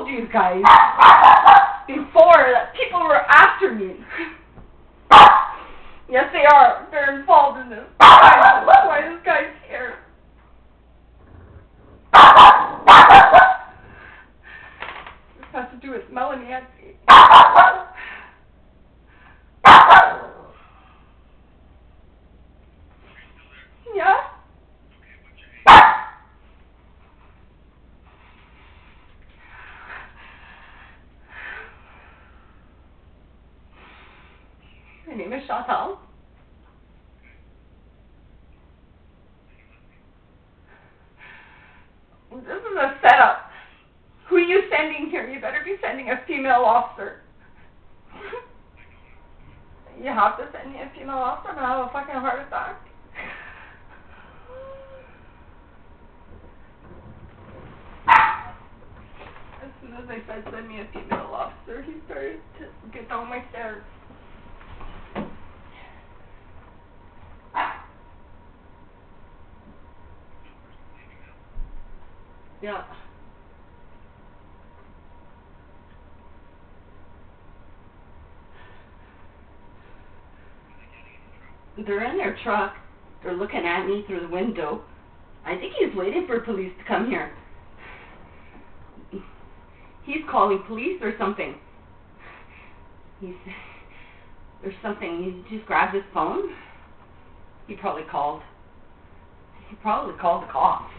told you guys before that people were after me. Yes, they are. They're involved in this. That's why this guy's here. This has to do with Melanie. Yeah? My name is CARTEL. This is a setup. Who are you sending here? You better be sending a female officer. You have to send me a female officer, but I have a fucking heart attack. As soon as I said send me a female officer, he started to get down my stairs. Yeah. They're in their truck. They're looking at me through the window. I think he's waiting for police to come here. He's calling police or something. There's something. He just grabbed his phone. He probably called the cops.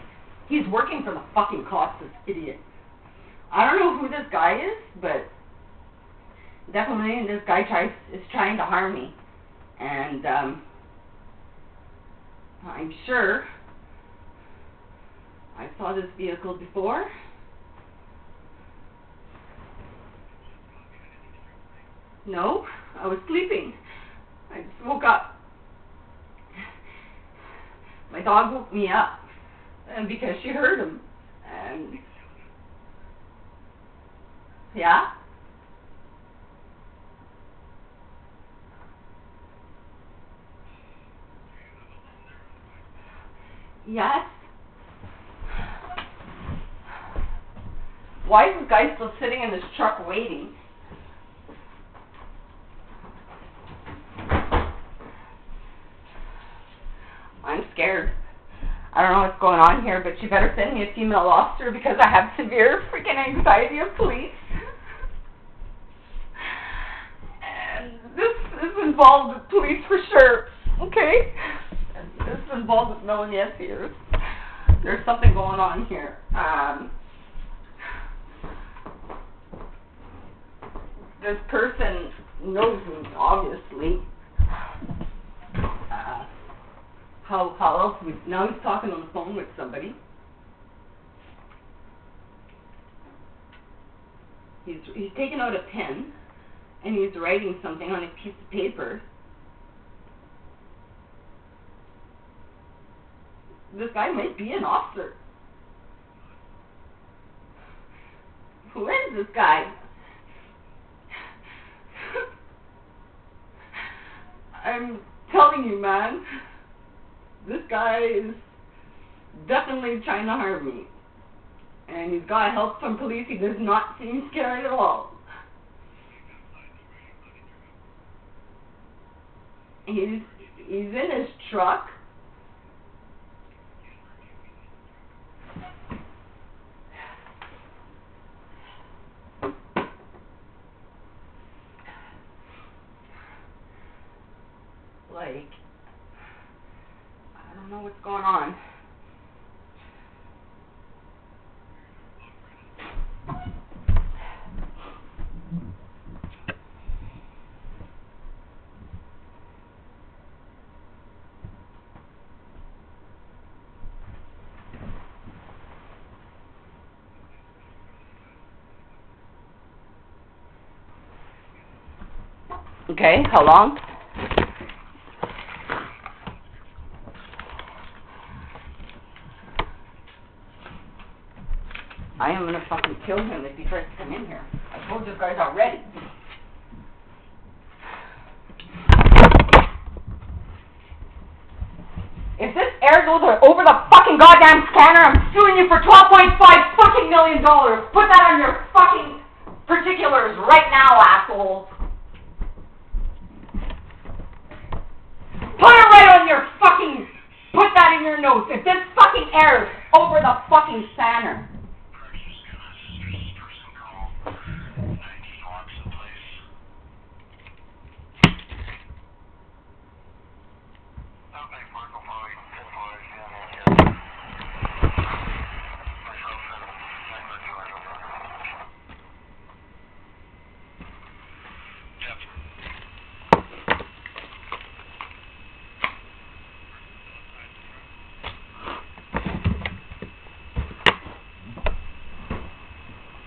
He's working for the fucking cops, this idiot. I don't know who this guy is, but definitely this guy is trying to harm me. And I'm sure I saw this vehicle before. No, I was sleeping. I just woke up. My dog woke me up. And because she heard him, and yeah, yes. Why is this guy still sitting in this truck waiting? I'm scared. I don't know what's going on here, but you better send me a female officer because I have severe freaking anxiety of police. And this is involved with police for sure, okay? And this is involved with Melanie here. There's something going on here. This person knows me, obviously. How else would, now he's talking on the phone with somebody. He's taking out a pen and he's writing something on a piece of paper. This guy might be an officer. Who is this guy? I'm telling you, man. This guy is definitely trying to harm me. And he's got help from police. He does not seem scared at all. He's in his truck. Like, I don't know what's going on. Okay, how long? I am gonna fucking kill him if he tries to come in here. I told you guys already. If this air goes over the fucking goddamn scanner, I'm suing you for $12.5 fucking million. Put that on your fucking right now, assholes. Put it right on your fucking, put that in your notes. If this fucking airs over the fucking scanner.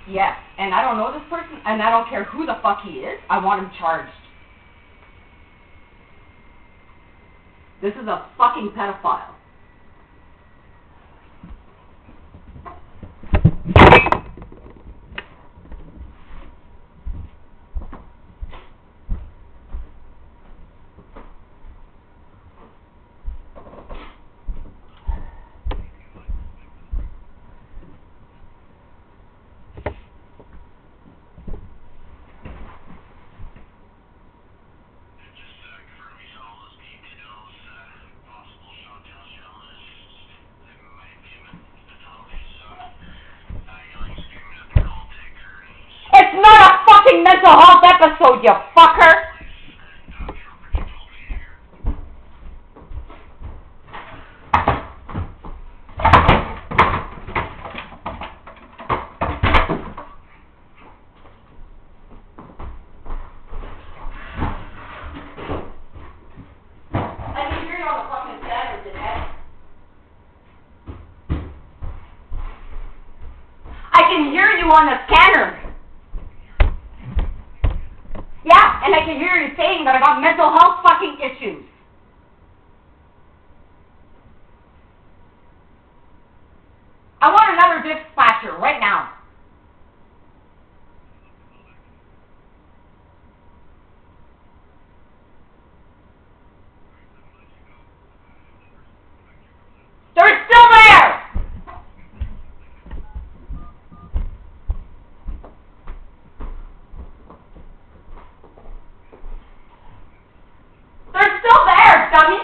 Yes, and I don't know this person, and I don't care who the fuck he is. I want him charged. This is a fucking pedophile. It's not a fucking mental health episode, you fucker! I can hear you on the fucking scanner, dickhead. I can hear you on the scanner. Yeah, and I can hear you saying that I got mental health fucking issues. I want another dispatcher right now. They're still there! They're still there, dummy!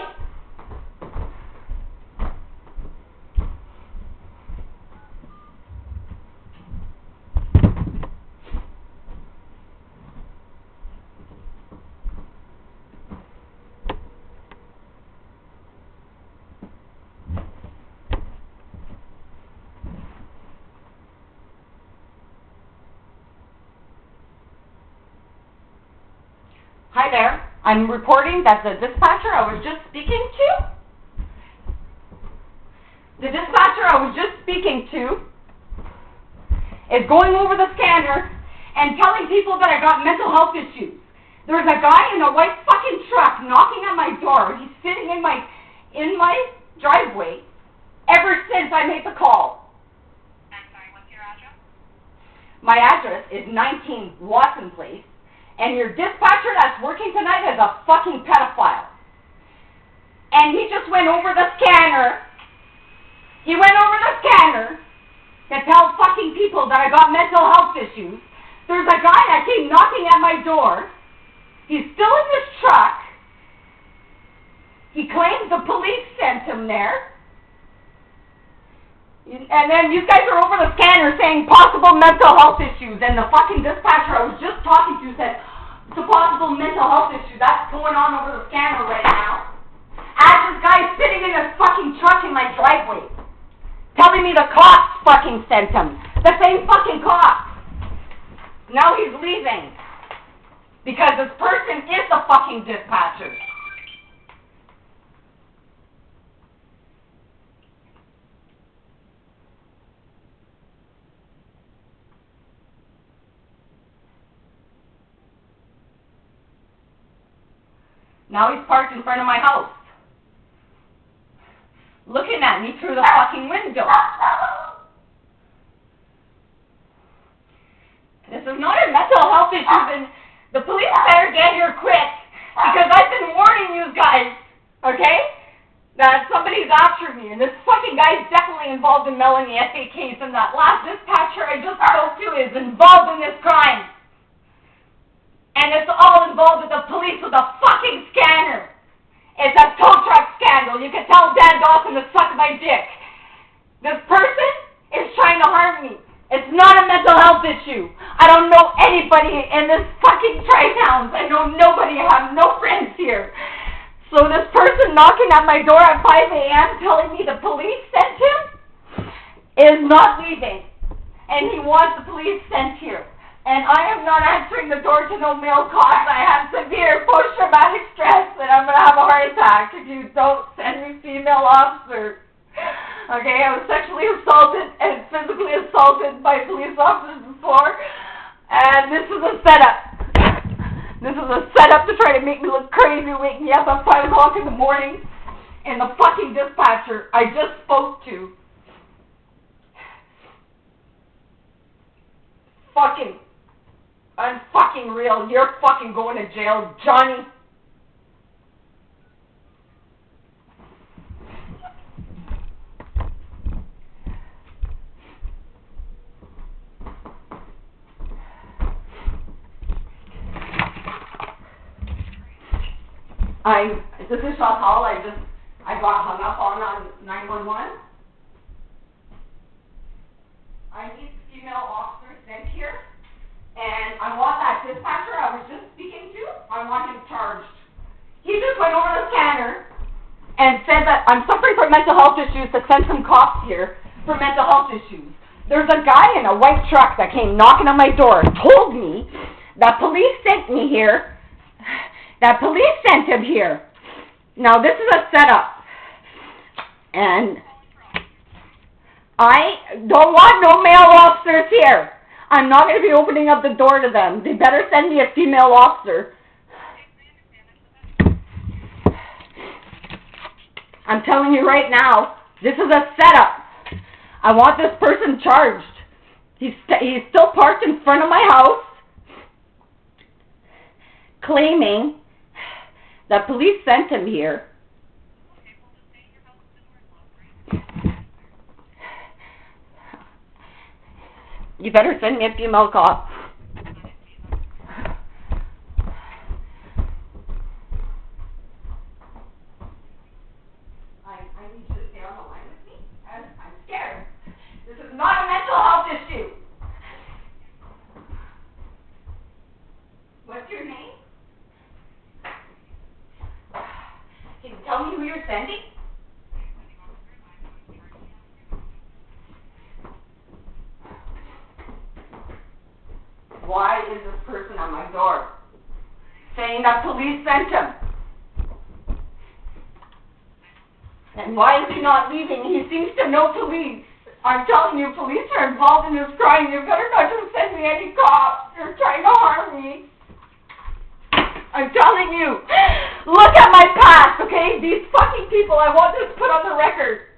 Hi there. I'm reporting that the dispatcher I was just speaking to, is going over the scanner and telling people that I got mental health issues. There's a guy in a white fucking truck knocking at my door. He's sitting in my driveway ever since I made the call. I'm sorry, what's your address? My address is 19 Watson Place. And your dispatcher that's working tonight is a fucking pedophile. And he just went over the scanner. He went over the scanner to tell fucking people that I got mental health issues. There's a guy that came knocking at my door. He's still in this truck. He claims the police sent him there. And then you guys are over the scanner saying possible mental health issues. And the fucking dispatcher I was just talking to said, it's a possible mental health issue. That's going on over the scanner right now. As this guy's sitting in his fucking truck in my driveway, telling me the cops fucking sent him. The same fucking cops. Now he's leaving. Because this person is the fucking dispatcher. Now he's parked in front of my house, looking at me through the fucking window. This is not a mental health issue, and the police better get here quick, because I've been warning you guys, okay, that somebody's after me, and this fucking guy is definitely involved in Melanie F.A. case, and that last dispatcher I just spoke to is involved in this crime. and you can tell Dan Dawson to suck my dick. This person is trying to harm me. It's not a mental health issue. I don't know anybody in this fucking tri-towns. I know nobody. I have no friends here. So this person knocking at my door at 5 a.m. telling me the police sent him is not leaving. And he wants the police sent here. And I am not answering the door to no male cops. I have severe post-traumatic stress and I'm going to have a heart attack if you don't send me female officers. Okay, I was sexually assaulted and physically assaulted by police officers before, and this is a setup. This is a setup to try to make me look crazy, wake me up at 5 o'clock in the morning, and the fucking dispatcher I just spoke to. I'm fucking real. You're fucking going to jail, Johnny. This is Chantal. I got hung up on 911. I need female officers sent here, and I want that dispatcher I was just speaking to, I want him charged. He just went over the scanner and said that I'm suffering from mental health issues to send some cops here for mental health issues. There's a guy in a white truck that came knocking on my door and told me that police sent me here. That police sent him here. Now, this is a setup. And I don't want no male officers here. I'm not going to be opening up the door to them. They better send me a female officer. I'm telling you right now, this is a setup. I want this person charged. He's still parked in front of my house, claiming that police sent him here. You better send me a female cop. I need you to stay on the line with me. I'm scared. This is not a mental health issue. What's your name? Can you tell me who you're sending? Why is this person at my door saying that police sent him? And why is he not leaving? He seems to know police. I'm telling you, police are involved in this crime. You better not just send me any cops. You're trying to harm me. I'm telling you, look at my past, okay? These fucking people, I want this put on the record.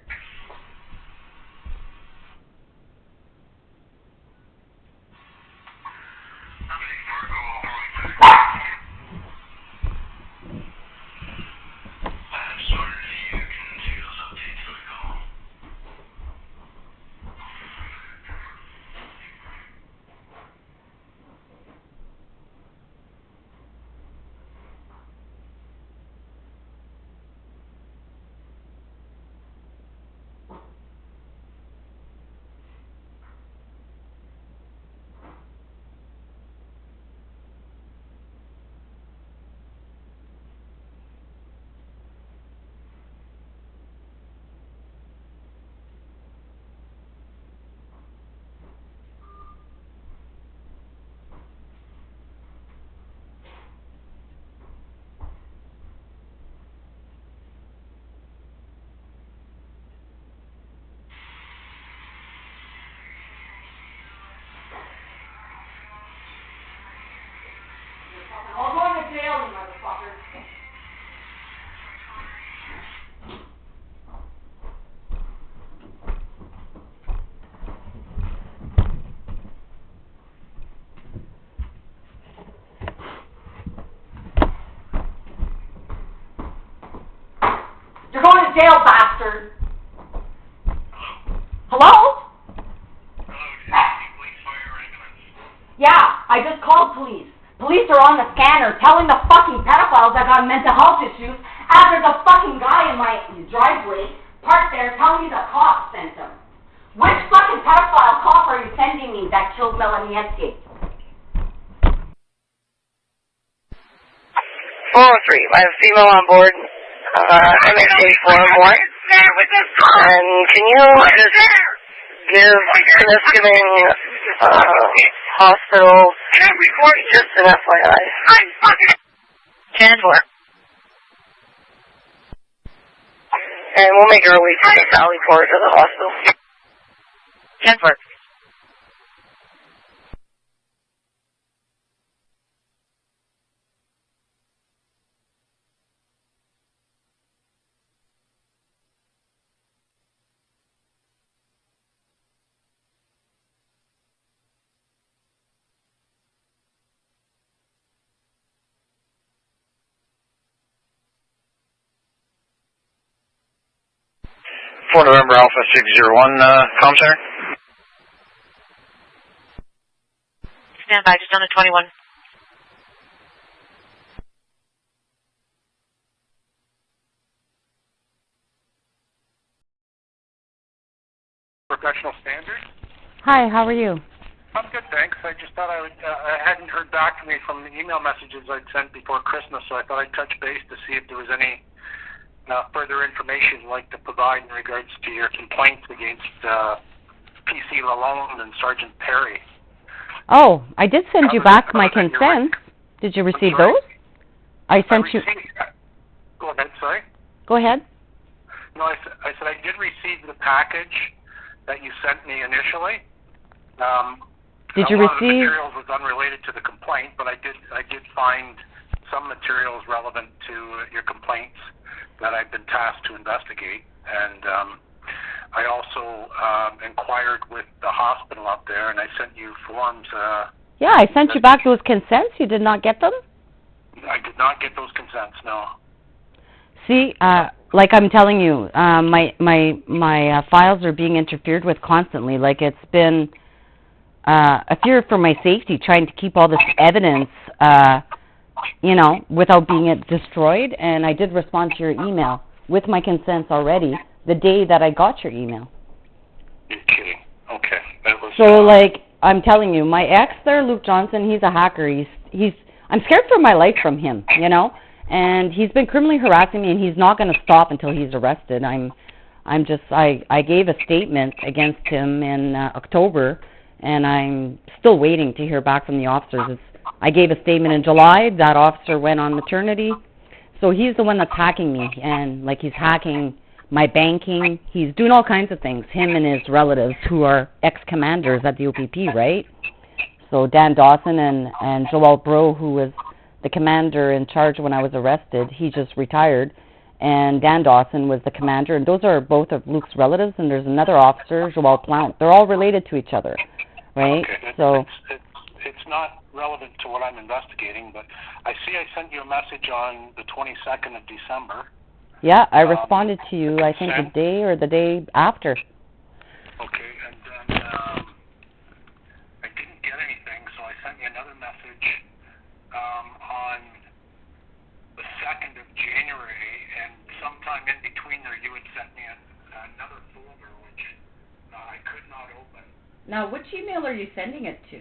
I'll go to jail, you motherfucker. You're going to jail, bastard. Hello? Yeah, I just called police. Police are on the scanner telling the fucking pedophiles I got mental health issues as there's a fucking guy in my driveway parked there telling me the cops sent him. Which fucking pedophile cop are you sending me that killed Melanie Escape? 403, I have female on board, MMIWG 4 and can you just give Temiskaming Hospital just an FYI? 10-4. And we'll make our way to the Valley Port of the hospital. 10-4. For November Alpha 601, comm center. Stand by, just on the 21. Professional standard. Hi, how are you? I'm good, thanks. I just thought I hadn't heard back from me from the email messages I'd sent before Christmas, so I thought I'd touch base to see if there was any further information you'd like to provide in regards to your complaints against PC Lalonde and Sergeant Perry. Oh, I did send you back my consent. Did you receive those? I sent you... Go ahead, sorry. Go ahead. No, I said I did receive the package that you sent me initially. Did you receive? A lot of the receive... materials was unrelated to the complaint, but I did find some materials relevant to your complaints that I've been tasked to investigate, and I also inquired with the hospital up there, and I sent you forms. Yeah, I sent you back those consents. You did not get them? I did not get those consents, no. See, like I'm telling you, my files are being interfered with constantly. Like it's been a fear for my safety, trying to keep all this evidence, you know, without being destroyed. And I did respond to your email with my consents already the day that I got your email. You're kidding. Okay. That was, so, like, I'm telling you, my ex there, Luke Johnson, he's a hacker. I'm scared for my life from him, you know. And he's been criminally harassing me, and he's not going to stop until he's arrested. I gave a statement against him in October, and I'm still waiting to hear back from the officers. I gave a statement in July. That officer went on maternity. So he's the one that's hacking me, and, like, he's hacking my banking. He's doing all kinds of things, him and his relatives who are ex-commanders at the OPP, right? So Dan Dawson and Joel Bro, who was the commander in charge when I was arrested, he just retired. And Dan Dawson was the commander, and those are both of Luke's relatives, and there's another officer, Joel Plant. They're all related to each other, right? Okay. So it's not relevant to what I'm investigating, but I see I sent you a message on the 22nd of December. Yeah, I responded to you, I think, the day or the day after. Okay, and then I didn't get anything, so I sent you another message on the 2nd of January, and sometime in between there you had sent me another folder, which I could not open. Now, which email are you sending it to?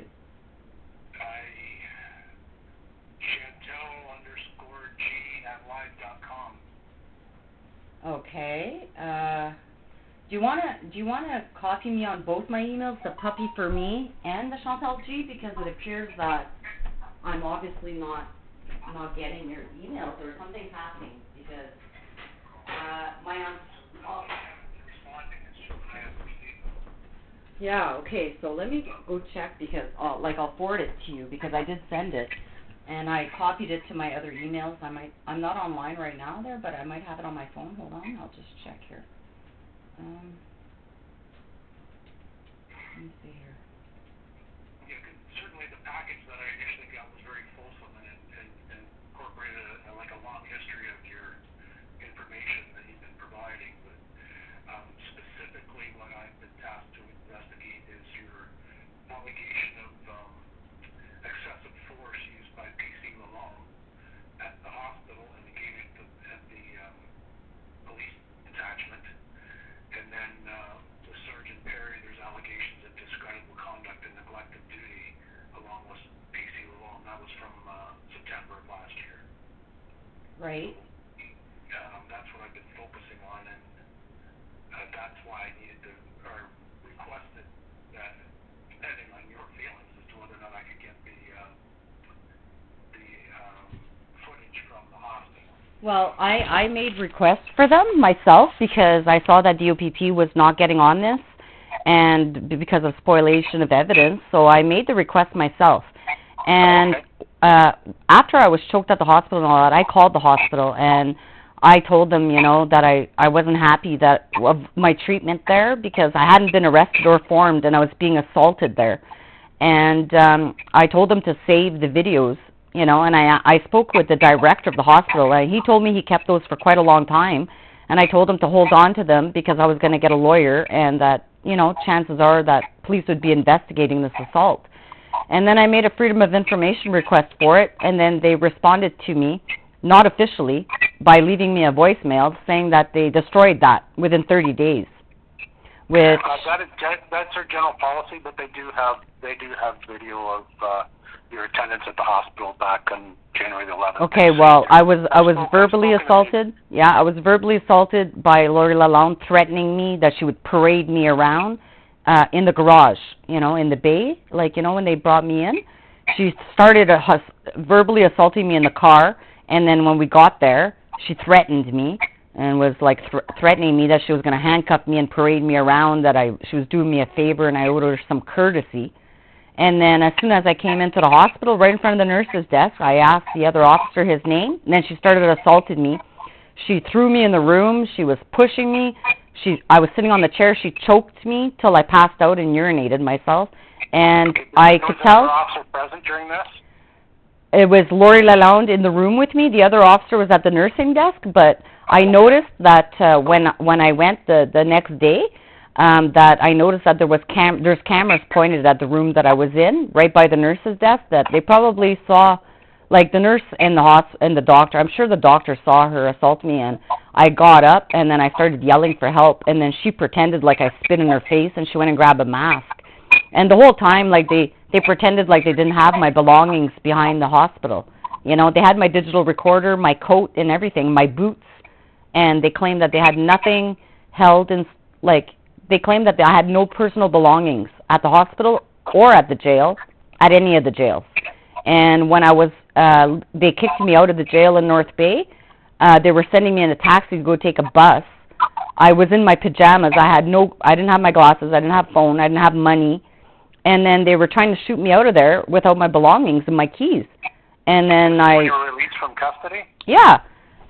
Chantel_G@live.com. Okay. Do you wanna copy me on both my emails, the puppy for me and the Chantal G, because it appears that I'm obviously not getting your emails or something's happening, because yeah, okay, so let me go check, because I'll forward it to you, because I did send it, and I copied it to my other emails. I'm not online right now there, but I might have it on my phone. Hold on, I'll just check here. Let me see here. Yeah, certainly the package that I initially got was very fulsome and incorporated like a long history of your information that you've been providing, but specifically what I've been tasked to investigate is your allegation of excessive force used by PC Lalonde at the hospital and engagement at the right? That's what I've been focusing on, and that's why I needed to, or requested that, depending on your feelings as to whether or not I could get the footage from the hospital. Well, I made requests for them myself because I saw that DOPP was not getting on this and because of spoliation of evidence, so I made the request myself. And after I was choked at the hospital and all that, I called the hospital and I told them, you know, that I wasn't happy that of my treatment there because I hadn't been arrested or formed and I was being assaulted there. And I told them to save the videos, you know, and I spoke with the director of the hospital and he told me he kept those for quite a long time. And I told him to hold on to them because I was going to get a lawyer and that, you know, chances are that police would be investigating this assault. And then I made a Freedom of Information request for it, and then they responded to me, not officially, by leaving me a voicemail saying that they destroyed that within 30 days. Which that's their general policy, but they do have video of your attendance at the hospital back on January the 11th. Okay, well, I was verbally assaulted. Yeah, I was verbally assaulted by Lori Lalonde, threatening me that she would parade me around in the garage, you know, in the bay, like, you know, when they brought me in. She started verbally assaulting me in the car, and then when we got there, she threatened me and was like threatening me that she was going to handcuff me and parade me around, that she was doing me a favor and I owed her some courtesy. And then as soon as I came into the hospital, right in front of the nurse's desk, I asked the other officer his name, and then she started assaulting me. She threw me in the room. She was pushing me. I was sitting on the chair. She choked me till I passed out and urinated myself. And I could tell. Was the officer present during this? It was Lori Lalonde in the room with me. The other officer was at the nursing desk, but I noticed that when I went the next day, that I noticed that there's cameras pointed at the room that I was in, right by the nurse's desk, that they probably saw, like the nurse and the doctor. I'm sure the doctor saw her assault me, and I got up and then I started yelling for help, and then she pretended like I spit in her face, and she went and grabbed a mask. And the whole time, like they pretended like they didn't have my belongings behind the hospital. You know, they had my digital recorder, my coat, and everything, my boots, and they claimed that they had nothing held in, like, they claimed that I had no personal belongings at the hospital or at the jail, at any of the jails. And when I was, they kicked me out of the jail in North Bay. They were sending me in a taxi to go take a bus. I was in my pajamas. I didn't have my glasses. I didn't have phone. I didn't have money. And then they were trying to shoot me out of there without my belongings and my keys. And then Were you released from custody? Yeah.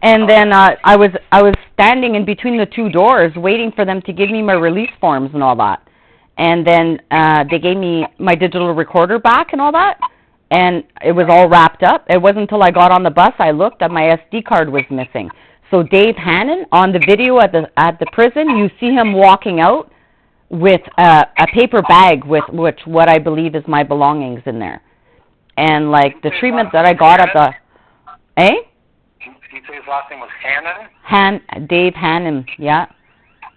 And then I was standing in between the two doors waiting for them to give me my release forms and all that. And then they gave me my digital recorder back and all that. And it was all wrapped up. It wasn't until I got on the bus I looked that my SD card was missing. So Dave Hannon, on the video at the prison, you see him walking out with a paper bag with what I believe is my belongings in there. And like the treatment that I got at the... Eh? Did you say his last name was Hannon? Dave Hannon, yeah.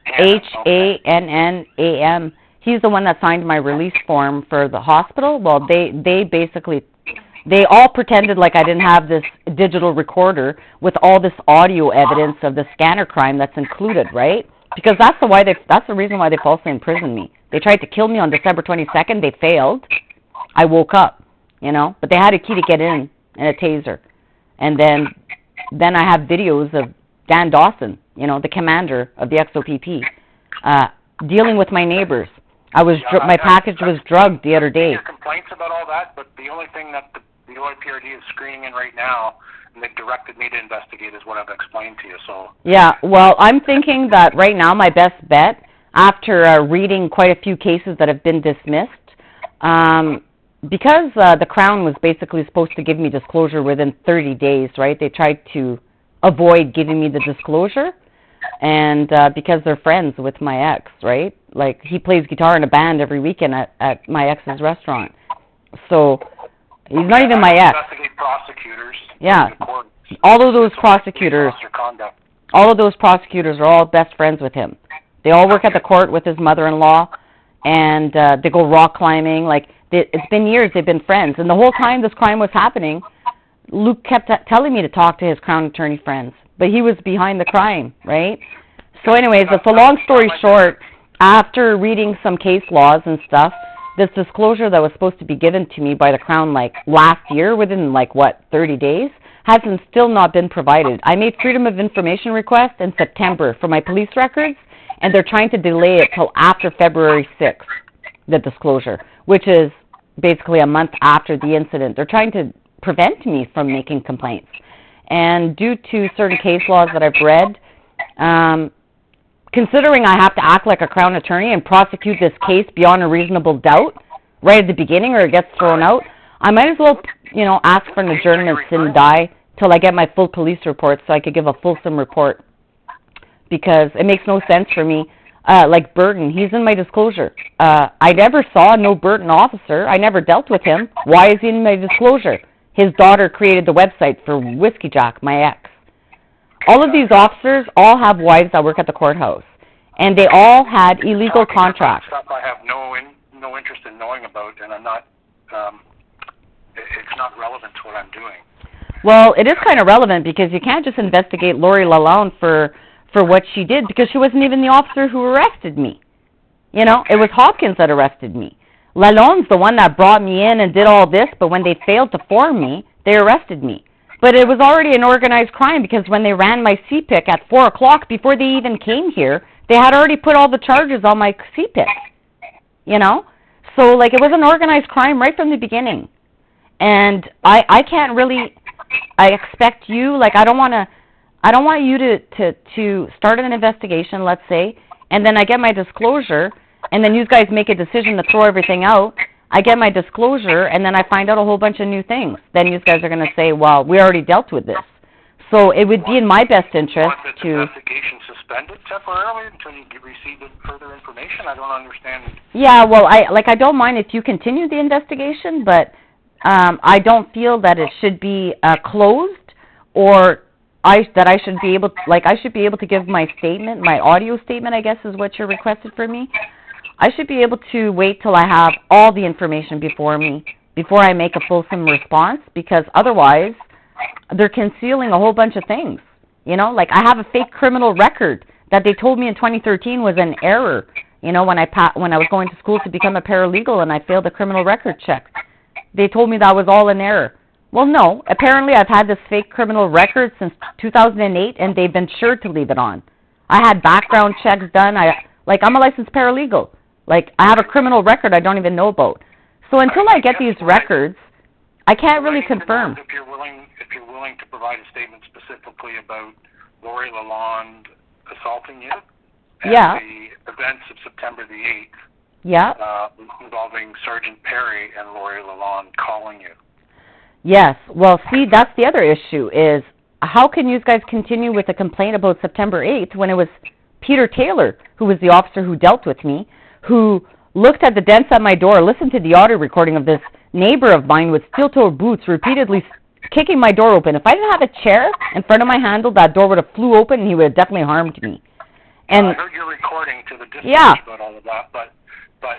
Hannon, H-A-N-N-A-M. He's the one that signed my release form for the hospital. Well, they basically, they all pretended like I didn't have this digital recorder with all this audio evidence of the scanner crime that's included, right? Because that's the reason why they falsely imprisoned me. They tried to kill me on December 22nd. They failed. I woke up, you know, but they had a key to get in and a taser. And then I have videos of Dan Dawson, you know, the commander of the XOPP, dealing with my neighbors. My package was drugged the other day. Your complaints about all that, but the only thing that the OIPRD is screening in right now, and they've directed me to investigate, is what I've explained to you. So yeah, well, I'm thinking that right now my best bet, after reading quite a few cases that have been dismissed, because the Crown was basically supposed to give me disclosure within 30 days, right? They tried to avoid giving me the disclosure, and because they're friends with my ex, right? Like, he plays guitar in a band every weekend at my ex's restaurant. So, he's not even my ex. Investigate prosecutors. Yeah. All of those prosecutors are all best friends with him. They all work at the court with his mother-in-law, and they go rock climbing. Like, it's been years they've been friends. And the whole time this crime was happening, Luke kept telling me to talk to his Crown Attorney friends, but he was behind the crime, right? So anyways, it's a long story short, after reading some case laws and stuff, this disclosure that was supposed to be given to me by the Crown like last year, within like, 30 days, hasn't still not been provided. I made Freedom of Information request in September for my police records, and they're trying to delay it till after February 6th, the disclosure, which is basically a month after the incident. They're trying to prevent me from making complaints. And due to certain case laws that I've read, considering I have to act like a Crown Attorney and prosecute this case beyond a reasonable doubt right at the beginning or it gets thrown out, I might as well, ask for an adjournment sine die till I get my full police report so I could give a fulsome report. Because it makes no sense for me. Like Burton, he's in my disclosure. I never saw no Burton officer. I never dealt with him. Why is he in my disclosure? His daughter created the website for Whiskey Jack, my ex. All of these officers all have wives that work at the courthouse, and they all had illegal contracts. Stuff I have no interest in knowing about, and I'm not. It's not relevant to what I'm doing. Well, it is kind of relevant because you can't just investigate Lori Lalonde for what she did because she wasn't even the officer who arrested me. It was Hopkins that arrested me. Lalonde's the one that brought me in and did all this, but when they failed to form me, they arrested me. But it was already an organized crime because when they ran my CPIC at 4 o'clock, before they even came here, they had already put all the charges on my CPIC. So, it was an organized crime right from the beginning. And I can't really, I expect you, I don't want you to start an investigation, let's say, and then I get my disclosure, and then you guys make a decision to throw everything out. I get my disclosure, and then I find out a whole bunch of new things. Then you guys are going to say, well, we already dealt with this. So it would be in my best interest to... investigation suspended temporarily until you receive further information? I don't understand. Yeah, well, I don't mind if you continue the investigation, but I don't feel that it should be closed, or that I should be able, I should be able to give my statement, my audio statement, I guess is what you're requested for me. I should be able to wait till I have all the information before me, before I make a fulsome response, because otherwise they're concealing a whole bunch of things. I have a fake criminal record that they told me in 2013 was an error, when I was going to school to become a paralegal and I failed a criminal record check. They told me that was all an error. Well, no. Apparently, I've had this fake criminal record since 2008, and they've been sure to leave it on. I had background checks done. I'm a licensed paralegal. I have a criminal record I don't even know about. So until I get these records, I can't really confirm. If you're willing to provide a statement specifically about Lori Lalonde assaulting you, and the events of September the 8th, involving Sergeant Perry and Lori Lalonde calling you. Yes. Well, see, that's the other issue is how can you guys continue with a complaint about September 8th when it was Peter Taylor, who was the officer who dealt with me, who looked at the dents at my door, listened to the audio recording of this neighbor of mine with steel-toed boots repeatedly kicking my door open. If I didn't have a chair in front of my handle, that door would have flew open and he would have definitely harmed me. And I heard your recording to the dispatch about all of that, but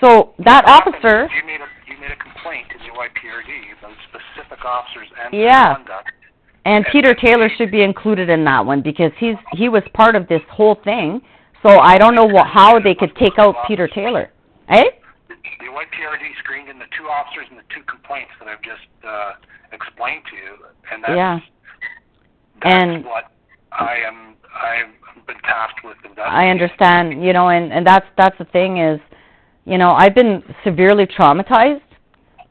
so that officer... You made a complaint to the YPRD about specific officers and conduct. And Peter Taylor should be included in that one because he was part of this whole thing. So I don't know how they could take out Peter Taylor. Eh? The YPRD screened in the 2 officers and the 2 complaints that I've just explained to you, and that's what I've been tasked with investigating. I understand, and that's the thing is, I've been severely traumatized.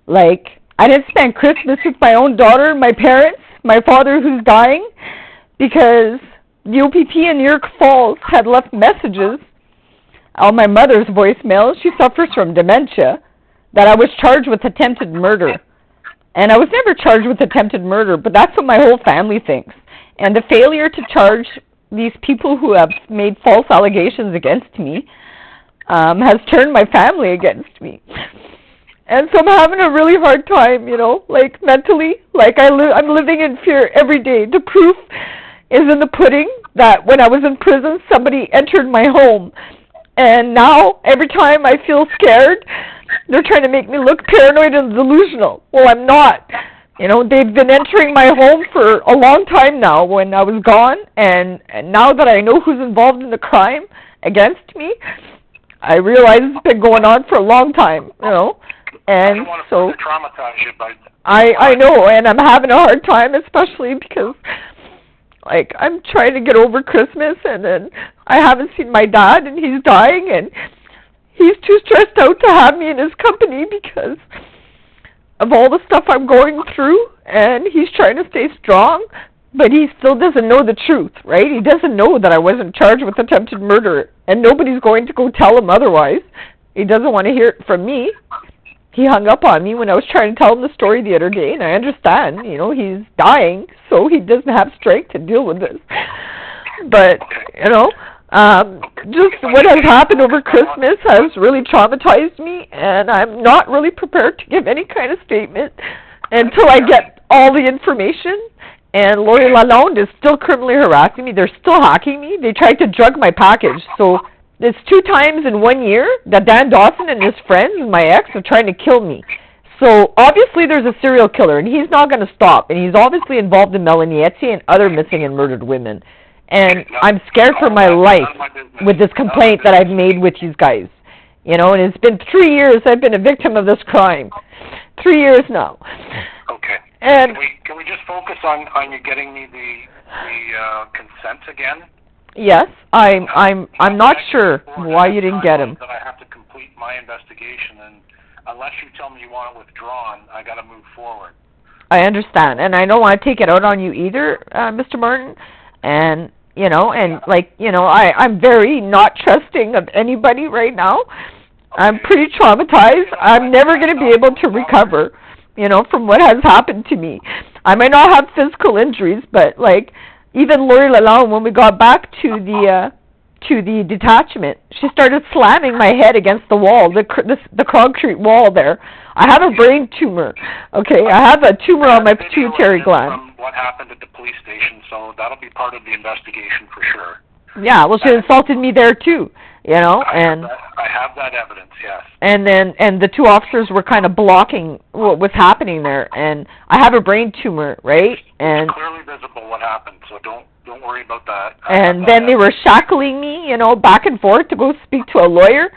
I didn't spend Christmas with my own daughter, my parents, my father who's dying, because the OPP in New York Falls had left messages on my mother's voicemail. She suffers from dementia, that I was charged with attempted murder. And I was never charged with attempted murder, but that's what my whole family thinks. And the failure to charge these people who have made false allegations against me has turned my family against me. And so I'm having a really hard time, mentally. I'm living in fear every day. The proof is in the pudding that when I was in prison, somebody entered my home. And now, every time I feel scared, they're trying to make me look paranoid and delusional. Well, I'm not. You know, they've been entering my home for a long time now when I was gone, and now that I know who's involved in the crime against me, I realize it's been going on for a long time, you know. And I don't want to so traumatize you, but I know, and I'm having a hard time, especially because, like, I'm trying to get over Christmas, and then I haven't seen my dad, and he's dying, and he's too stressed out to have me in his company because of all the stuff I'm going through, and he's trying to stay strong, but he still doesn't know the truth, right? He doesn't know that I wasn't charged with attempted murder, and nobody's going to go tell him otherwise. He doesn't want to hear it from me. He hung up on me when I was trying to tell him the story the other day, and I understand, you know, he's dying, so he doesn't have strength to deal with this. But, you know, just what has happened over Christmas has really traumatized me, and I'm not really prepared to give any kind of statement until I get all the information. And Lori Lalonde is still criminally harassing me. They're still hacking me. They tried to drug my package. So it's 2 times in 1 year that Dan Dawson and his friends and my ex are trying to kill me. So obviously there's a serial killer, and he's not going to stop. And he's obviously involved in Melanie Etier and other missing and murdered women. And I'm scared for my life with this complaint that I've made with you guys. You know, and it's been 3 years I've been a victim of this crime. 3 years now. Okay. And can we just focus on you getting me the consent again? Yes, I'm not sure why you didn't get him. That I have to complete my investigation, and unless you tell me you want it withdrawn, I got to move forward. I understand, and I don't want to take it out on you either, Mr. Martin. And, you know, and, like, you know, I'm very not trusting of anybody right now. I'm pretty traumatized. I'm never going to be able to recover, you know, from what has happened to me. I might not have physical injuries, but, like, even Lori Lalonde, when we got back to the detachment, she started slamming my head against the wall, the concrete wall there. I have a brain tumor, okay? I have a tumor on my pituitary gland. From what happened at the police station, so that'll be part of the investigation for sure. Yeah, well, she insulted me there too, you know, and I have that evidence, yes. And the 2 officers were kind of blocking what was happening there, and I have a brain tumor, right? And it's clearly visible what happened, so don't worry about that. And then they were shackling me, you know, back and forth to go speak to a lawyer.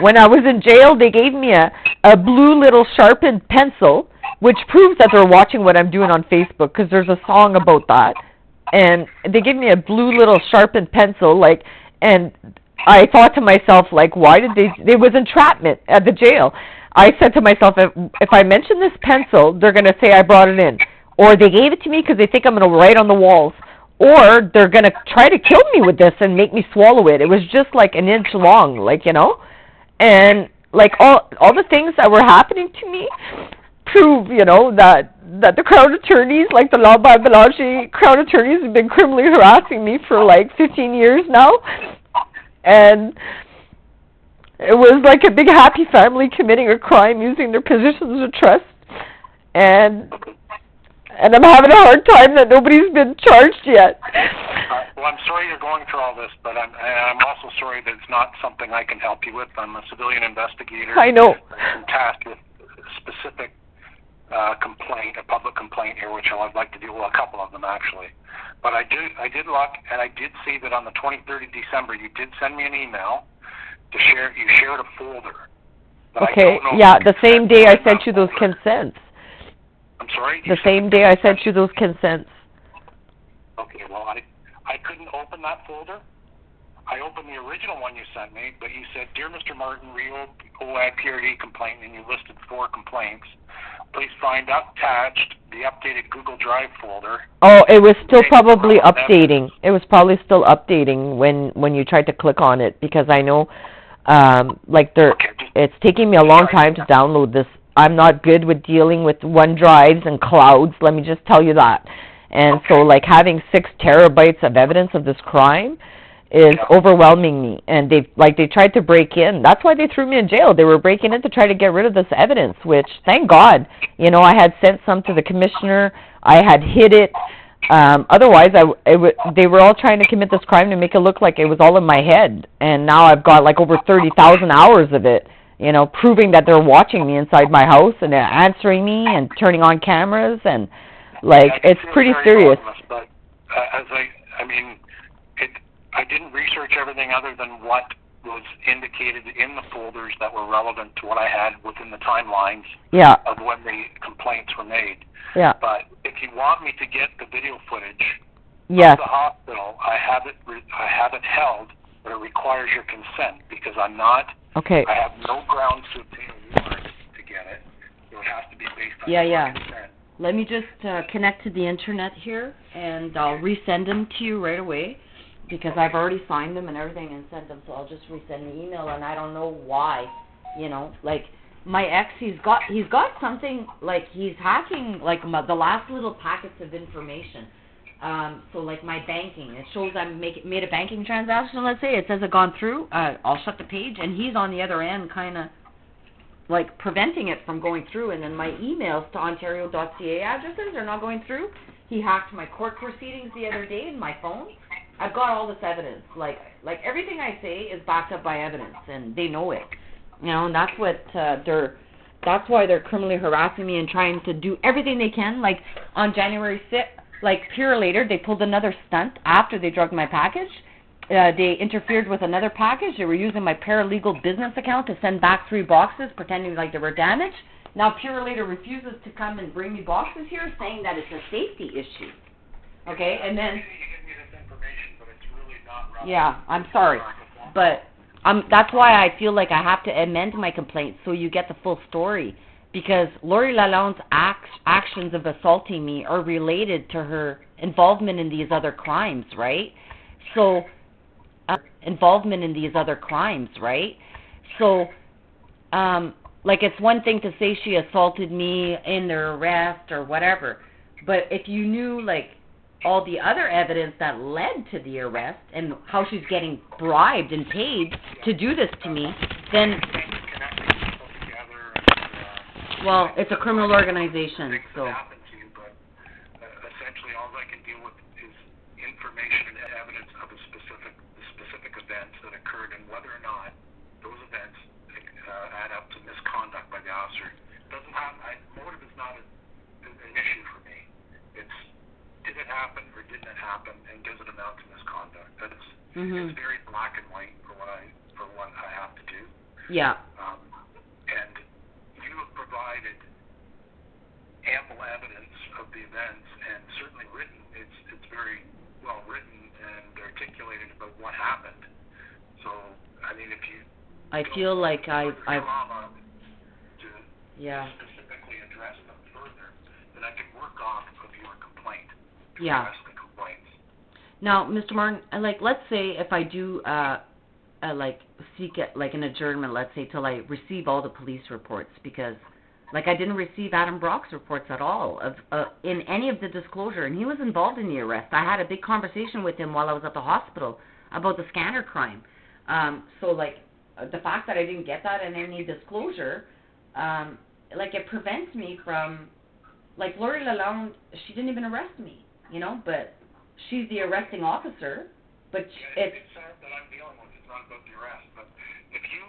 When I was in jail, they gave me a blue little sharpened pencil, which proves that they're watching what I'm doing on Facebook, because there's a song about that. And they gave me a blue little sharpened pencil, like, and I thought to myself, like, why did there was entrapment at the jail. I said to myself, if I mention this pencil, they're going to say I brought it in. Or they gave it to me because they think I'm going to write on the walls. Or they're going to try to kill me with this and make me swallow it. It was just like an inch long, like, you know. And, like, all the things that were happening to me prove, you know, that the Crown attorneys, like the lambert-belanger Crown attorneys, have been criminally harassing me for, like, 15 years now. And it was like a big happy family committing a crime using their positions of trust. And I'm having a hard time that nobody's been charged yet. Well, I'm sorry you're going through all this, but I'm also sorry that it's not something I can help you with. I'm a civilian investigator. I know. I'm tasked with a specific complaint, a public complaint here, which I'd like to do, well, a couple of them actually. But I did look, and I did see that on the 23rd of December, you did send me an email to share. You shared a folder. Okay, yeah, the same day I sent you those consents. I'm sorry? The same day I sent you those consents. Okay, well, I couldn't open that folder. I opened the original one you sent me, but you said, Dear Mr. Martin, OUTTA PRD complaint, and you listed 4 complaints. Please find attached the updated Google Drive folder. Oh, it was still probably updating. It was probably still updating when you tried to click on it, because I know, like, it's taking me a long time to download this. I'm not good with dealing with OneDrives and clouds, let me just tell you that. And so, like, having 6 terabytes of evidence of this crime is overwhelming me. And they tried to break in. That's why they threw me in jail. They were breaking in to try to get rid of this evidence, which, thank God, you know, I had sent some to the commissioner. I had hid it. Otherwise, they were all trying to commit this crime to make it look like it was all in my head. And now I've got, like, over 30,000 hours of it. you know, proving that they're watching me inside my house and they're answering me and turning on cameras, and like it's pretty serious. But I didn't research everything other than what was indicated in the folders that were relevant to what I had within the timelines of when the complaints were made. Yeah. But if you want me to get the video footage of the hospital, I have it held, but it requires your consent because I'm not. Okay. I have no grounds to obtain a warrant to get it. So it has to be based on your consent. Let me just connect to the internet here, and I'll resend them to you right away, because I've already signed them and everything and sent them, so I'll just resend the email, and I don't know why, you know, like, my ex, he's got something, like, he's hacking, like, the last little packets of information, so, like, my banking, it shows I made a banking transaction, let's say, it says it gone through, I'll shut the page, and he's on the other end, kind of, like, preventing it from going through, and then my emails to Ontario.ca addresses are not going through. He hacked my court proceedings the other day in my phone. I've got all this evidence. Like everything I say is backed up by evidence, and they know it. You know, and that's what that's why they're criminally harassing me and trying to do everything they can. Like, on January 6th, like, later, they pulled another stunt after they drugged my package. They interfered with another package. They were using my paralegal business account to send back 3 boxes, pretending like they were damaged. Now, Purelator refuses to come and bring me boxes here, saying that it's a safety issue. Okay, and then... Yeah, I'm sorry, but that's why I feel like I have to amend my complaint so you get the full story, because Lori Lalonde's actions of assaulting me are related to her involvement in these other crimes, right? So... involvement in these other crimes, right? So, like, it's one thing to say she assaulted me in their arrest or whatever, but if you knew, like, all the other evidence that led to the arrest and how she's getting bribed and paid to do this to me, then, well, it's a criminal organization, so... Essentially, all I can deal with is information and evidence of the specific events that occurred, and whether or not those events add up to misconduct by the officer. Doesn't have motive is not an issue for me. It's did it happen or didn't it happen, and does it amount to misconduct? That's it's very black and white for what I have to do. Yeah. And you have provided ample evidence of the events, and certainly written. It's very well written and articulated about what happened. So, I mean, if you... I feel like I've... specifically address them further, then I can work off of your complaint to address the complaints. Now, Mr. Martin, like, let's say if I do, like, seek it, like, an adjournment, let's say, till I receive all the police reports, because... Like, I didn't receive Adam Brock's reports at all in any of the disclosure, and he was involved in the arrest. I had a big conversation with him while I was at the hospital about the scanner crime. So, like, the fact that I didn't get that in any disclosure, like, it prevents me from, like, Lori Lalonde, she didn't even arrest me, you know, but she's the arresting officer, but it's... sad that I'm dealing with. It's not about the arrest, but if you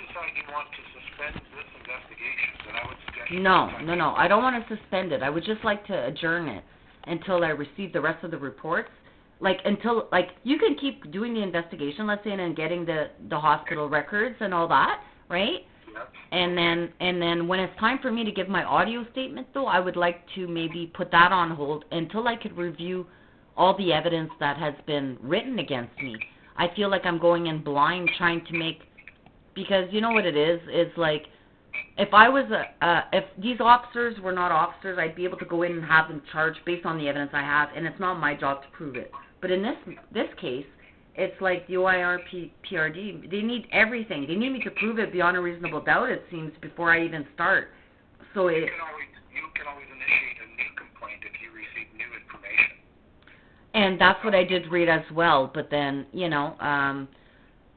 decide you want to suspend this investigation, then I would suggest... No, I don't want to suspend it. I would just like to adjourn it until I receive the rest of the reports. Like, until, like, you can keep doing the investigation, let's say, and getting the hospital records and all that, right? Yep. And then when it's time for me to give my audio statement, though, I would like to maybe put that on hold until I could review all the evidence that has been written against me. I feel like I'm going in blind trying to make... Because you know what it is? It's like, if I was if these officers were not officers, I'd be able to go in and have them charged based on the evidence I have, and it's not my job to prove it. But in this case, it's like the OIR PRD. They need everything. They need me to prove it beyond a reasonable doubt, it seems, before I even start. So you can always initiate a new complaint if you receive new information. And that's what I did read as well. But then, you know,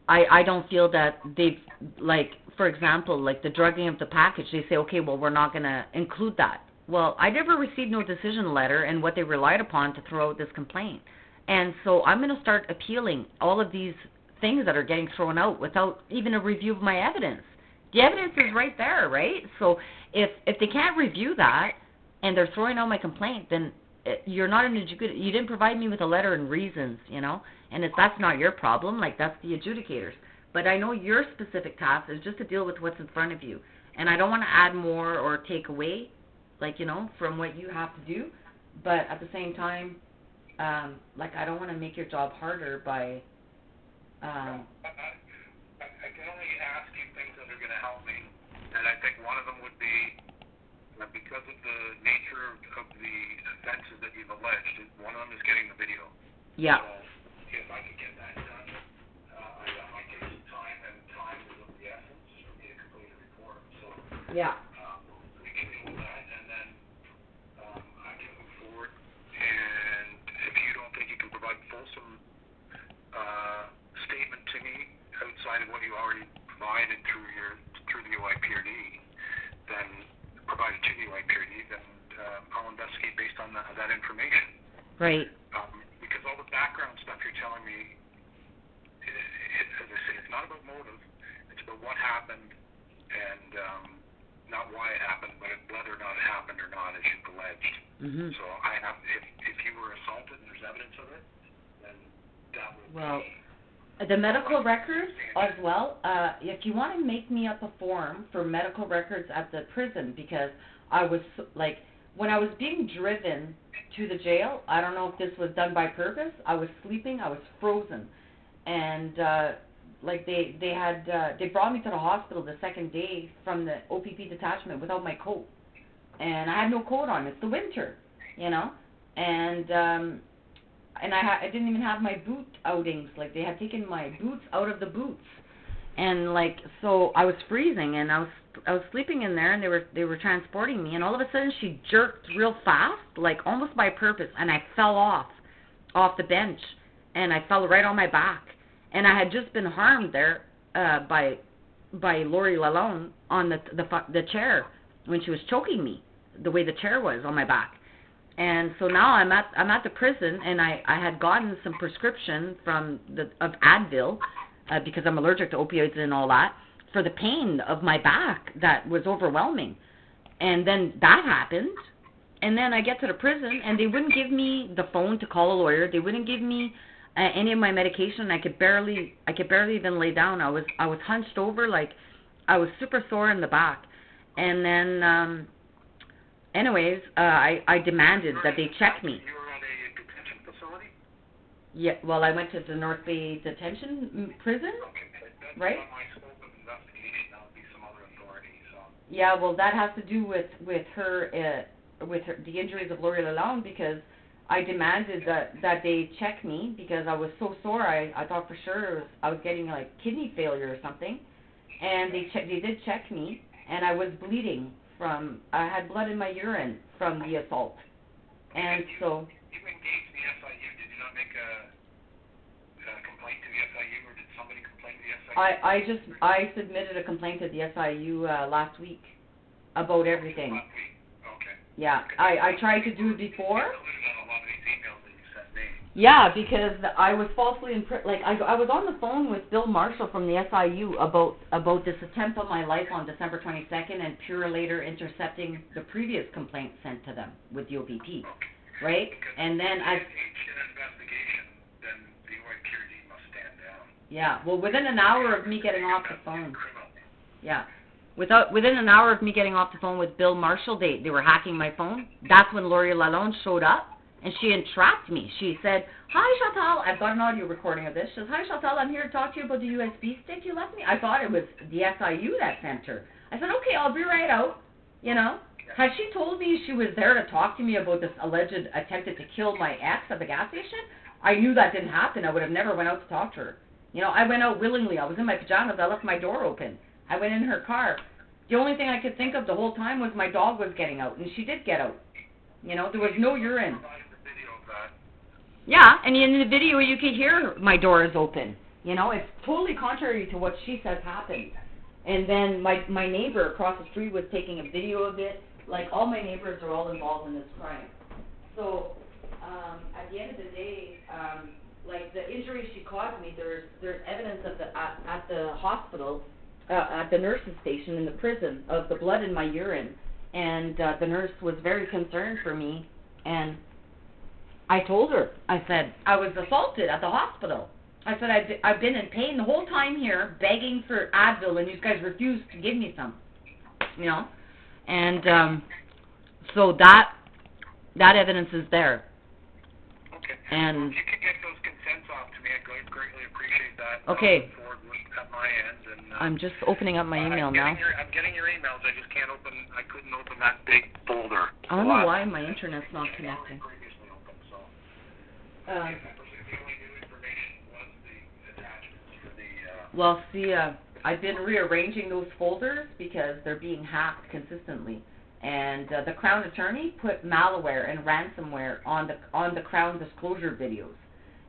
I don't feel that they've, like, for example, like the drugging of the package, they say, okay, well, we're not going to include that. Well, I never received no decision letter and what they relied upon to throw out this complaint. And so I'm going to start appealing all of these things that are getting thrown out without even a review of my evidence. The evidence is right there, right? So if they can't review that and they're throwing out my complaint, then you're not an adjudicator. You didn't provide me with a letter and reasons, you know, and if that's not your problem, like, that's the adjudicators. But I know your specific task is just to deal with what's in front of you, and I don't want to add more or take away, like, you know, from what you have to do, but at the same time, like, I don't want to make your job harder by, I can only ask you things that are going to help me, and I think one of them would be that because of the nature of the offenses that you've alleged, one of them is getting the video. yeah. So if I could get that done, I got my case in time, and time is of the essence for me to complete a report. So Yeah. we can deal with that, and then I can move forward. And if you don't think you can provide fulsome statement to me outside of what you already provided through the OIPRD, then provided to the OIPRD, then I'll investigate based on that information. Right. Because all the background stuff you're telling me, as I say, it's not about motive. It's about what happened, and not why it happened, but whether or not it happened or not, as you've alleged. Mhm. So if you were assaulted and there's evidence of it, then that would be... The medical records as well, if you want to make me up a form for medical records at the prison, because I was, like, when I was being driven to the jail, I don't know if this was done by purpose, I was sleeping, I was frozen, and, like, they brought me to the hospital the second day from the OPP detachment without my coat, and I had no coat on, it's the winter, you know, and I didn't even have my boot outings. Like, they had taken my boots out of the boots, and, like, so I was freezing, and I was sleeping in there, and they were transporting me, and all of a sudden she jerked real fast, like almost by purpose, and I fell off the bench, and I fell right on my back, and I had just been harmed there by Lori Lalonde on the chair when she was choking me, the way the chair was on my back. And so now I'm at the prison, and I had gotten some prescription of Advil, because I'm allergic to opioids and all that, for the pain of my back that was overwhelming. And then that happened, and then I get to the prison, and they wouldn't give me the phone to call a lawyer. They wouldn't give me any of my medication. I could barely even lay down. I was hunched over, like I was super sore in the back. And then anyways, I demanded that they check me. You were at a detention facility? Yeah, well, I went to the North Bay Detention Prison, Okay, that's right? not my scope of investigation. That would be some other authority. So. Yeah, well, that has to do with the injuries of Lori Lalonde, because I demanded that they check me because I was so sore. I thought for sure I was getting like kidney failure or something, and they did check me, and I was bleeding I had blood in my urine from the assault, and so. You engaged the SIU. Did you not make a complaint to the SIU, or did somebody complain to the SIU? I submitted a complaint to the SIU last week about everything. Last week. Okay. Yeah, I tried to do it before. You included on a lot of these emails that you sent me. Yeah, because I was falsely I was on the phone with Bill Marshall from the SIU about this attempt on my life on December 22nd, and Pure later intercepting the previous complaint sent to them with the OPP, right? And then If it's an investigation, then the OIPRD must stand down. Yeah, well, within an hour of me getting off the phone. Yeah. Within an hour of me getting off the phone with Bill Marshall, they were hacking my phone. That's when Lori Lalonde showed up, and she entrapped me. She said, "Hi, Chantal." I've got an audio recording of this. She says, "Hi, Chantal, I'm here to talk to you about the USB stick you left me." I thought it was the SIU that sent her. I said, "Okay, I'll be right out." You know? Had she told me she was there to talk to me about this alleged attempted to kill my ex at the gas station, I knew that didn't happen. I would have never went out to talk to her. You know, I went out willingly. I was in my pajamas. I left my door open. I went in her car. The only thing I could think of the whole time was my dog was getting out, and she did get out. You know, there was no urine. Yeah, and in the video you can hear my door is open. You know, it's totally contrary to what she says happened. And then my neighbor across the street was taking a video of it. Like, all my neighbors are all involved in this crime. So, at the end of the day, like, the injuries she caused me, there's evidence of at the hospital at the nurse's station in the prison of the blood in my urine, and the nurse was very concerned for me, and I told her, I said, I was assaulted at the hospital. I said, I've been in pain the whole time here, begging for Advil, and you guys refused to give me some, you know, and so that evidence is there. Okay. And well, if you could get those consents off to me, I'd greatly appreciate that. Okay. I'll forward at my end. And, I'm just opening up my email now. I'm getting your emails. I just can't open. I couldn't open that big folder. I don't know why my internet's not connecting. Previously open, so. The only new information was the attachments for the. Well, see, I've been rearranging those folders because they're being hacked consistently. And the Crown Attorney put malware and ransomware on the Crown disclosure videos.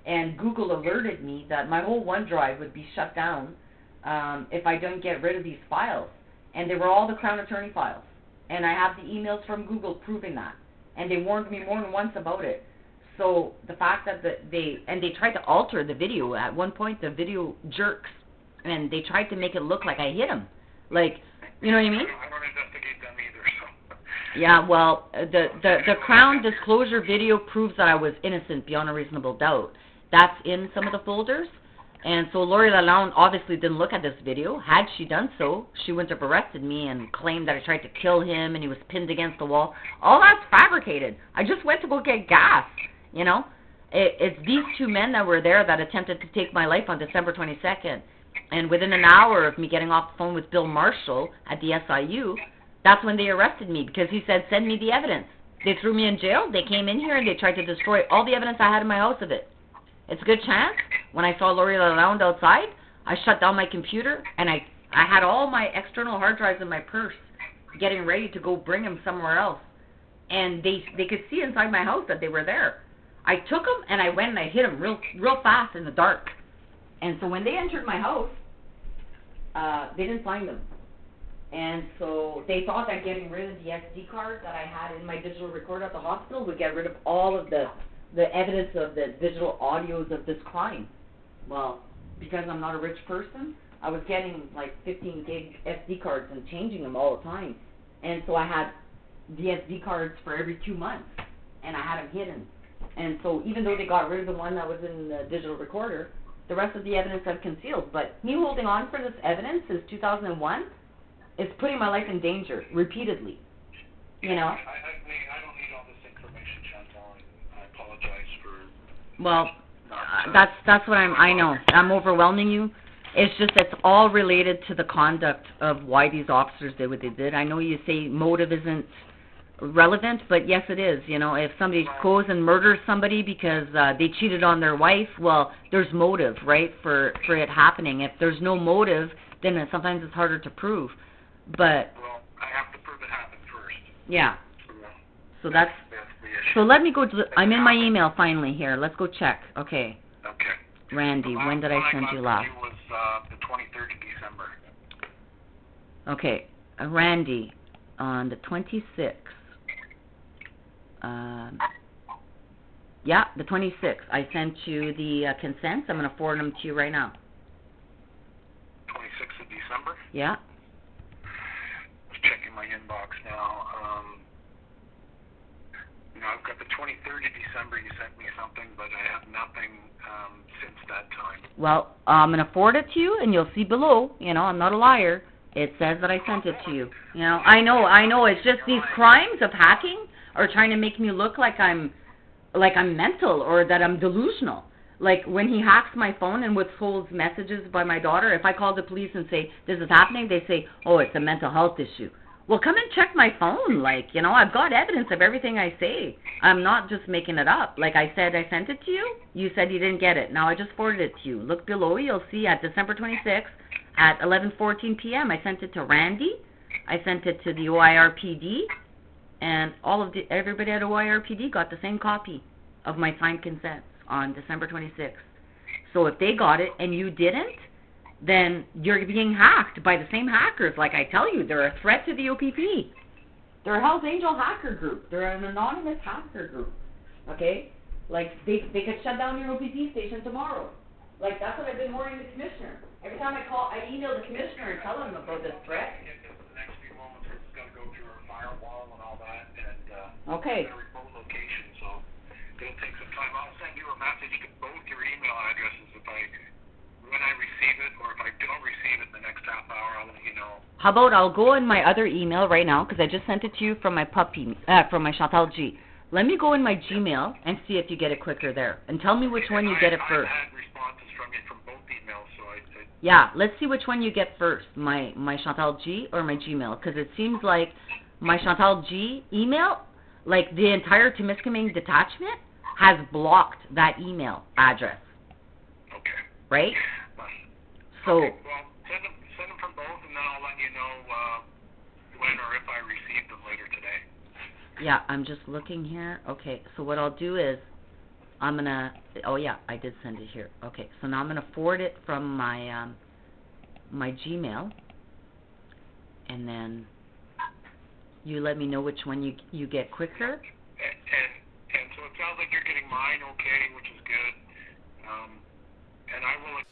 And Google alerted me that my whole OneDrive would be shut down if I don't get rid of these files. And they were all the Crown Attorney files. And I have the emails from Google proving that. And they warned me more than once about it. So the fact that they tried to alter the video. At one point, the video jerks. And they tried to make it look like I hit him. Like, you know what I mean? I don't investigate them either, so. Yeah, well, the Crown disclosure video proves that I was innocent beyond a reasonable doubt. That's in some of the folders. And so Lori Lalonde obviously didn't look at this video. Had she done so, she wouldn't have arrested me and claimed that I tried to kill him and he was pinned against the wall. All that's fabricated. I just went to go get gas, you know. It's these two men that were there that attempted to take my life on December 22nd. And within an hour of me getting off the phone with Bill Marshall at the SIU, that's when they arrested me because he said, send me the evidence. They threw me in jail. They came in here and they tried to destroy all the evidence I had in my house of it. It's a good chance. When I saw Lori Lalonde outside, I shut down my computer and I had all my external hard drives in my purse getting ready to go bring them somewhere else. And they could see inside my house that they were there. I took them and I went and I hit them real fast in the dark. And so when they entered my house, they didn't find them. And so they thought that getting rid of the SD card that I had in my digital recorder at the hospital would get rid of all of the evidence of the digital audios of this crime. Well, because I'm not a rich person, I was getting like 15 gig SD cards and changing them all the time. And so I had the SD cards for every 2 months, and I had them hidden. And so even though they got rid of the one that was in the digital recorder, the rest of the evidence I've concealed. But me holding on for this evidence since 2001 is putting my life in danger repeatedly. You know? I don't need all this information, Chantal. I apologize for. Well, that's what I know. I'm overwhelming you. It's just it's all related to the conduct of why these officers did what they did. I know you say motive isn't relevant, but yes it is. You know, if somebody goes and murders somebody because they cheated on their wife, well, there's motive, right, for it happening. If there's no motive, then sometimes it's harder to prove. But well, I have to prove it happened first. Yeah. So that's the issue. So let me go to I'm in my email finally here. Let's go check. Okay. Okay. Randy, when did I send you last? It was the 23rd of December. Okay. Randy, on the 26th. Yeah, the 26th. I sent you the consents. I'm going to forward them to you right now. 26th of December? Yeah. Just checking my inbox now. I've got the 23rd of December. You sent me something, but I have nothing since that time. Well, I'm going to forward it to you, and you'll see below. You know, I'm not a liar. It says that I sent it to you. You know, I know. It's just these crimes of hacking are trying to make me look like I'm mental or that I'm delusional. Like when he hacks my phone and withholds messages by my daughter, if I call the police and say this is happening, they say, oh, it's a mental health issue. Well, come and check my phone. Like, you know, I've got evidence of everything I say. I'm not just making it up. Like I said, I sent it to you. You said you didn't get it. Now I just forwarded it to you. Look below. You'll see at December 26th at 11:14 p.m. I sent it to Randy. I sent it to the OIRPD. And everybody at OIRPD got the same copy of my signed consents on December 26th. So if they got it and you didn't, then you're being hacked by the same hackers. Like I tell you, they're a threat to the OPP. They're a Hell's Angel hacker group. They're an anonymous hacker group. Okay? Like they could shut down your OPP station tomorrow. Like that's what I've been warning the commissioner. Every time I email the commissioner and tell him about this threat. Get this in the next few moments, it's got to go through our firewall and all that, and Okay. it's a remote location, so it'll take some time. I'll send you a message to both your email addresses when I receive it, or if I don't receive it in the next half hour, I'll let you know. How about I'll go in my other email right now, because I just sent it to you from my from my Chantal G. Let me go in my Gmail and see if you get it quicker there, and tell me which one you get it first. I've had responses from you from both emails, so Yeah, let's see which one you get first, my Chantal G or my Gmail, because it seems like my Chantal G email, like the entire Temiskaming detachment, has blocked that email address. Okay. Right? So. Okay, well, send them from both, and then I'll let you know when or if I receive them later today. Yeah, I'm just looking here. Okay, so what I'll do is I'm going to, oh yeah, I did send it here. Okay, so now I'm going to forward it from my my Gmail, and then you let me know which one you get quicker. And so it sounds like you're getting mine okay, which is good. And I will...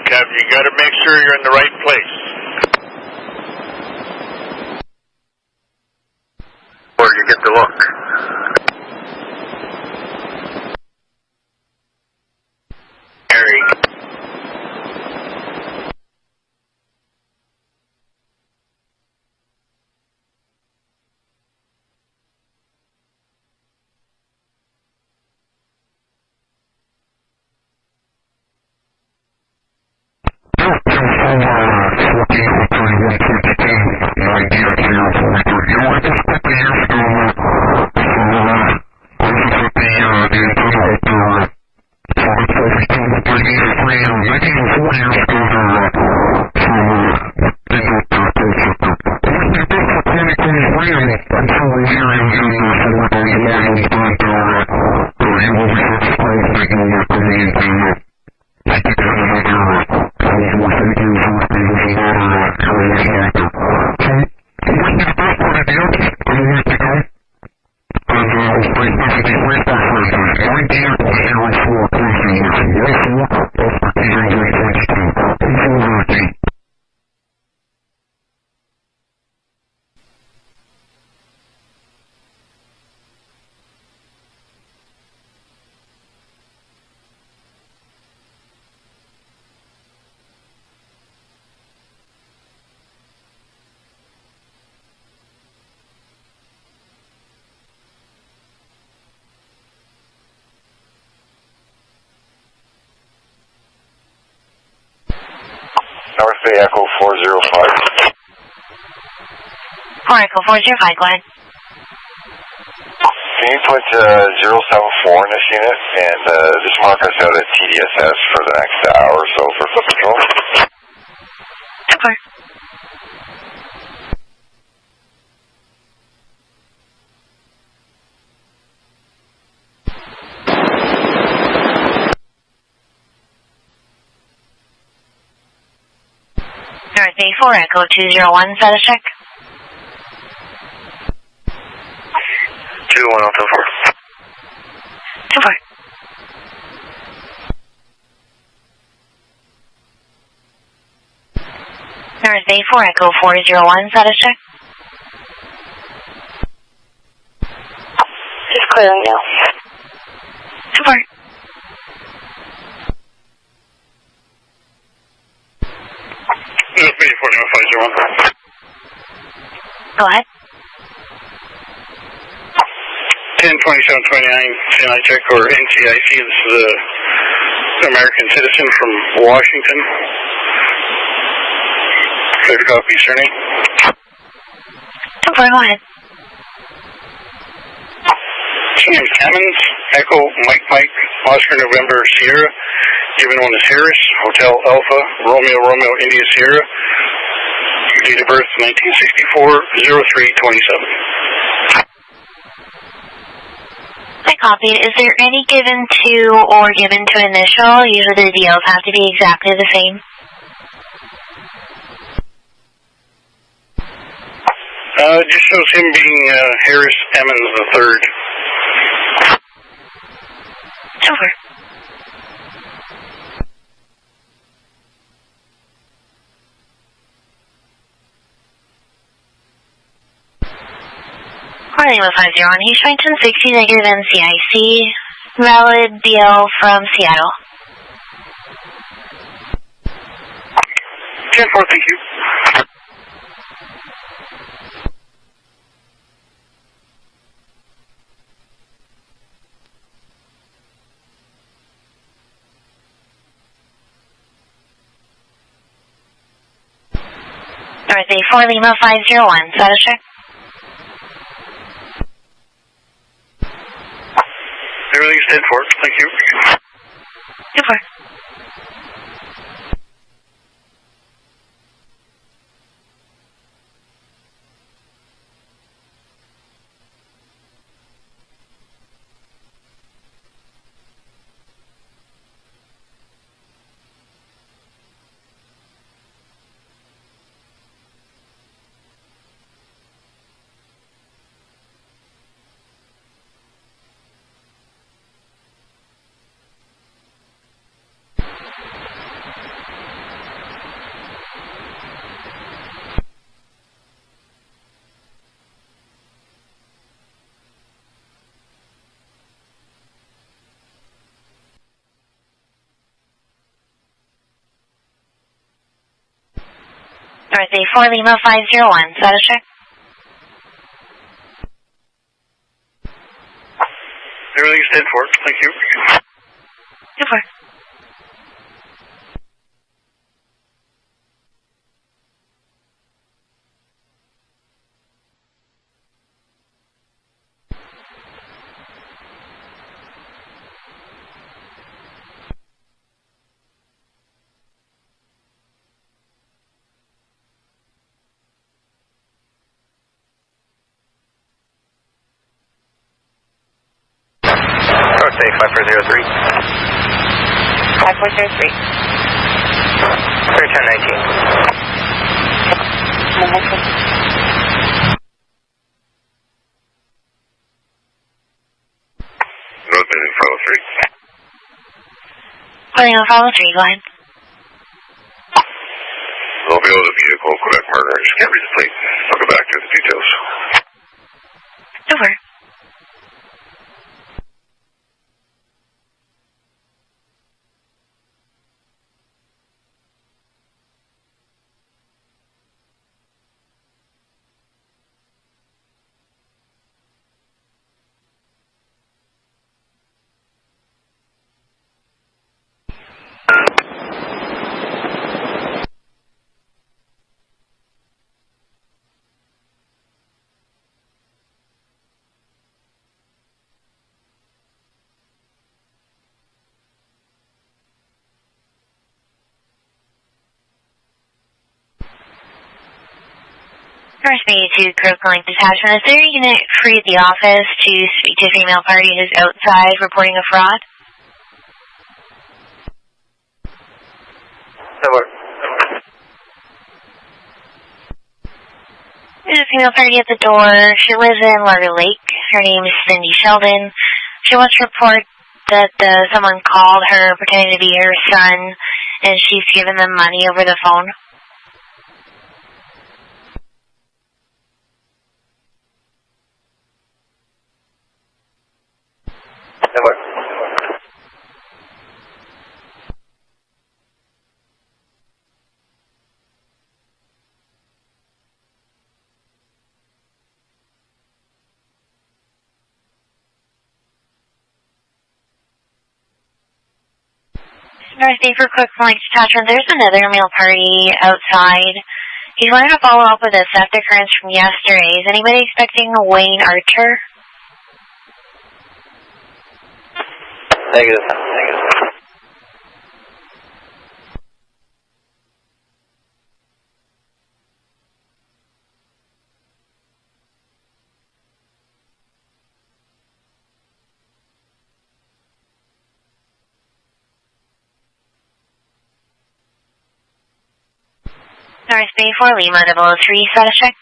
Captain. You got to make sure you're in the right place. Where you get to look. Harry. North Bay Echo 405. 4 Echo 405, go ahead. Can you put 074 in this unit and just mark us out at TDSS for the next hour or so for foot patrol? Okay. North Bay 4 Echo 201, status check. 21024. 24. North Bay 4 Echo 401, status check. Just clearing now. 24. North Bay 40501. Go ahead. 102729, CNI check or NCIC. This is an American citizen from Washington. Clear to copy, surname. 24, go ahead. Surname's Emmons, Echo, Mike, Oscar, November, Sierra. Given one is Harris, Hotel Alpha, Romeo, India, Sierra. Date of birth 1964, 0327. I copied. Is there any given to or given to initial? Usually the deals have to be exactly the same. It just shows him being Harris Emmons III. Over. Lima 501, East Washington 60 negative NCIC, valid DL from Seattle. 10-4, thank you. North A4 Lima 501, status check. Everything's 10-4, thank you. 2-4. Thursday 4 Lima 501, status check. Everything's 10-4, thank you. 2-4. Say 5403. 5403. 1019. Road building 503. Lima 503, go ahead. I'll be able to vehicle Quebec murder. I just can't read the plate. I'll go back to the details. 2-4. First B to Critical Detachment. Is there a unit free at the office to speak to a female party who's outside reporting a fraud? There's a female party at the door. She lives in Largo Lake. Her name is Cindy Sheldon. She wants to report that someone called her pretending to be her son, and she's given them money over the phone. North Bay for Quick Point Detachment. There's another male party outside. He's wanting to follow up with a theft occurrence from yesterday. Is anybody expecting Wayne Archer? Negative. Negative. North Bay 4 Lima 003, status check.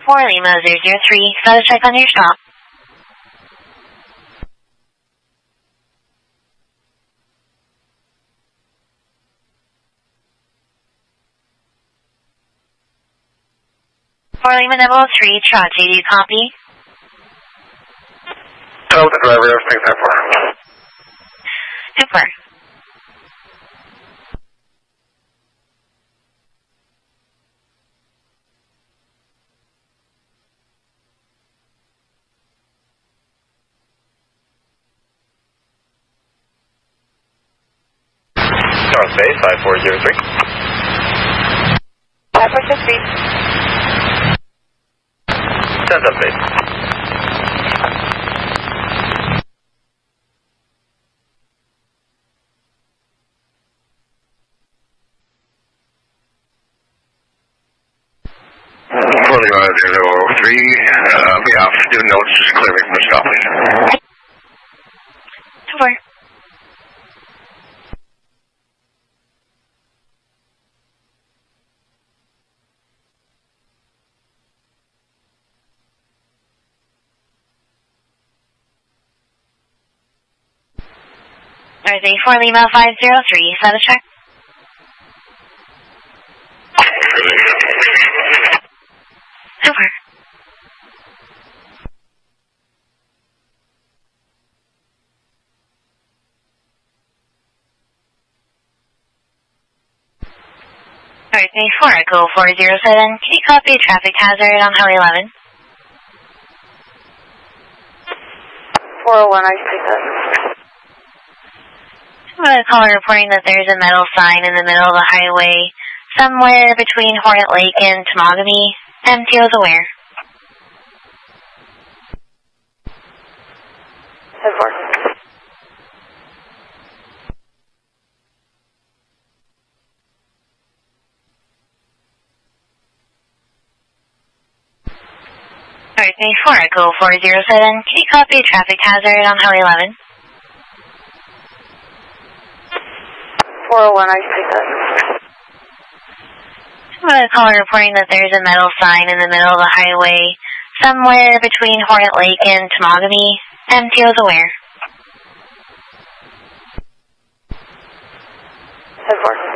Lima 003, status check on your stop. Lima 003, Trot, do you copy? Tell the driver everything's that far. Super. North Bay 5403. 5403. Send up base. Fully on 003. Be off. Do notes. Just clear me from the stop, please. Super. Thursday 4 Lima 503, status check. Over. Alright, 24, Echo 407. Can you copy a traffic hazard on Highway 11? 401, I can take that. I'm going to call reporting that there's a metal sign in the middle of the highway somewhere between Hornet Lake and Temagami. MTO is aware. 10-4. Alright, 24, Echo 407. Can you copy a traffic hazard on Highway 11? 401, I can take that. I'm going to call reporting that there's a metal sign in the middle of the highway somewhere between Hornet Lake and Temagami. MTO is aware. 10-4.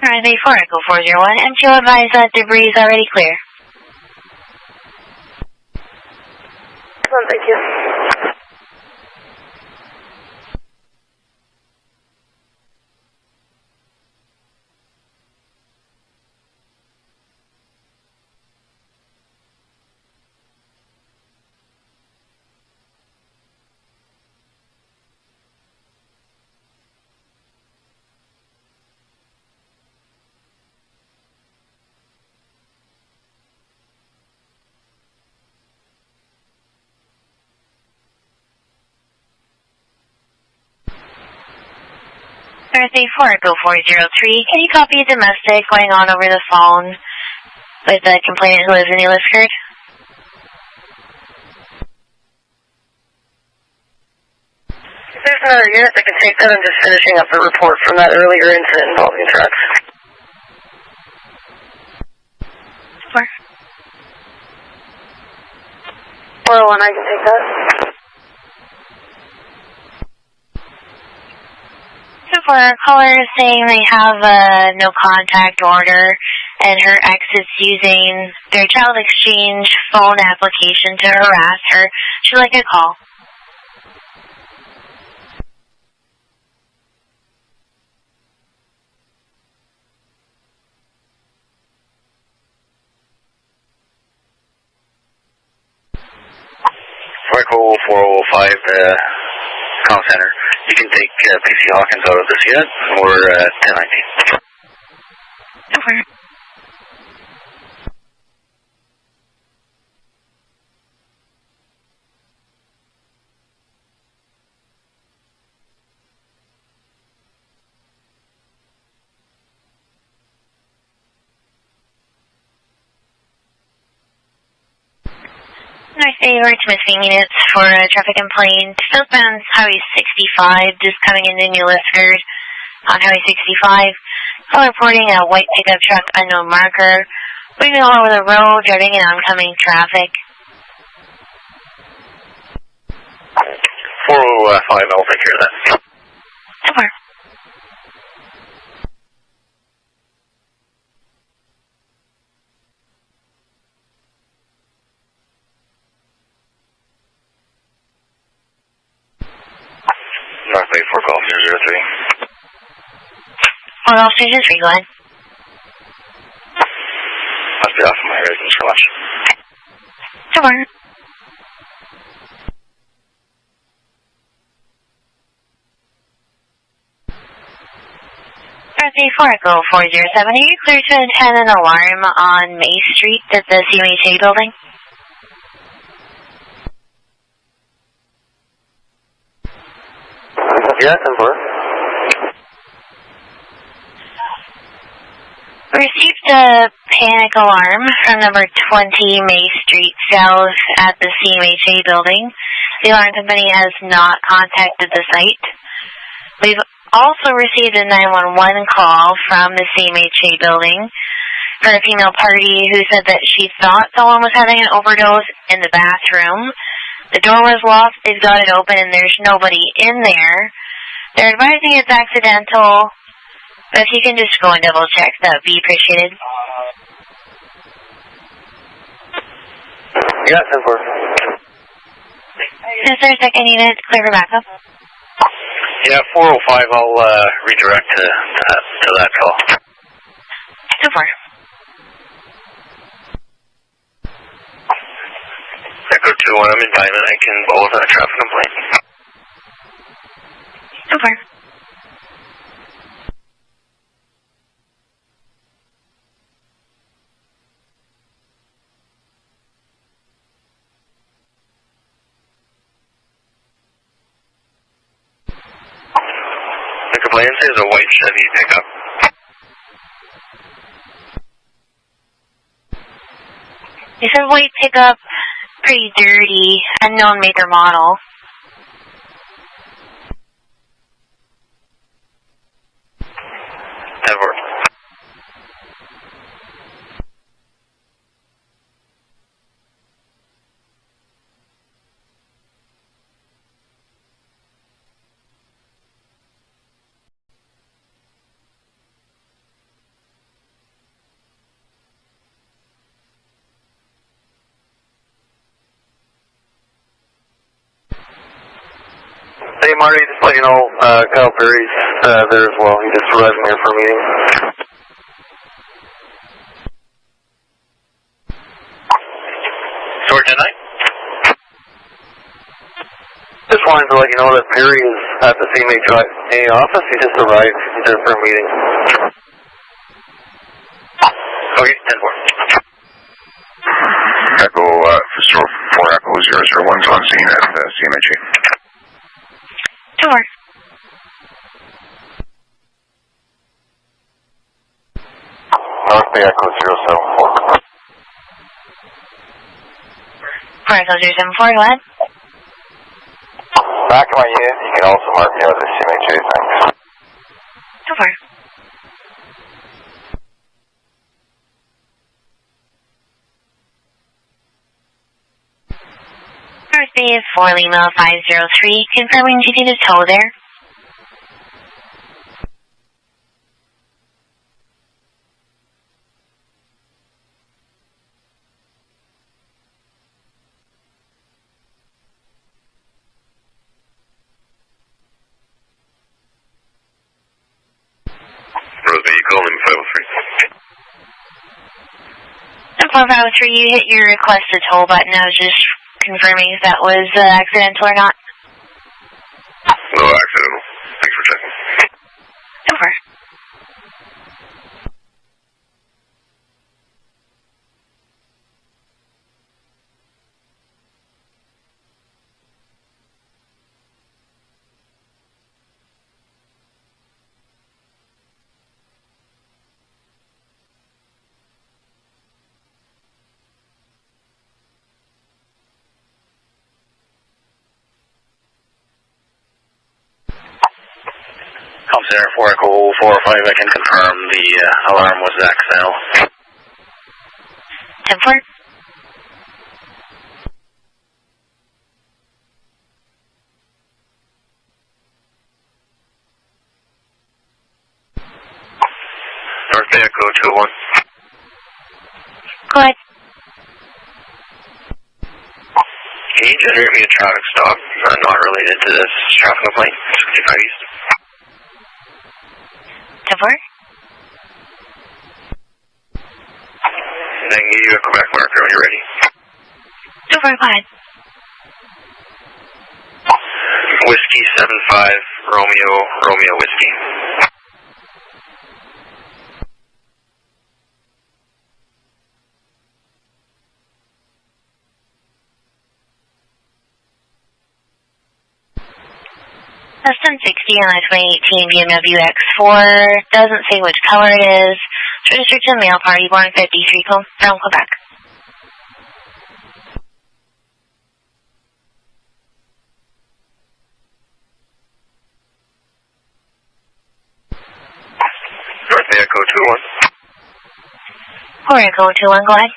Alright, 84, Echo 401. MTO advised that debris is already clear. Excellent, thank you. Thursday 4, Echo 403. Can you copy a domestic going on over the phone with a complainant who lives in New Liskeard? If there's another unit that can take that, I'm just finishing up the report from that earlier incident involving trucks. 4. 401, I can take that. So for our caller saying they have a no contact order and her ex is using their child exchange phone application to harass her, she'd like a call. Echo 405, call center. You can take PC Hawkins out of this unit, or 1019. Over. Nice favor to missing units for a traffic complaint. Southbound Highway 65, just coming into New Liskeard on Highway 65. Call reporting a white pickup truck, unknown marker, moving all over the road, driving in oncoming traffic. 405, I'll take care of that. Over. North Bay 4 call 003. All all stations, go ahead. Must be off my ears, thanks so much. Over. Thursday 4, Echo 407. Are you clear to attend an alarm on May Street at the CMAH building? Yeah, 10-4. Received a panic alarm from number 20 May Street South at the CMAH building. The alarm company has not contacted the site. We've also received a 911 call from the CMAH building for a female party who said that she thought someone was having an overdose in the bathroom. The door was locked, they've got it open, and there's nobody in there. They're advising it's accidental, but if you can just go and double check, that would be appreciated. Yeah, 10-4. Is there a second unit clear for backup? Yeah, 405, I'll redirect to that call. 2-4. Echo 2-1, I'm in Diamond. I can both on a traffic complaint. 2-4. The complaint is a white Chevy pickup. They said white pickup, pretty dirty, unknown make or model. Ever. Hey Marty, just let you know, Kyle Perry's there as well. He just arrived here for a meeting. Sword tonight? Just wanted to let you know that Perry is at the CMAH office. He just arrived. He's there for a meeting. Okay, 10-4. Echo, 4 Echo 001's on scene at CMAH. 2-4. North Bay Echo 074. 4 Echo 074, go ahead. Back in my unit, you can also mark me out as CMAH, thanks. 2-4. North Bay is 4 Lima 503, confirming you need a tow there. Rose Bay, you call him 503. 503, you hit your request to tow button. I was just confirming if that was accidental or not. No accidental. Thanks for checking. Over. Center 4 Echo 405, I can confirm the alarm was accidental. 10-4. North Bay Echo 201. Go ahead. Can you generate me a traffic stop not related to this traffic complaint? 65 East. 10-4. Then give you a Quebec marker when you're ready. 2-4, go ahead. Whiskey 75, Romeo Whiskey. That's 1060 on the 2018 BMW X4. Doesn't say which color it is. It's registered to a male party born 53 from Quebec. 4 Echo 21, go ahead.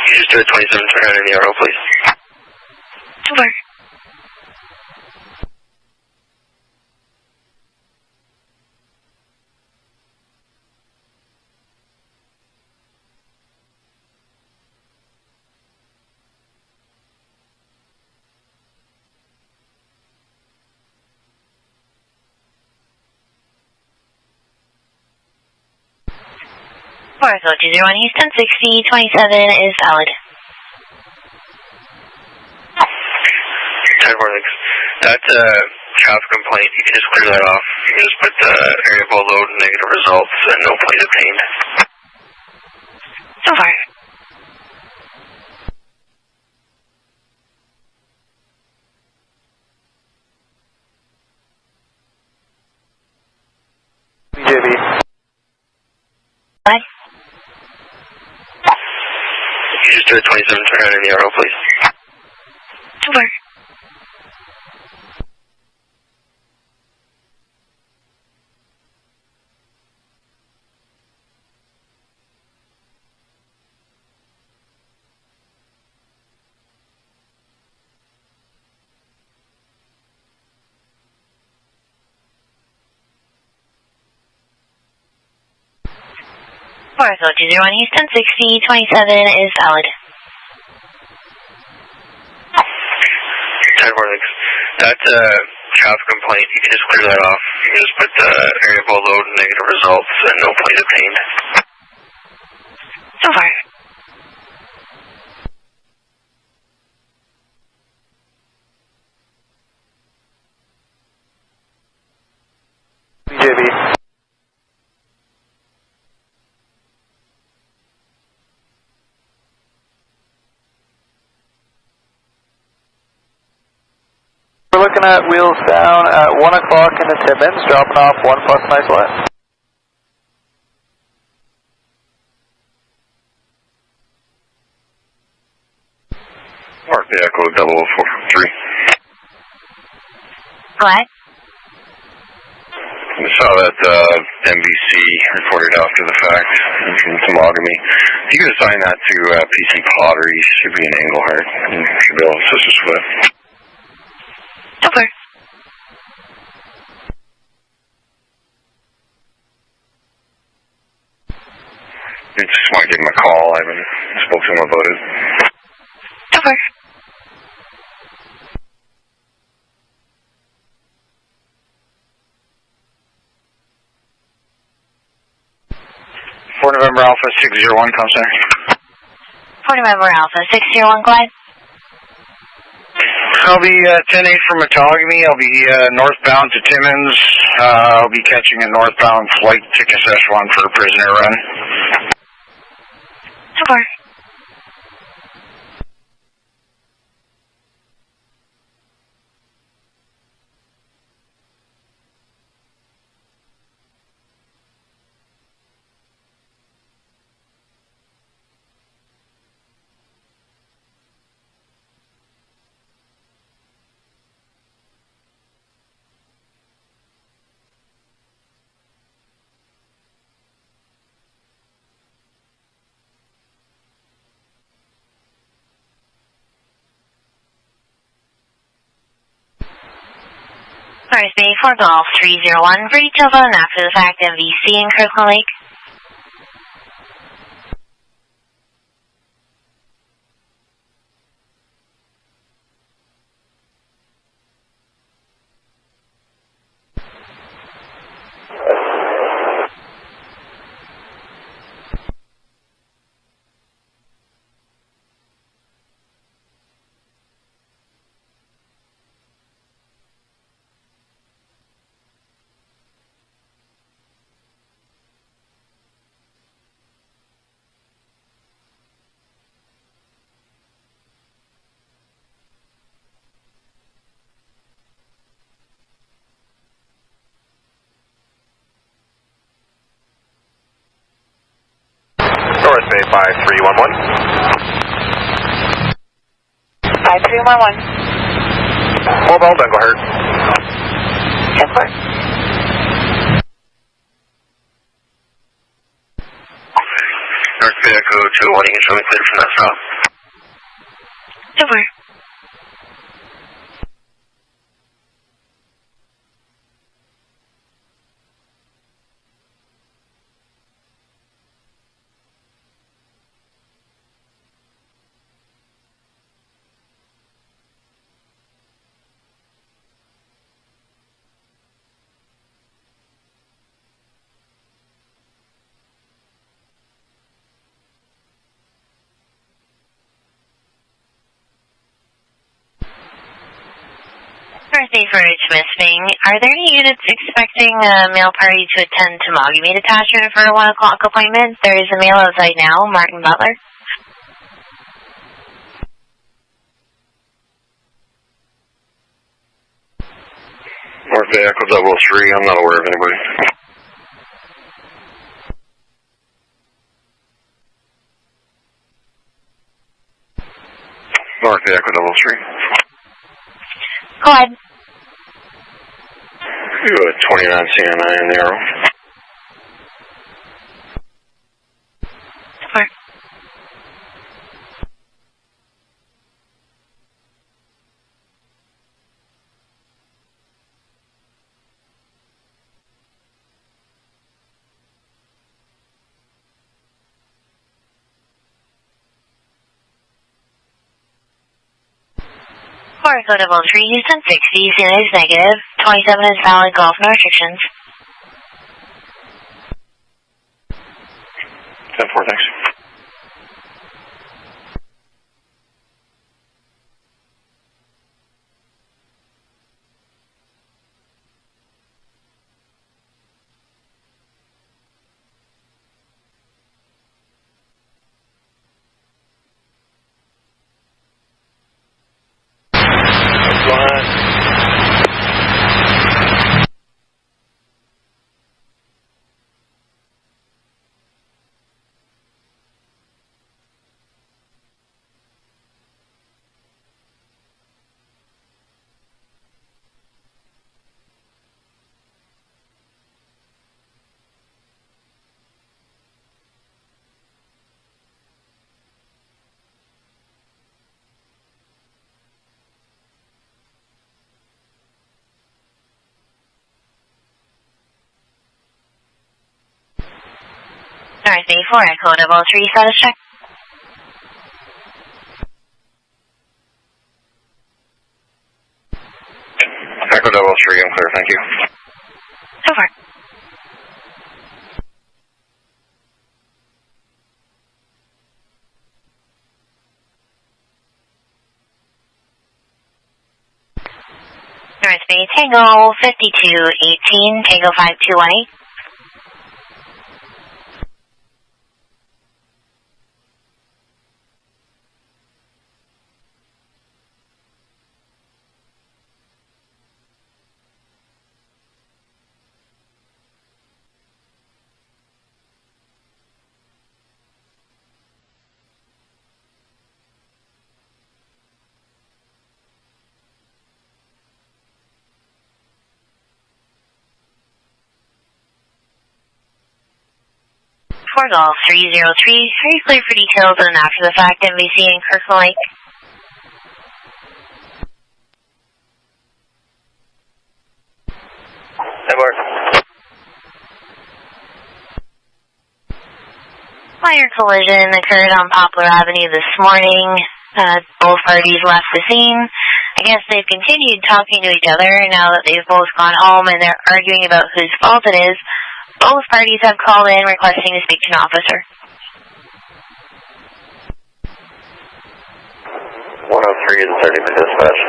Just 27 turn around in the RO, please. Over. Echo 201 Houston, 6027 is valid. That's a traffic complaint. You can just clear that off. You can just put the area below load, negative results, and no plate obtained. So far. BJB. What? Just 27 turn around in the RO, please. Over. Echo 201 Houston, 6027 is valid. That's a traffic complaint. You can just clear that off. You can just put the area below load, negative results, and no plate obtained. So far. BJB. We're looking at wheels down at 1 o'clock in the Timmins, dropping off 1 plus nice line. Mark the Echo 0043. What? I saw that MVC reported after the fact from Tomogamy. If you could assign that to PC Pottery, should be an Engelhart, and should be able to assist us with. Over. I just want to give him a call. I haven't spoken to him about it. Over. November Alpha 601, come center. 4 November Alpha 601, go ahead. I'll be 10-8 from Matogamy. I'll be northbound to Timmins. I'll be catching a northbound flight to Saskatchewan for a prisoner run. So far. First Bay 4 Golf 301 for details on after the fact MVC in Kirkland Lake. North Bay 5311. 5311. Mobile Engelhart. Yes, sir. North Bay Echo 201, you can show me clear from that stop. Over. Birthday for Smithing. Are there any units expecting a male party to attend Temagami detachment for a 1 o'clock appointment? There is a male outside now, Martin Butler. North Bay Echo 003, I'm not aware of anybody. North Bay Echo 003. Go ahead. You have a 29 CMAH in the arrow. Over. Code 03, Houston 60, CNA is negative, 27 is valid, golf, no restrictions. 10-4, thanks. North Bay 4, Echo 03, status check. Echo 003, I'm clear, thank you. Over. North Bay Tango 5218, Tango 5218. For Golf 303, are you clear for details on after the fact MVC in Kirkland Lake? Fire collision occurred on Poplar Avenue this morning. Both parties left the scene. I guess they've continued talking to each other now that they've both gone home and they're arguing about whose fault it is. Both parties have called in requesting to speak to an officer. 103 is 30-minute dispatch.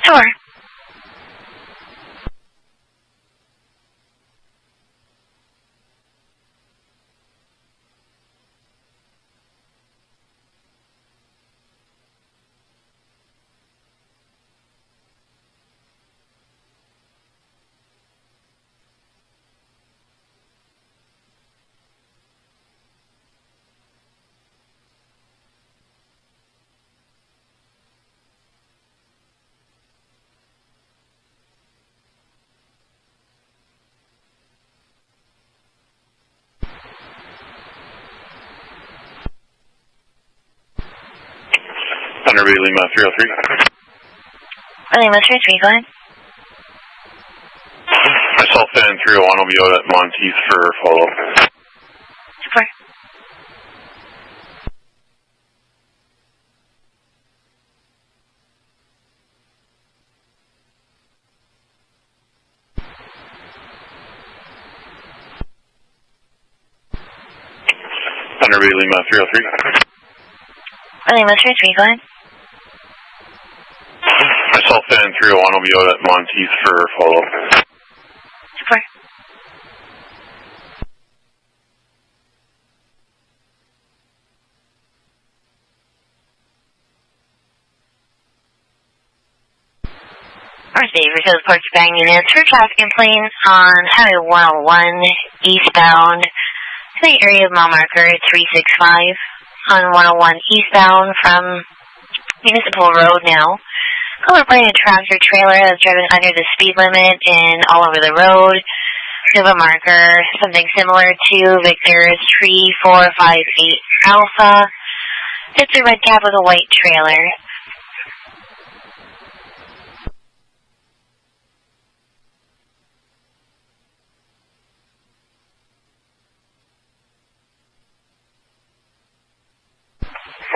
Sure. Thunder Bay Lima 303. Lima 303, go ahead. Myself and 301 will be out at Monteith for follow-up. Super. Thunder Bay Lima 303. Lima 303, go ahead. Myself and 301 will be out at Monteith for follow-up. Super. Alright, Dave, because Porcupine units for trafficking plane on Highway 101 eastbound to the area of mile marker 365 on 101 eastbound from Municipal Road now. We're bringing a tractor trailer that's driven under the speed limit and all over the road. We have a marker, something similar to Victor's 3458 Alpha. It's a red cab with a white trailer.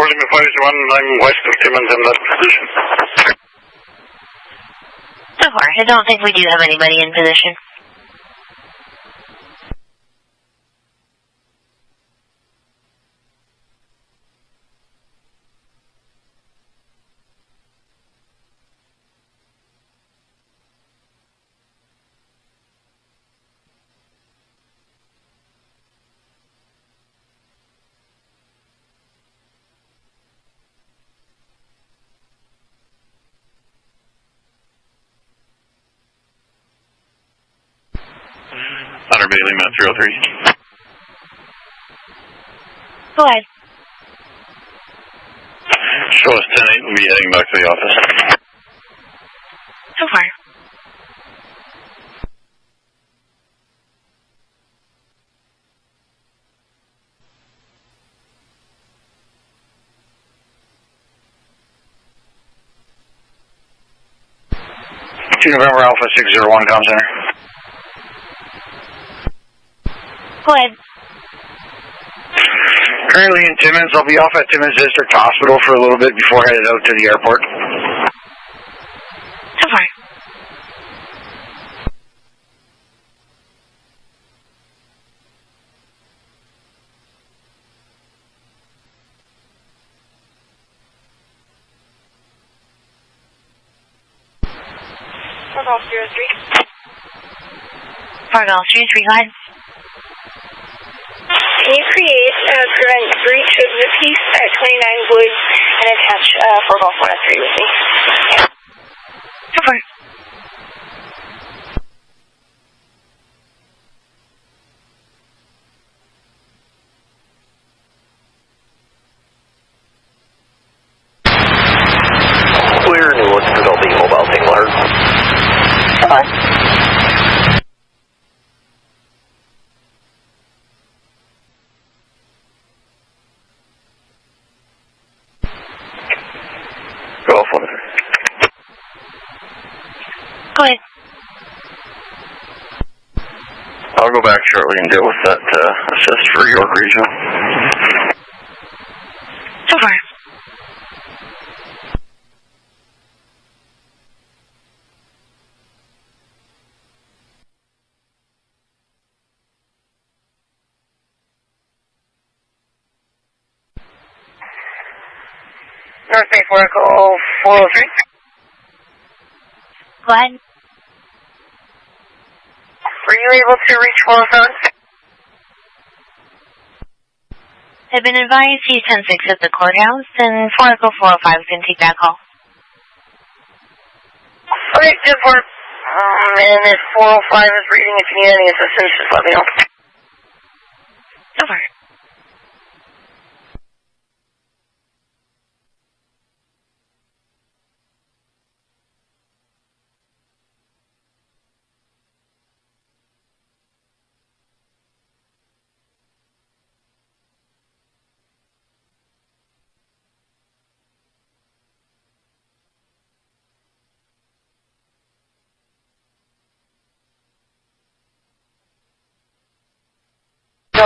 Lima 501, I'm west of Timmins in that position. So far, I don't think we do have anybody in position. Thunder Bay Lima 303. Go ahead. Show us 10-8, we'll be heading back to the office. So far. November Alpha 601, comm center. Go ahead. Currently in Timmins. I'll be off at Timmins District Hospital for a little bit before headed out to the airport. So far. Fargo 03. Fargo 03, go ahead. Can you create prevent breach of the piece at 29 Woods and attach Fargo 103 with me? So far. Clear, New Woods, Philadelphia, mobile single alert. Bye. Go for it. Go ahead. I'll go back shortly and deal with that assist for York Regional. So far. North Bay Oracle 403. Go ahead. Were you able to reach 407? I've been advised he's 10-6 at the courthouse, and Oracle 405 can take that call. Okay, 10-4. And if 405 is reading, if you need any assistance, just let me know. So far.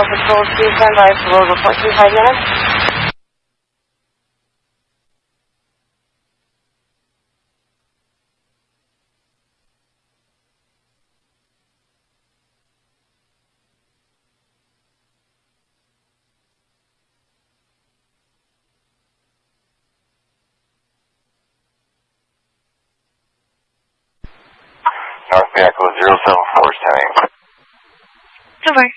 Patrol 2, stand by for road report in 5 minutes. North Echo 074 standing. Over.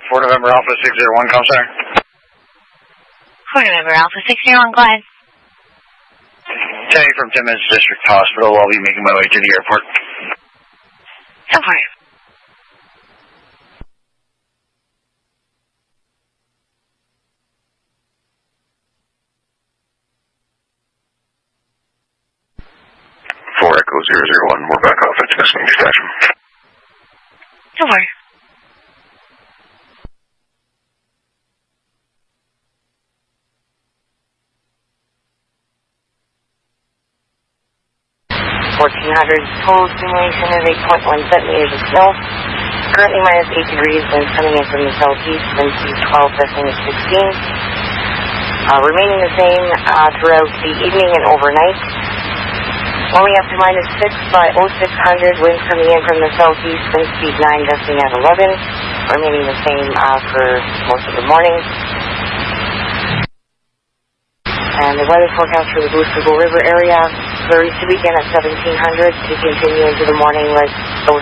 Fort November Alpha 601, come sir. 4 November Alpha 601, go ahead. Teddy from Timmins District Hospital. I'll be making my way to the airport. So far. Four Echo 001, we're back off at Smithsonian Detachment. So far. Total accumulation is 8.1 centimeters of snow. Currently minus 8 degrees, winds coming in from the southeast, wind speed 12, gusting to 16. Remaining the same throughout the evening and overnight. Warming up to minus 6 by 0600, winds coming in from the southeast, wind speed 9, gusting at 11. Remaining the same for most of the morning. And the weather forecast for the Booster River area varies to begin at 1700 to continue into the morning with 0700.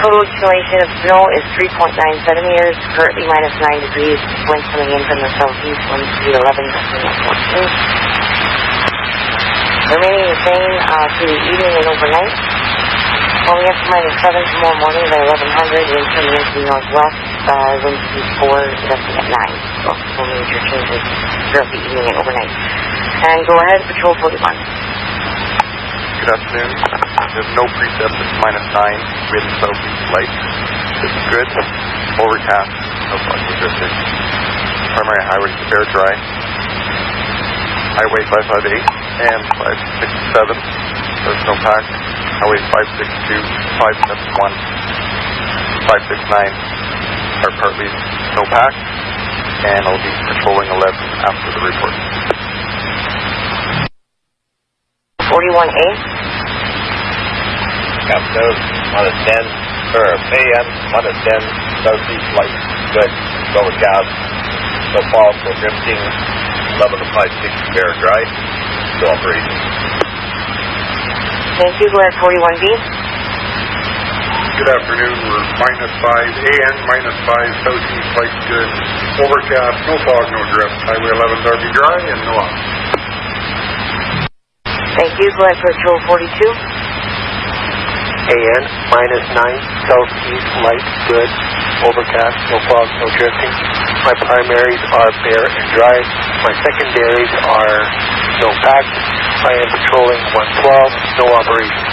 Total accumulation of snow is 3.9 centimeters, currently minus 9 degrees, winds coming in from the southeast, wind speed 11, gusting at 14. Remaining the same through the evening and overnight. Warming up to minus 7 tomorrow morning by 1100, winds coming in from the northwest, wind speed 4, gusting at 9. So no major changes throughout the evening and overnight. And go ahead, Patrol 41. Good afternoon. There's no precip, it's minus 9, wind southeast light. It's good. Overcast, no clouds or drifting. Primary highway fair dry. Highway 558 and 567, there's no pack. Highway 562, 571, 569 are partly no pack. And I'll be patrolling 11 after the report. 41A. Captain, minus 10, or AM, minus 10, southeast light, good, overcast, no fog, no drifting, 11 to 560, fair dry, no operation. Thank you, go ahead, 41B. Good afternoon, we're minus 5, AN minus 5, southeast light, good, overcast, no fog, no drift, highway 11 Darby dry, and no off. Thank you, go ahead, Patrol 42. AN minus 9, southeast light, good, overcast, no fog, no drifting. My primaries are bare and dry. My secondaries are no pack. I am patrolling 112, no operation.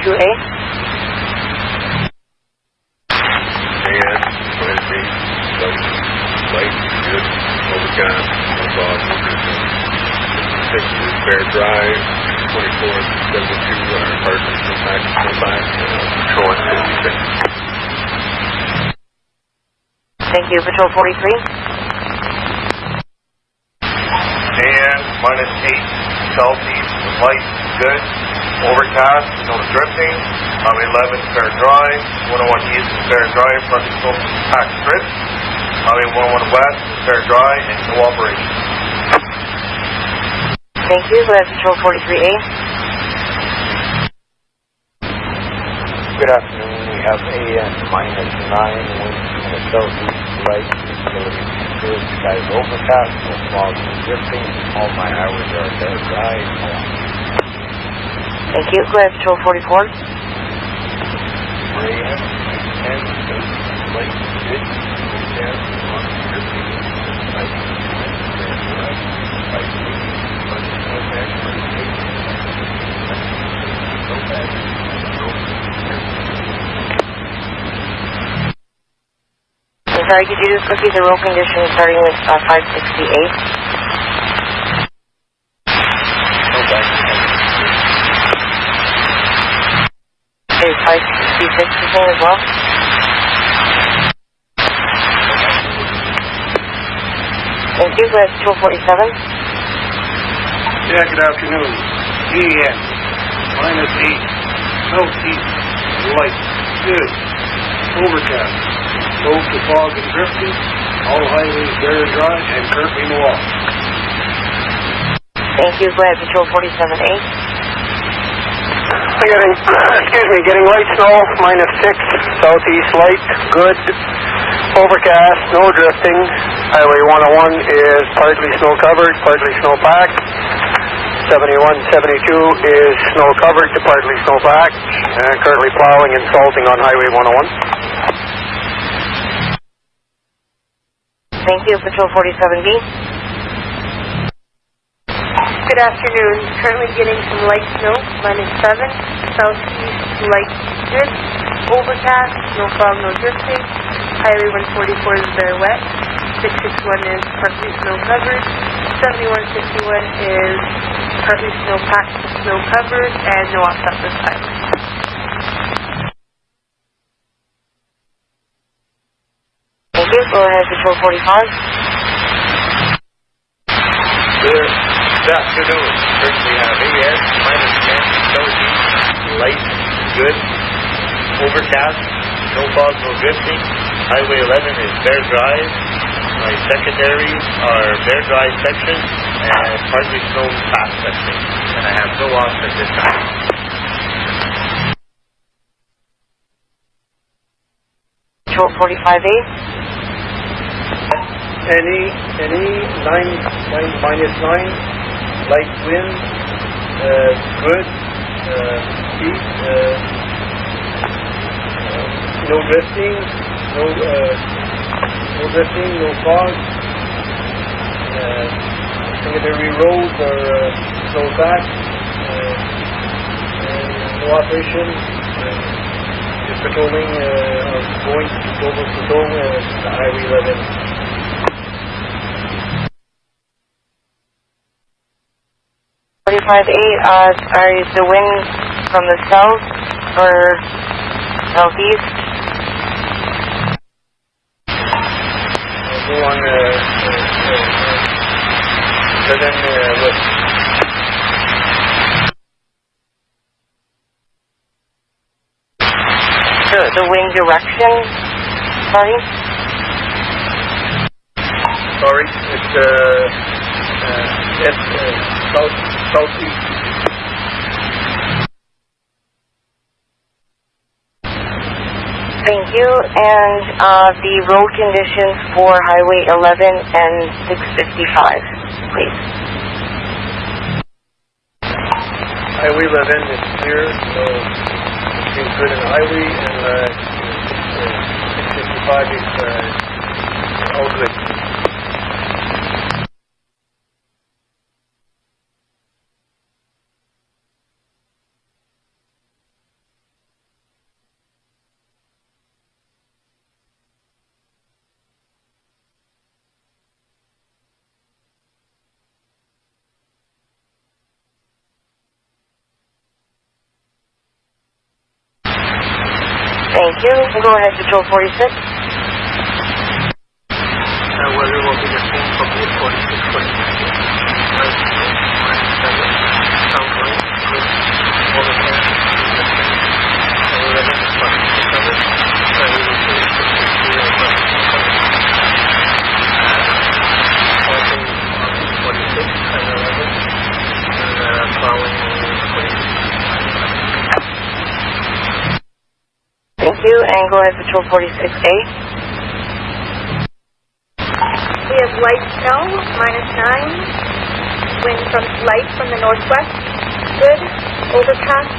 A. AN, minus 8, southeast light, good, overcast, no fog, no drifting. 6 is fair dry, 24 and 72 are partners, no pack, patrol at 56. Thank you, Patrol 43. AN minus 8, southeast light, good, overcast, no drifting. Highway 11 fair dry, 101 east fair dry, front slope pack strip. Highway 101 west fair dry, and no operation. Thank you, go ahead, Patrol 43A. Good afternoon, we have AN minus 9, winds from the southeast light, visibility good, skies overcast, no fog, no drifting. All my highways are fair dry, no off. Thank you, go ahead, Patrol 44. AN, 10, light, good, overcast, no fog, no drifting. 560, I'm sorry, could you just repeat the roll conditions starting with 568? Is 566 the same as well? Thank you. Go ahead, 1247. Yeah, good afternoon. EN, -8, southeast, light, good, overcast, close to fog and drifting, all highways bare and dry, and currently no off. Thank you. Go ahead, Patrol 47A. Getting light snow, -6, southeast light, good, overcast, no drifting. Highway 101 is partly snow covered, partly snow packed. 71, 72 is snow covered to partly snow packed. Currently plowing and salting on Highway 101. Thank you. Patrol 47B. Good afternoon. Currently getting some light snow, -7, southeast light good, overcast, no fog, no drifting. Highway 144 is very wet. 661 is partly snow covered. 7161 is partly snow packed, snow covered, and no offset this time. Thank you. Go ahead, Patrol 45. Good afternoon. Currently have AS, -10, southeast, light, good, overcast, no fog, no drifting. Highway 11 is bare dry. My secondaries are bare dry section and partly snow packed section. And I have no offset this time. Patrol 45A. Any -9, light wind, good, heat, no drifting, no fog. Secondary roads are slowed back, and no operation. Just patrolling, going to global patrol to Highway 11. 45A, are the winds from the south or southeast? Go on southern west. The wind direction, sorry? Sorry, it's southeast. Thank you. And the road conditions for Highway 11 and 655, please. Highway 11 is clear, so it's been good in the highway, and 655 is all good. Thank you. Go ahead, Patrol 46. Weather will be the same for both 46, 49. Light snow, -7, south light, good, overcast, 11 is partly covered. Highway 2 is 60 and partly covered. Also on 46 and 11, and plowing 46. Thank you. And go ahead, Patrol 46A. We have light snow, -9. Wind from light from the northwest, good. Overcast,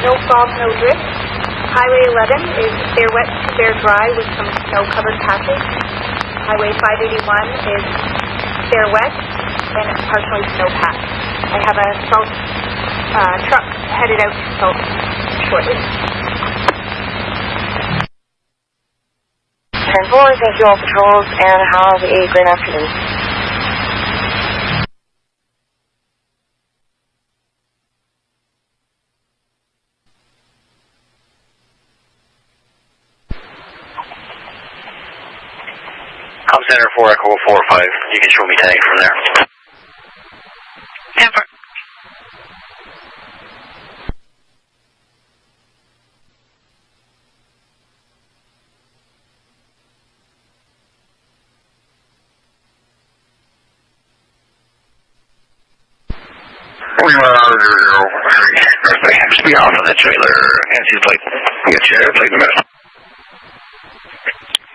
no fog, no drift. Highway 11 is bare wet to bare dry with some snow-covered patches. Highway 581 is bare wet and partially snow-packed. I have a salt truck headed out to salt shortly. 10-4, thank you all patrols, and have a great afternoon. Com Center 4 Echo 45. You can show me tag from there. Denver. Just be off of the trailer. Nancy's plate. Get your plate in a minute.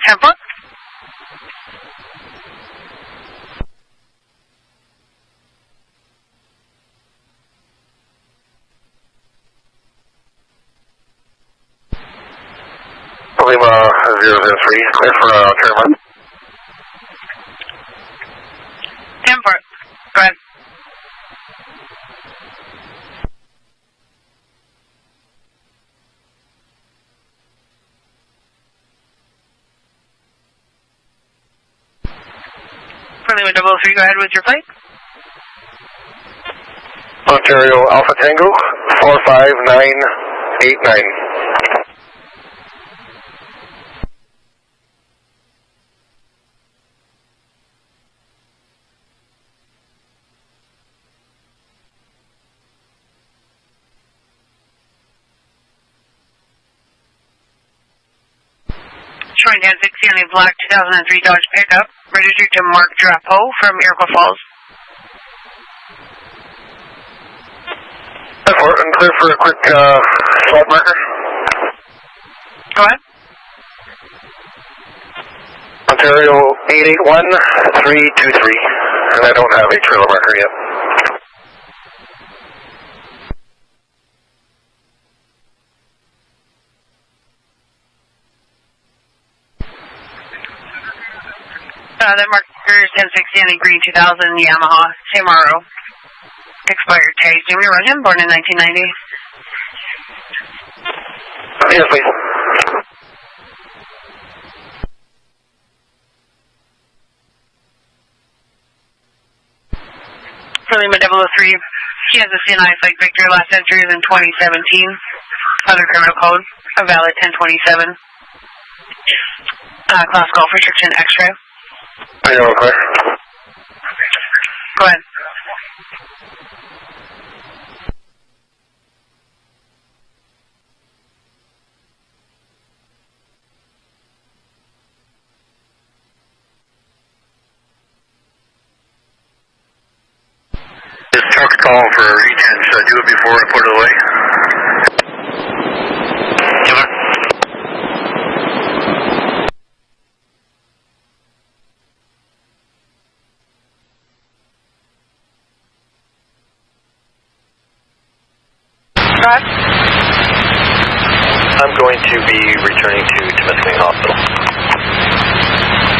Temple? Lima 003, clear for turn 1. Temple. Go ahead. Lima 003, go ahead with your plate. Ontario Alpha Tango 45989. Troy Dan 60 on a black 2003 Dodge pickup, registered to Mark Drapeau from Iroquois Falls. And clear for a quick slot marker. Go ahead. Ontario 881323, and I don't have a trailer marker yet. That marker is 1060 on a green 2000 Yamaha CMAH. Expired tags. Jimmy Rogan, born in 1990. Yes, please. For Lima 003, he has a CNI Flight Victor, last entry is in 2017. Other criminal code, a valid 1027. Class golf restriction X-ray. Are you okay? Go ahead. This truck's calling for a regen. Should I do it before I put it away? I'm going to be returning to Temiskaming Hospital.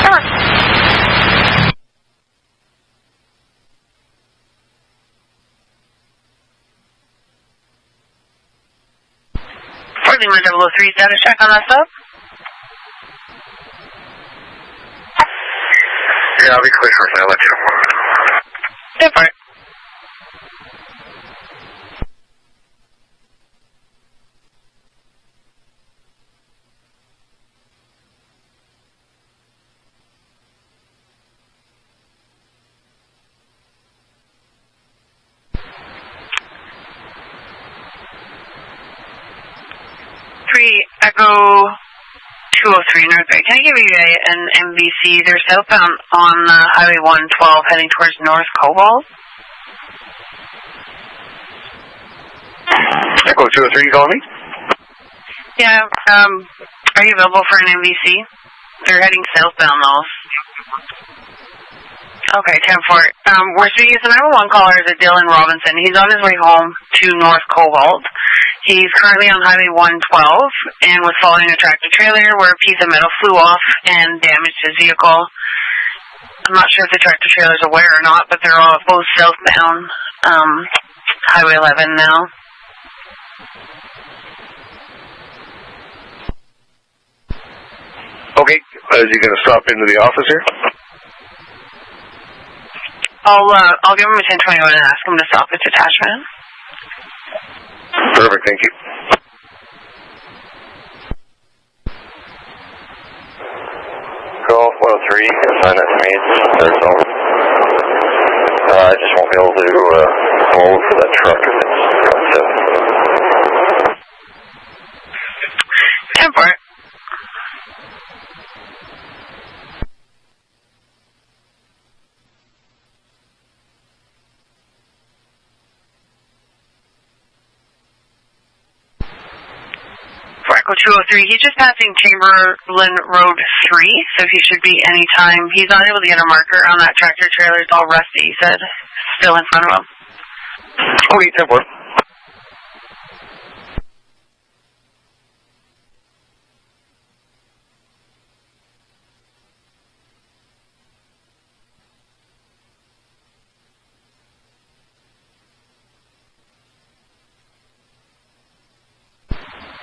Sure. For Lima 003, status check on that stuff? Yeah, I'll be quick first. I'll let you know. Different. Echo 203 North Bay. Can I give you an MVC? They're southbound on Highway 112 heading towards North Cobalt. Echo 203, you calling me? Yeah, are you available for an MVC? They're heading southbound though. Okay, 10-4. We're speaking to the 911 caller is Dylan Robinson. He's on his way home to North Cobalt. He's currently on Highway 112 and was following a tractor trailer where a piece of metal flew off and damaged his vehicle. I'm not sure if the tractor trailer's aware or not, but they're all both southbound, Highway 11 now. Okay, is he going to stop into the office here? I'll give him a 1021 and ask him to stop at detachment. Perfect, thank you. Call 103, assign that to me. There's no. I just won't be able to hold for that truck if it's going 10 for it. Echo 203, he's just passing Chamberlain Road 3, so he should be anytime. He's not able to get a marker on that tractor trailer. It's all rusty, he said. Still in front of him. Okay, 10-4.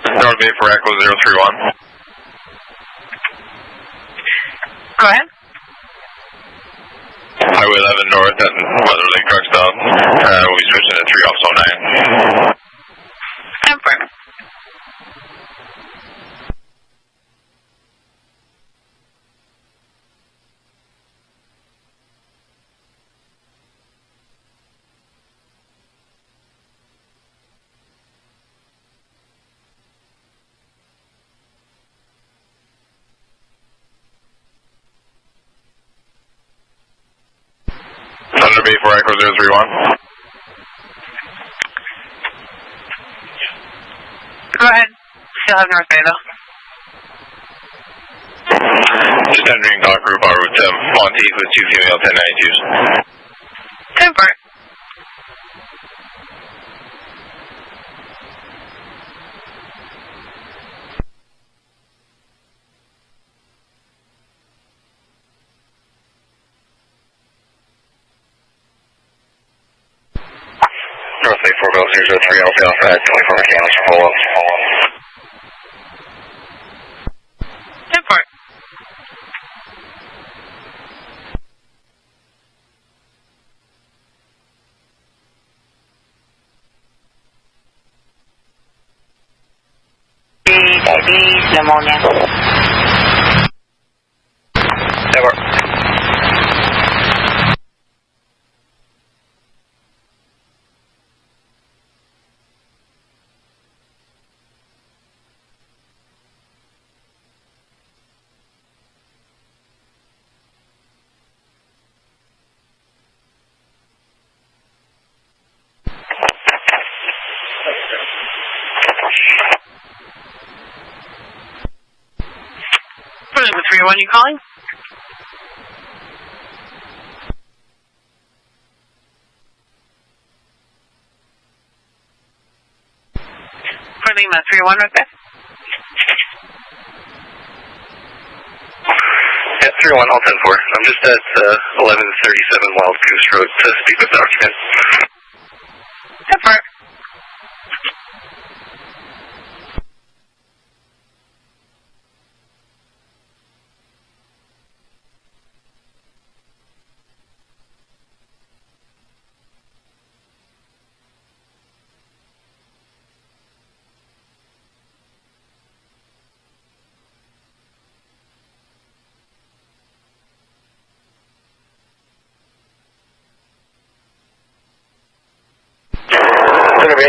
North Bay for Echo 031. Go ahead. Highway 11 north at Mother Lake truck stop. We'll be switching to 3 off zone 9. 10 for it. Thunder Bay for Echo 031. Go ahead. Still have North Bay, though. Just entering dock group on route to Monteith with 2 female 1092s. 10 for it. North Bay 4 Bell 003 Alpha Alpha at 24 mechanics for follow-up. 10 for it. Diabetes, pneumonia. Never. For the 301, you calling? For Lima 301, right there. Yeah, 301, all 10-4. I'm just at 1137 Wild Goose Road to speak with the occupant. 10-4.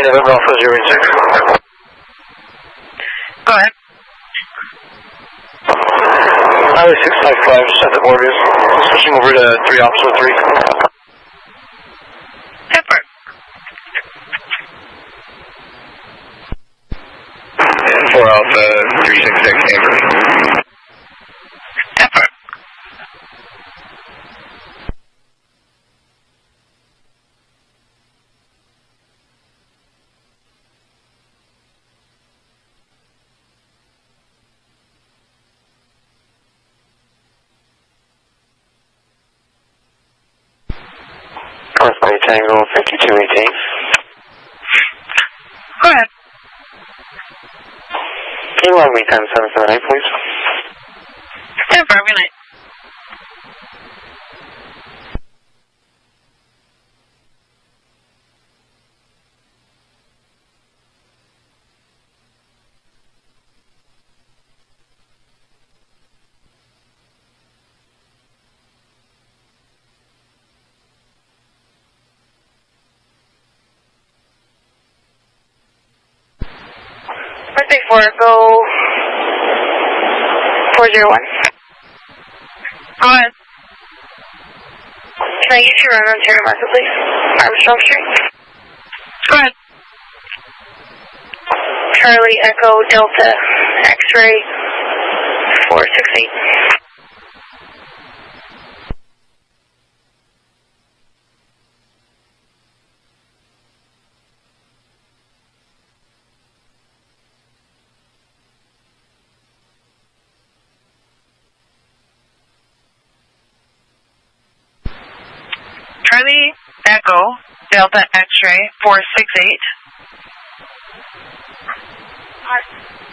November Alpha 086. Go ahead. Highway 655, just at the borders. Switching over to 3 Officer 3. Pepper. And 4 Alpha 366 Amber. Pepper. Thank you, 218. Go ahead. Can you log me 10778, please? 10-4, good night. Birthday 4, go 401. Go ahead. Can I get you around Ontario Market, please? Armstrong Street. Go ahead. Charlie Echo Delta X-ray 468. Charlie Echo Delta X-ray 468.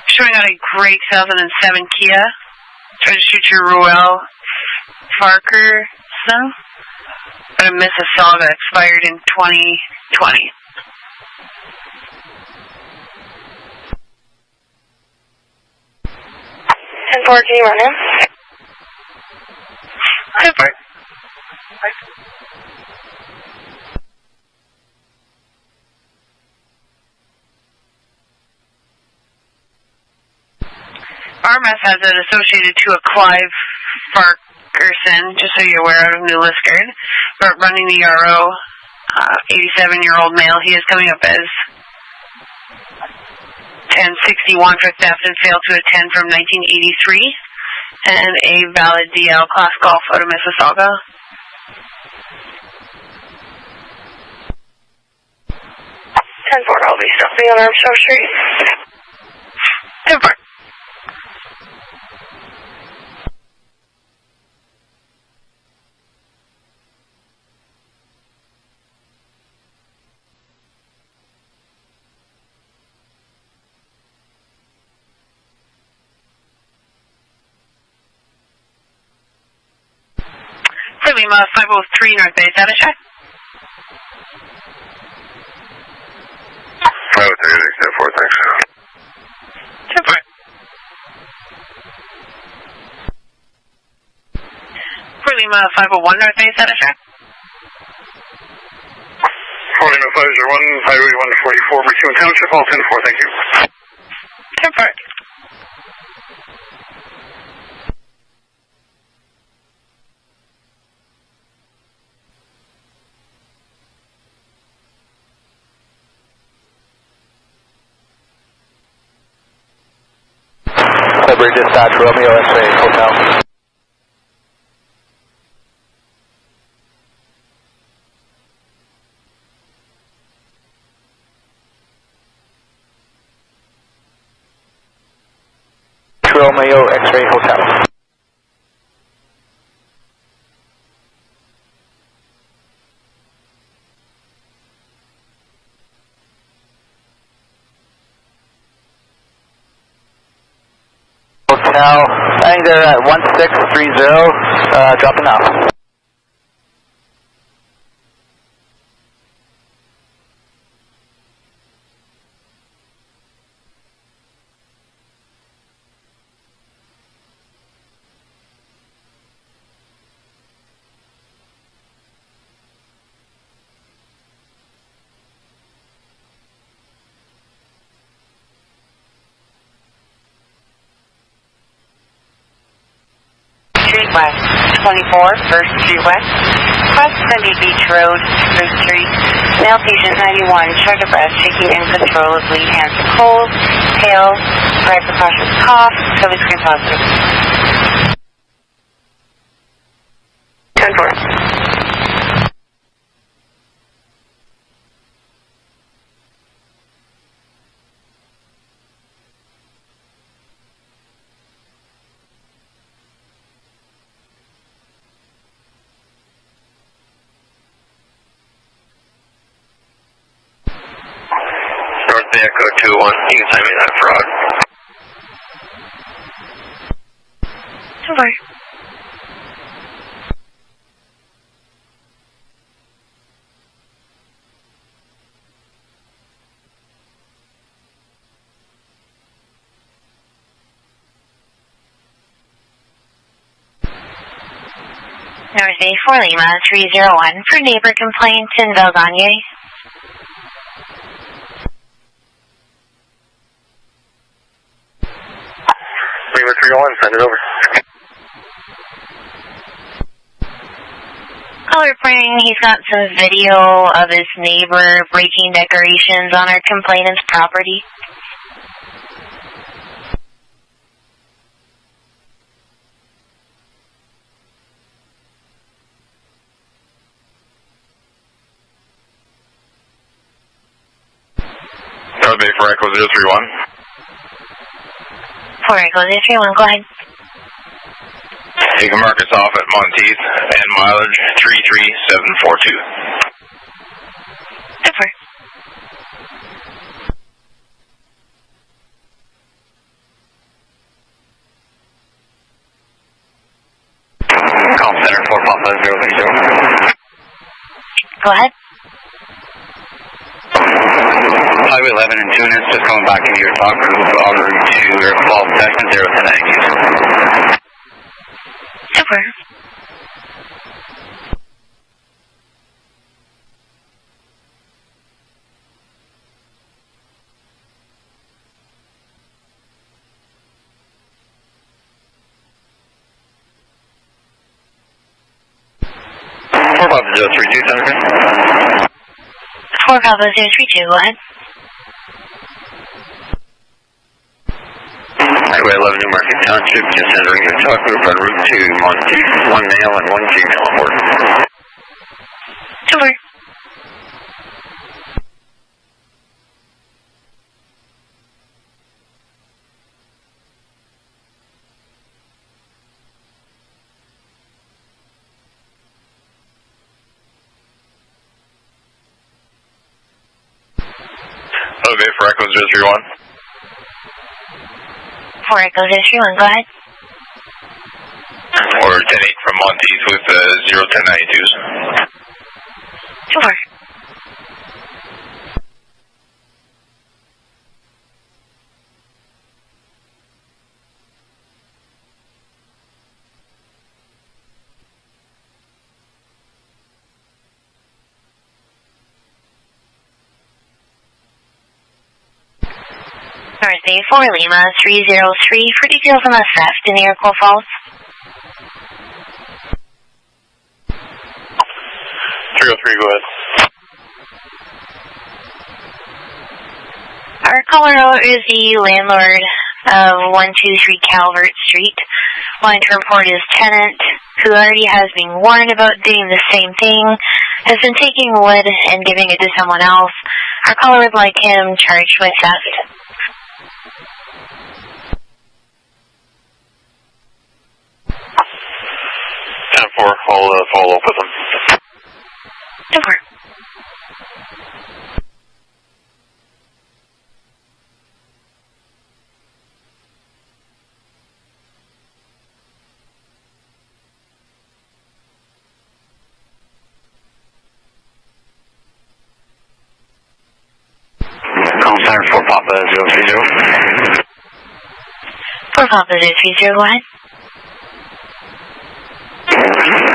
Showing on a gray 2007 Kia. Trying to shoot your Ruel Farkerson. Out of Mississauga, expired in 2020. And 4, can you run him? 10-4. RMS has it associated to a Clive Farkerson, just so you're aware, out of New Liskeard, but running the RO, 87-year-old male. He is coming up as 1061 for theft and failed to attend from 1983, and a valid DL class golf out of Mississauga. 10-4, I'll be stopping on Armstrong Street. 10-4. For Lima, 503 North Bay, status check. 503, 4, thanks. 10-4. For Lima, 501 North Bay, status check. 40501, Highway 144, McEwen Township, all 10-4, thank you. 10-4. BRIBERY dispatch, Romeo X-ray Hotel. Romeo X-ray Hotel. Hotel, I think they're at 1630, dropping off. West 24, First Street West, West Sunday Beach Road, First Street. Male patient 91, short of breath, shaking uncontrollably, hands are cold, pale, high precautions cough, COVID screen positive. 10-4. Echo 2-1. You can send me that fraud. Over. North Bay 4 Lima 301 for neighbor complaint in Valgagne. Lima 301, send it over. Caller reporting he's got some video of his neighbor breaking decorations on our complainant's property. North Bay 4 Echo 031. 4 Echo 031, go ahead. You can mark us off at Monteith and mileage 33742. Super. Call center 4 Papa 030. Go ahead. Highway 11 and Tunis, just coming back into your talk group on route to your false section 010. Super. Four Papa 032, Senator. 4 Papa 032, go ahead. Highway 11 New Market Township, just entering your talk group on route to Monteith. 1 male and 1 female aboard. Super. Bay for Echo 031. 4 Echo 031, go ahead. Or 10-8 from Monteith with 01092s. Sure. North Bay 4 Lima 303 for details on the theft in Iroquois Falls. 303, go ahead. Our caller is the landlord of 123 Calvert Street, wanting to report his tenant, who already has been warned about doing the same thing, has been taking wood and giving it to someone else. Our caller would like him charged with theft. 10-4, I'll follow up with him. Sure. Call center 4 Papa 030. 4 Papa 030, go ahead.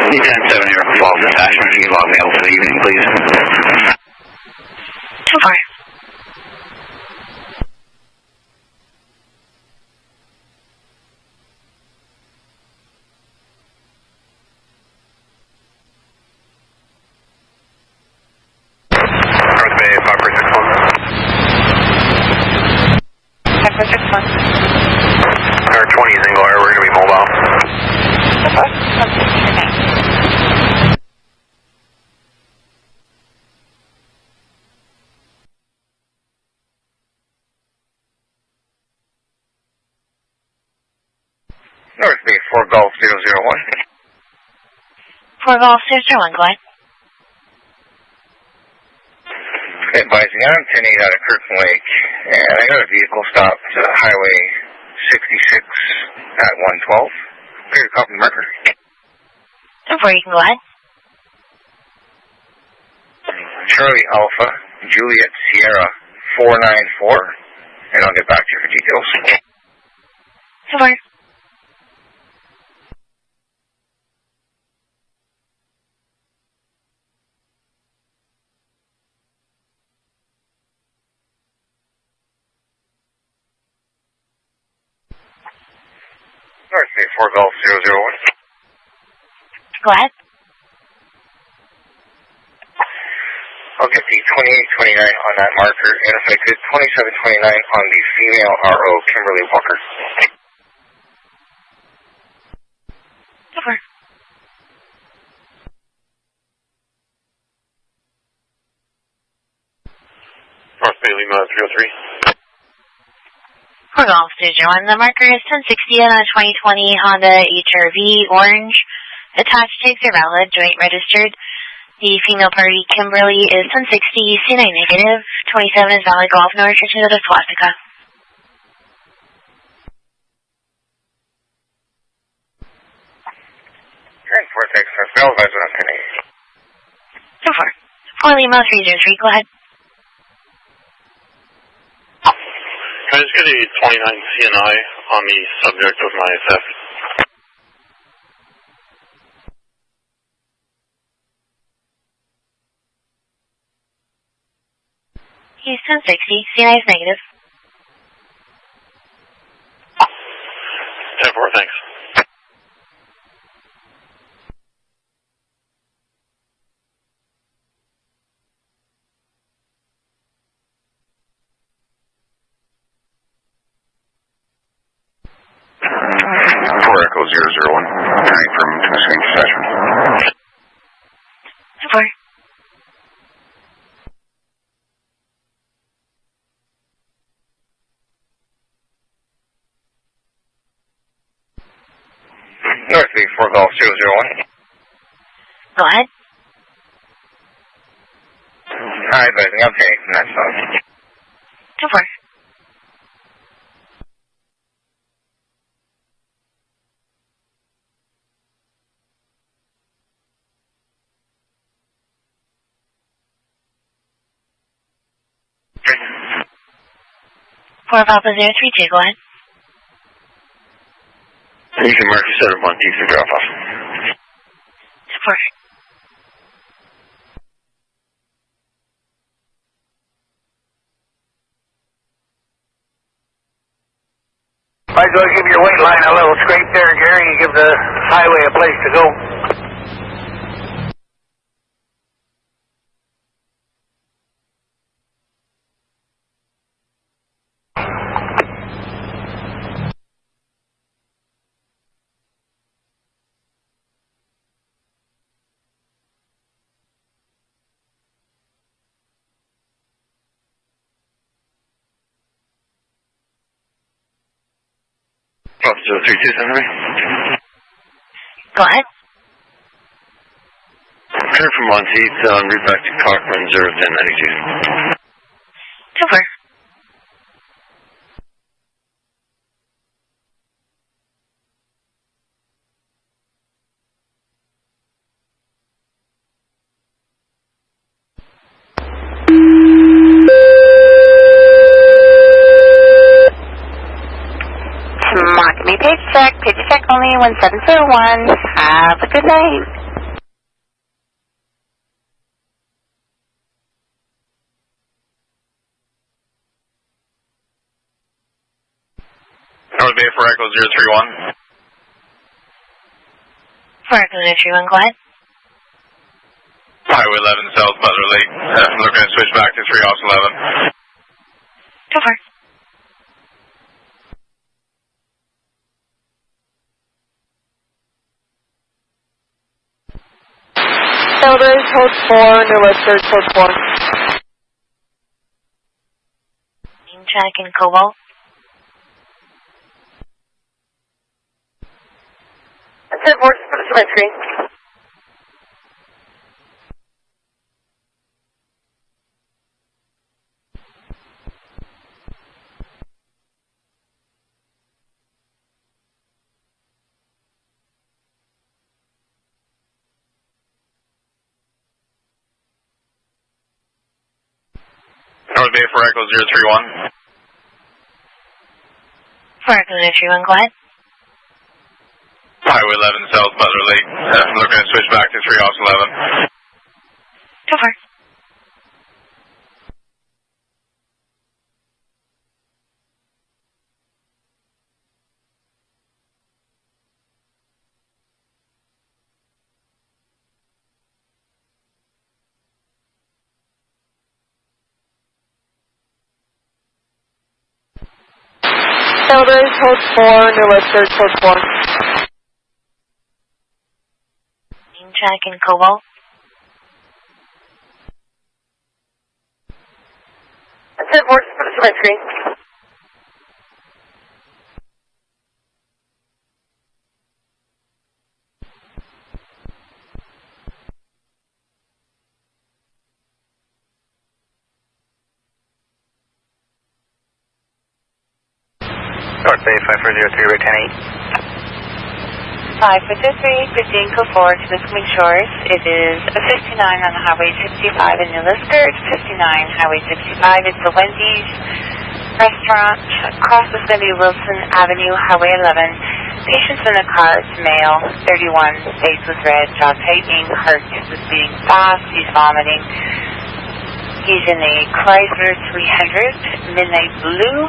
D10-7 Iroquois Falls detachment, you can log me out for the evening, please. Too far. North Bay 546-1. 546-1. Car 20 is in Gloire, we're going to be mobile. North Bay 4 Golf 001. 4 Golf 001, go ahead. Advising on 10-8 out of Kirkland Lake, and I got a vehicle stopped Highway 66 at 112. Clear to copy the marker. Before you can go ahead. Charlie Alpha, Juliet Sierra 494, and I'll get back to you for details. Over. North Bay 4 Golf 001. Go ahead. I'll get the 2829 on that marker, and if I could, 2729 on the female RO, Kimberly Walker. Over. North Bay Lima 303. For Golf Station 1, the marker is 1060 on a 2020 Honda HR-V orange. Attached tags are valid, joint registered. The female party, Kimberly, is 1060, C9 negative. 27 is valid golf, no restrictions of the swastika. Turn 4 text for Bell Advisor on 10-8. 4 Lima 303, go ahead. Can I just get a 29 CNI on the subject of my theft? He's 1060, C9 is negative. 10-4, thanks. Echo 001, turning from Tennessee Session. 4. North Bay 4 Golf 001. Go ahead. Hi, advising on 10-8 from that side. 4. For Papa 032, go ahead. You can mark your set of 1 piece for drop off. 4. Might as well give your weight line a little scrape there, Gary, and give the highway a place to go. Officer 032, send me. Go ahead. Turn from Monteith on route back to Cochran 01092. 4. Me page check only 1701. Have a good night. North Bay for Echo 031. For Echo 031, go ahead. Highway 11 South Butler Lake. Looking to switch back to 3 House 11. 4. Elders, code 4, New Western, code 4. Track in Cobalt. That's it, works for the screen. South Bay for Echo 031. For Echo 031, go ahead. Highway 11 South Butler Lake. Looking to switch back to 3 off 11. Go for it. Celebrate code 4, New Western code 4. Check in Cobalt. That's it, Morse, put it to my screen. North Bay 5403, right 10-8. 553, proceeding code 4 to the Coming Shores. It is a 59 on the Highway 65 in New Lister. 59 Highway 65. It's the Wendy's restaurant across the Cindy Wilson Avenue, Highway 11. Patients in the car, it's male, 31, face was red, jaw tightening, heart is beating fast, he's vomiting. He's in a Chrysler 300, midnight blue.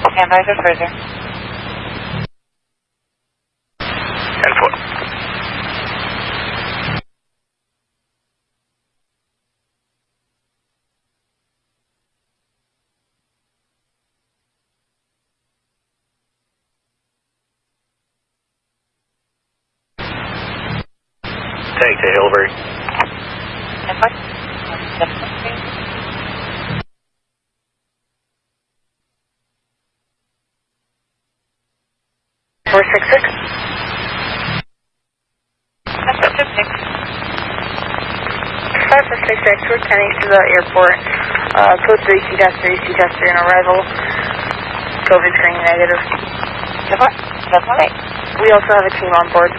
Stand by for further. 10-4. Tank to Hillbury. 10-4. 466. That's 6. 5466, we're 10 to the airport. Code 3, C-3, C-3 on arrival. COVID screening negative. That's all right. We also have a team on board.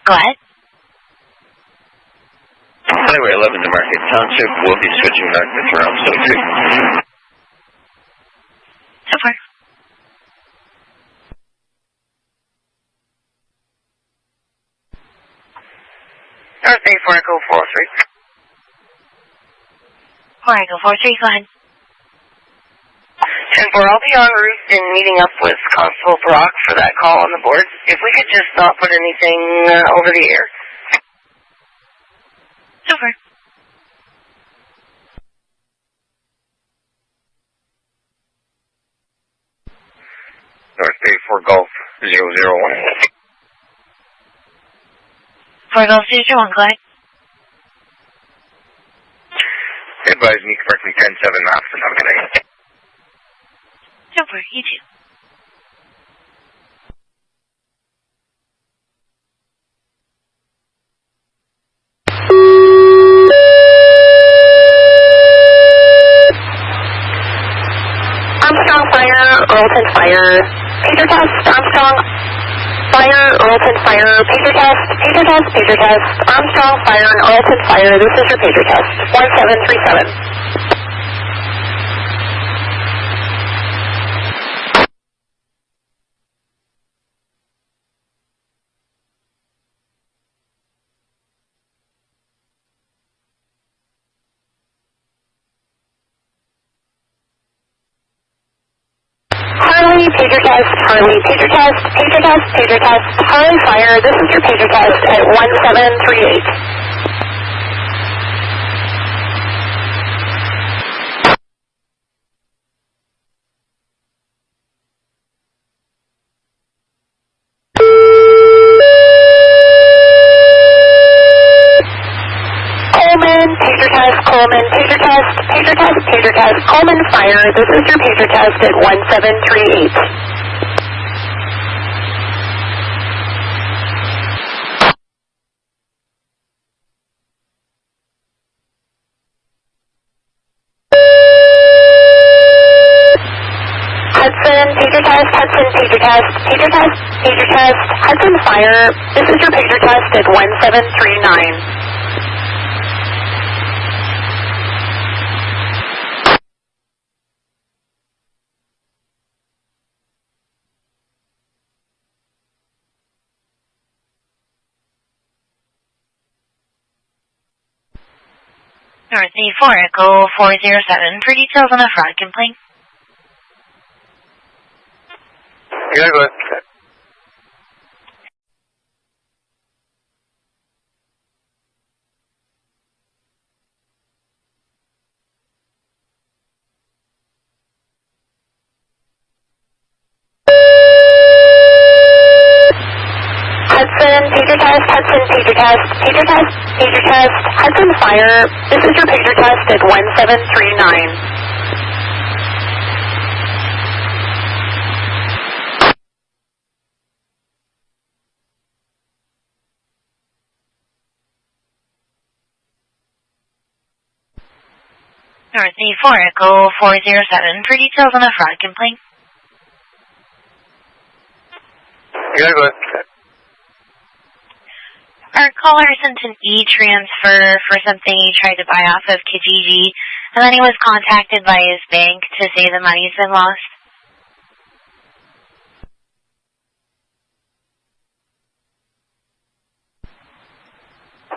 Go ahead. Highway 11 to Market Township. We'll be switching back this around so too. So far. North Bay 4 Echo 43. 4 Echo 43, go ahead. 10-4, I'll be en route and meeting up with Constable Brock for that call on the board. If we could just not put anything over the air. Super. North Bay 4 Golf 001. 4 Golf 001, go ahead. Advise me correctly 10-7 knots and have a good day. Super, you too. Armstrong fire, Earlton fire, pager test, Armstrong fire, Earlton fire, pager test, Armstrong fire and Earlton fire, this is your pager test, 1737. Pager test, Harley, pager test, Harley fire, this is your pager test at 1738. Pager test, Coleman fire, this is your pager test at 1738. Hudson, pager test, Hudson Fire, this is your pager test at 1739. North 84, Echo 407 for details on a fraud complaint. Yeah, go ahead. Hudson, pager test, Hudson Fire, this is your pager test at 1739. North 84, Echo 407 for details on a fraud complaint. Yeah, go ahead. Our caller sent an e-transfer for something he tried to buy off of Kijiji, and then he was contacted by his bank to say the money's been lost.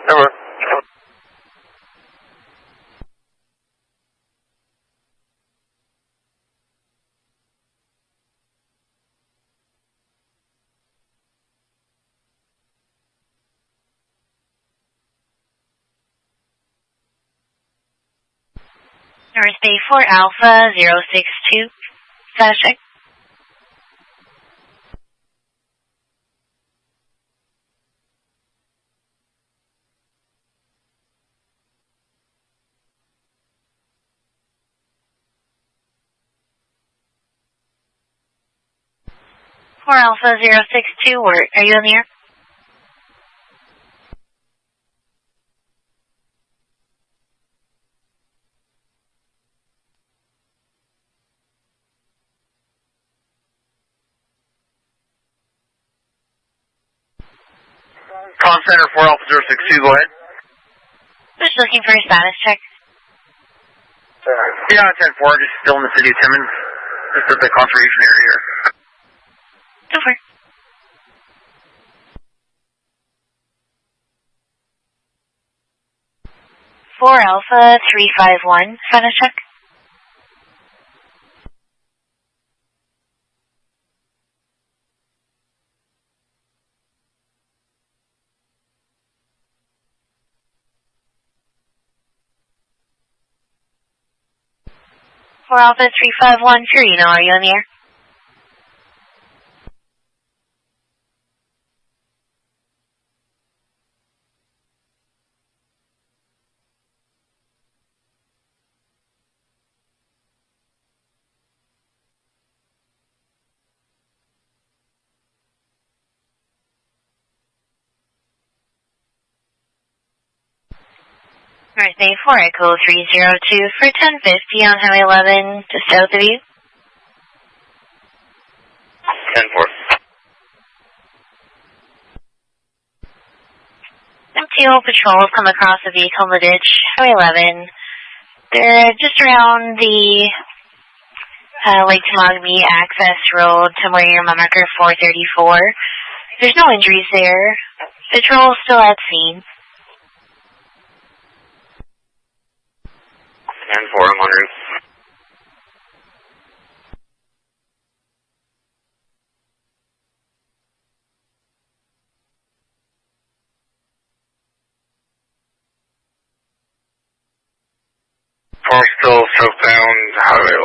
Never. North Bay 4 Alpha 062. Status check. Four Alpha 062. Where are you in the air? Comm Center 4 Alpha 062, go ahead. Just looking for a status check. Yeah, 10-4, just still in the city of Timmins. Just at the conservation area here. Go for it. Four Alpha 351. Status check. Four Alpha 351. Purino, are you in the air? North Bay 4 Echo 302 for 1050 on Highway 11, just south of you. 10-4. MTO patrols come across a vehicle in the ditch, Highway 11. They're just around the Lake Tamagami access road to where your mom marker 434. There's no injuries there. Patrol's still at scene. 10-4, I'm on route. Car still southbound Highway 11.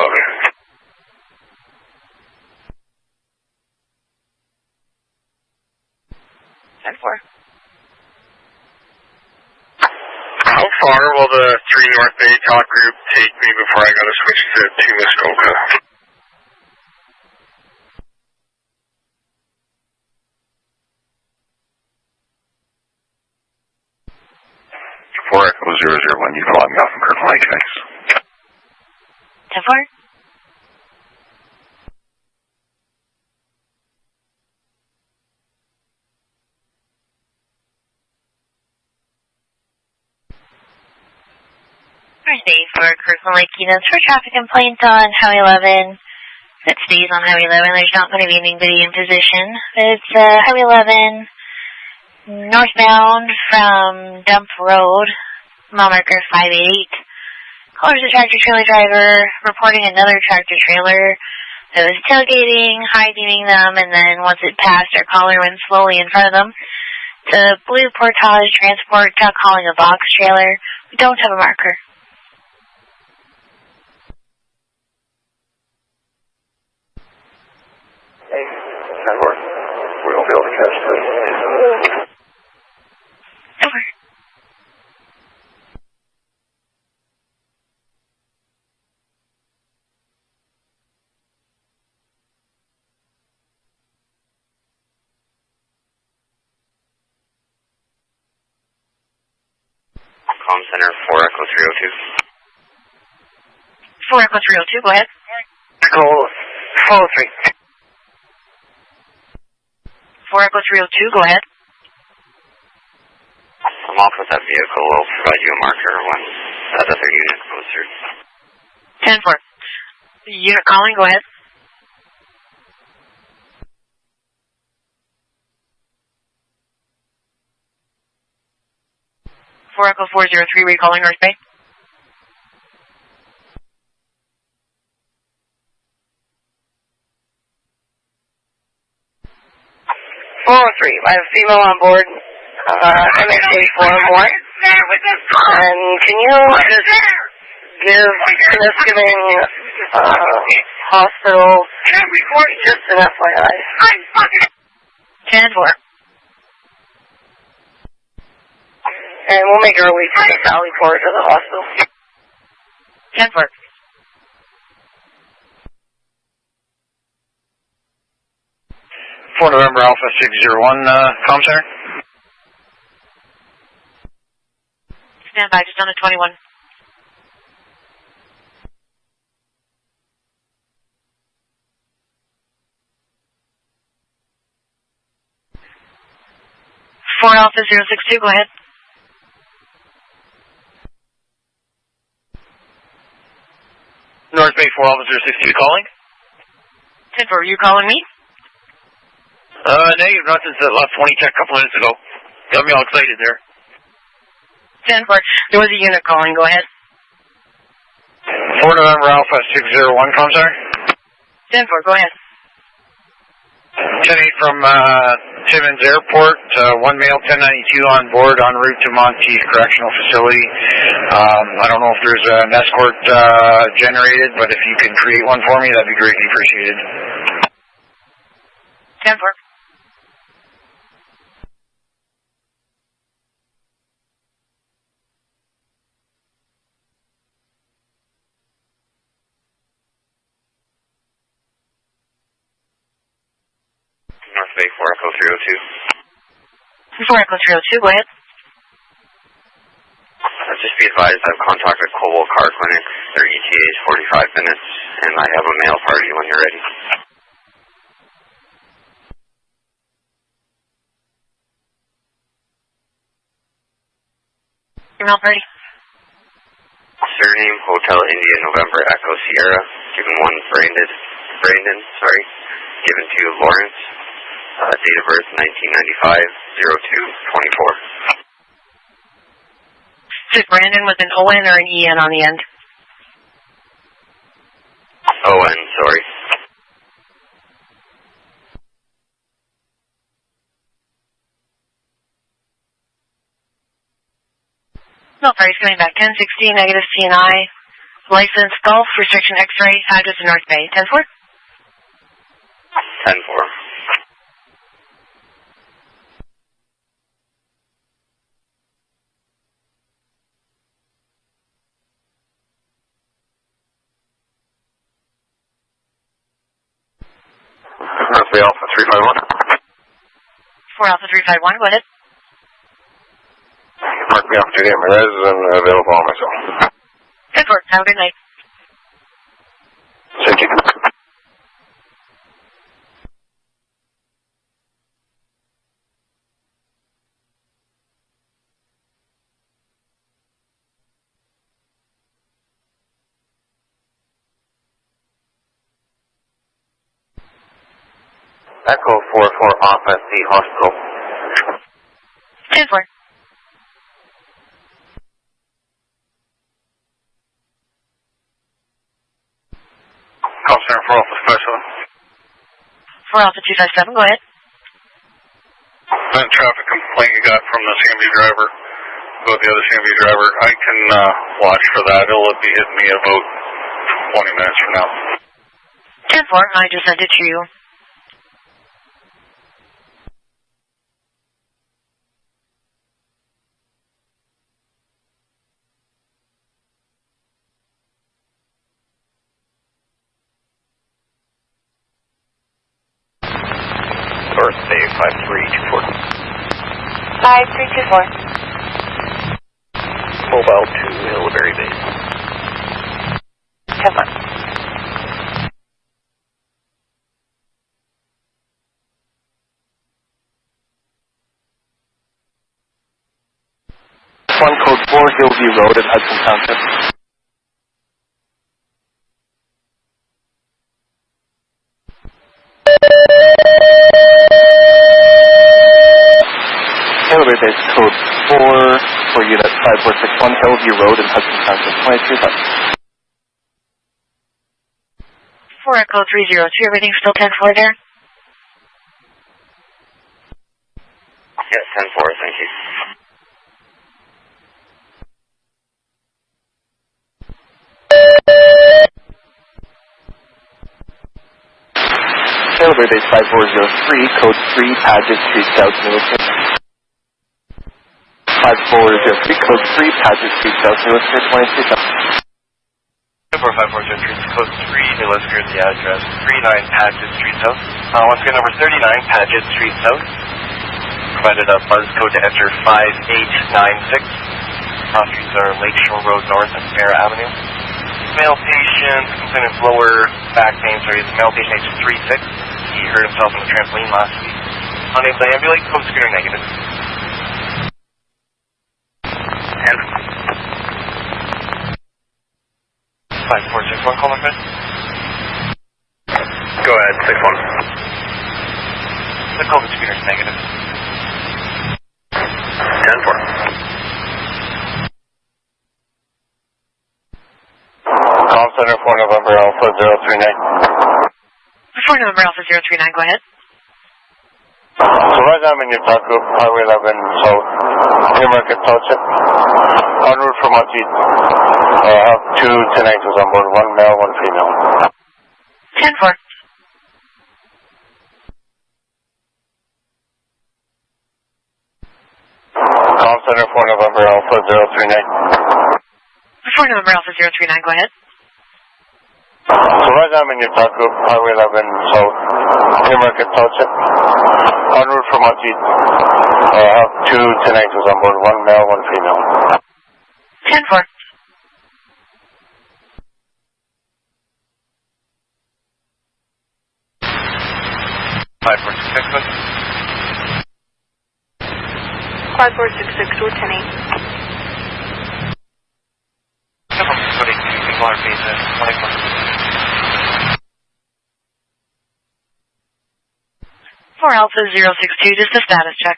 How far will the 3 North Bay talk group take me before I gotta switch to Muskoka? Four Echo 001, you calling me off from Kirkland Lake, thanks. 10-4. Thursday for Kirkland Lake units for traffic complaints on Highway 11. It stays on Highway 11. There's not going to be anybody in position. It's Highway 11 northbound from Dump Road, mile marker 588. Caller's a tractor trailer driver reporting another tractor trailer that was tailgating, high-beaming them, and then once it passed, our caller went slowly in front of them. The blue Portage Transport calling a box trailer. We don't have a marker. Hey, that work. We won't be able to catch this. Over. Comm Center 4 Echo 302. 4 Echo 302, go ahead. Echo 403. 4 Echo 302, go ahead. I'm off with that vehicle. We'll provide you a marker when that other unit goes through. 10-4. Unit calling, go ahead. Four Echo 403, recalling North Bay. I have a female on board, MX84 or more. And can you just give Temiskaming Hospital just an FYI? 10-4. And we'll make our way to the Valley Port to the hospital. 10-4. For November Alpha 601, comm center. Stand by, just on a 21. Four Alpha 062, go ahead. North Bay 4 Alpha 062 calling. 10-4, are you calling me? Negative, not since the last 20 check a couple minutes ago. Got me all excited there. 10-4, there was a unit calling, go ahead. 4 November Alpha 601, comm center. 10-4, go ahead. 10-8 from Timmins Airport, one male 1092 on board en route to Monteith Correctional Facility. I don't know if there's an escort generated, but if you can create one for me, that'd be greatly appreciated. 10-4. North Bay 4 Echo 302. 4 Echo 302, go ahead. Just be advised, I've contacted Cobble Car Clinic. Their ETA is 45 minutes, and I have a mail party when you're ready. Email party. Surname, Hotel India, November Echo Sierra. Given one Brandon, given to Lawrence. Date of birth 1995-02-24. Is it Brandon with an O-N or an E-N on the end? O-N, sorry. No, sorry, he's coming back. 1016, negative CNI. License, Golf, restriction X-ray, address in North Bay. 10-4? 10-4. North Bay Alpha 351. 4 Alpha 351, go ahead. Mark me off duty at my res and available on myself. 10-4, have a good night. Thank you. Echo 44 off at the hospital. 10-4. Call center for Alpha Specialist. For Alpha 257, go ahead. That traffic complaint you got from the CMB driver, about the other CMB driver, I can watch for that. It'll be hitting me about 20 minutes from now. 10-4, I just sent it to you. Birthday 5324. 5324. Mobile to Hillberry Base. 10-4. One code 4, Hillview Road in Hudson Township. Hillberry Base code 4 for unit 5461, Hillview Road in Hudson Township, 23,000. 4 Echo 302, everything still 10-4 there? Yes, 10-4, thank you. Hillberry Base 5403, code 3, Paget Street, South Lewiston. 5403, code 3, Paget Street, South Lewiston, 23,000. 5403, code 3, New Lisker, the address 39 Paget Street South. Once again, number 39 Paget Street South. Provided a buzz code to enter 5896. Streets are Lakeshore Road North and Sarah Avenue. Male patient, complainant's lower back pain, sorry, the male patient age 36. He hurt himself on the trampoline last week. Unable to ambulate, code scooter negative. 5461, call number. Go ahead, 61. The COVID scooter is negative. 10-4. Call center for November Alpha 039. For November Alpha 039, go ahead. So right now I'm in Utah, Highway 11 South, Newmarket Township, en route from Monteith. I have 2 10-X's on board, 1 male, 1 female. 10-4. Call center for November Alpha 039. For November Alpha 039, go ahead. So right now I'm in Utah, Highway 11 South, Newmarket Township, en route from Monteith. I have 2 10-X's on board, 1 male, 1 female. 10-4. Five, 4, 6, 6, 5466 to 10-8. For Alpha 062, just a status check.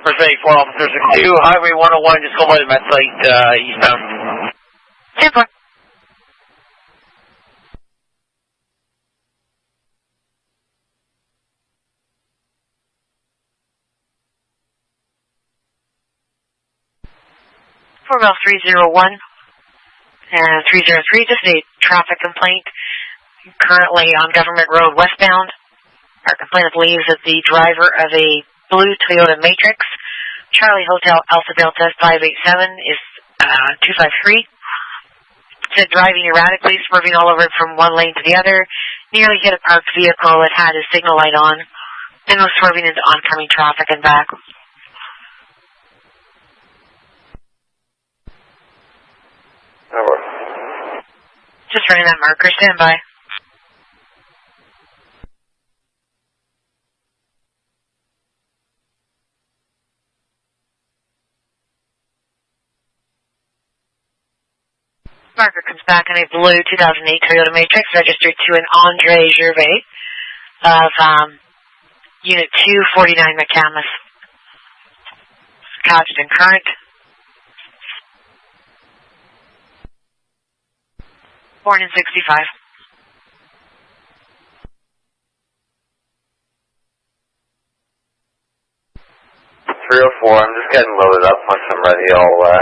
First Bay 4 Alpha 062, Highway 101, just go by the Met site, eastbound. 10-4. For Ralph 301 and 303, just a traffic complaint. Currently on Government Road westbound. Our complainant believes that the driver of a blue Toyota Matrix, Charlie Hotel Alpha Delta 587 is 253. Said driving erratically, swerving all over from one lane to the other, nearly hit a parked vehicle that had his signal light on, and was swerving into oncoming traffic and back. Just running that marker, stand by. Marker comes back in a blue 2008 Toyota Matrix registered to an Andre Gervais of Unit 249 McCamus. Couched in current. Born in 65. I'm just getting loaded up. Once I'm ready, I'll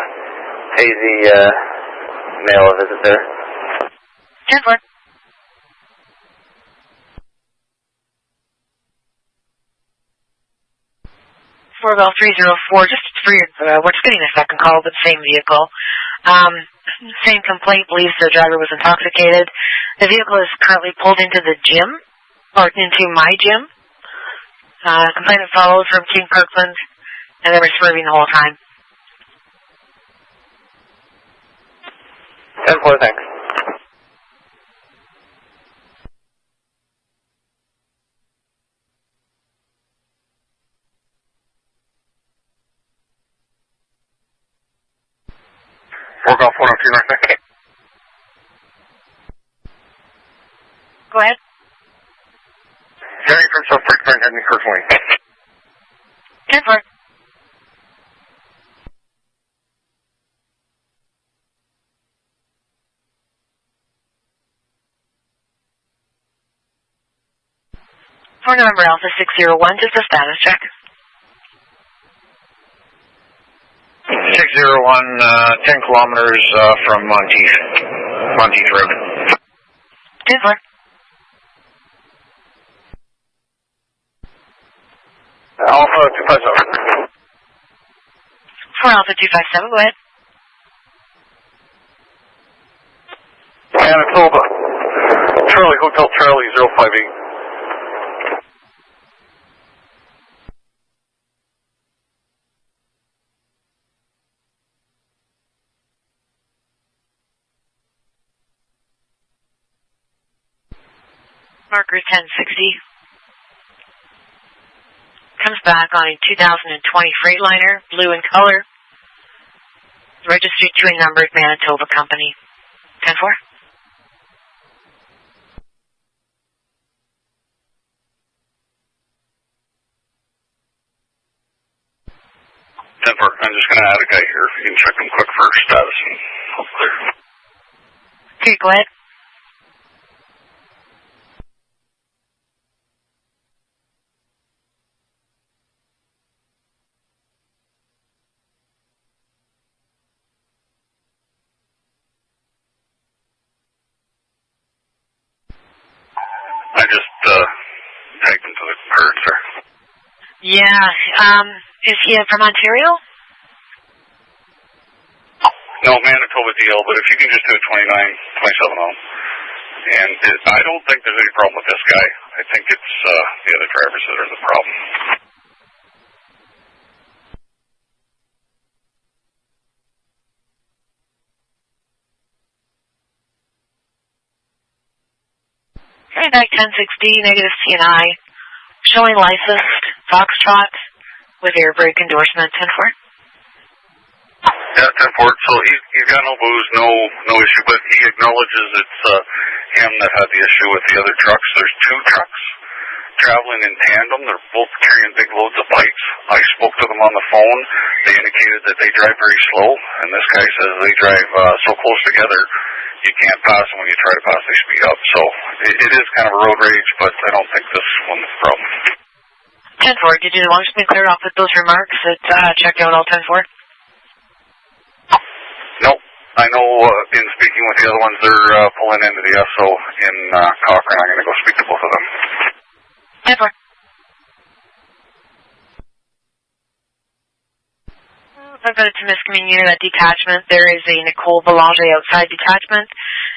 pay the mail visit there. 10-4. Bell 304, just for your, we're just getting a second call, but same vehicle. Same complaint, believes the driver was intoxicated. The vehicle is currently pulled into the gym, or into my gym. Complainant followed from King Kirkland, and they were swerving the whole time. 10-4, thanks. Golf 102, North Bay. Go ahead. Jerry from South Park, heading personally. 10-4. For November Alpha 601, just a status check. 601, 10 kilometers from Monteith Road. 10-4. Alpha 257. For Alpha 257, go ahead. Manitoba. Charlie, Hotel Charlie 058. Marker 1060. Comes back on a 2020 Freightliner, blue in color. Registered to a numbered Manitoba company. 10-4. I'm just going to add a guy here. If you can check him quick for status and I'll clear. Okay, go ahead. I just tagged him to the card, sir. Yeah, is he from Ontario? No, Manitoba deal, but if you can just do a 27 on. And I don't think there's any problem with this guy. I think it's the other drivers that are the problem. Back 1060, negative CNI, showing licensed Foxtrot with air brake endorsement 10-4. Yeah, 10-4. So he's got no booze, no issue, but he acknowledges it's him that had the issue with the other trucks. There's two trucks traveling in tandem. They're both carrying big loads of pipes. I spoke to them on the phone. They indicated that they drive very slow, and this guy says they drive so close together you can't pass them. When you try to pass, they speed up. So it is kind of a road rage, but I don't think this one's the problem. 10-4, did you want to be clear off with those remarks that checked out all 10-4? Nope. I know in speaking with the other ones, they're pulling into the SO in Cochrane. I'm going to go speak to both of them. 10-4. I've got a Temiskaming at detachment. There is a Nicole Belanger outside detachment.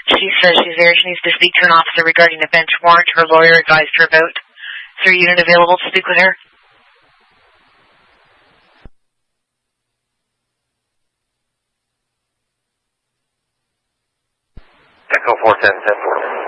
She says she's there. She needs to speak to an officer regarding a bench warrant her lawyer advised her about. Is there a unit available to speak with her? Echo 410, 10-4.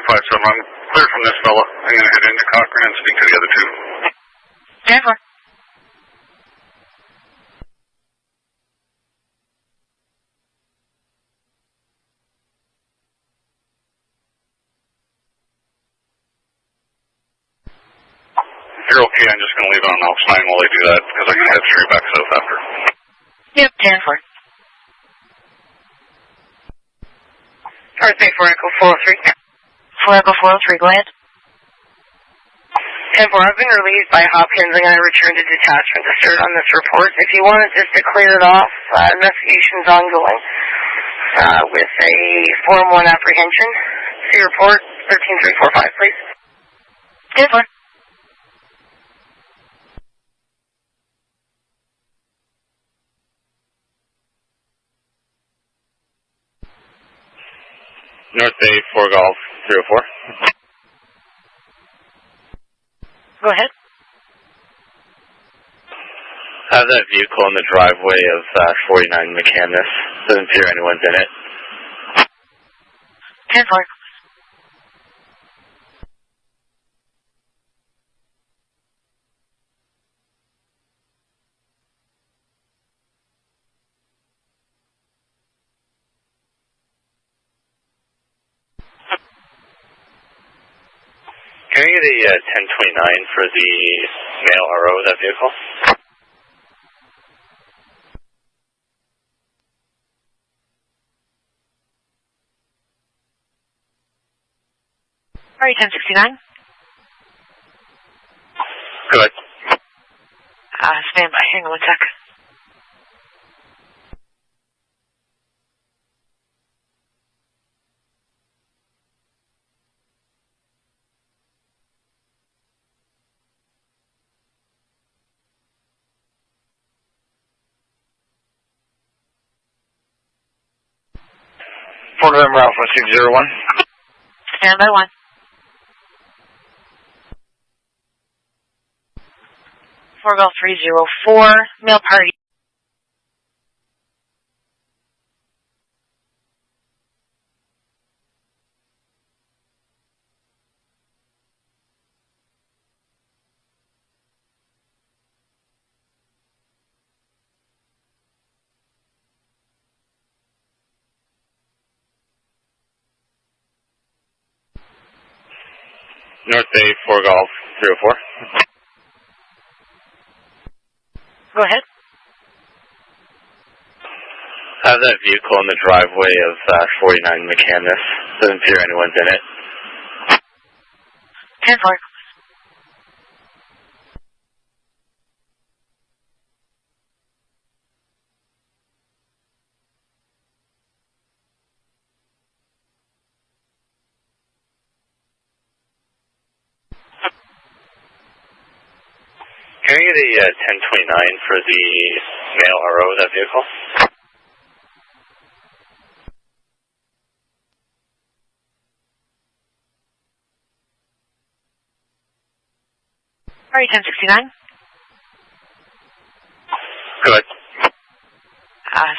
457. I'm clear from this fella. I'm going to head into Cochrane and speak to the other two. 10-4. If you're okay, I'm just going to leave it on Alps 9 while they do that, because I can head straight back south after. Yep, 10-4. Earth Bay 4 Echo 403. 4 Echo 403, go ahead. 10-4, I've been relieved by Hopkins. I'm going to return to detachment to start on this report. If you wanted just to clear it off, investigation's ongoing with a Form 1 apprehension. See report 13345, please. 10-4. North Bay 4 Golf 304. Go ahead. I have that vehicle in the driveway of 49 McCandless. Doesn't appear anyone's in it. 10-4. Can I get a 1029 for the male RO of that vehicle? All right, 1069. Good. Stand by. Hang on 1 sec. For November Alpha 601. Stand by 1. 4 Golf 304, male party. North Bay 4 Golf 304. Go ahead. I have that vehicle in the driveway of 49 McCandless. Doesn't appear anyone's in it. 10-4. Can I get a 1029 for the male RO of that vehicle? All right, 1069. Good.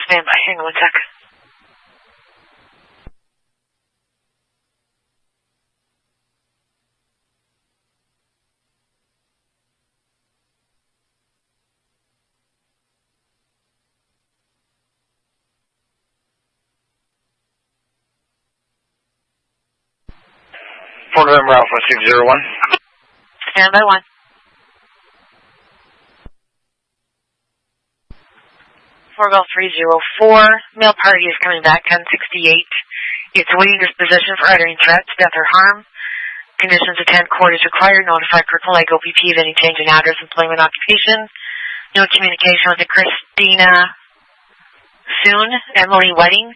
Stand by. Hang on 1 sec. For November Alpha 601. Stand by 1. 4 Golf 304, male party is coming back 1068. It's awaiting disposition for uttering threats, death, or harm. Conditions attend court is required. Notify critical like OPP of any change in address, employment, occupation. No communication with the Christina Soon, Emily Wedding,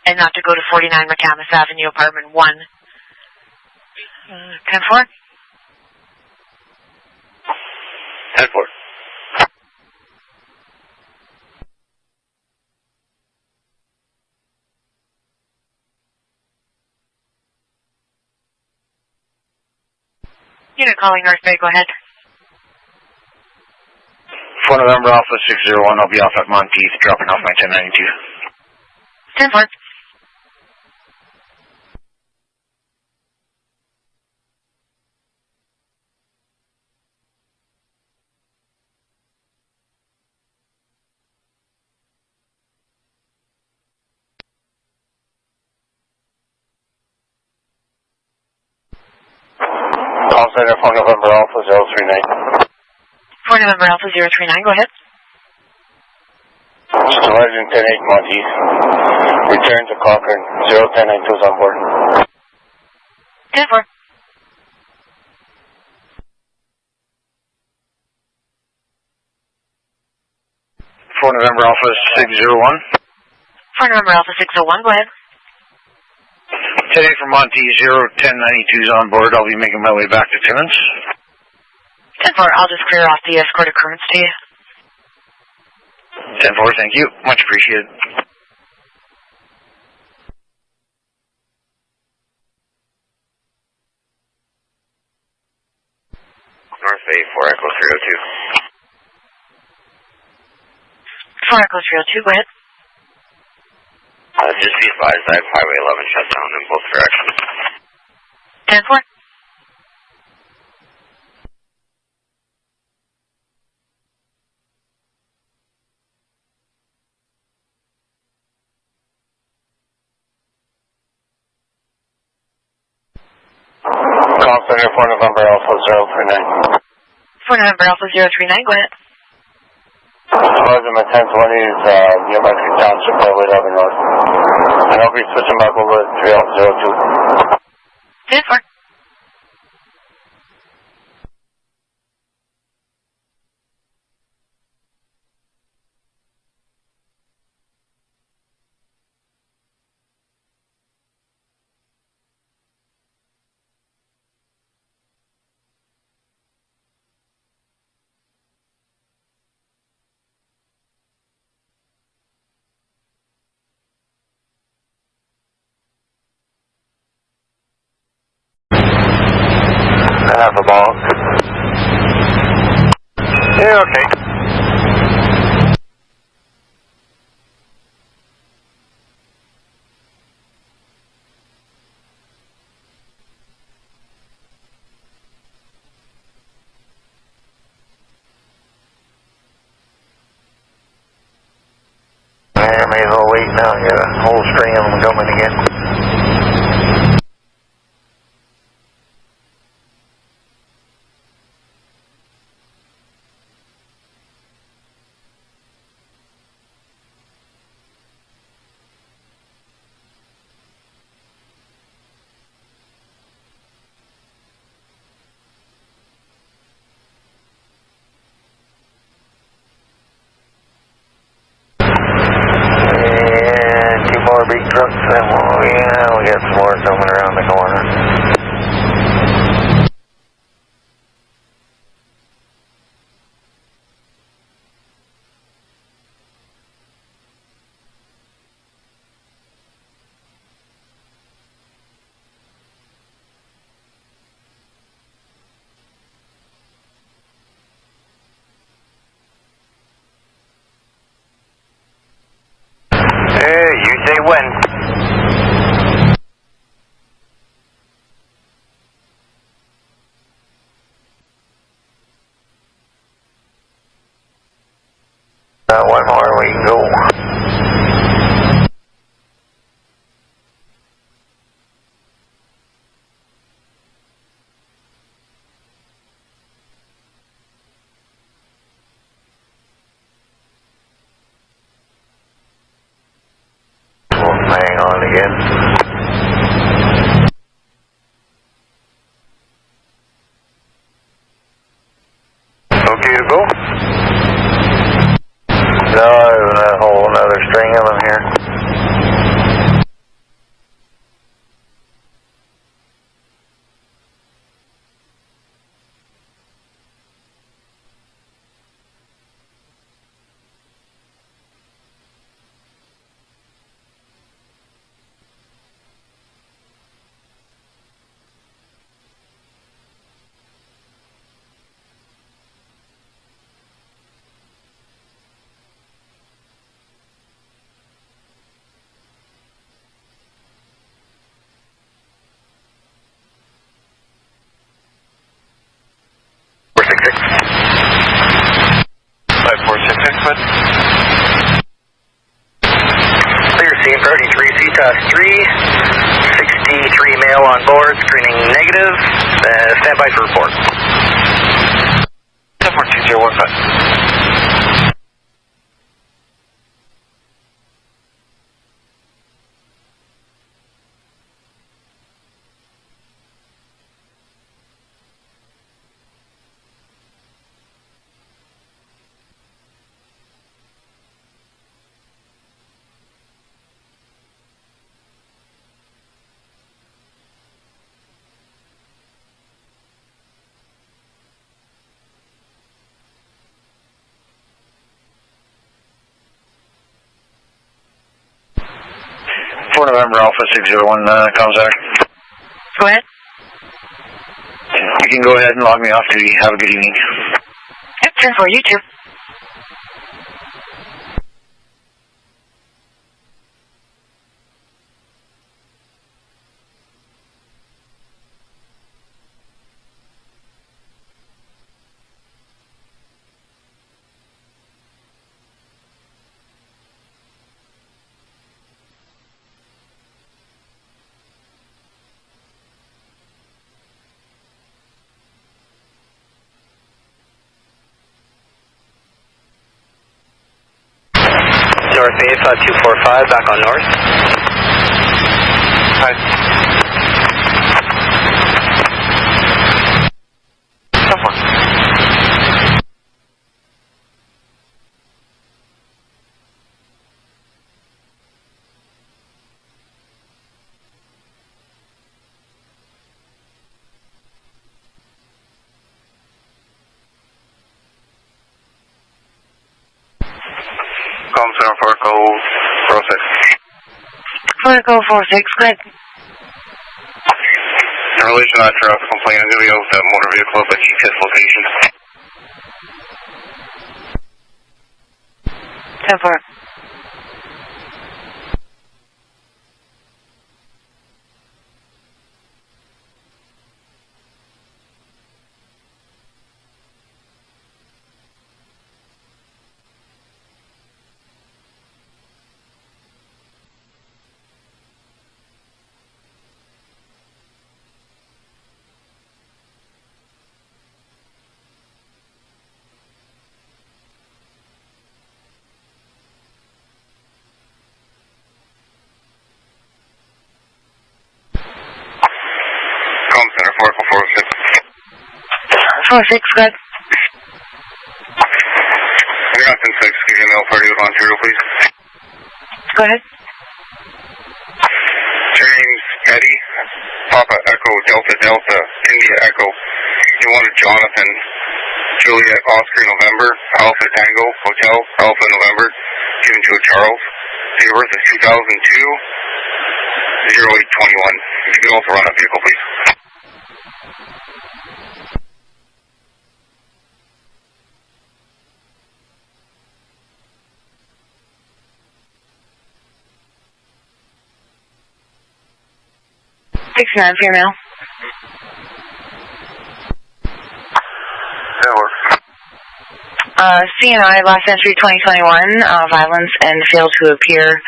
and not to go to 49 McCamus Avenue, apartment 1. 10-4? 10-4. Unit calling North Bay, go ahead. For November Alpha 601, I'll be off at Monteith, dropping off my 1092. 10-4. Center for November Alpha 039. For November Alpha 039, go ahead. Supervisor 10-8 Monteith. Return to Cochrane. 01092 is on board. 10-4. For November Alpha 601. For November Alpha 601, go ahead. 10-8 from Monty, 01092 is on board. I'll be making my way back to Timmins. 10-4, I'll just clear off the escorted currents to you. 10-4, thank you. Much appreciated. North 84, Echo 302. 4 Echo 302, go ahead. Just be advised, I have Highway 11 shut down in both directions. 10-4. Call Center for November Alpha 039. For November Alpha 039, go ahead. Supervisor, my 1020 is near Mexican Township, Highway 11 North. And I'll be switching back over to 3 Alpha 02. 10-4. Half a ball. Yeah, okay. I may as well wait now. Get a whole string of them coming again. Big trucks, then we got some more coming around the corner. You say when? One more, we can go. Hang on again. Okay to go? No, there's a whole another string of them here. Clear scene, priority 3, CTOS 3, 16 83 male on board, screening negative. Stand by for report. 10-4-2015. November Alpha 601 contact. Go ahead. You can go ahead and log me off duty. Have a good evening. Yep, 10-4, you too. North Bay 5245, back on north. Hi. Center 446. 446, go ahead. In relation to that traffic complaint, I'm going to be out with that motor vehicle at the GPS location. 10-4. Center 446. 46, go ahead. Johnson 6, give you a mail party with Ontario, please. Go ahead. James Eddie, Papa Echo Delta Delta India Echo. You wanted Jonathan Juliet Oscar November Alpha Tango Hotel Alpha November, given to a Charles. Date of birth is 2002 0821. If you could also run that vehicle, please. $69 for your mail. That works. CNI, last entry 2021, violence and fail to appear.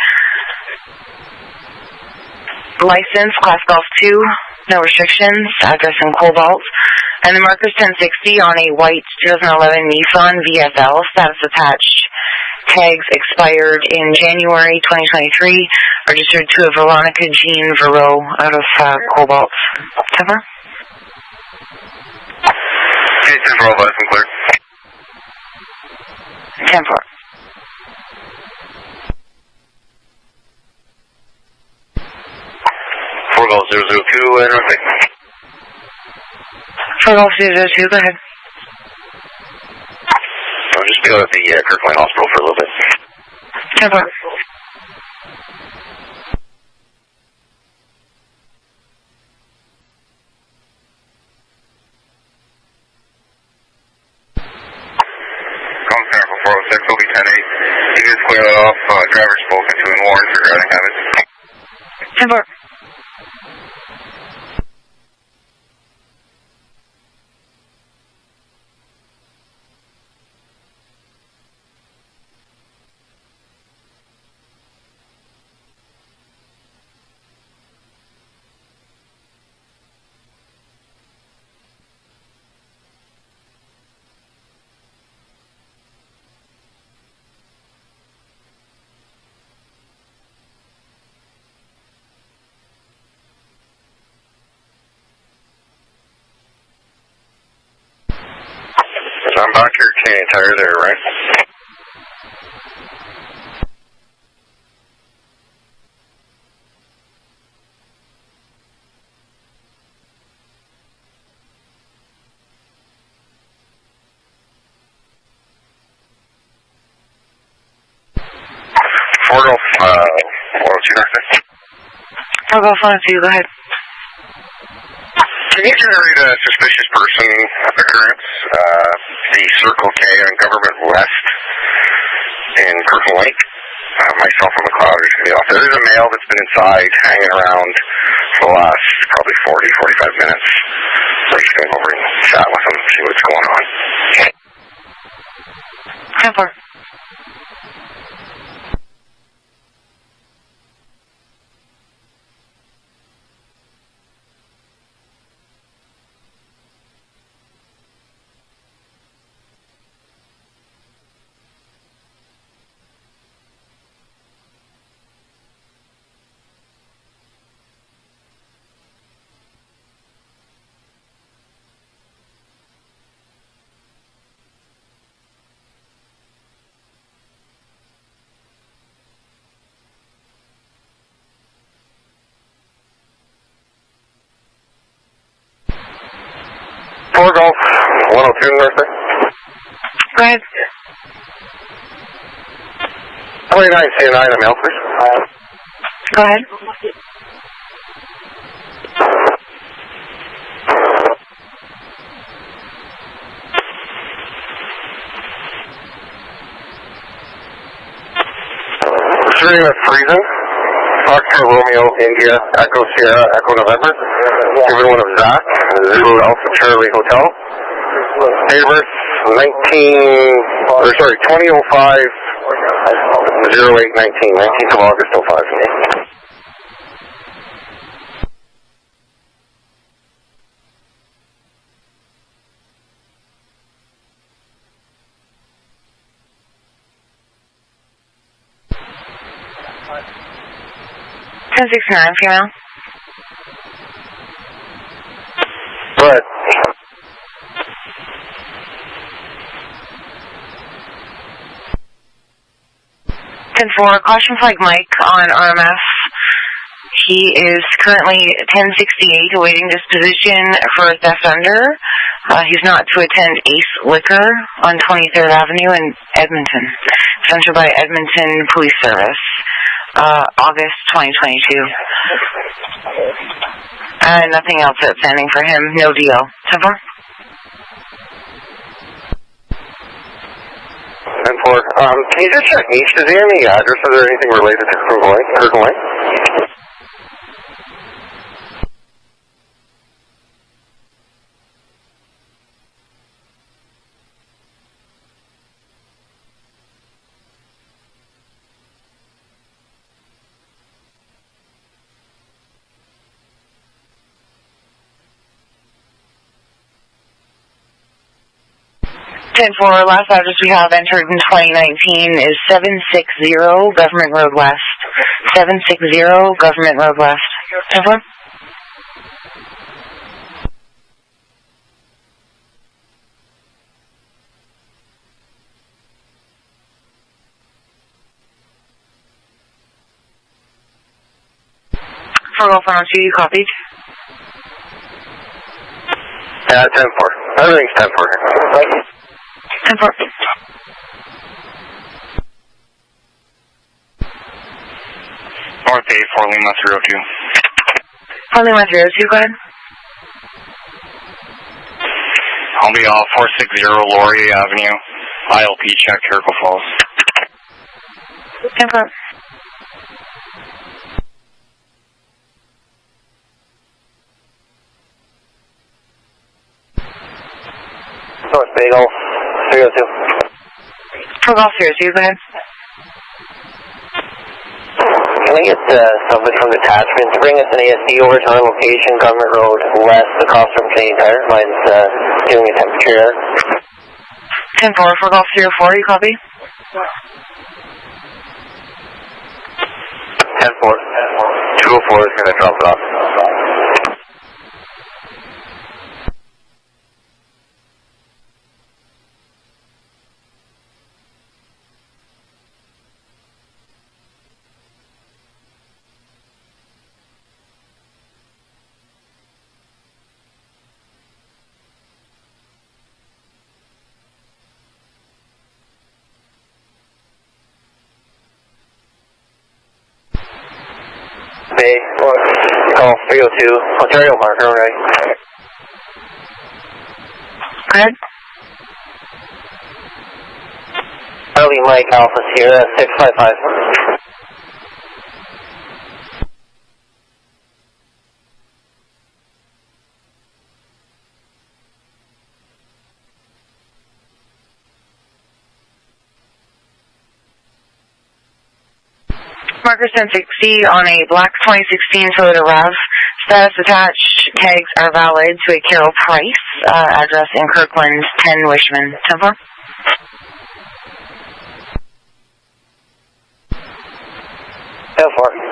License, class golf 2, no restrictions, address in Cobalt. And the marker's 1060 on a white 2011 Nissan VFL, status attached. Tags expired in January 2023, registered to a Veronica Jean Verow out of Cobalt. Cover? Okay, 10-4, all license clear. 10-4. Four Golf 002, interrupting. 4 Golf 002, go ahead. I'll just be out at the Kirkland Hospital for a little bit. 10-4. Center for 406, will be 10-8. You just clear that off. Driver spoken to and warned for driving habits. 10-4. Canadian Tire there, right? Fort Golf, 402 North. Fort Golf 402, go ahead. Can you generate a suspicious person occurrence, the Circle K on Government West in Kirkland Lake? Myself and McLeod are going to be off there. There's a male that's been inside hanging around for the last probably 40, 45 minutes. So he's going over and chat with him, see what's going on. 10-4. Fort Golf, 102 North. Go ahead. 29 CNI and a male, please. Go ahead. Returning at Friesen, Foxtrot Romeo, India, Echo Sierra, Echo November. Given one of Zach, Zulu Alpha Charlie Hotel. Date of birth, 2005, 0819, 19th of August 05. $1069, female. Good. For caution flag Mike on RMF. He is currently 1068 awaiting disposition for theft under. He's not to attend Ace Liquor on 23rd Avenue in Edmonton. Centered by Edmonton Police Service. August 2022. Nothing else outstanding for him. No deal. 10-4. 10-4. Can you just check Niche? Does he have any addresses or anything related to Kirkland Lake? For last address we have entered in 2019 is 760 Government Road West. 760 Government Road West. 10-4. For Golf 102, you copied? Yeah, 10-4. Everything's 10-4 here. 10-4. North 8, 4 Lima 302. 4 Lima 302, go ahead. I'll be off 460 Laurier Avenue, ILP check, Jericho Falls. 10-4. North Bagel, 302. For Golf 302, go ahead. Can I get somebody from detachment to bring us an ASD over to our location, Government Road West, across from Canadian Tire? Mine's giving me temperature there. 10-4 for Golf 304, you copy? 10-4. 204 is going to drop it off. Bay. Call 302, Ontario marker, right? Good. Charlie Mike Alpha Sierra 655. Marker 1060 on a black 2016 Toyota RAV. Status attached. Tags are valid to a Carol Price. Address in Kirkland, 10 Wishman. 10-4.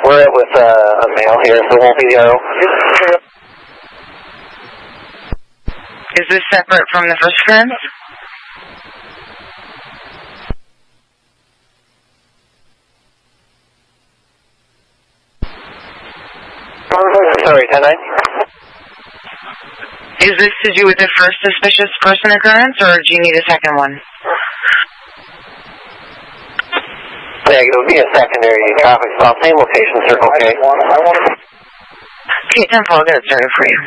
We're with a male here, so it won't be the arrow. Is this separate from the first occurrence? Sorry, 10-9. Is this to do with the first suspicious person occurrence, or do you need a second one? Yeah, it would be a secondary traffic stop. Same location, circle K. Okay, 10-4, I'll get it started for you.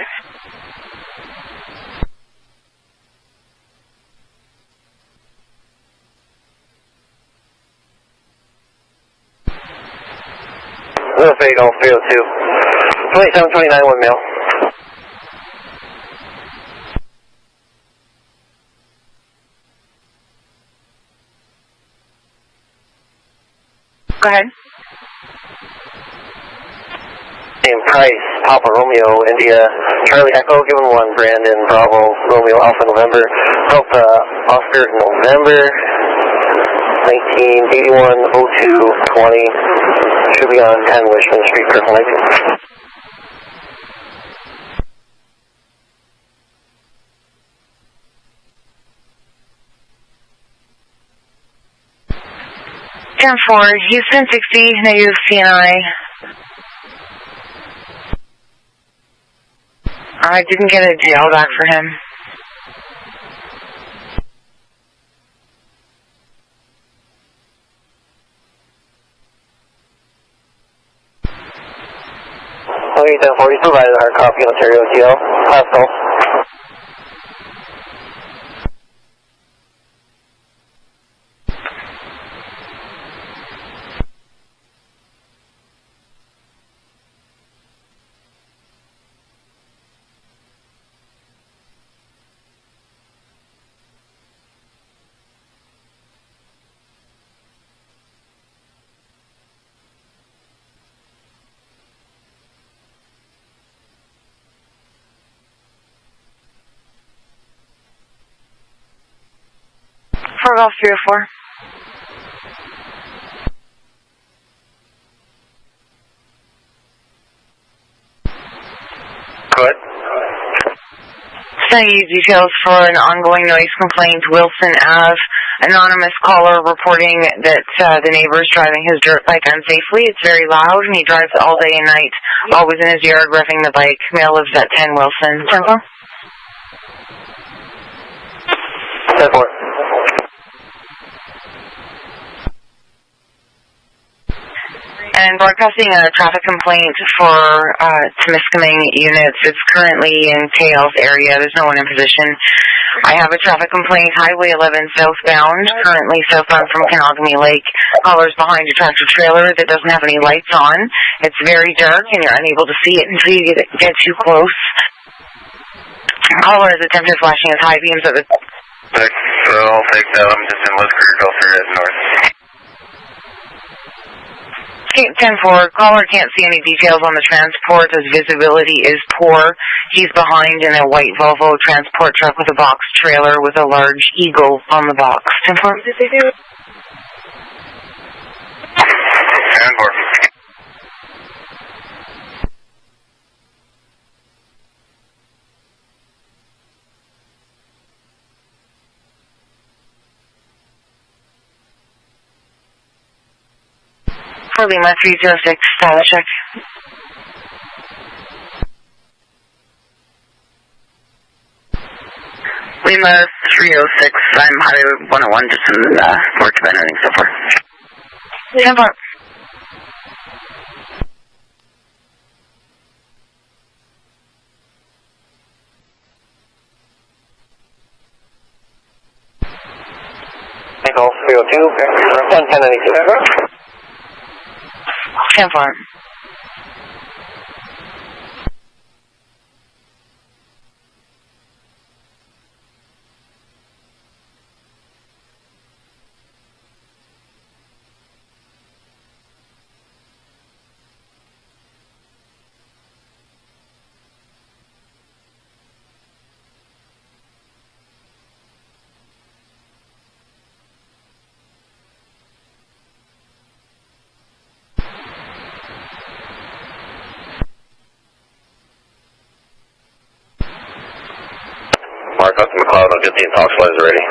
Little Fade Golf 302. 2729, 1 male. Go ahead. Name Price, Papa Romeo, India, Charlie Echo, given 1, Brandon, Bravo, Romeo, Alpha, November, Delta, Oscar, November, 1981, 02, 20, should be on 10 Wishman Street, Kirkland. -4, Houston 60, negative CNI. I didn't get a jail back for him. Okay, 1040, provided a hard copy, Ontario TL. Last call. For Golf 304. Good. Sending you details for an ongoing noise complaint, Wilson Ave. Anonymous caller reporting that the neighbor is driving his dirt bike unsafely. It's very loud, and he drives it all day and night, always in his yard revving the bike. Male lives at 10 Wilson. 10-4. 10-4. And broadcasting a traffic complaint for Temiskaming units. It's currently in Tails area. There's no one in position. I have a traffic complaint, Highway 11 southbound, currently southbound from Kenogami Lake. Caller's behind a tractor trailer that doesn't have any lights on. It's very dark, and you're unable to see it until you get too close. Caller has attempted flashing his high beams at the... I'll take that. I'm just in Lisker, go through it north. 10-4, caller can't see any details on the transport as visibility is poor. He's behind in a white Volvo transport truck with a box trailer with a large eagle on the box. 10-4. What did they do? 10-4. For Lima 306, status check. Lima 306, I'm Highway 101, just in work event and so forth. 10-4. Golf 302, 1092. 10-4. Mark up to McLeod, I'll get the intoxilizer ready.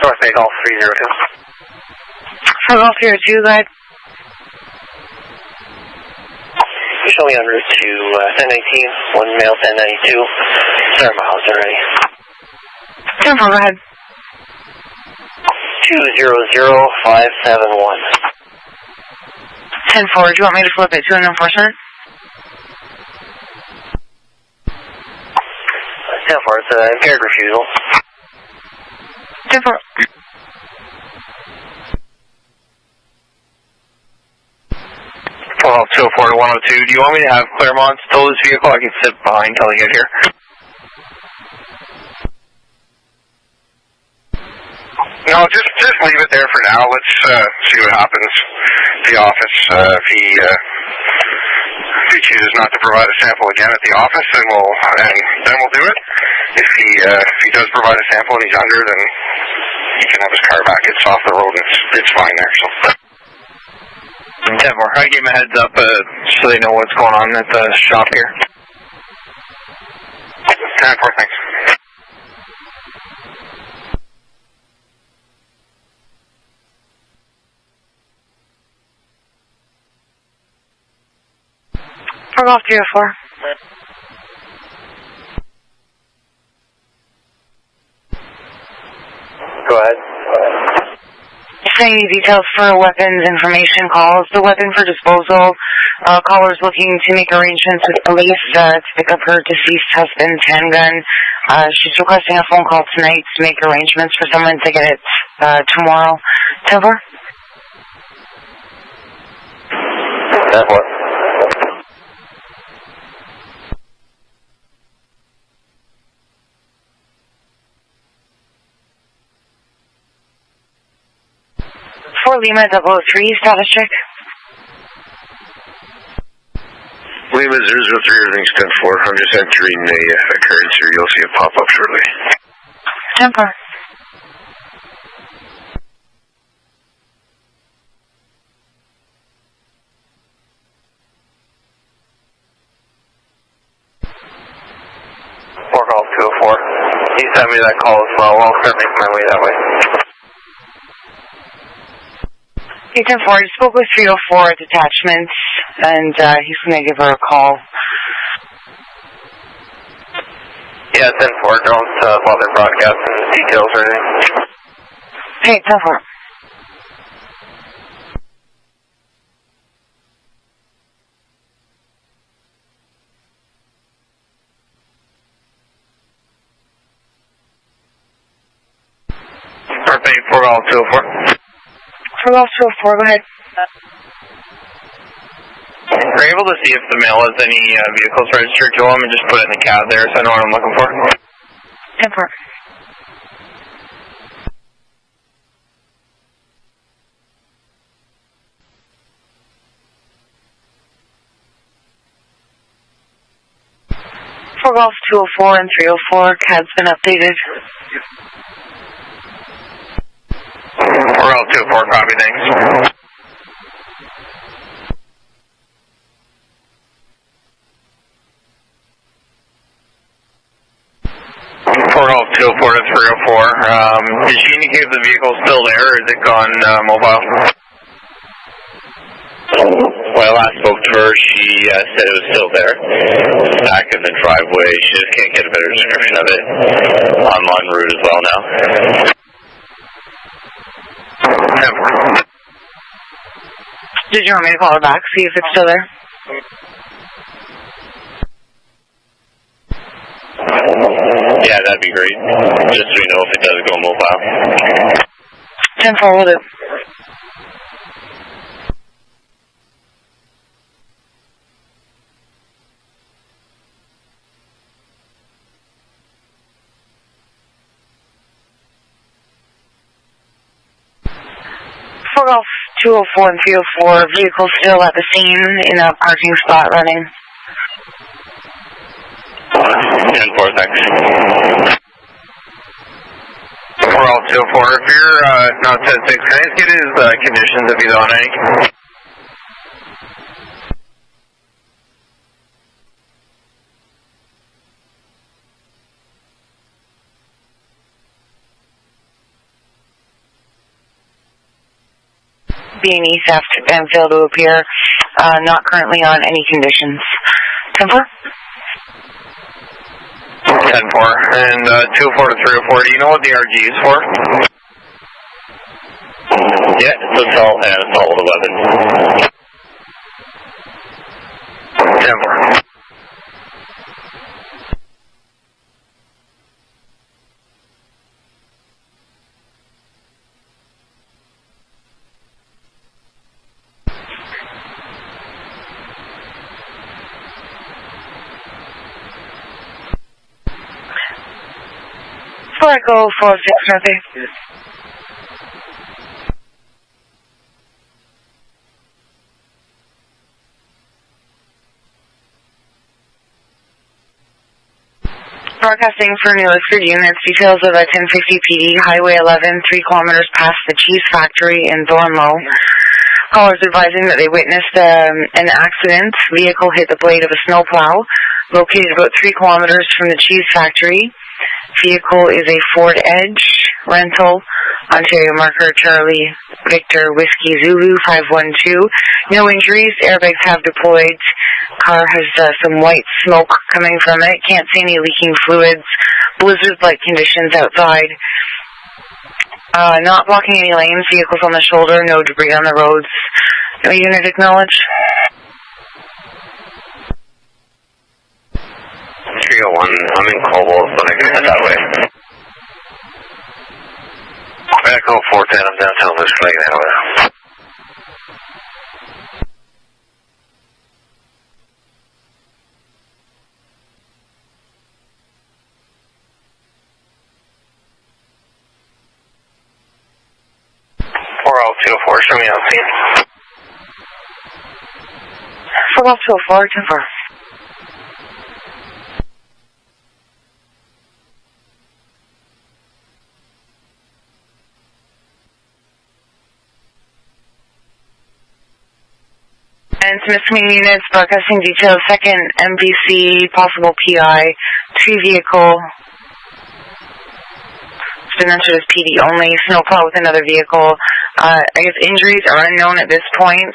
North Bay Golf 302. For Golf 302, go ahead. You show me en route to 1019, 1 male 1092. Sorry, my house already. 10-4, go ahead. 200571. 10-4, do you want me to flip it to an enforcement? 10-4, it's impaired refusal. 10-4. Well, 204 to 102. Do you want me to have Claremont tow this vehicle? I can sit behind until I get here. No, just leave it there for now. Let's see what happens at the office. If he chooses not to provide a sample again at the office, then we'll do it. If he does provide a sample and he's under, then he can have his car back. It's off the road. It's fine there. So. 10-4. I gave him a heads up so they know what's going on at the shop here. 10-4, thanks. For Golf 304. Go ahead. Sending you details for weapons information calls. The weapon for disposal. Caller's looking to make arrangements with police to pick up her deceased husband's handgun. She's requesting a phone call tonight to make arrangements for someone to get it tomorrow. 10-4? 10-4. For Lima 003, status check. Lima 003, everything's 10-4. I'm just entering the occurrence here. You'll see it pop up shortly. 10-4. Four Golf 204. He sent me that call as well. I'll start making my way that way. 10-4, I spoke with 304 at detachments, and he's going to give her a call. Yeah, 10-4, don't bother broadcasting the details or anything. Hey, 10-4. North Bay, 4 Golf 204. For Golf 204, go ahead. We're able to see if the male has any vehicles registered to him and just put it in the cab there so I know what I'm looking for. 10-4. For Golf 204 and 304, CAD's been updated. 4 Golf 204, copy, thanks. 40204 to 304. Did she indicate the vehicle's still there, or is it gone mobile? When I last spoke to her, she said it was still there, back in the driveway. She just can't get a better description of it. I'm en route as well now. Did you want me to call her back, see if it's still there? Yeah, that'd be great. Just so we know if it does go mobile. 10-4, will do. Golf 204 and 304, vehicles still at the scene in a parking spot running. 10-4, thanks. 40204, if you're not 10-6, can I just get his conditions if he's on any? B&E theft and failed to appear, not currently on any conditions. 10-4? 10-4, and 204 to 304, do you know what the RG is for? Yeah, it's assault and assault with a weapon. 10-4. Before I go 46 Northeast. Broadcasting for New Lisford units, details of a 1050 PD, Highway 11, 3 kilometers past the cheese factory in Thornlow. Callers advising that they witnessed an accident. Vehicle hit the blade of a snowplow, located about 3 kilometers from the cheese factory. Vehicle is a Ford Edge rental, Ontario marker Charlie Victor Whiskey Zulu 512. No injuries, airbags have deployed. Car has some white smoke coming from it. Can't see any leaking fluids. Blizzard-like conditions outside. Not blocking any lanes. Vehicles on the shoulder. No debris on the roads. No unit acknowledge. 301, I'm in Cobalt, so I can head that way. Echo 410, I'm downtown this flag now. 40204, show me on scene. 40204, 10-4. And to misdemeanor units, broadcasting details, 2nd MVC, possible PI, 2 vehicle. It's been entered as PD only, snowplow with another vehicle. I guess injuries are unknown at this point.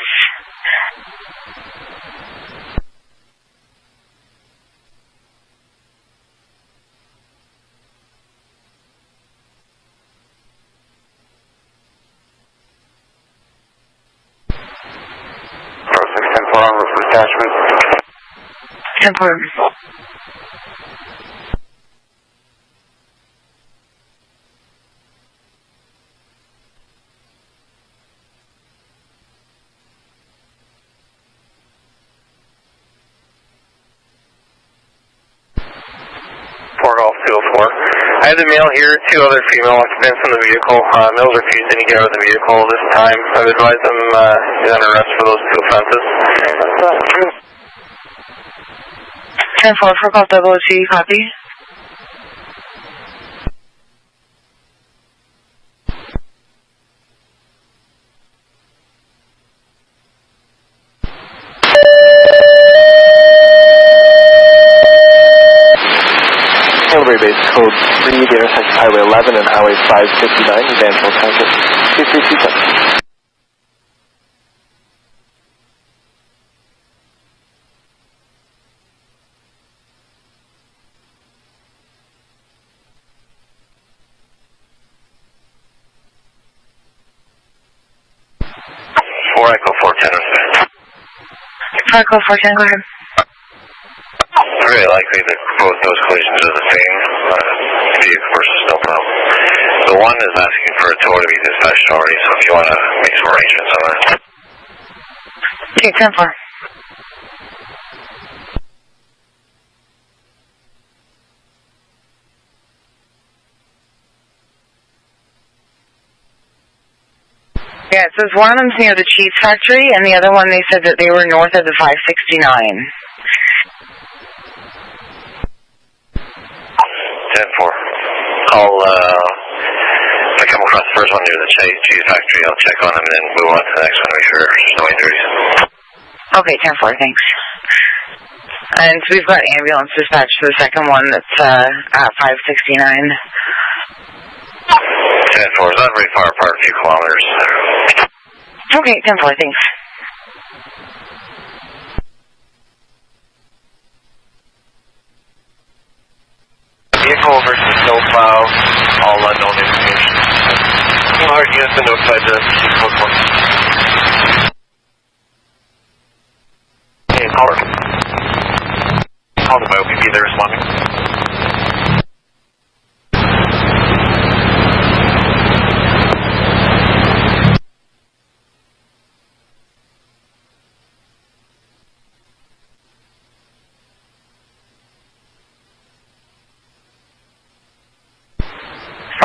On route for detachment. 10-4. I have the male here, 2 other female occupants in the vehicle. Males refusing to get out of the vehicle this time. I've advised them he's under arrest for those 2 offenses. 10-4 for call 002, copy. Base code 3 the intersection of Highway 11 and Highway 559, Evansville Township, 2327. Echo 410. Echo 410, go ahead. Very likely that both those collisions are the same vehicle versus no problem. The one is asking for a tow to be dispatched already, so if you want to make some arrangements on that. Okay, 10-4. Yeah, it says one of them's near the cheese factory, and the other one they said that they were north of the 569. 10-4. If I come across the first one near the cheese factory, I'll check on them and then move on to the next one to make sure there's no injuries. Okay, 10-4, thanks. And so we've got ambulance dispatch to the second one that's at 569. 10-4, it's not very far apart, a few kilometers. Okay, 10-4, thanks. Vehicle versus snowplow, all unknown information. Alert units to notify the chief code 1. Hey, caller. Call them out, we'll be there responding.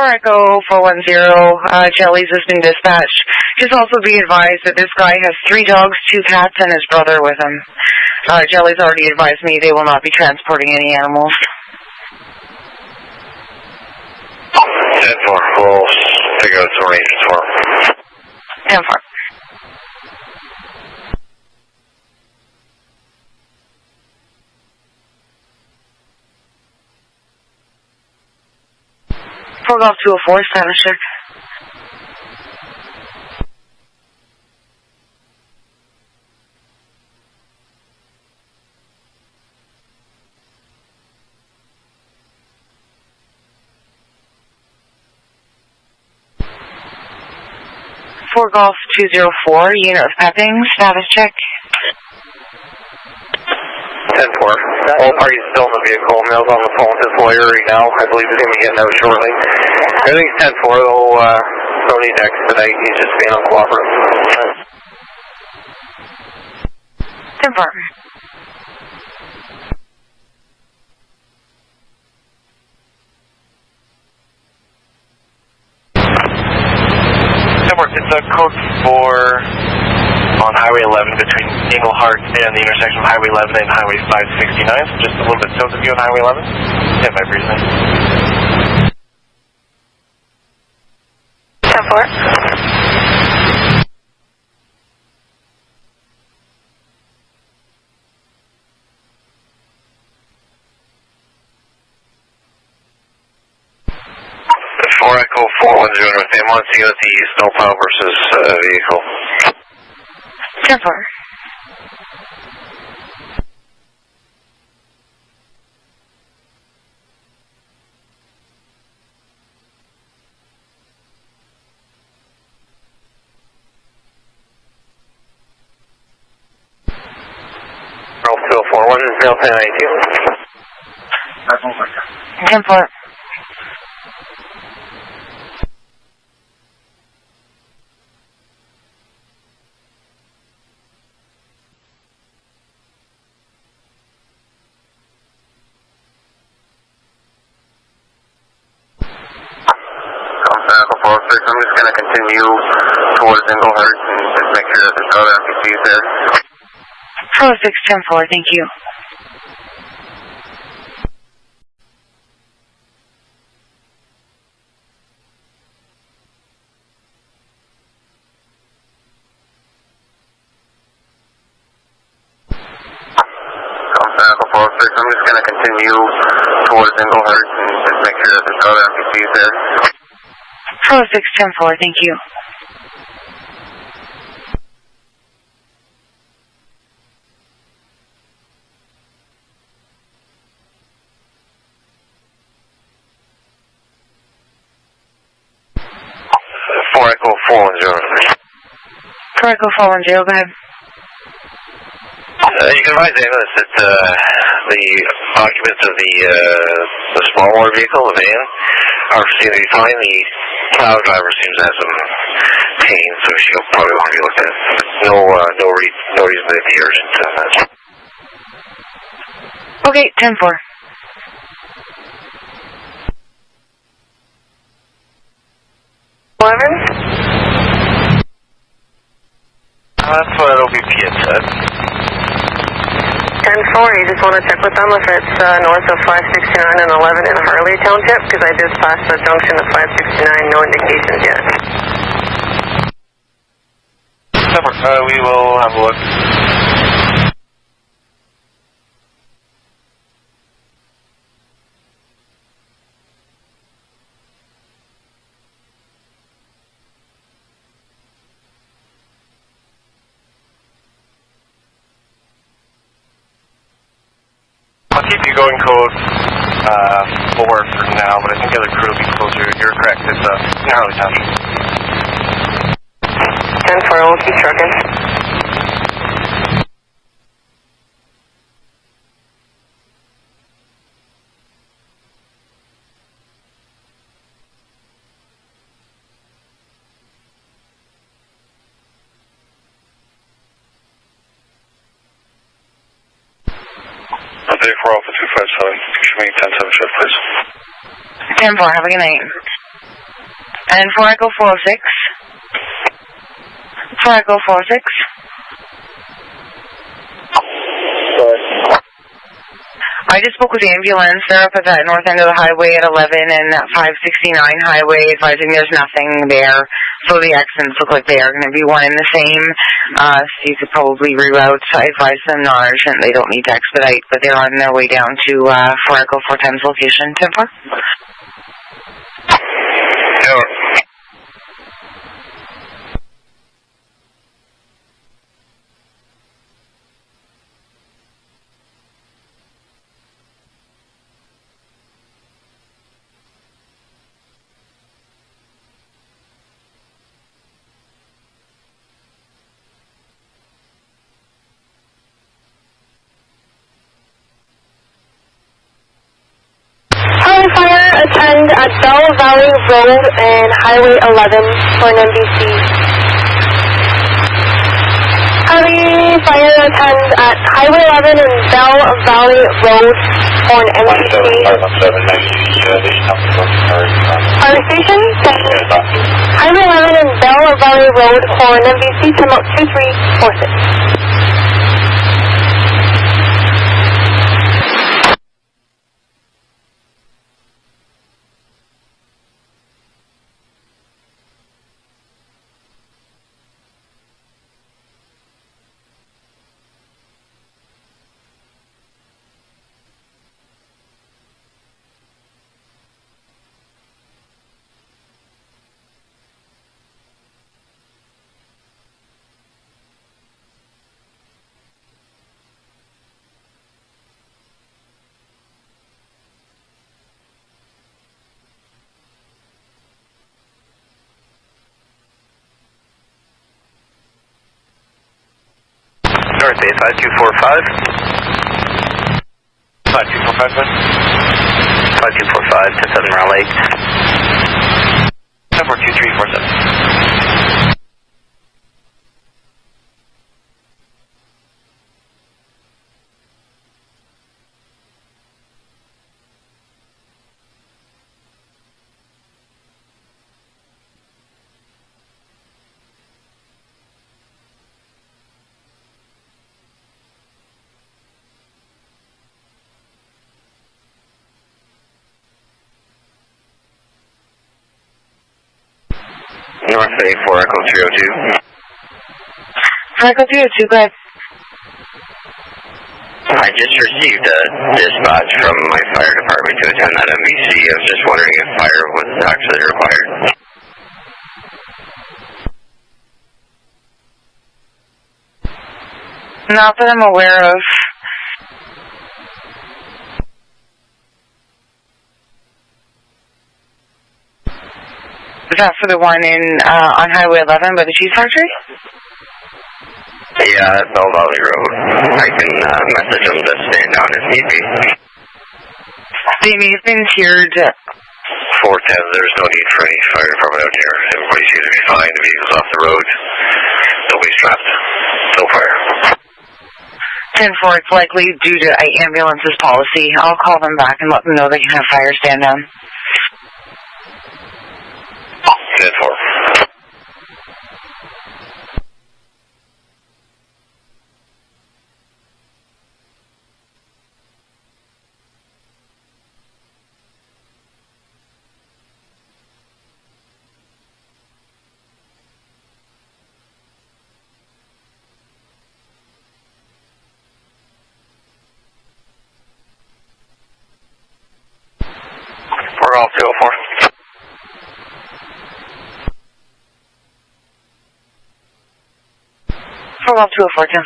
Echo 410, Jelly's has been dispatched. Just also be advised that this guy has 3 dogs, 2 cats, and his brother with him. Jelly's already advised me they will not be transporting any animals. 10-4, we'll figure out some arrangements for him. 10-4. Golf 204, status check. For Golf 204, unit of Pepping, status check. 10-4. All parties still in the vehicle. Mail's on the phone with his lawyer right now. I believe he's going to be getting out shortly. Everything's 10-4, though. No need to expedite. He's just being uncooperative. 10-4. It's a code 4 on Highway 11 between Englehart and the intersection of Highway 11 and Highway 569, so just a little bit south of you on Highway 11. Yeah, my reasoning. 10-4. Echo 410 with him. Let's see what the snowplow versus vehicle. 10-4. Golf 204, 1092. 10-4. I'm just going to continue towards Englehart and just make sure that there's other MPCs there. 4610-4, thank you. I'm just going to continue towards Englehart and just make sure that there's other MPCs there. 4610-4, thank you. Echo 410. 4 Echo 410, go ahead. You can advise the ambulance that the occupants of the small motor vehicle, the van, are seem to be fine. The plow driver seems to have some pain, so she'll probably want to be looked at. No reason to be urgent. Okay, 10-4. That's what OBP had said. 10-4, you just want to check with them if it's north of 569 and 11 in Harley Township, because I just passed the junction of 569, no indications yet. We will have a look. I'll keep you going code 4 for now, but I think the other crew will be closer. You're correct, it's in Harley Township. 10-4, we'll keep trucking. Day 4 Alpha 257, should make 10-7 shift, please. 10-4, have a good night. And 4 Echo 406. 4 Echo 406. I just spoke with the ambulance. They're up at that north end of the highway at 11 and that 569 highway, advising there's nothing there. So the accidents look like they are going to be one and the same. So you could probably reroute. I advise them non-urgent. They don't need to expedite, but they're on their way down to 4 Echo 4 times location. 10-4. Attend at Bell Valley Road and Highway 11 for an MBC. Harley Fire attend at Highway 11 and Bell Valley Road for an MBC. Fire station? Highway 11 and Bell Valley Road for an MBC, come out 2346. North Bay 5245. 5245, good. 5245, 10-7 Round Lake. 10-4-2347. North Bay 4 Echo 302. 4 Echo 302, go ahead. I just received a dispatch from my fire department to attend that MVC. I was just wondering if fire was actually required. Not that I'm aware of. Is that for the one in on Highway 11 by the cheese factory? Yeah, that's Bell Valley Road. I can message them to stand down if need be. They may have been tiered. 410, there's no need for any fire department out here. Everybody seems to be fine. The vehicle's off the road. Nobody's trapped. No fire. 10-4, it's likely due to ambulance's policy. I'll call them back and let them know they can have fire stand down. 10-4. We're off 204. For Golf 204, 10-4.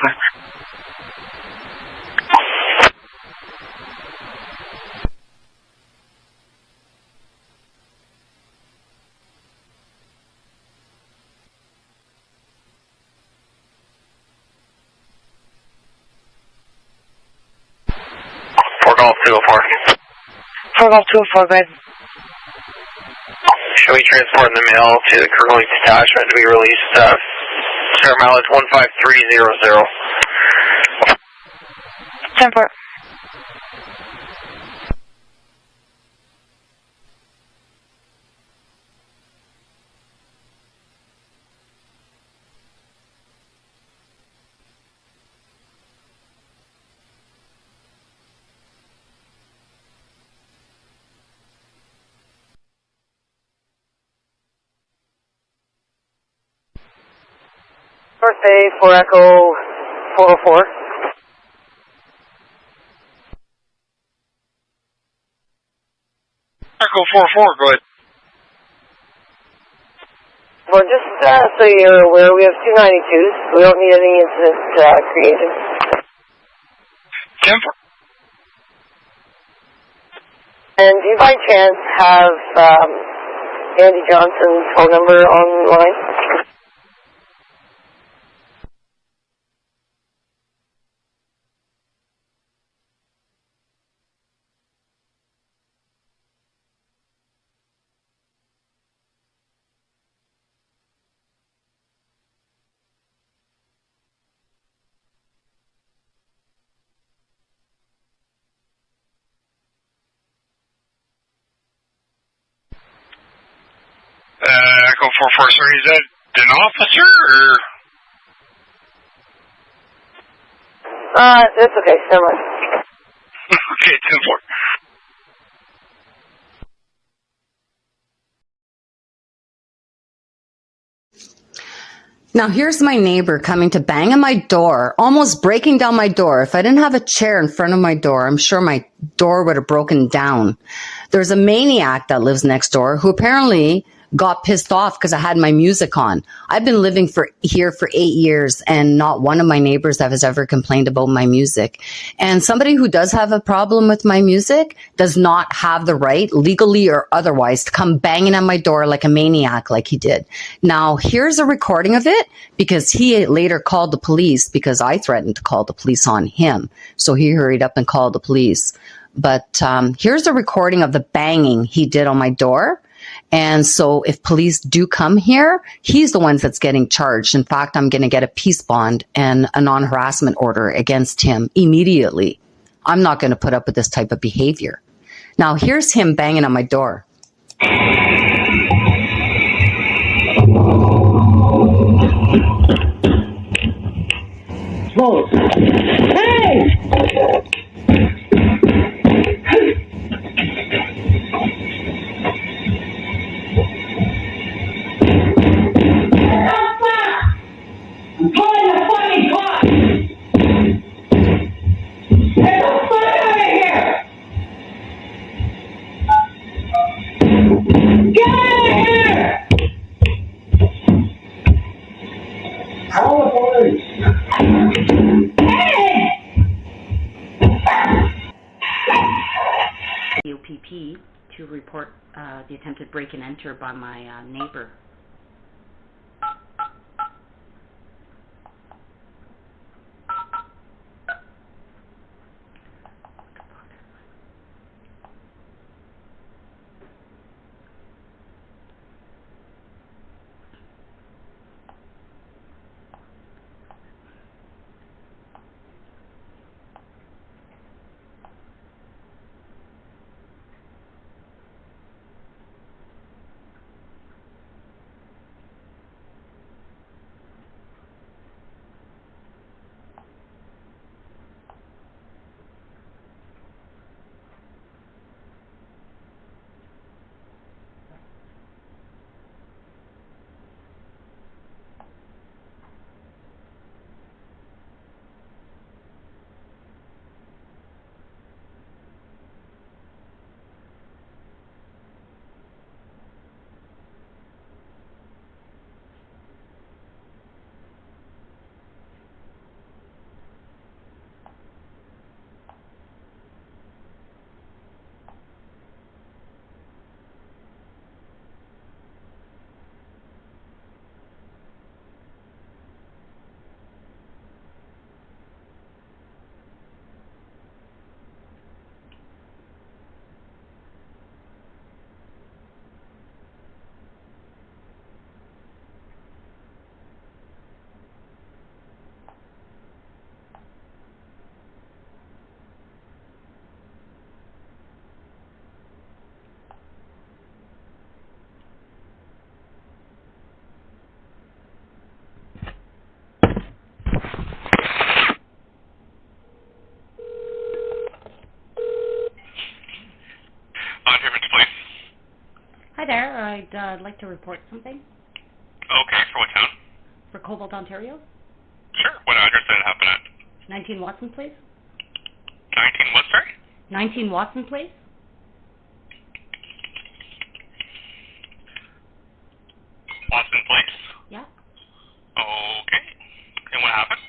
For Golf 204. For Golf 204, go ahead. Should we transport the mail to the Curling detachment to be released? Star mileage 15300. 10-4. Birthday for Echo 404. Echo 404, go ahead. Well, just so you're aware, we have 292s. We don't need any incident created. 10-4. And do you by chance have Andy Johnson's phone number online? Echo 404, sorry, is that an officer or? That's okay, never mind. Okay, 10-4. Now here's my neighbor coming to bang on my door, almost breaking down my door. If I didn't have a chair in front of my door, I'm sure my door would have broken down. There's a maniac that lives next door who apparently got pissed off because I had my music on. I've been living here for 8 years, and not one of my neighbors has ever complained about my music. And somebody who does have a problem with my music does not have the right, legally or otherwise, to come banging on my door like a maniac like he did. Now, here's a recording of it, because he later called the police because I threatened to call the police on him. So he hurried up and called the police. But here's a recording of the banging he did on my door. And so if police do come here, he's the one that's getting charged. In fact, I'm going to get a peace bond and a non-harassment order against him immediately. I'm not going to put up with this type of behavior. Now, here's him banging on my door. Whoa. Hey! I'm calling the fucking cops! Hey! and enter by my neighbor. Hi there, I'd like to report something. Okay, for what town? For Cobalt, Ontario. Sure. What address did it happen at? 19 Watson Place. 19 what, sorry? 19 Watson Place. Watson Place? Yeah. Okay. And what happened?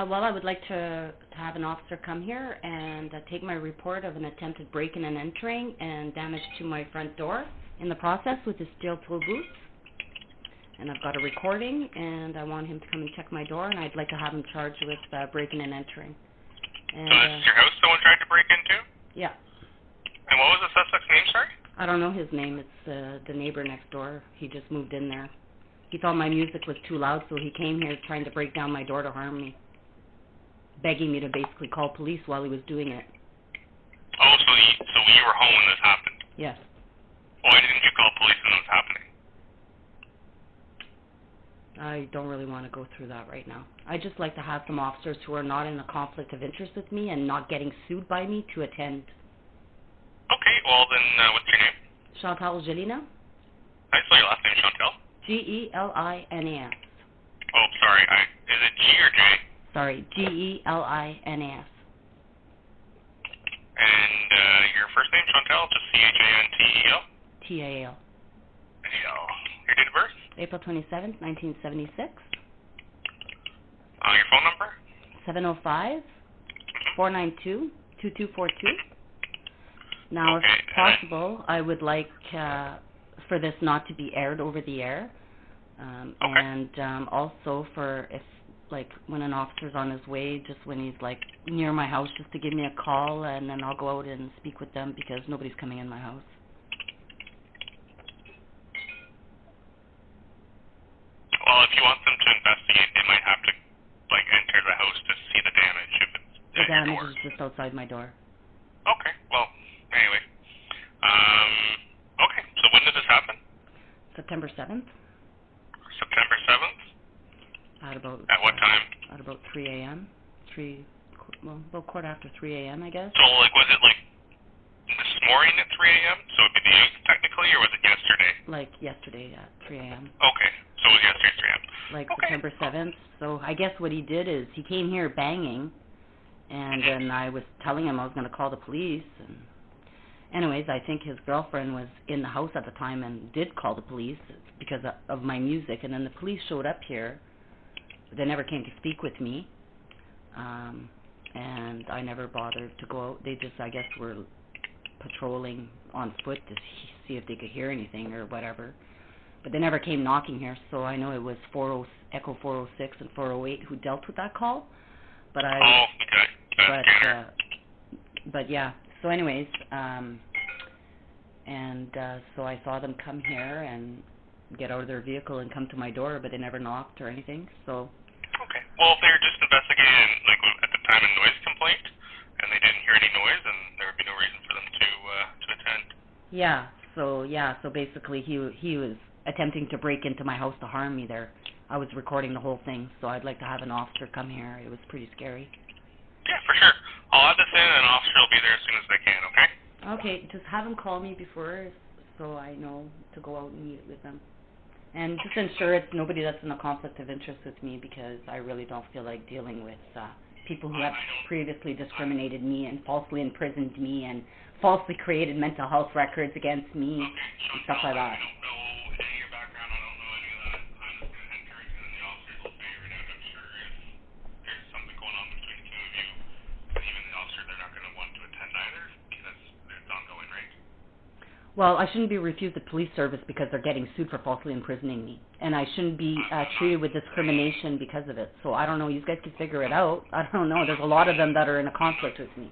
Well, I would like to have an officer come here and take my report of an attempted break-in and entering and damage to my front door in the process with his steel-toe boots. And I've got a recording, and I want him to come and check my door, and I'd like to have him charged with breaking and entering. And, so this is your house someone tried to break into? Yeah. And what was the suspect's name, sorry? I don't know his name. It's the neighbor next door. He just moved in there. He thought my music was too loud, so he came here trying to break down my door to harm me, begging me to basically call police while he was doing it. Oh, so you were home when this happened? Yes. Why didn't you call police when it was happening? I don't really want to go through that right now. I just like to have some officers who are not in a conflict of interest with me and not getting sued by me to attend. Okay, well then, what's your name? Chantal Gelina. I saw your last name, Chantal. G-E-L-I-N-A-S. Oh, sorry, is it G or J? Sorry, G-E-L-I-N-A-S. And your first name, Chantal, just C-H-A-N-T-E-L? T-A-L. Your date of birth? April 27th, 1976. Your phone number? 705-492-2242. Now, okay, if possible, I would like for this not to be aired over the air. Okay. And also for if, like, when an officer's on his way, just when he's, like, near my house, just to give me a call, and then I'll go out and speak with them because nobody's coming in my house. Well, if you want them to investigate, they might have to, like, enter the house to see the damage if it's The damage is just outside my door. Okay, well, anyway. Okay, so when did this happen? September 7th. September 7th? At what time? At about 3 a.m. About quarter after 3 a.m., I guess. So, like, was it, like, this morning at 3 a.m.? So it'd be the 8th, technically, or was it yesterday? Like, yesterday at 3 a.m. Okay, so it was yesterday at 3 a.m. Like, September 7th. So I guess what he did is he came here banging, and then I was telling him I was going to call the police. And anyways, I think his girlfriend was in the house at the time and did call the police because of my music. And then the police showed up here. They never came to speak with me, and I never bothered to go out. They just, I guess, were patrolling on foot to see if they could hear anything or whatever. But they never came knocking here, so I know it was Echo 406 and 408 who dealt with that call. But but yeah. So anyways, so I saw them come here and get out of their vehicle and come to my door, but they never knocked or anything. So. Okay. Well, if they were just investigating, like at the time, a noise complaint, and they didn't hear any noise, then there would be no reason for them to attend. Yeah. So basically, he was attempting to break into my house to harm me there. I was recording the whole thing, so I'd like to have an officer come here. It was pretty scary. Yeah, for sure. I'll add this in, and an officer will be there as soon as they can, okay? Okay, just have them call me before so I know to go out and meet with them. And just ensure it's nobody that's in a conflict of interest with me, because I really don't feel like dealing with people who have previously discriminated me and falsely imprisoned me and falsely created mental health records against me and stuff like that. Well, I shouldn't be refused the police service because they're getting sued for falsely imprisoning me. And I shouldn't be treated with discrimination because of it. So I don't know. You guys can figure it out. I don't know. There's a lot of them that are in a conflict with me.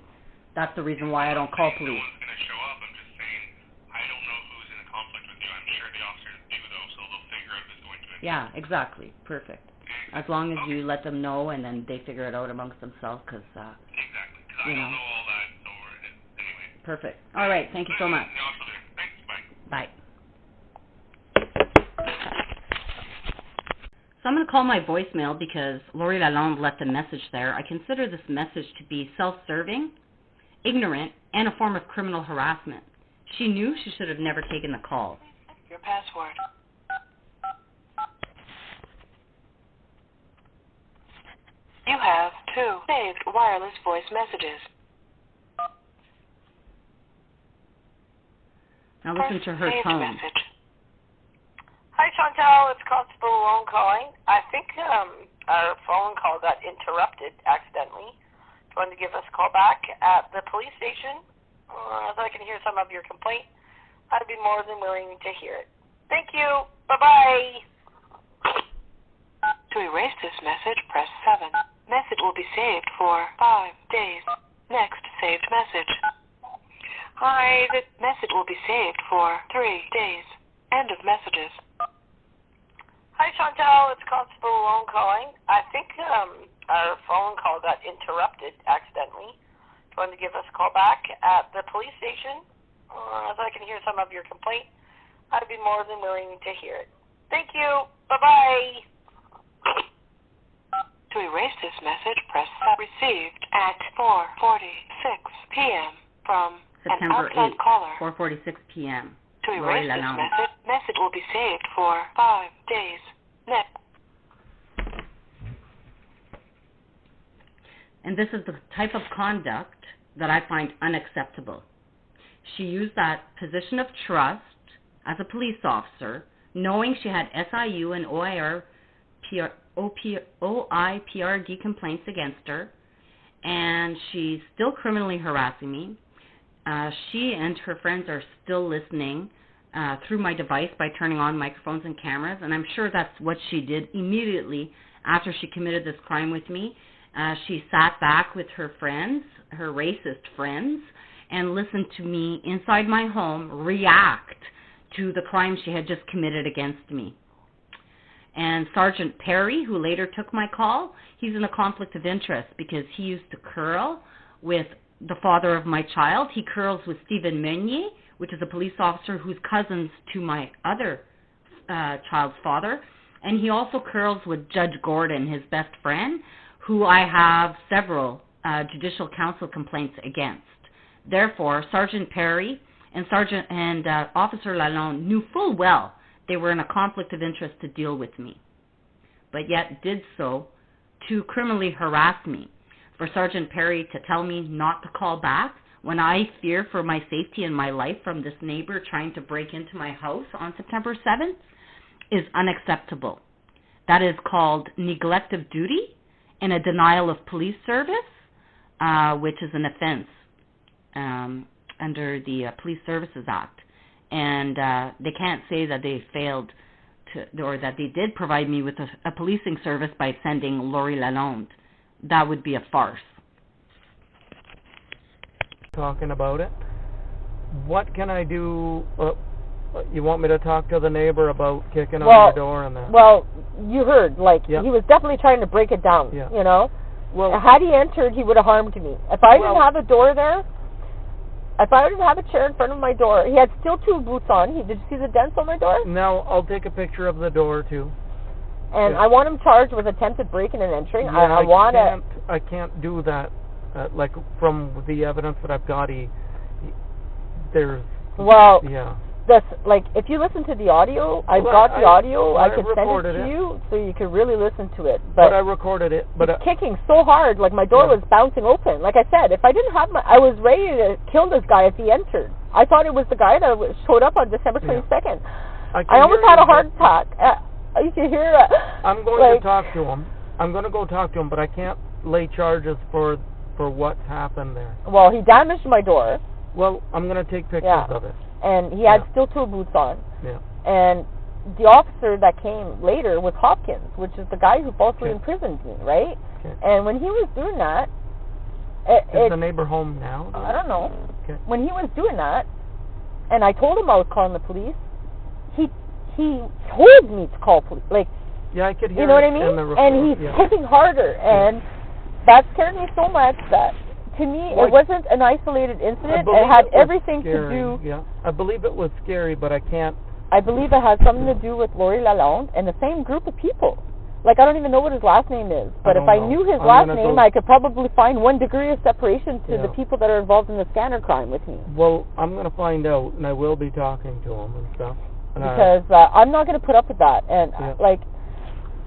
That's the reason why I don't call police. No one's going to show up. I'm just saying, I don't know who's in a conflict with you. I'm sure the officers do, though, so they'll figure out who's going to it. Yeah, exactly. Perfect. As long as you let them know and then they figure it out amongst themselves, because, exactly. You know. I don't know all that, so anyway. Perfect. All right. Thank you so much. Bye. So I'm going to call my voicemail because Lori Lalonde left a message there. I consider this message to be self-serving, ignorant, and a form of criminal harassment. She knew she should have never taken the call. Your password. You have 2 saved wireless voice messages. Now listen to her tone. Message. Hi, Chantal. It's Constable Malone calling. I think our phone call got interrupted accidentally. If you wanted to give us a call back at the police station, so I can hear some of your complaint, I'd be more than willing to hear it. Thank you. Bye-bye. To erase this message, press 7. Message will be saved for 5 days. Next saved message. Hi, the message will be saved for 3 days. End of messages. Hi, Chantal. It's Constable Malone calling. I think our phone call got interrupted accidentally. If you wanted to give us a call back at the police station, so I can hear some of your complaint, I'd be more than willing to hear it. Thank you. Bye-bye. To erase this message, press received at 4:46 p.m. from September 8th, 4:46 p.m. To erase this message will be saved for 5 days. Next. And this is the type of conduct that I find unacceptable. She used that position of trust as a police officer, knowing she had SIU and OIPRD complaints against her, and she's still criminally harassing me. She and her friends are still listening through my device by turning on microphones and cameras, and I'm sure that's what she did immediately after she committed this crime with me. She sat back with her friends, her racist friends, and listened to me inside my home react to the crime she had just committed against me. And Sergeant Perry, who later took my call, he's in a conflict of interest because he used to curl with the father of my child. He curls with Stephen Meunier, which is a police officer who's cousins to my other child's father. And he also curls with Judge Gordon, his best friend, who I have several judicial council complaints against. Therefore, Sergeant Perry and Officer Lalonde knew full well they were in a conflict of interest to deal with me, but yet did so to criminally harass me. For Sergeant Perry to tell me not to call back when I fear for my safety and my life from this neighbor trying to break into my house on September 7th is unacceptable. That is called neglect of duty and a denial of police service, which is an offense under the Police Services Act, and they can't say that they failed to, or that they did provide me with a policing service by sending Lori Lalonde. That would be a farce. Talking about it. What can I do? You want me to talk to the neighbor about kicking on your door and that? Well, you heard, like, he was definitely trying to break it down, you know? Well, had he entered, he would have harmed me. If I didn't have a door there, if I didn't have a chair in front of my door, he had steel toe boots on. Did you see the dents on my door? No, I'll take a picture of the door, too. And I want him charged with attempted breaking and entering. Yeah, I can't do that. Like, from the evidence that I've got, there's... Well... Yeah. Like, if you listen to the audio, I've got the audio. I can send it to you so you can really listen to it. But I recorded it. But kicking so hard, like my door was bouncing open. Like I said, if I didn't have I was ready to kill this guy if he entered. I thought it was the guy that showed up on December 22nd. I almost had a heart attack. You can hear it. I'm going to talk to him. I'm going to go talk to him, but I can't lay charges for what's happened there. Well, he damaged my door. Well, I'm going to take pictures of it. And he had steel toe boots on. Yeah. And the officer that came later was Hopkins, which is the guy who falsely imprisoned me, right? Okay. And when he was doing that... Is the neighbor home now? I don't know. Okay. When he was doing that, and I told him I was calling the police, he told me to call police. Like, yeah, I could hear you know what I in mean? the report, And he's kicking harder, and that scared me so much that... To me, it wasn't an isolated incident. It had everything to do... Yeah, I believe it was scary, but I can't... I believe it has something to do with Lori Lalonde and the same group of people. Like, I don't even know what his last name is. But if I knew his last name, I could probably find 1 degree of separation to the people that are involved in the scanner crime with me. Well, I'm going to find out, and I will be talking to him and stuff. Because I'm not going to put up with that. And, like,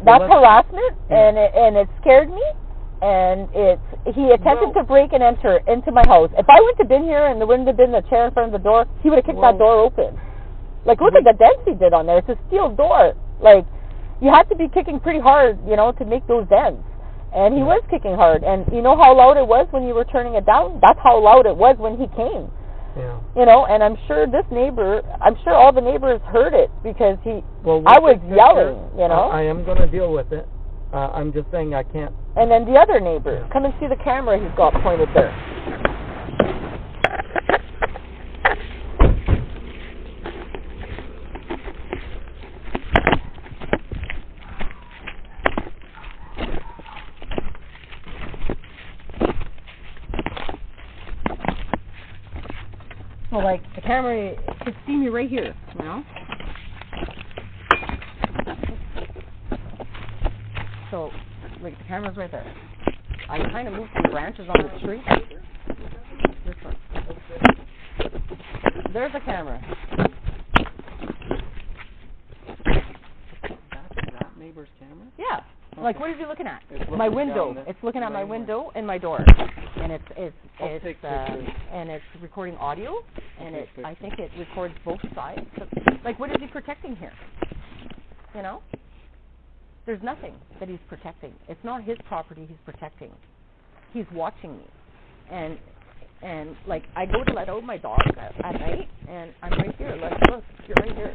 that's harassment, and it scared me. And he attempted to break and enter into my house. If I wouldn't have been here and there wouldn't have been a chair in front of the door, he would have kicked that door open. Like, look at the dents he did on there. It's a steel door. Like, you had to be kicking pretty hard, you know, to make those dents. And he was kicking hard. And you know how loud it was when you were turning it down? That's how loud it was when he came. Yeah. You know, and I'm sure all the neighbors heard it because I was yelling, you know. I am going to deal with it. I'm just saying I can't. And then the other neighbor, come and see the camera he's got pointed there. So, like, the camera could see me right here, you know? So, like, the camera's right there. I kind of moved some branches on the street. This one. There's a camera. That neighbor's camera? Yeah. Okay. Like, what is he looking at? My window. It's looking at my window and my door. And it's recording audio, and I think it records both sides. Like, what is he protecting here? You know? There's nothing that he's protecting. It's not his property he's protecting. He's watching me. And like, I go to let out my dog at night, and I'm right here. Look, you're right here.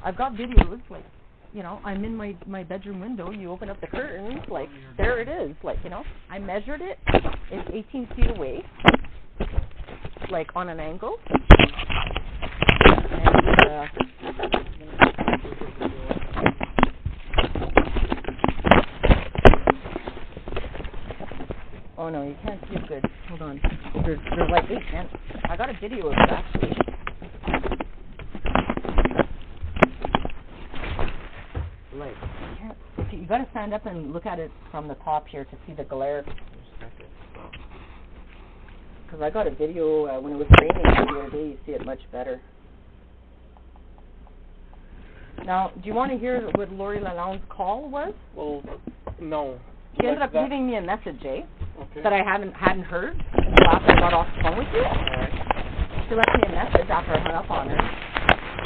I've got videos, like, you know, I'm in my bedroom window. You open up the curtains, like, there it is. Like, you know, I measured it. It's 18 feet away, like, on an angle. And, oh no, you can't see it good. Hold on. There's like 8 ants. I got a video of it actually. Like, you gotta stand up and look at it from the top here to see the glare. Because I got a video when it was raining the other day. You see it much better. Now, do you want to hear what Lori Lalonde's call was? Well, no. She ended up leaving me a message, that I hadn't heard until after I got off the phone with you. She left me a message after I hung up on her,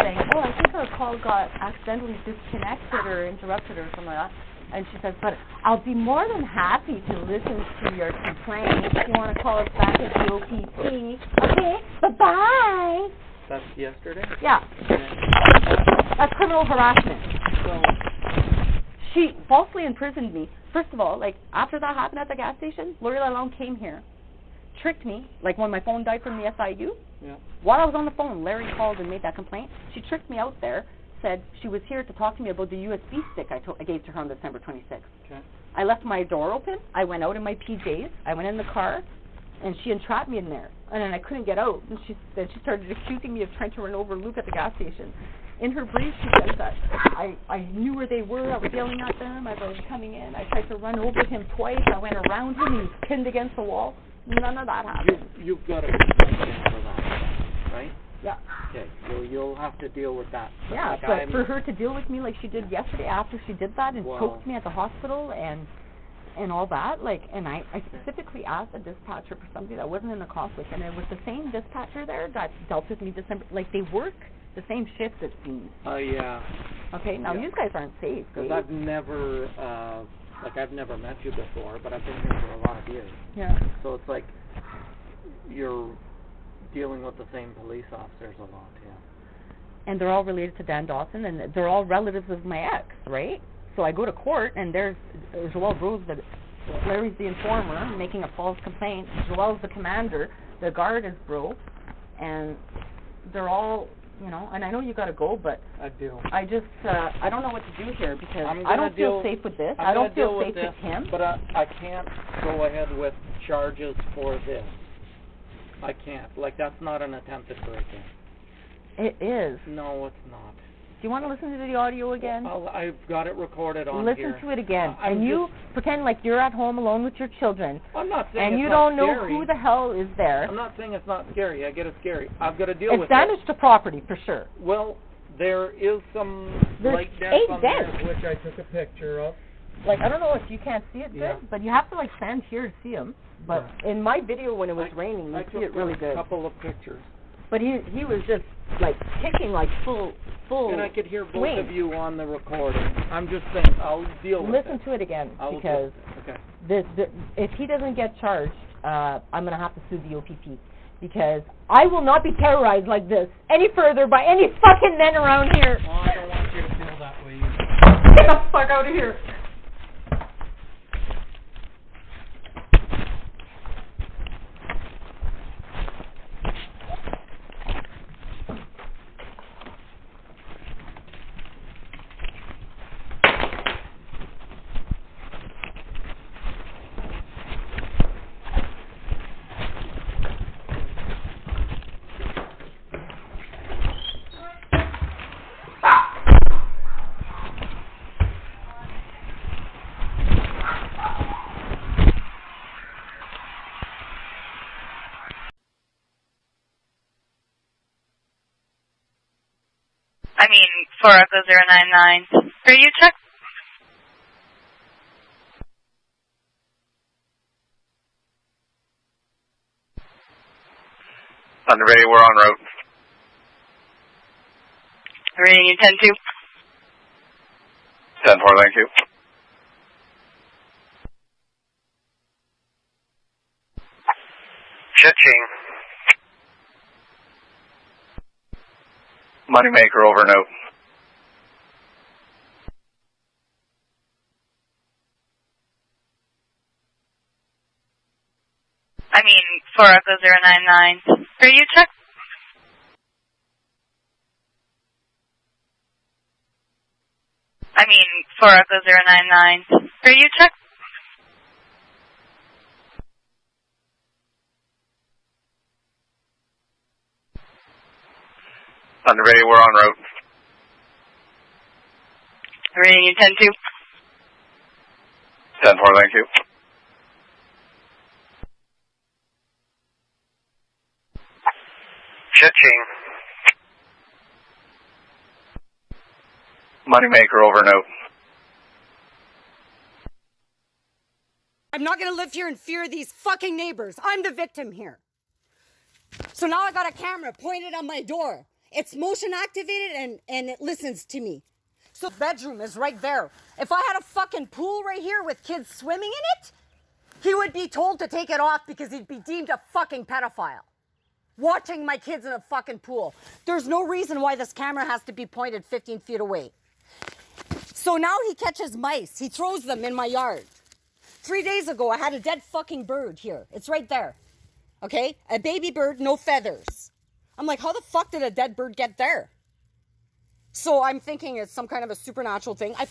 saying, I think our call got accidentally disconnected or interrupted or something like that. And she says, but I'll be more than happy to listen to your complaint. If you want to call us back at the OPP. Okay, bye-bye. That's yesterday? Yeah. That's criminal harassment. So, she falsely imprisoned me. First of all, like, after that happened at the gas station, Lori Lalonde came here, tricked me, like when my phone died from the SIU. yeah. While I was on the phone, Larry called and made that complaint. She tricked me out there, said she was here to talk to me about the USB stick I gave to her on December 26th. Okay. I left my door open. I went out in my PJs. I went in the car, and she entrapped me in there. And then I couldn't get out. And she started accusing me of trying to run over Luke at the gas station. In her brief, she says that I knew where they were. I was yelling at them as I was coming in. I tried to run over him twice. I went around him. He was pinned against the wall. None of that happened. You've got a complaint in for that, right? Yeah. Okay, so you'll have to deal with that. Yeah, Like, but for her to deal with me like she did yesterday after she did that and Well, choked me at the hospital and all that, like, and I specifically asked the dispatcher for somebody that wasn't in a conflict, and it was the same dispatcher there that dealt with me December, like, they work the same shifts, it seems. yeah. Okay, now you guys aren't safe, Because right? I've never met you before, but I've been here for a lot of years. Yeah. So it's like you're dealing with the same police officers a lot, yeah. And they're all related to Dan Dawson, and they're all relatives of my ex, right? So I go to court, and there's Joelle Rose, Larry's the informer, making a false complaint. Joelle's the commander. The guard is Bro, and they're all, you know, and I know you got to go, but I do. I just, I don't know what to do here because I'm I don't gonna feel deal- safe with this. I'm I don't gonna deal feel with safe this, with him. But I can't go ahead with charges for this. I can't. Like, that's not an attempted break-in. It is. No, it's not. Do you want to listen to the audio again? I've got it recorded on Listen here. to it again. I'm And you pretend like you're at home alone with your children. I'm not saying and it's you not don't know scary. who the hell is there. I'm not saying it's not scary. I get it's scary. I've got to deal It's with damage it. to property, for sure. Well, there is some There's light dents 8 on dents. there, which I took a picture of. Like, I don't know if you can't see it good, Yeah. but you have to, like, stand here to see them. But in my video when it was raining, you I see it took really a good. couple of pictures. But he was just, like, kicking, like, full And I could hear both swing. of you on the recording. I'm just saying, I'll deal with Listen it. to it again, I will because deal with it. Okay. if he doesn't get charged, I'm going to have to sue the OPP. Because I will not be terrorized like this any further by any fucking men around here. Well, I don't want you to feel that way either. Get the fuck out of here. I mean, 4 Echo 099. Radio check? Thunder Bay, we're en route. Reading you 10-2. 10-4, thank you. Cha-ching. Moneymaker, over and out. I mean, 4 Echo 099. Radio check? I mean, 4 Echo 099. Radio check? Thunder Bay, we're en route. Reading you 10-2. 10-4, thank you. Cha-ching. Moneymaker, over and out. I'm not going to live here in fear of these fucking neighbors. I'm the victim here. So now I got a camera pointed on my door. It's motion activated and it listens to me. So the bedroom is right there. If I had a fucking pool right here with kids swimming in it, he would be told to take it off because he'd be deemed a fucking pedophile. Watching my kids in a fucking pool. There's no reason why this camera has to be pointed 15 feet away. So now he catches mice. He throws them in my yard. 3 days ago, I had a dead fucking bird here. It's right there. Okay? A baby bird, no feathers. I'm like, how the fuck did a dead bird get there? So I'm thinking it's some kind of a supernatural thing. I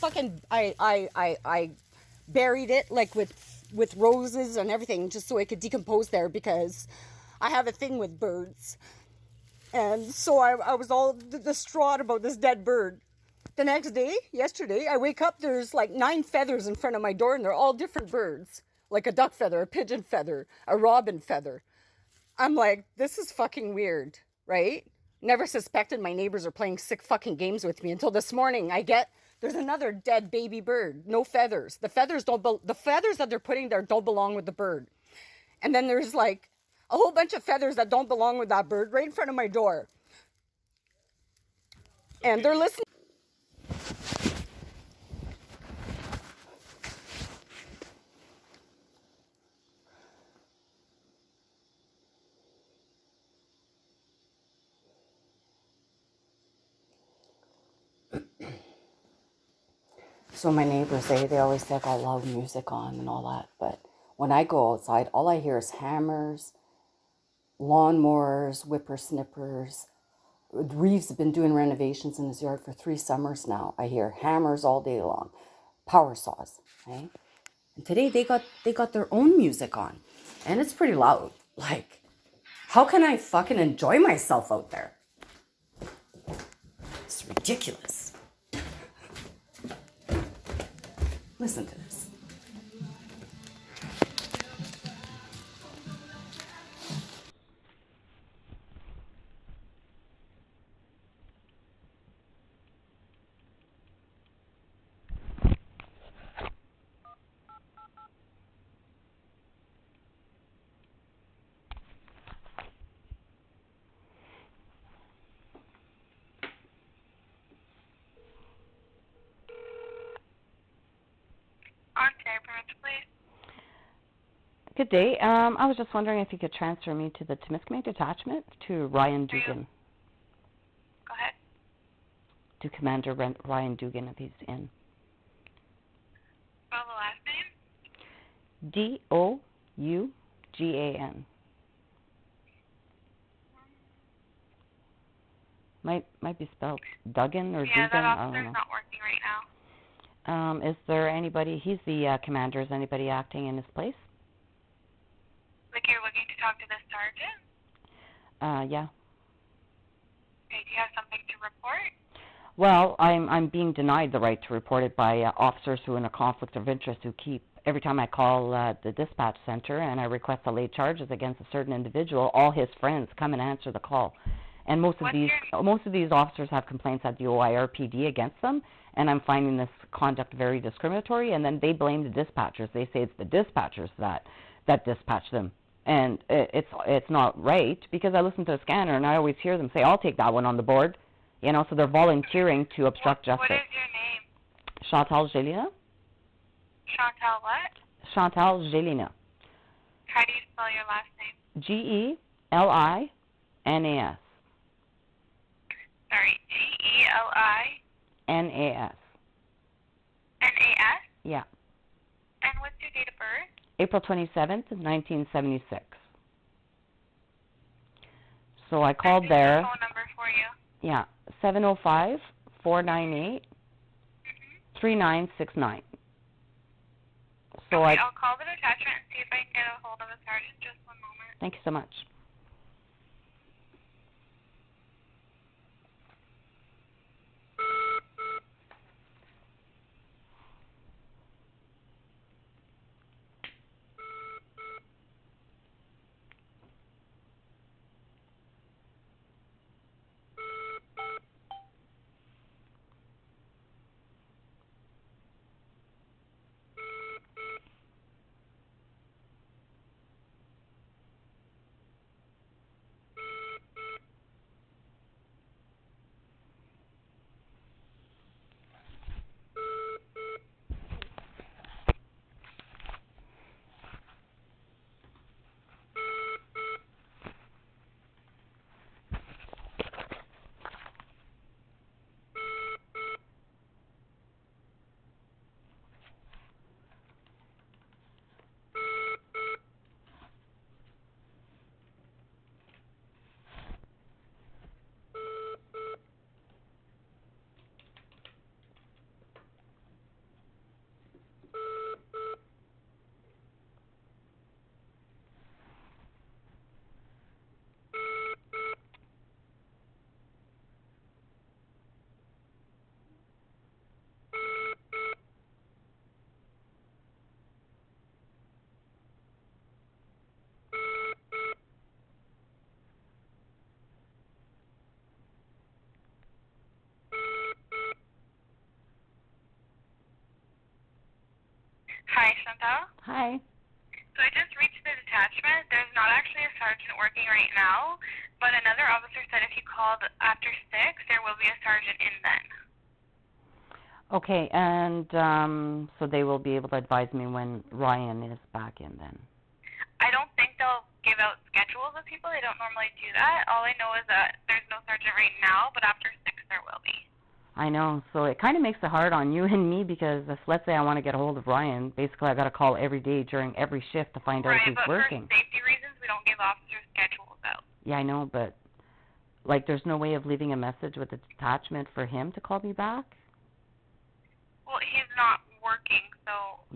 buried it like with roses and everything just so it could decompose there because I have a thing with birds. And so I was all distraught about this dead bird. The next day, yesterday, I wake up, there's like 9 feathers in front of my door and they're all different birds. Like a duck feather, a pigeon feather, a robin feather. I'm like, this is fucking weird, right? Never suspected my neighbors are playing sick fucking games with me until this morning. There's another dead baby bird, no feathers. The feathers that they're putting there don't belong with the bird. And then there's like a whole bunch of feathers that don't belong with that bird right in front of my door. And they're listening. So my neighbors, they always say I got loud music on and all that. But when I go outside, all I hear is hammers, lawnmowers, whippersnippers. Reeves have been doing renovations in his yard for 3 summers now. I hear hammers all day long, power saws. Okay? And today they got their own music on, and it's pretty loud. Like, how can I fucking enjoy myself out there? It's ridiculous. Listen to this. Good day. I was just wondering if you could transfer me to the Temiskaming detachment to Ryan Dugan. Go ahead. To Commander Ryan Dugan if he's in. Spell the last name. Dougan. Might be spelled Duggan or Dugan. Yeah, that I don't officer's know. not working right now. Is there anybody? He's the commander. Is anybody acting in his place? Like you're looking to talk to the sergeant? Yeah. Okay, do you have something to report? Well, I'm being denied the right to report it by officers who are in a conflict of interest who keep, every time I call the dispatch center and I request to lay charges against a certain individual, all his friends come and answer the call. And most of these officers have complaints at the OIRPD against them, and I'm finding this conduct very discriminatory, and then they blame the dispatchers. They say it's the dispatchers that dispatch them. And it's not right, because I listen to a scanner and I always hear them say, I'll take that one on the board. You know, so they're volunteering to obstruct justice. What is your name? Chantal Gelina. Chantal what? Chantal Gelina. How do you spell your last name? G-E-L-I-N-A-S. Sorry, G-E-L-I-N-A-S? N-A-S? Yeah. And what's your date of birth? April 27th, 1976. So I called there. Phone number for you. Yeah, 705-498-3969. So okay, I'll call the detachment and see if I can get a hold of a sergeant. Just one moment. Thank you so much. Hi, Chantal. Hi. So I just reached the detachment. There's not actually a sergeant working right now, but another officer said if you called after 6, there will be a sergeant in then. Okay, and so they will be able to advise me when Ryan is back in then. I don't think they'll give out schedules of people. They don't normally do that. All I know is that there's no sergeant right now, but after 6 there will be. I know, so it kind of makes it hard on you and me because if, let's say I want to get a hold of Ryan, basically I got to call every day during every shift to find out if he's working. Right, but for safety reasons, we don't give officers schedules out. Yeah, I know, but like there's no way of leaving a message with the detachment for him to call me back? Well, he's not working, so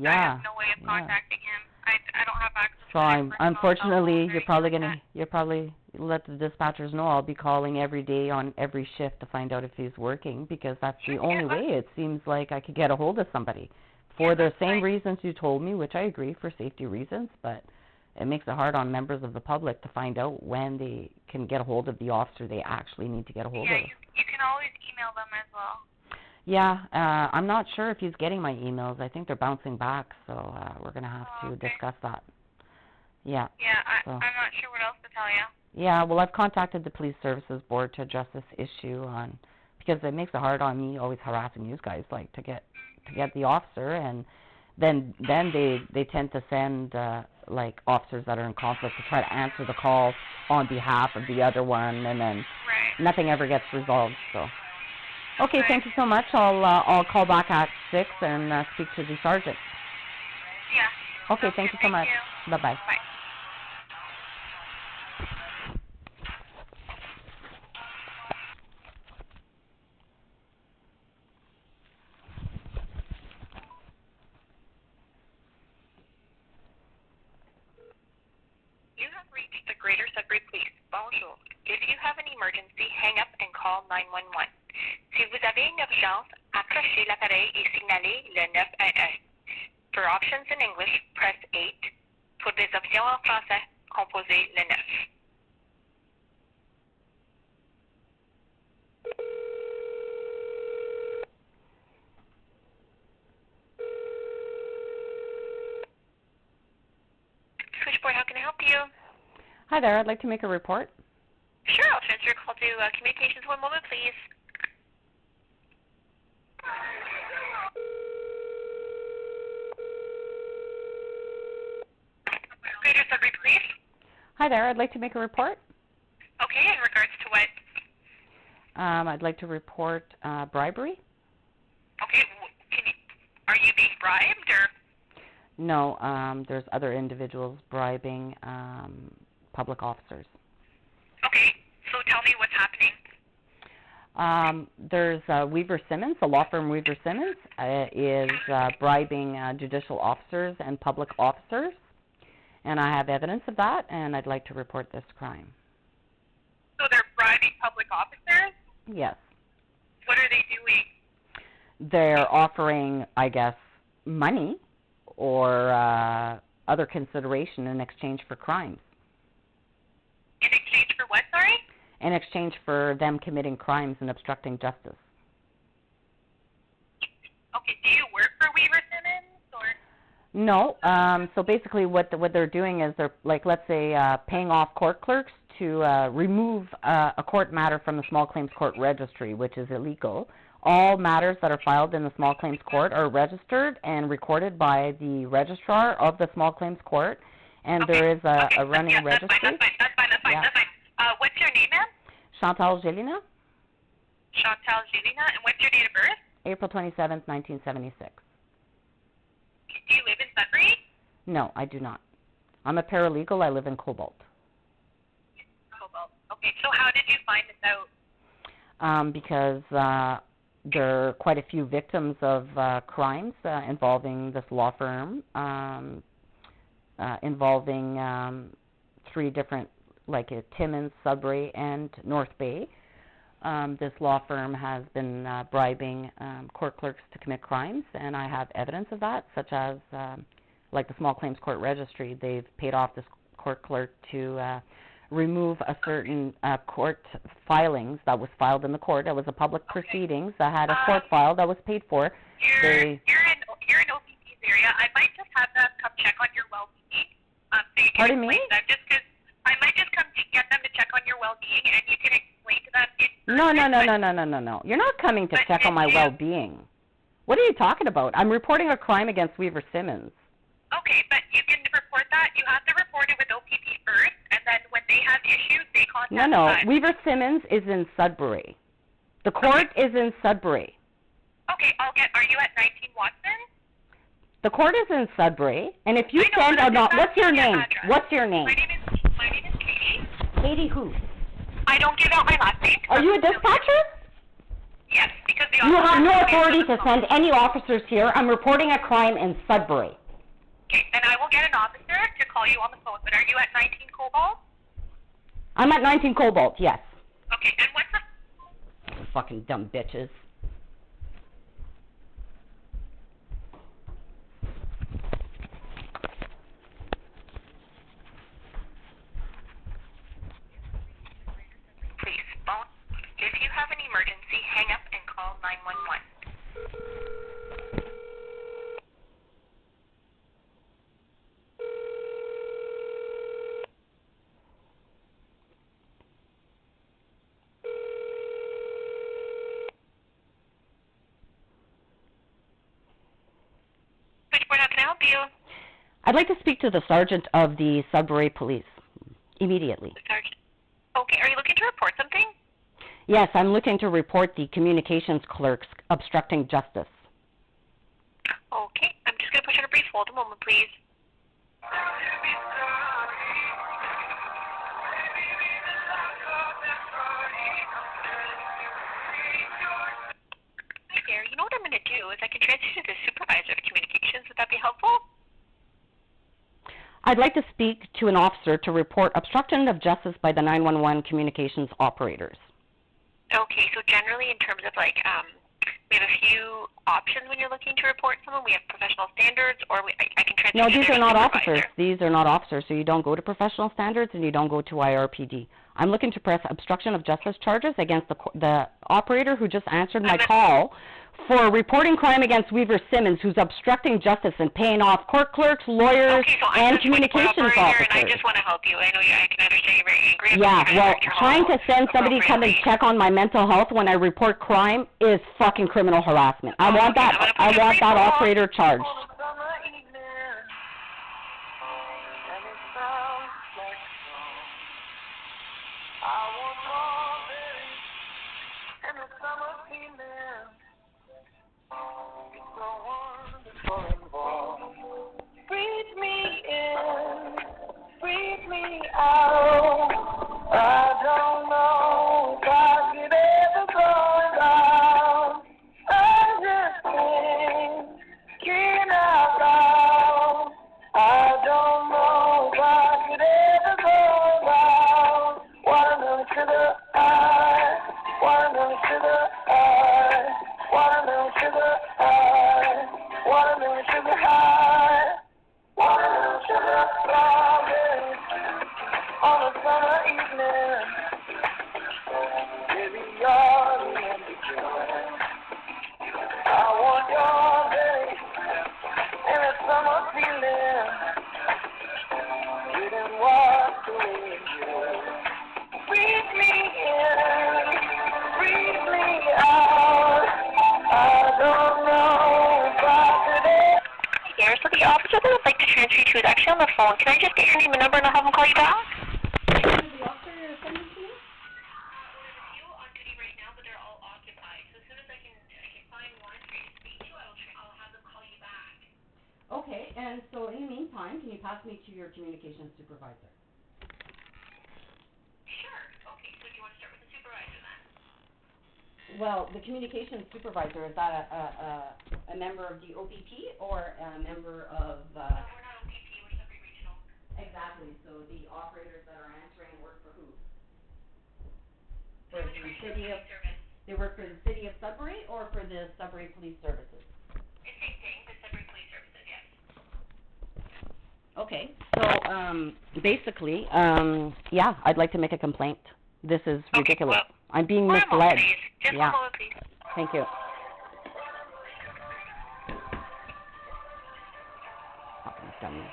I have no way of contacting him. I don't have access So unfortunately, you're probably let the dispatchers know I'll be calling every day on every shift to find out if he's working because that's the only way it seems like I could get a hold of somebody. For the same reasons you told me, which I agree, for safety reasons, but it makes it hard on members of the public to find out when they can get a hold of the officer they actually need to get a hold of. Yeah, you can always email them as well. Yeah, I'm not sure if he's getting my emails. I think they're bouncing back, so we're going to have to discuss that. Yeah. Yeah, I'm not sure what else to tell you. Yeah, well, I've contacted the Police Services Board to address this issue because it makes it hard on me always harassing you guys, like, to get the officer, and then they tend to send, like, officers that are in conflict to try to answer the call on behalf of the other one, and then nothing ever gets resolved, so. Okay, thank you so much. I'll call back at 6 and speak to the sergeant. Yeah. Okay, thank you so much. Bye-bye. Bye. You have reached the Greater Sudbury Police. Bonjour. If you have an emergency, hang up and call 911. Si vous avez une urgence, accrochez l'appareil et signalez le 911. For options in English, press 8. Pour des options en français, composez le 9. Switchboard, how can I help you? Hi there, I'd like to make a report. Sure, I'll transfer your call to communications. One moment, please. Greater Sudbury Police. Hi there, I'd like to make a report. Okay, in regards to what? I'd like to report bribery. Okay, are you being bribed, or? No, there's other individuals bribing public officers. Okay, so tell me what's happening. There's Weaver Simmons, the law firm Weaver Simmons, is bribing judicial officers and public officers, and I have evidence of that, and I'd like to report this crime. So they're bribing public officers? Yes. What are they doing? They're offering, I guess, money or other consideration in exchange for crimes. In exchange for what, sorry? In exchange for them committing crimes and obstructing justice. Okay, do you work for Weaver Simmons, or? No, so basically what they're doing is they're, like, let's say, paying off court clerks to remove a court matter from the small claims court registry, which is illegal. All matters that are filed in the small claims court are registered and recorded by the registrar of the small claims court, and there is a running registry. That's fine. What's your name, ma'am? Chantal Gelina. Chantal Gelina, and what's your date of birth? April 27th, 1976. Do you live in Sudbury? No, I do not. I'm a paralegal. I live in Cobalt. Cobalt. Okay, so how did you find this out? Because there are quite a few victims of crimes involving this law firm, involving 3 different, like Timmins, Sudbury, and North Bay. This law firm has been bribing court clerks to commit crimes, and I have evidence of that, such as, like the small claims court registry, they've paid off this court clerk to remove a certain court filings that was filed in the court. It was a public proceedings that had a court file that was paid for. You're in OPP's area. area, I might just have them come check on your well-being. So you can Pardon me? explain to them just because I might just come to get them to check on your well-being, and you can explain to them. No. You're not coming to check on my well-being. What are you talking about? I'm reporting a crime against Weaver Simmons. Okay, but you can report that. You have to report it with OPP first, and then when they have issues, they contact No. us. Weaver Simmons is in Sudbury. The court is in Sudbury. Okay, are you at 19 Watson? The court is in Sudbury, and if you send a what's your name? What's your name? My name is Katie. Katie who? I don't give out my last name. Are you a dispatcher? Yes, because the You have no authority to send any officers here. I'm reporting a crime in Sudbury. Okay, then I will get an officer to call you on the phone. But are you at 19 Cobalt? I'm at 19 Cobalt, yes. Okay, and what's the... Fucking dumb bitches. Please, phone. If you have an emergency, hang up and call 911. Switchboard, how can I help you? I'd like to speak to the sergeant of the Sudbury Police immediately. Sergeant. Okay, are you looking to report something? Yes, I'm looking to report the communications clerks obstructing justice. Okay, I'm just going to push on a brief hold. A moment, please. Hey there, you know what I'm going to do is I can transfer you to the supervisor of communications. Would that be helpful? I'd like to speak to an officer to report obstruction of justice by the 911 communications operators. Okay, so generally in terms of like, we have a few options when you're looking to report someone. We have professional standards, or I can transfer No, you these to are their not supervisor. officers. These are not officers, so you don't go to professional standards and you don't go to IRPD. I'm looking to press obstruction of justice charges against the operator who just answered my call for reporting crime against Weaver Simmons, who's obstructing justice and paying off court clerks, lawyers, and communications officers. And I just want to help you. I know I can understand you're very angry. Yeah, well, trying to send somebody come and check on my mental health when I report crime is fucking criminal harassment. I want that operator charged. Breathe me in, breathe me out. I don't know if I could ever go down. I'm just thinking out loud. I don't know if I could ever go down. Watermelon sugar high, watermelon sugar high, watermelon sugar high, watermelon sugar high. Watermelon sugar strawberries on a summer evening. Baby, you're the empty joy. I want your day and a summer feeling. Didn't walk away you. Breathe me in, breathe me out. I don't know if I could ever. Here, so the officer that I'd like to transfer you to is actually on the phone. Can I just get your name and number and I'll have him call you back? The officer you're sending to me? There's a few on duty right now, but they're all occupied. So as soon as I can find one for you to speak to, I'll have them call you back. Okay, and so in the meantime, can you pass me to your communications supervisor? Sure. Okay, so do you want to start with the supervisor then? Well, the communications supervisor, is that a member of the OPP or a member of... No, we're not OPP, we're Sudbury Regional. Exactly, so the operators that are answering work for who? For the city of... They work for the city of Sudbury or for the Sudbury Police Services? It's same thing, the Sudbury Police Services, yes. Okay, so basically, yeah, I'd like to make a complaint. This is ridiculous. I'm being misled. Yeah. Thank you. victims.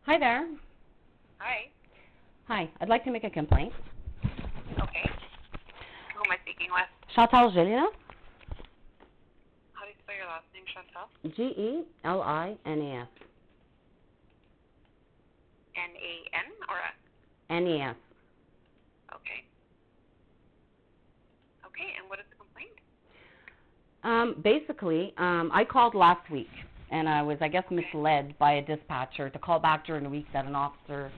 Hi there. Hi. Hi. I'd like to make a complaint. Okay. Who am I speaking with? Chantal Gelina. How do you spell your last name, Chantal? G-E-L-I-N-A-S. N-A-N or S? N-E-S. Okay. Okay, and what is the complaint? Basically, I called last week, and I was, I guess, misled by a dispatcher to call back during the week that an officer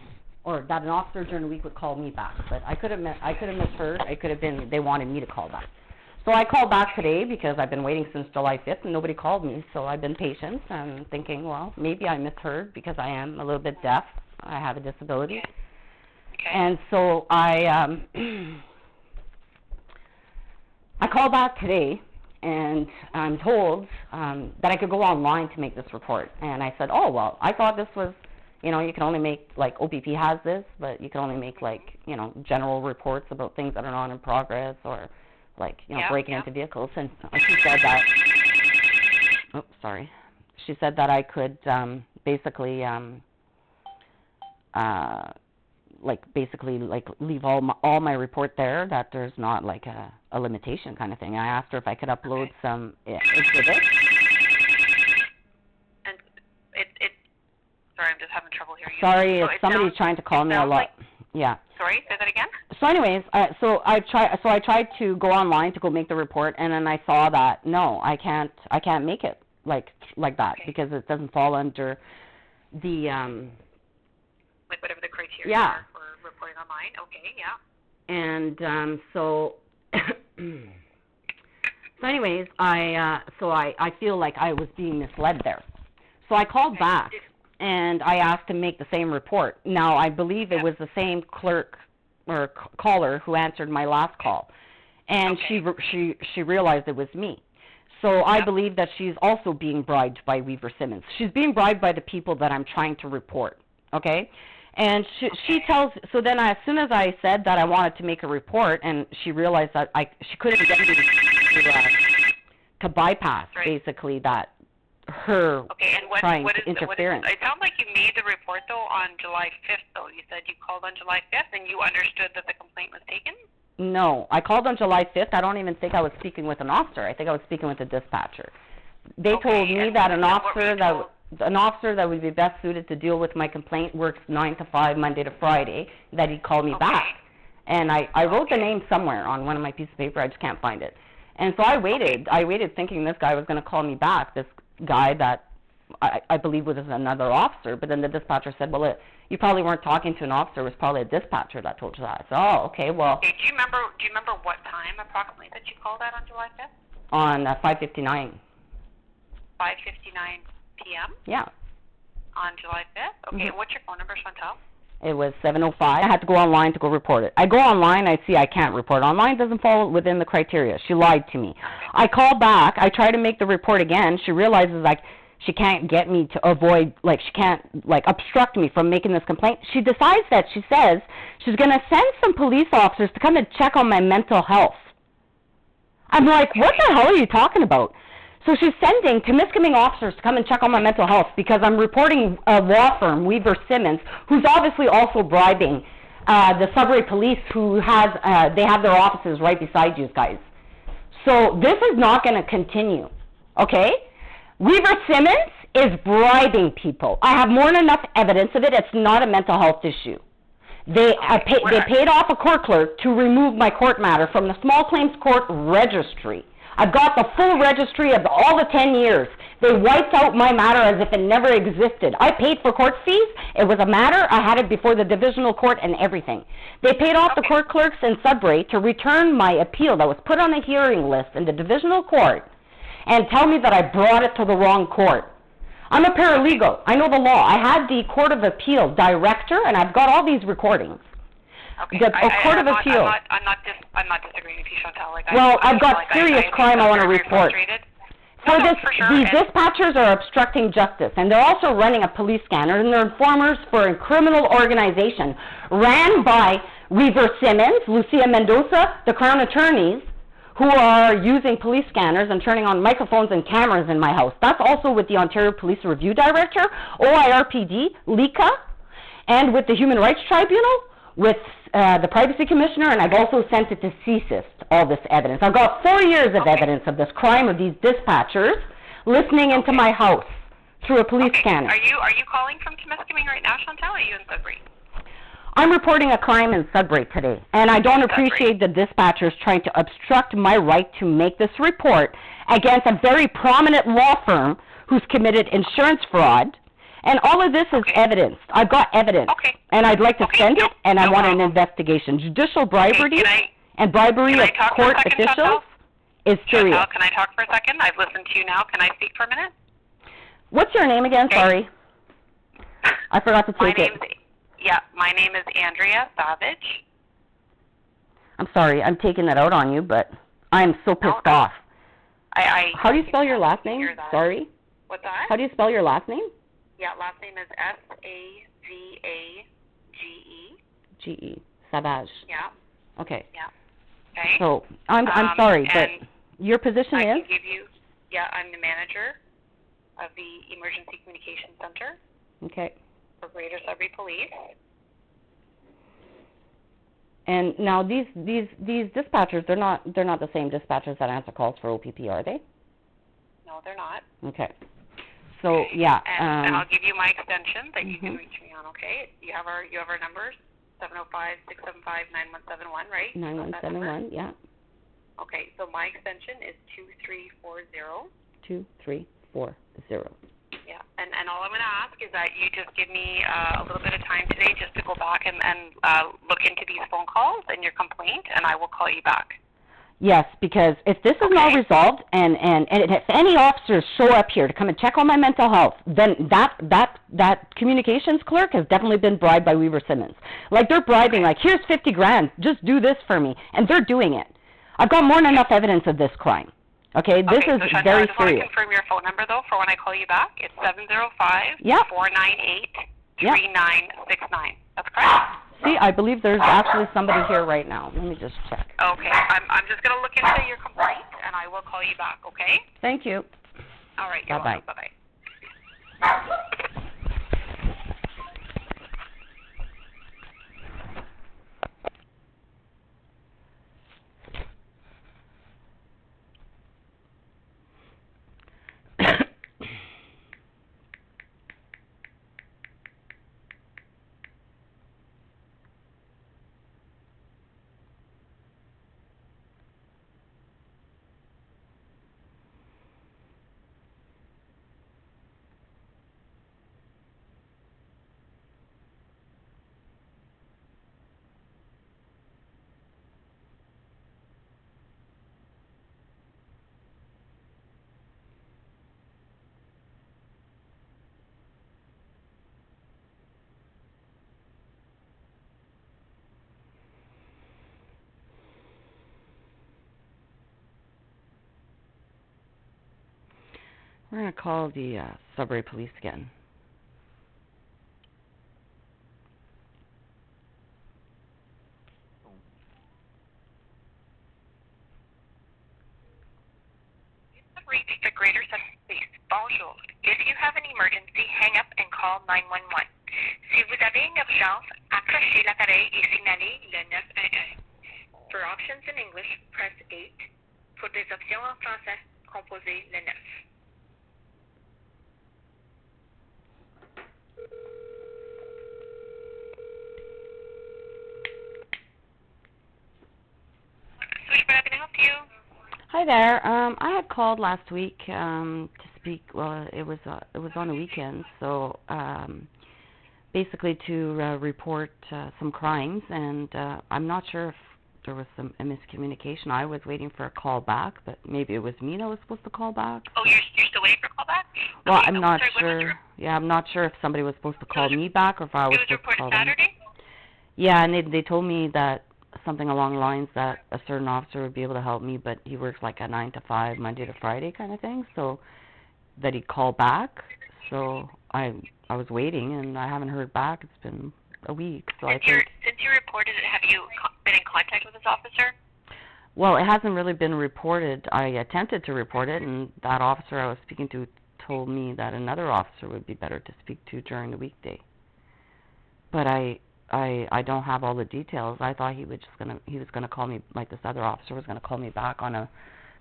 during the week would call me back. But I could have misheard. It could have been they wanted me to call back. So I called back today because I've been waiting since July 5th and nobody called me. So I've been patient and thinking, well, maybe I misheard because I am a little bit deaf. I have a disability. Okay. And so I called back today, and I'm told that I could go online to make this report. And I said, oh, well, I thought this was, you can only make, like, OPP has this, but you can only make, like, general reports about things that are not in progress or, like, breaking into vehicles. And she said that, she said that I could basically leave all my report there, that there's not like a limitation kind of thing. I asked her if I could upload some exhibits. And sorry, I'm just having trouble hearing you. Sorry, so somebody's trying to call me a lot. Yeah. Sorry, say that again? So anyways, I tried to go online to go make the report, and then I saw that no, I can't make it like that because it doesn't fall under the like whatever the criteria are for reporting online. Okay, yeah. And so anyways, I feel like I was being misled there. So I called back and I asked to make the same report. Now I believe it was the same clerk or caller who answered my last call, and she realized it was me. So I believe that she's also being bribed by Weaver Simmons. She's being bribed by the people that I'm trying to report. Okay. And she tells, so then as soon as I said that I wanted to make a report, and she realized that she couldn't get me to bypass basically that her trying to interference. It sounds like you made the report though on July 5th though. You said you called on July 5th and you understood that the complaint was taken? No, I called on July 5th. I don't even think I was speaking with an officer. I think I was speaking with a dispatcher. They told me that an officer that would be best suited to deal with my complaint works 9 to 5, Monday to Friday, that he'd call me back. And I wrote the name somewhere on one of my pieces of paper. I just can't find it. And so I waited. I waited thinking this guy was going to call me back, this guy that I believe was another officer. But then the dispatcher said, well, you probably weren't talking to an officer. It was probably a dispatcher that told you that. I said, oh, okay, well. Okay, do you remember what time approximately that you called that on July 5th? On 5:59. 5:59 p.m.? Yeah. On July 5th? Okay, and what's your phone number, Chantal? It was 705. I had to go online to go report it. I go online, I see I can't report. Online doesn't fall within the criteria. She lied to me. I call back. I try to make the report again. She realizes She can't get me to avoid, like, she can't, like, obstruct me from making this complaint. She decides that she says she's going to send some police officers to come and check on my mental health. I'm like, what the hell are you talking about? So she's sending Temiskaming officers to come and check on my mental health because I'm reporting a law firm, Weaver Simmons, who's obviously also bribing the Sudbury police, who has, they have their offices right beside you guys. So this is not going to continue, okay? Weaver Simmons is bribing people. I have more than enough evidence of it. It's not a mental health issue. They paid off a court clerk to remove my court matter from the small claims court registry. I've got the full registry of all the 10 years. They wiped out my matter as if it never existed. I paid for court fees. It was a matter. I had it before the divisional court and everything. They paid off the court clerks in Sudbury to return my appeal that was put on the hearing list in the divisional court and tell me that I brought it to the wrong court. I'm a paralegal. I know the law. I had the Court of Appeal director, and I've got all these recordings. Okay. The Court of Appeal. I'm not disagreeing with you, Chantal. Like, well, I've got serious crime I want to report. For these dispatchers are obstructing justice, and they're also running a police scanner, and they're informers for a criminal organization ran by Weaver Simmons, Lucia Mendoza, the Crown attorneys, who are using police scanners and turning on microphones and cameras in my house. That's also with the Ontario Police Review Director, OIRPD, LICA, and with the Human Rights Tribunal, with the Privacy Commissioner, and I've also sent it to CSIS, all this evidence. I've got 4 years of evidence of this crime of these dispatchers listening into my house through a police scanner. Are you calling from Temiskaming right now, Chantal, or are you in Sudbury? I'm reporting a crime in Sudbury today, and I don't appreciate the dispatchers trying to obstruct my right to make this report against a very prominent law firm who's committed insurance fraud, and all of this is evidence. I've got evidence, and I'd like to send it, and I want an investigation. Judicial bribery and bribery of court officials is serious. Chantal, can I talk for a second? I've listened to you now. Can I speak for a minute? What's your name again? Sorry. I forgot to take it. My name is Andrea Savage. I'm sorry, I'm taking that out on you, but I'm so pissed off. How do you spell your last name? Sorry? What's that? How do you spell your last name? Yeah, last name is S-A-V-A-G-E. G-E. Savage. Yeah. Okay. Yeah. Okay. So, I'm sorry, but your position I is? can give you, I'm the manager of the Emergency Communication Center. Okay. For Greater Sudbury Police. And now these dispatchers, they're not the same dispatchers that answer calls for OPP, are they? No, they're not. Okay. So and I'll give you my extension that you can reach me on. Okay. You have our numbers, 705-675-9171, right? 9171. Yeah. Okay. So my extension is 2340. 2340. Yeah, and all I'm going to ask is that you just give me a little bit of time today just to go back and look into these phone calls and your complaint, and I will call you back. Yes, because if this is not resolved, and if any officers show up here to come and check on my mental health, then that communications clerk has definitely been bribed by Weaver Simmons. Like, they're bribing, like, here's 50 grand, just do this for me, and they're doing it. I've got more than enough evidence of this crime. Okay, this is Chantal, very I just want to serious. confirm your phone number, though, for when I call you back. It's 705-498-3969. That's correct? See, I believe there's actually somebody here right now. Let me just check. Okay, I'm just going to look into your complaint, and I will call you back, okay? Thank you. All right, you're welcome. Bye-bye. We're going to call the Sudbury Police again. The Greater Sudbury Police. Bonjour. If you have an emergency, hang up and call 911. Si vous avez une urgence, accrochez l'appareil et signalez le 911. For options in English, press 8. Pour des options en français, composez le 9. Switchboard, how can I help you? Hi there. I had called last week to speak. Well, it was on the weekend, so basically to report some crimes, and I'm not sure if there was a miscommunication. I was waiting for a call back, but maybe it was me that was supposed to call back. Oh, you're still waiting for a call back? Well, Okay, I'm not sure. Yeah, I'm not sure if somebody was supposed to call me back or if I was supposed to call them. Saturday? Yeah, and they told me that something along the lines that a certain officer would be able to help me, but he works like a 9 to 5, Monday to Friday kind of thing, so that he'd call back. So I was waiting, and I haven't heard back. It's been a week, so I think... Since you reported it, have you been in contact with this officer? Well, it hasn't really been reported. I attempted to report it, and that officer I was speaking to told me that another officer would be better to speak to during the weekday. But I don't have all the details. I thought he was gonna call me, like this other officer was gonna call me back on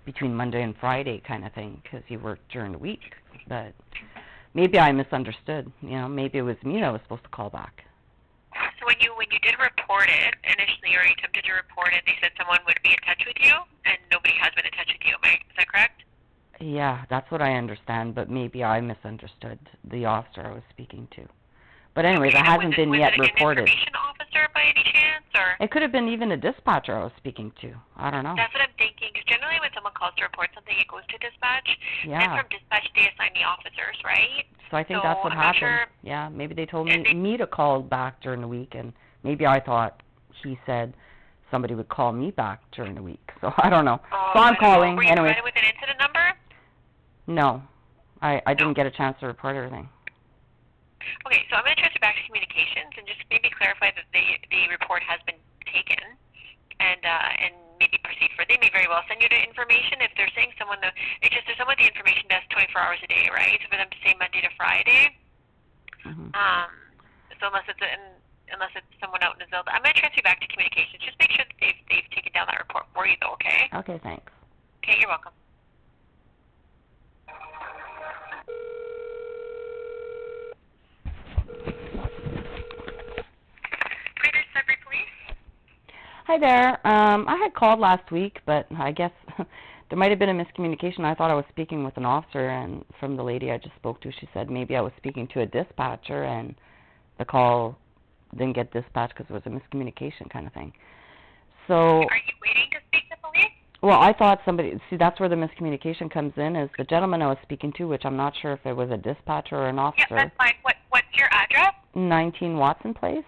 between Monday and Friday kind of thing, because he worked during the week. But maybe I misunderstood. You know, maybe it was me that was supposed to call back. So when you did report it initially, or you attempted to report it, they said someone would be in touch with you, and nobody has been in touch with you. Is that correct? Yeah, that's what I understand, but maybe I misunderstood the officer I was speaking to. But anyways, it hasn't been yet reported. Was it an information officer by any chance, or? It could have been even a dispatcher I was speaking to. I don't know. That's what I'm thinking, because generally when someone calls to report something, it goes to dispatch. Yeah. And from dispatch, they assign the officers, right? So I think that's what I'm not happened. sure. Yeah, maybe they told me to call back during the week, and maybe I thought he said somebody would call me back during the week. So I don't know. Oh, so I'm calling Were you anyway. provided with an incident number? No, I didn't get a chance to report everything. Okay, so I'm going to transfer back to communications and just maybe clarify that the report has been taken, and maybe proceed further. They may very well send you the information if they're saying someone. It's just there's someone at the information desk 24 hours a day, right? So for them to say Monday to Friday, so unless it's someone out in the Zilda, I'm going to transfer you back to communications. Just make sure that they've taken down that report for you, though. Okay? Okay, thanks. Okay, you're welcome. Greater Sudbury Police. Hi there. I had called last week, but I guess there might have been a miscommunication. I thought I was speaking with an officer, and from the lady I just spoke to, she said maybe I was speaking to a dispatcher, and the call didn't get dispatched because there was a miscommunication kind of thing. So... Are you waiting to speak to police? Well, I thought somebody... See, that's where the miscommunication comes in, is the gentleman I was speaking to, which I'm not sure if it was a dispatcher or an officer. Yeah, that's fine. What's your address? 19 Watson Place.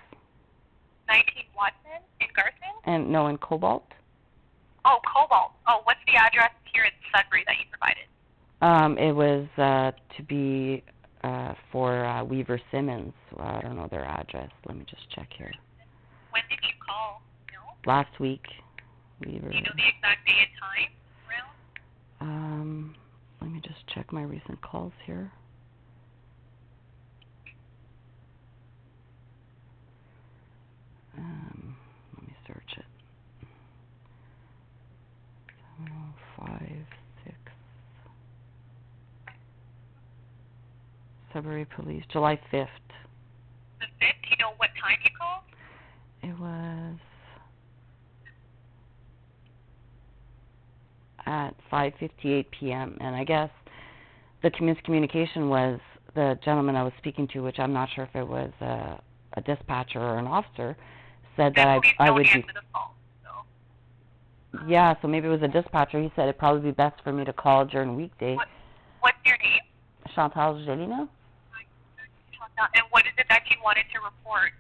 19 Watson in Garson? And no, in Cobalt. Oh, Cobalt. Oh, what's the address here in Sudbury that you provided? It was to be for Weaver Simmons. I don't know their address. Let me just check here. When did you call? No? Last week. Weaver. Do you know the exact day and time around? Let me just check my recent calls here. Let me search it. 705, 6. Sudbury Police, July 5th. The 5th? Do you know what time you called? It was at 5:58 p.m. and I guess the miscommunication was the gentleman I was speaking to, which I'm not sure if it was a dispatcher or an officer, said that I would be... Yeah, so maybe it was a dispatcher. He said it'd probably be best for me to call during a weekday. What's your name? Chantal Gelina. And what is it that you wanted to report?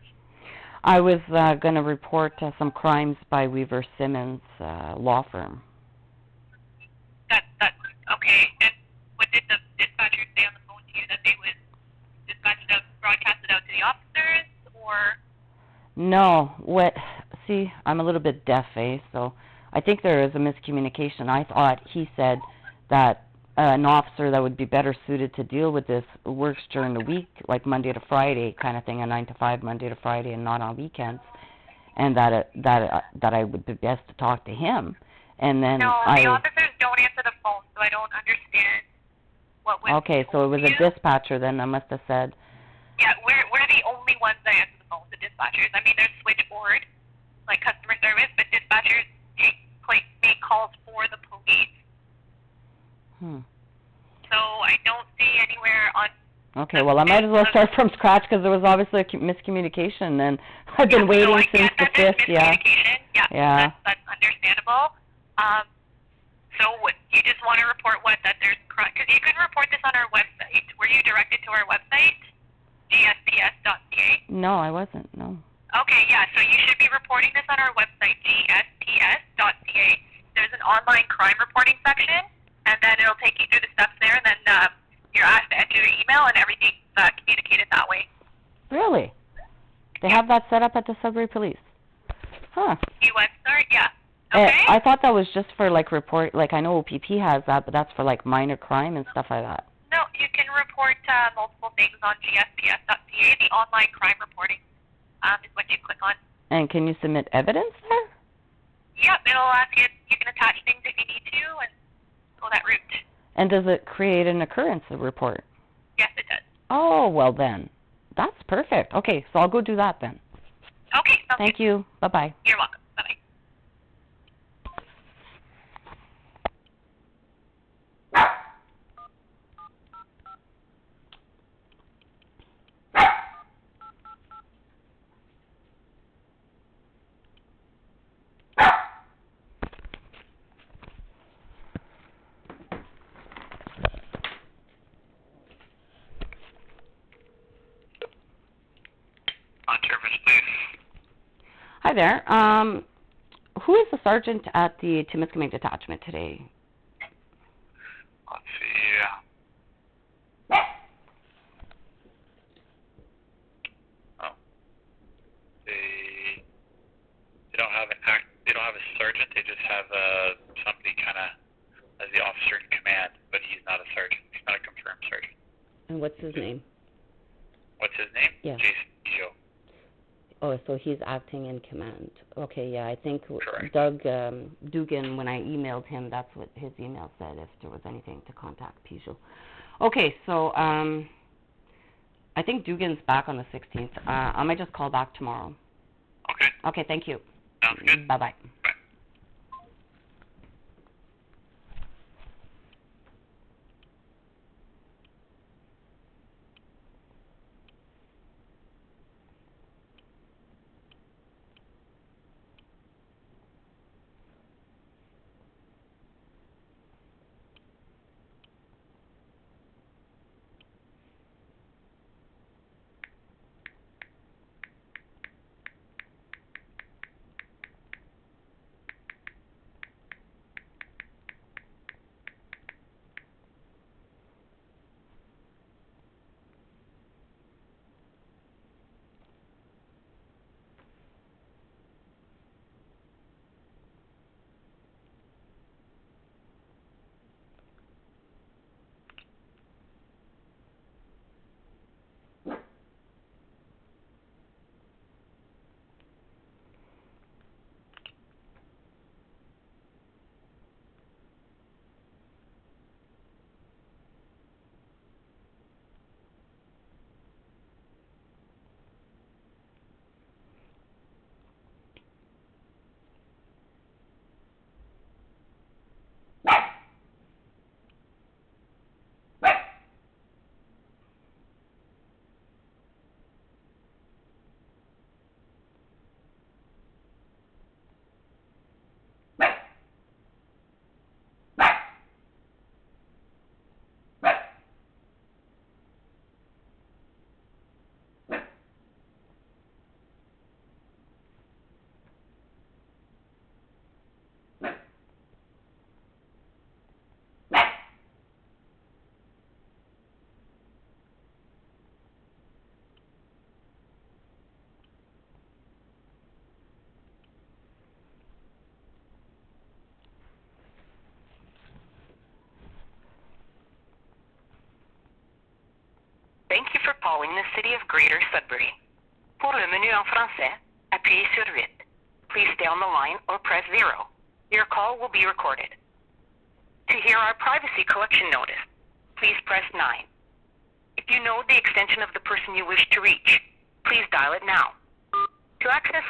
I was going to report some crimes by Weaver Simmons law firm. Okay. And what did the dispatcher No, see, I'm a little bit deaf, so I think there is a miscommunication. I thought he said that an officer that would be better suited to deal with this works during the week, like Monday to Friday kind of thing, a 9 to 5 Monday to Friday and not on weekends, and that I would be best to talk to him. And then the officers don't answer the phone, so I don't understand what was Okay, so it was a dispatcher then, I must have said. Yeah, we're the only ones that answer the phone, the dispatchers. I mean, there's switchboard, like customer service, but dispatchers make calls for the police. So I don't see anywhere on... Okay, well, I might as well start from scratch because there was obviously a miscommunication, and I've been waiting since the 5th, Yeah, that's understandable. So you just want to report that there's crime? Because you can report this on our website. Were you directed to our website, gsps.ca? No, I wasn't, no. Okay, yeah, so you should be reporting this on our website, gsps.ca. There's an online crime reporting section, and then it'll take you through the steps there, and then you're asked to enter your email, and everything's communicated that way. Really? They have that set up at the Sudbury Police? Huh. U.S. Yeah. Okay. I thought that was just for, like, I know OPP has that, but that's for, like, minor crime and stuff like that. No, you can report multiple things on gsps.ca. The online crime reporting is what you click on. And can you submit evidence there? Yep, it'll ask you. You can attach things if you need to and go that route. And does it create an occurrence report? Yes, it does. Oh, well then. That's perfect. Okay, so I'll go do that then. Okay. Thank you. Bye-bye. You're welcome. Bye-bye. Hi there. Who is the sergeant at the Timiskaming detachment today? Let's see. Oh. They don't have they don't have a sergeant. They just have somebody kind of as the officer in command, but he's not a sergeant. He's not a confirmed sergeant. And what's his name? What's his name? Yeah. Jason Joe. Oh, so he's acting in command. Okay, yeah, I think Correct. Doug Dugan, when I emailed him, that's what his email said, if there was anything to contact Peugeot. Okay, so I think Dugan's back on the 16th. I might just call back tomorrow. Okay. Okay, thank you. Sounds good. Bye-bye. calling the city of Greater Sudbury. Pour le menu en français, appuyez sur 8. Please stay on the line or press 0. Your call will be recorded. To hear our privacy collection notice, please press 9. If you know the extension of the person you wish to reach, please dial it now. To access...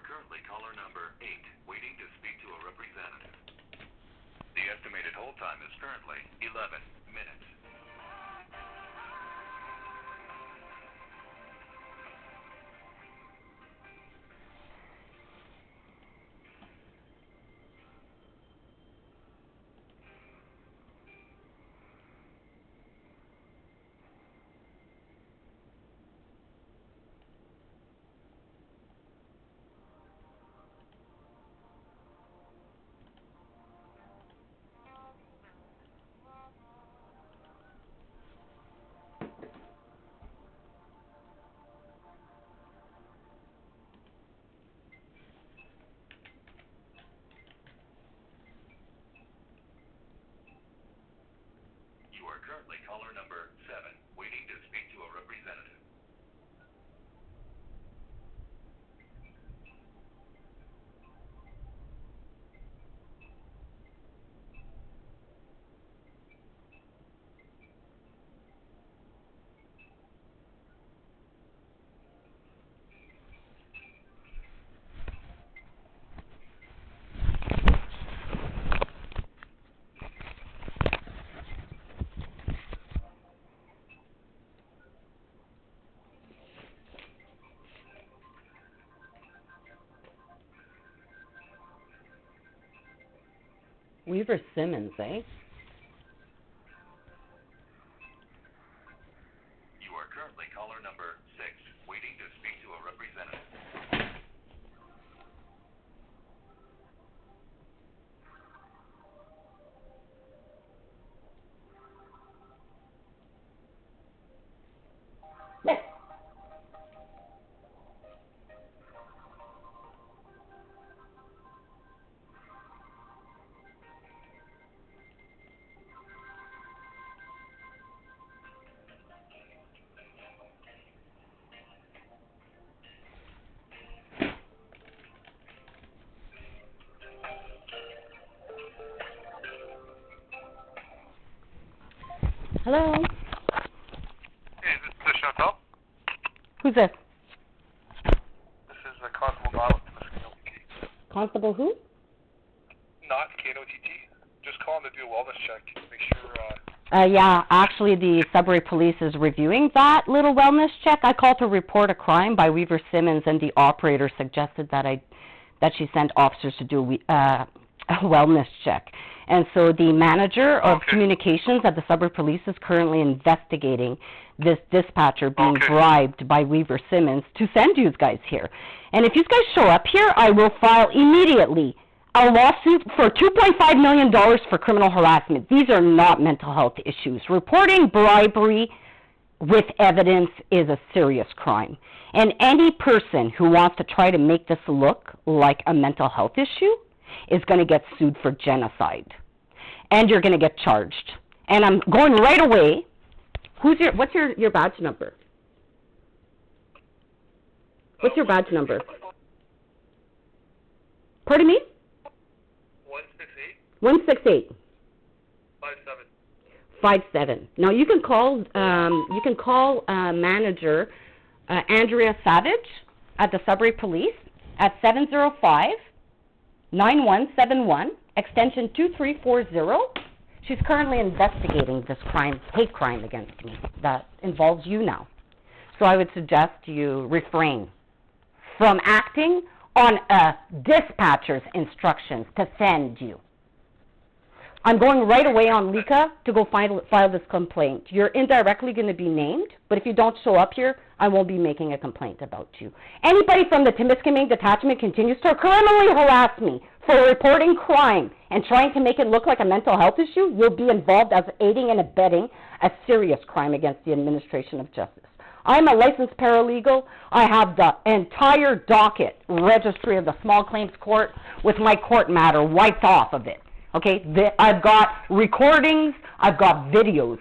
Currently caller number 8, waiting to speak to a representative. The estimated hold time is currently 11 minutes. Currently caller number 7, waiting to speak to a representative. Weaver Simmons, eh? You are currently caller number 6, waiting to speak to a representative. Hello? Hey, is this Chantal? Who's this? This is Constable Not Constable who? Not KNOTT. Just calling to do a wellness check. Make sure, Yeah, actually the Sudbury Police is reviewing that little wellness check. I called to report a crime by Weaver Simmons, and the operator suggested that she send officers to do a wellness check. And so the manager of communications at the Sudbury Police is currently investigating this dispatcher being bribed by Weaver Simmons to send you guys here. And if you guys show up here, I will file immediately a lawsuit for $2.5 million for criminal harassment. These are not mental health issues. Reporting bribery with evidence is a serious crime. And any person who wants to try to make this look like a mental health issue is going to get sued for genocide. And you're going to get charged. And I'm going right away. What's your badge number? What's your badge number? Pardon me? 168. 57. Now you can call manager Andrea Savage at the Sudbury Police at 705-9171, extension 2340. She's currently investigating this crime, hate crime against me that involves you now. So I would suggest you refrain from acting on a dispatcher's instructions to send you. I'm going right away on Lika to go file this complaint. You're indirectly going to be named, but if you don't show up here, I won't be making a complaint about you. Anybody from the Timiskaming detachment continues to criminally harass me for reporting crime and trying to make it look like a mental health issue, you'll be involved as aiding and abetting a serious crime against the administration of justice. I'm a licensed paralegal. I have the entire docket registry of the small claims court with my court matter wiped off of it. Okay, I've got recordings, I've got videos,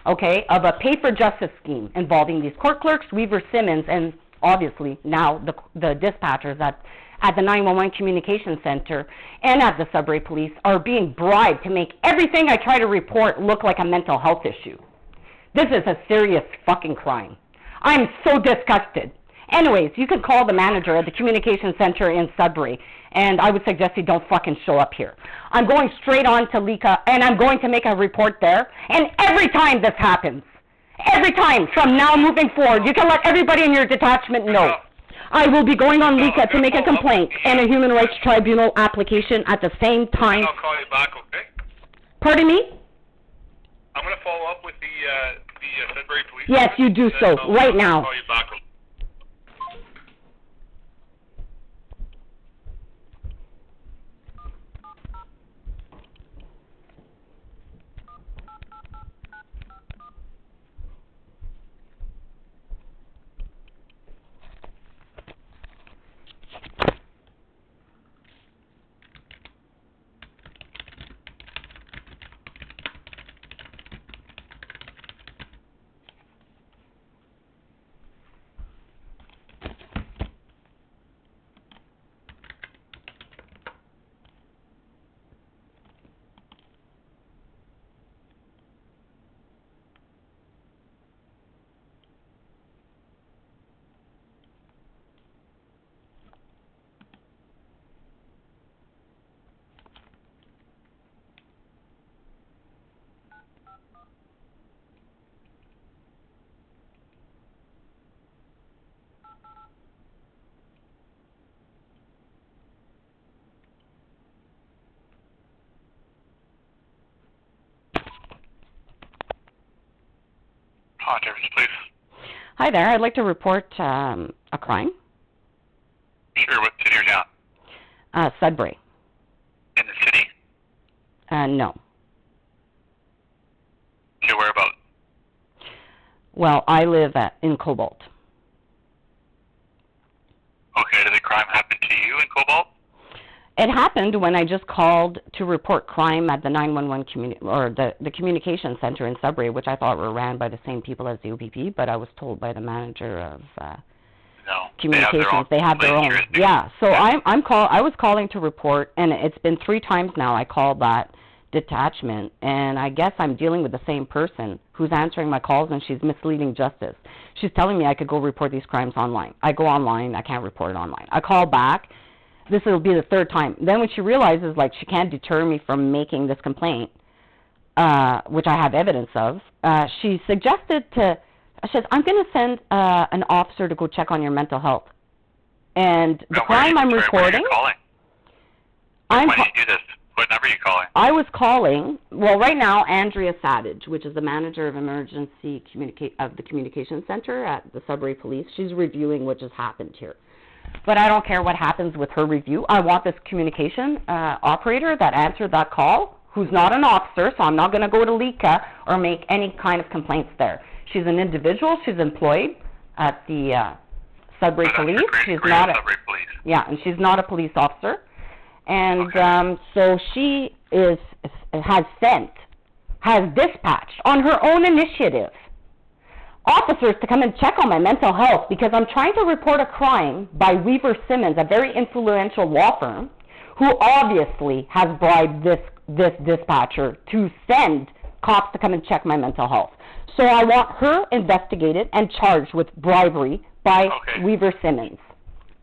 okay, of a pay-for-justice scheme involving these court clerks, Weaver Simmons, and obviously now the dispatchers at the 911 Communication Center and at the Sudbury Police are being bribed to make everything I try to report look like a mental health issue. This is a serious fucking crime. I'm so disgusted. Anyways, you can call the manager at the Communication Center in Sudbury, and I would suggest you don't fucking show up here. I'm going straight on to Lika, and I'm going to make a report there, and every time this happens, every time from now moving forward, you can let everybody in your detachment know. I will be going on Lika to make a complaint and a human rights tribunal application at the same time. I'll call you back, okay? Pardon me? I'm going to follow up with the Sudbury Police. Yes, you do so, right now. I'll call you back, okay? Please. Hi there, I'd like to report a crime. Sure, what city or town? Sudbury. In the city? No. Okay, whereabouts? Well, I live in Cobalt. Okay, did the crime happen to you in Cobalt? It happened when I just called to report crime at the 911 the communication center in Sudbury, which I thought were ran by the same people as the OPP, but I was told by the manager of communications they have their own. Yeah, so I was calling to report, and it's been 3 times now I called that detachment, and I guess I'm dealing with the same person who's answering my calls, and she's misleading justice. She's telling me I could go report these crimes online. I go online, I can't report it online. I call back. This will be the 3rd time. Then when she realizes, like, she can't deter me from making this complaint, which I have evidence of, she suggested she says, I'm going to send an officer to go check on your mental health. And the crime I'm reporting... When did you do this? What number are you calling? I was calling, well, right now, Andrea Savage, which is the manager of emergency of the communication center at the Sudbury Police. She's reviewing what just happened here. But I don't care what happens with her review. I want this communication operator that answered that call, who's not an officer, so I'm not going to go to Lika or make any kind of complaints there. She's an individual. She's employed at the Sudbury Police. She's not a Police. Yeah, and she's not a police officer. And so she has dispatched on her own initiative officers to come and check on my mental health because I'm trying to report a crime by Weaver Simmons, a very influential law firm, who obviously has bribed this dispatcher to send cops to come and check my mental health. So I want her investigated and charged with bribery by Weaver Simmons.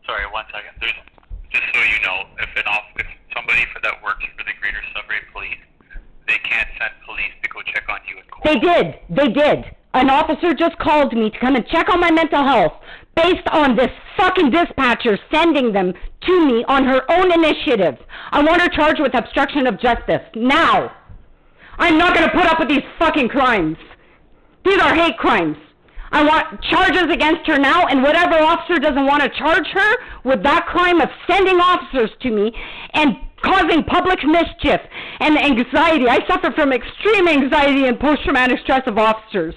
Sorry, 1 second. Just so you know, if somebody that works for the Greater Sudbury Police, they can't send police to go check on you in court. They did. An officer just called me to come and check on my mental health based on this fucking dispatcher sending them to me on her own initiative. I want her charged with obstruction of justice. Now! I'm not going to put up with these fucking crimes. These are hate crimes. I want charges against her now, and whatever officer doesn't want to charge her with that crime of sending officers to me and causing public mischief and anxiety. I suffer from extreme anxiety and post-traumatic stress of officers.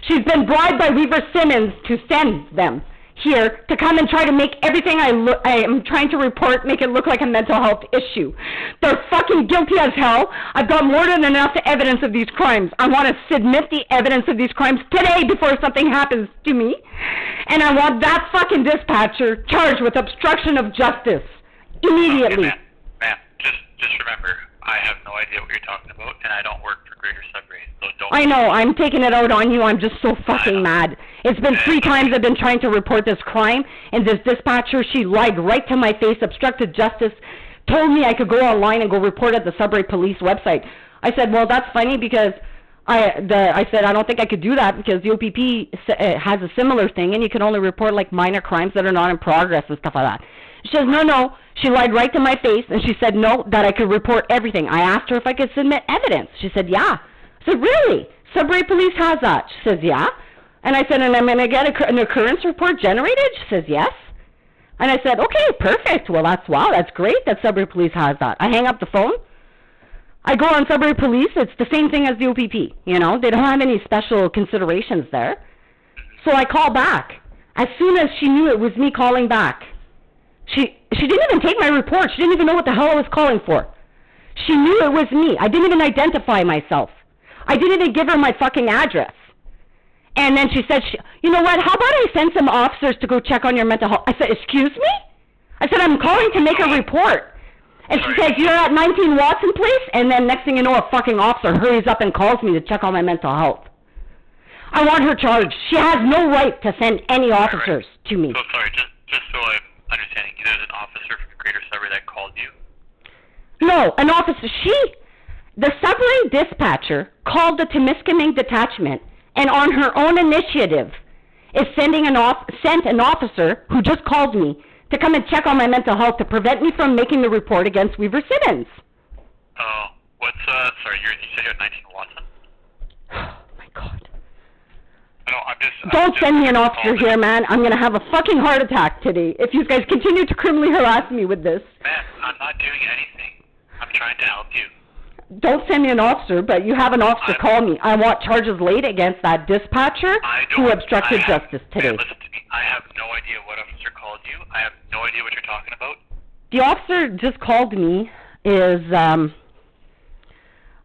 She's been bribed by Weaver Simmons to send them here to come and try to make everything I am trying to report make it look like a mental health issue. They're fucking guilty as hell. I've got more than enough evidence of these crimes. I want to submit the evidence of these crimes today before something happens to me. And I want that fucking dispatcher charged with obstruction of justice immediately. Okay, ma'am, just remember, I have no idea what you're talking about, and I don't work for Greater Sudbury, so don't... I know, I'm taking it out on you. I'm just so fucking mad. It's been 3 times I've been trying to report this crime, and this dispatcher, she lied right to my face, obstructed justice, told me I could go online and go report at the Sudbury Police website. I said, well, that's funny because I said I don't think I could do that because the OPP has a similar thing, and you can only report like minor crimes that are not in progress and stuff like that. She says, no. She lied right to my face, and she said no, that I could report everything. I asked her if I could submit evidence. She said, yeah. I said, really? Sudbury Police has that? She says, yeah. And I said, and I'm going to get an occurrence report generated? She says, yes. And I said, okay, perfect. Well, that's great that Sudbury Police has that. I hang up the phone. I go on Sudbury Police. It's the same thing as the OPP. You know, they don't have any special considerations there. So I call back. As soon as she knew it was me calling back, she didn't even take my report. She didn't even know what the hell I was calling for. She knew it was me. I didn't even identify myself. I didn't even give her my fucking address. And then she said, you know what, how about I send some officers to go check on your mental health? I said, excuse me? I said, I'm calling to make a report. And she says, you're at 19 Watson Place? And then next thing you know, a fucking officer hurries up and calls me to check on my mental health. I want her charged. She has no right to send any officers to me. So sorry, just so I'm understanding, there's an officer from Greater Sudbury that called you? No, an officer. The Sudbury dispatcher called the Temiskaming detachment, and on her own initiative is sent an officer who just called me to come and check on my mental health to prevent me from making the report against Weaver Simmons. Oh, sorry, you said you're at 19 Watson? Oh my God. No, Don't send me an officer here, man. I'm going to have a fucking heart attack today if you guys continue to criminally harass me with this. Man, I'm not doing anything. I'm trying to help you. Don't send me an officer, but you have an officer call me. I want charges laid against that dispatcher who obstructed justice today. Man, listen to me. I have no idea what officer called you. I have no idea what you're talking about. The officer just called me is, I'm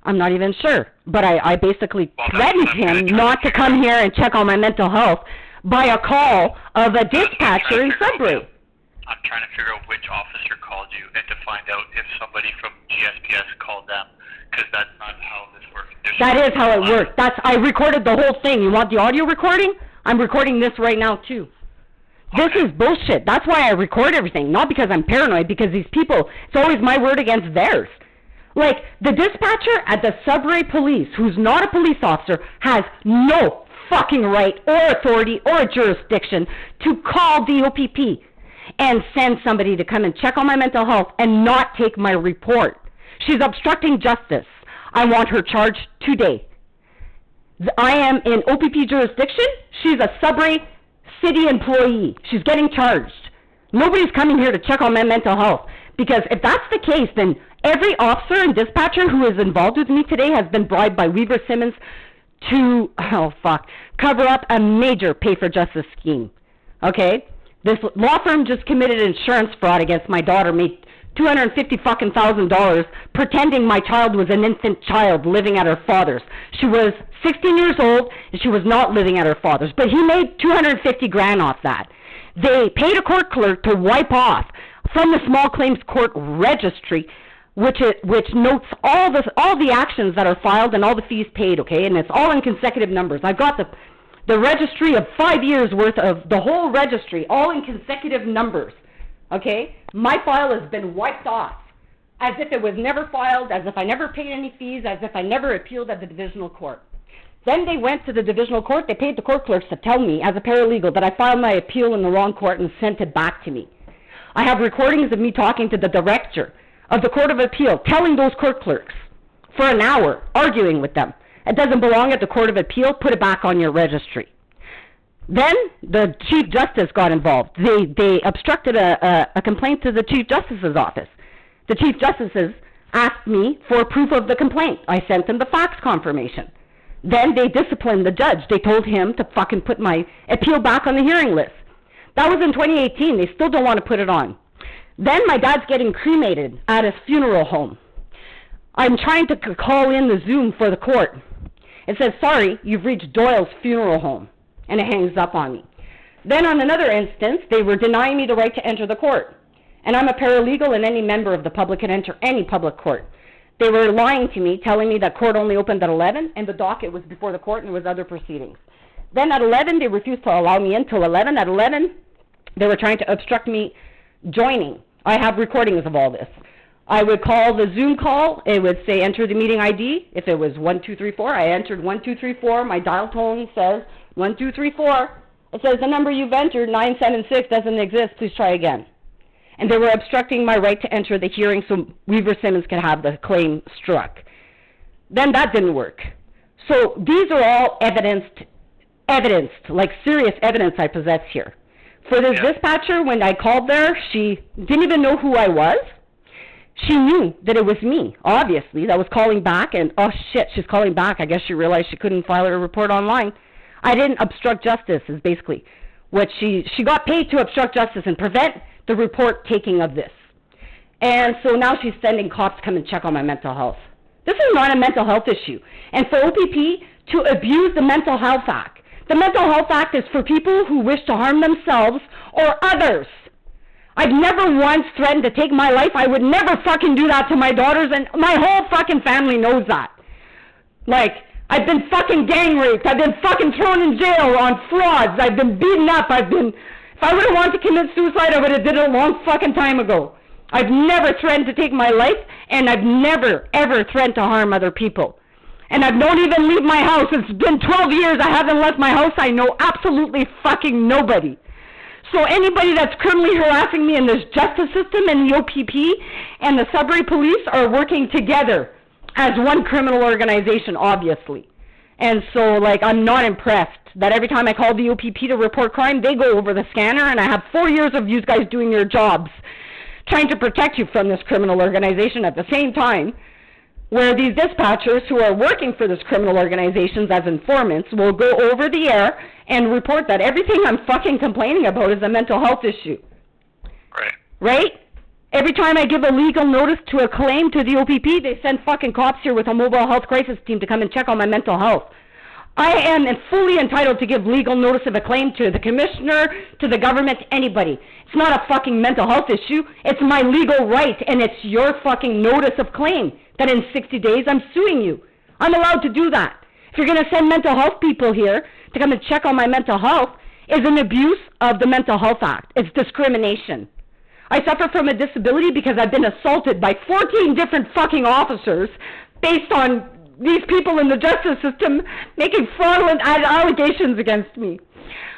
not even sure, but I basically threatened him not to come here and check on my mental health by a call of a dispatcher in Sudbury. I'm trying to figure out which officer called you and to find out if somebody from GSPS called them, because that's not how this works. That is how it works. I recorded the whole thing. You want the audio recording? I'm recording this right now, too. This is bullshit. That's why I record everything, not because I'm paranoid, because these people, it's always my word against theirs. Like, the dispatcher at the Sudbury Police, who's not a police officer, has no fucking right or authority or jurisdiction to call the OPP and send somebody to come and check on my mental health and not take my report. She's obstructing justice. I want her charged today. I am in OPP jurisdiction. She's a Sudbury city employee. She's getting charged. Nobody's coming here to check on my mental health, because if that's the case, then every officer and dispatcher who is involved with me today has been bribed by Weaver Simmons to, cover up a major pay-for-justice scheme. Okay? This law firm just committed insurance fraud against my daughter, made $250,000 pretending my child was an infant child living at her father's. She was 16 years old and she was not living at her father's, but he made $250,000 off that. They paid a court clerk to wipe off from the small claims court registry, which notes all the actions that are filed and all the fees paid, okay, and it's all in consecutive numbers. I've got the registry of 5 years worth of the whole registry, all in consecutive numbers, okay? My file has been wiped off as if it was never filed, as if I never paid any fees, as if I never appealed at the divisional court. Then they went to the divisional court. They paid the court clerks to tell me, as a paralegal, that I filed my appeal in the wrong court and sent it back to me. I have recordings of me talking to the director of the Court of Appeal, telling those court clerks for an hour, arguing with them. It doesn't belong at the Court of Appeal. Put it back on your registry. Then the Chief Justice got involved. They obstructed a complaint to the Chief Justice's office. The Chief Justices asked me for proof of the complaint. I sent them the fax confirmation. Then they disciplined the judge. They told him to fucking put my appeal back on the hearing list. That was in 2018. They still don't want to put it on. Then my dad's getting cremated at his funeral home. I'm trying to call in the Zoom for the court. It says, sorry, you've reached Doyle's funeral home. And it hangs up on me. Then on another instance, they were denying me the right to enter the court. And I'm a paralegal, and any member of the public can enter any public court. They were lying to me, telling me that court only opened at 11, and the docket was before the court and there was other proceedings. Then at 11, they refused to allow me in till 11. At 11, they were trying to obstruct me joining. I have recordings of all this. I would call the Zoom call. It would say enter the meeting ID. If it was 1234, I entered 1234. My dial tone says 1234. It says the number you've entered, 976, doesn't exist. Please try again. And they were obstructing my right to enter the hearing so Weaver Simmons could have the claim struck. Then that didn't work. So these are all evidenced, like serious evidence I possess here. For this dispatcher, when I called there, she didn't even know who I was. She knew that it was me, obviously, that was calling back, and oh shit, she's calling back. I guess she realized she couldn't file her report online. I didn't obstruct justice, is basically what she got paid to obstruct justice and prevent the report taking of this. And so now she's sending cops to come and check on my mental health. This is not a mental health issue. And for OPP to abuse the Mental Health Act. The Mental Health Act is for people who wish to harm themselves or others. I've never once threatened to take my life. I would never fucking do that to my daughters, and my whole fucking family knows that. Like, I've been fucking gang raped. I've been fucking thrown in jail on frauds. I've been beaten up. If I would have wanted to commit suicide, I would have did it a long fucking time ago. I've never threatened to take my life, and I've never, ever threatened to harm other people. And I don't even leave my house. It's been 12 years I haven't left my house. I know absolutely fucking nobody. So anybody that's criminally harassing me in this justice system and the OPP and the Sudbury police are working together as one criminal organization, obviously. And so, like, I'm not impressed that every time I call the OPP to report crime, they go over the scanner, and I have 4 years of you guys doing your jobs, trying to protect you from this criminal organization at the same time, where these dispatchers who are working for this criminal organizations as informants will go over the air and report that everything I'm fucking complaining about is a mental health issue. Right. Right? Every time I give a legal notice to a claim to the OPP, they send fucking cops here with a mobile health crisis team to come and check on my mental health. I am fully entitled to give legal notice of a claim to the commissioner, to the government, to anybody. It's not a fucking mental health issue. It's my legal right, and it's your fucking notice of claim that in 60 days I'm suing you. I'm allowed to do that. If you're going to send mental health people here to come and check on my mental health, is an abuse of the Mental Health Act. It's discrimination. I suffer from a disability because I've been assaulted by 14 different fucking officers based on these people in the justice system making fraudulent allegations against me.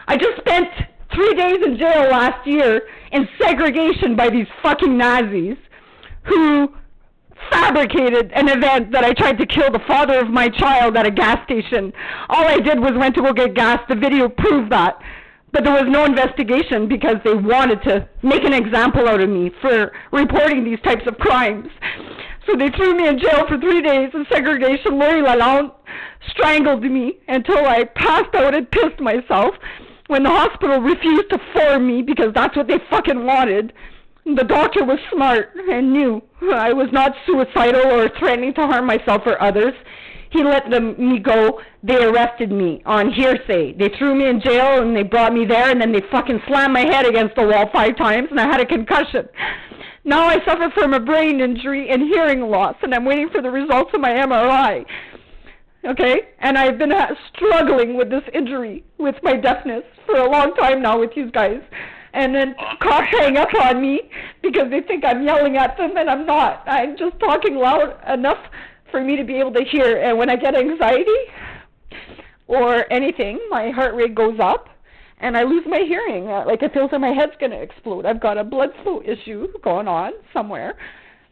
I just spent 3 days in jail last year in segregation by these fucking Nazis who fabricated an event that I tried to kill the father of my child at a gas station. All I did was went to go get gas. The video proved that. But there was no investigation because they wanted to make an example out of me for reporting these types of crimes. So they threw me in jail for 3 days in segregation. Lori Lalonde strangled me until I passed out and pissed myself when the hospital refused to form me because that's what they fucking wanted. The doctor was smart and knew I was not suicidal or threatening to harm myself or others. He let me go. They arrested me on hearsay. They threw me in jail and they brought me there, and then they fucking slammed my head against the wall 5 times and I had a concussion. Now I suffer from a brain injury and hearing loss, and I'm waiting for the results of my MRI. Okay? And I've been struggling with this injury, with my deafness, for a long time now with you guys. And then cops hang up on me because they think I'm yelling at them, and I'm not. I'm just talking loud enough for me to be able to hear. And when I get anxiety or anything, my heart rate goes up, and I lose my hearing. Like it feels like my head's going to explode. I've got a blood flow issue going on somewhere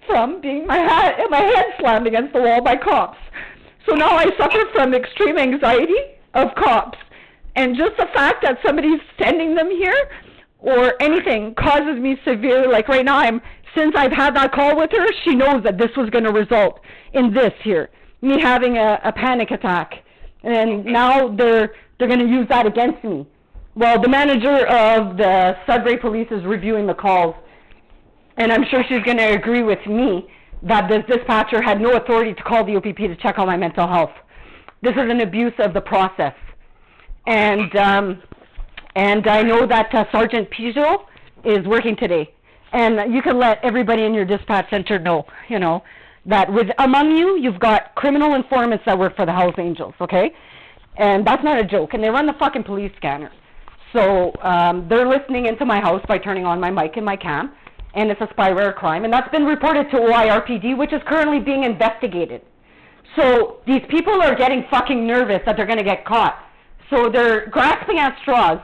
from being my head slammed against the wall by cops. So now I suffer from extreme anxiety of cops. And just the fact that somebody's sending them here or anything causes me severe, like right now, since I've had that call with her, she knows that this was going to result in this here, me having a panic attack. And now they're going to use that against me. Well, the manager of the Sudbury Police is reviewing the calls, and I'm sure she's going to agree with me that this dispatcher had no authority to call the OPP to check on my mental health. This is an abuse of the process. And I know that Sergeant Pijot is working today. And you can let everybody in your dispatch center know, you know, that among you, you've got criminal informants that work for the Hells Angels, okay? And that's not a joke. And they run the fucking police scanner. So they're listening into my house by turning on my mic and my cam. And it's a spyware crime. And that's been reported to OIRPD, which is currently being investigated. So these people are getting fucking nervous that they're going to get caught. So they're grasping at straws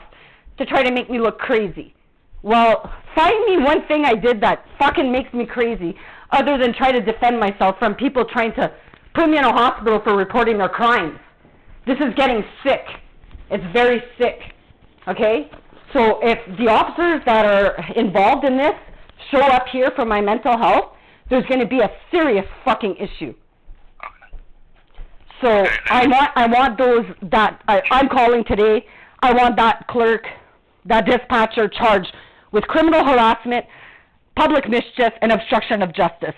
to try to make me look crazy. Well, find me one thing I did that fucking makes me crazy, other than try to defend myself from people trying to put me in a hospital for reporting their crimes. This is getting sick. It's very sick. Okay? So if the officers that are involved in this show up here for my mental health, there's going to be a serious fucking issue. So I want those that I'm calling today. I want that clerk, that dispatcher charged with criminal harassment, public mischief, and obstruction of justice.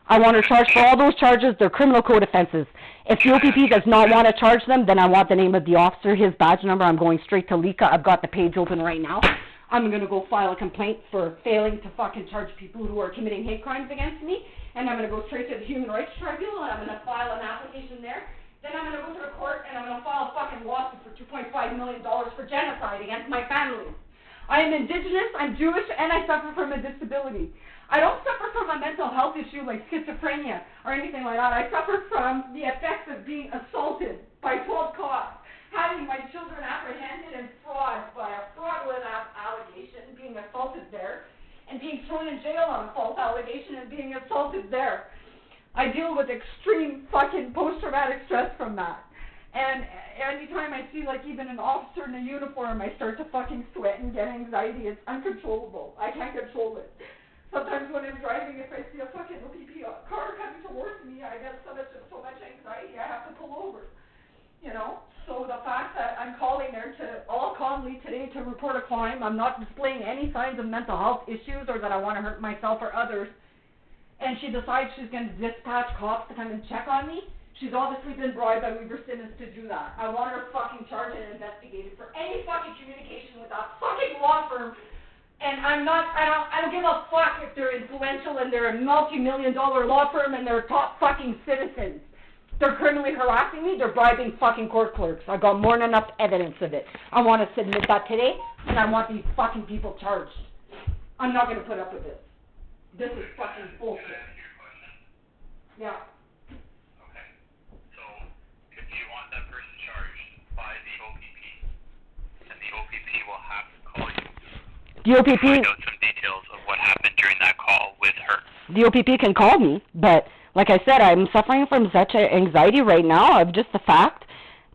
I want her charged for all those charges. They're criminal code offenses. If the OPP does not want to charge them, then I want the name of the officer, his badge number. I'm going straight to Lika. I've got the page open right now. I'm going to go file a complaint for failing to fucking charge people who are committing hate crimes against me. And I'm going to go straight to the Human Rights Tribunal, and I'm going to file an application there. Then I'm going to go to the court, and I'm going to file a fucking lawsuit for $2.5 million for genocide against my family. I am Indigenous, I'm Jewish, and I suffer from a disability. I don't suffer from a mental health issue like schizophrenia or anything like that. I suffer from the effects of being assaulted by 12 cops, having my children apprehended and fraud by a fraudulent allegation, being assaulted there, and being thrown in jail on a false allegation and being assaulted there. I deal with extreme fucking post-traumatic stress from that. And anytime I see like even an officer in a uniform, I start to fucking sweat and get anxiety. It's uncontrollable. I can't control it. Sometimes when I'm driving, if I see a fucking OPP car coming towards me, I get so much anxiety I have to pull over. You know? So the fact that I'm calling there to all calmly today to report a crime, I'm not displaying any signs of mental health issues or that I want to hurt myself or others, and she decides she's going to dispatch cops to come and check on me, she's obviously been bribed by Weaver Simmons to do that. I want her fucking charged and investigated for any fucking communication with that fucking law firm. And I don't give a fuck if they're influential and they're a multi-million-dollar law firm and they're top fucking citizens. They're criminally harassing me, they're bribing fucking court clerks. I got more than enough evidence of it. I want to submit that today, and I want these fucking people charged. I'm not going to put up with this. This is fucking bullshit. Yeah. Okay. So, if you want that person charged by the OPP, then the OPP will have to call you. The OPP... Find out some details of what happened during that call with her. The OPP can call me, but like I said, I'm suffering from such anxiety right now of just the fact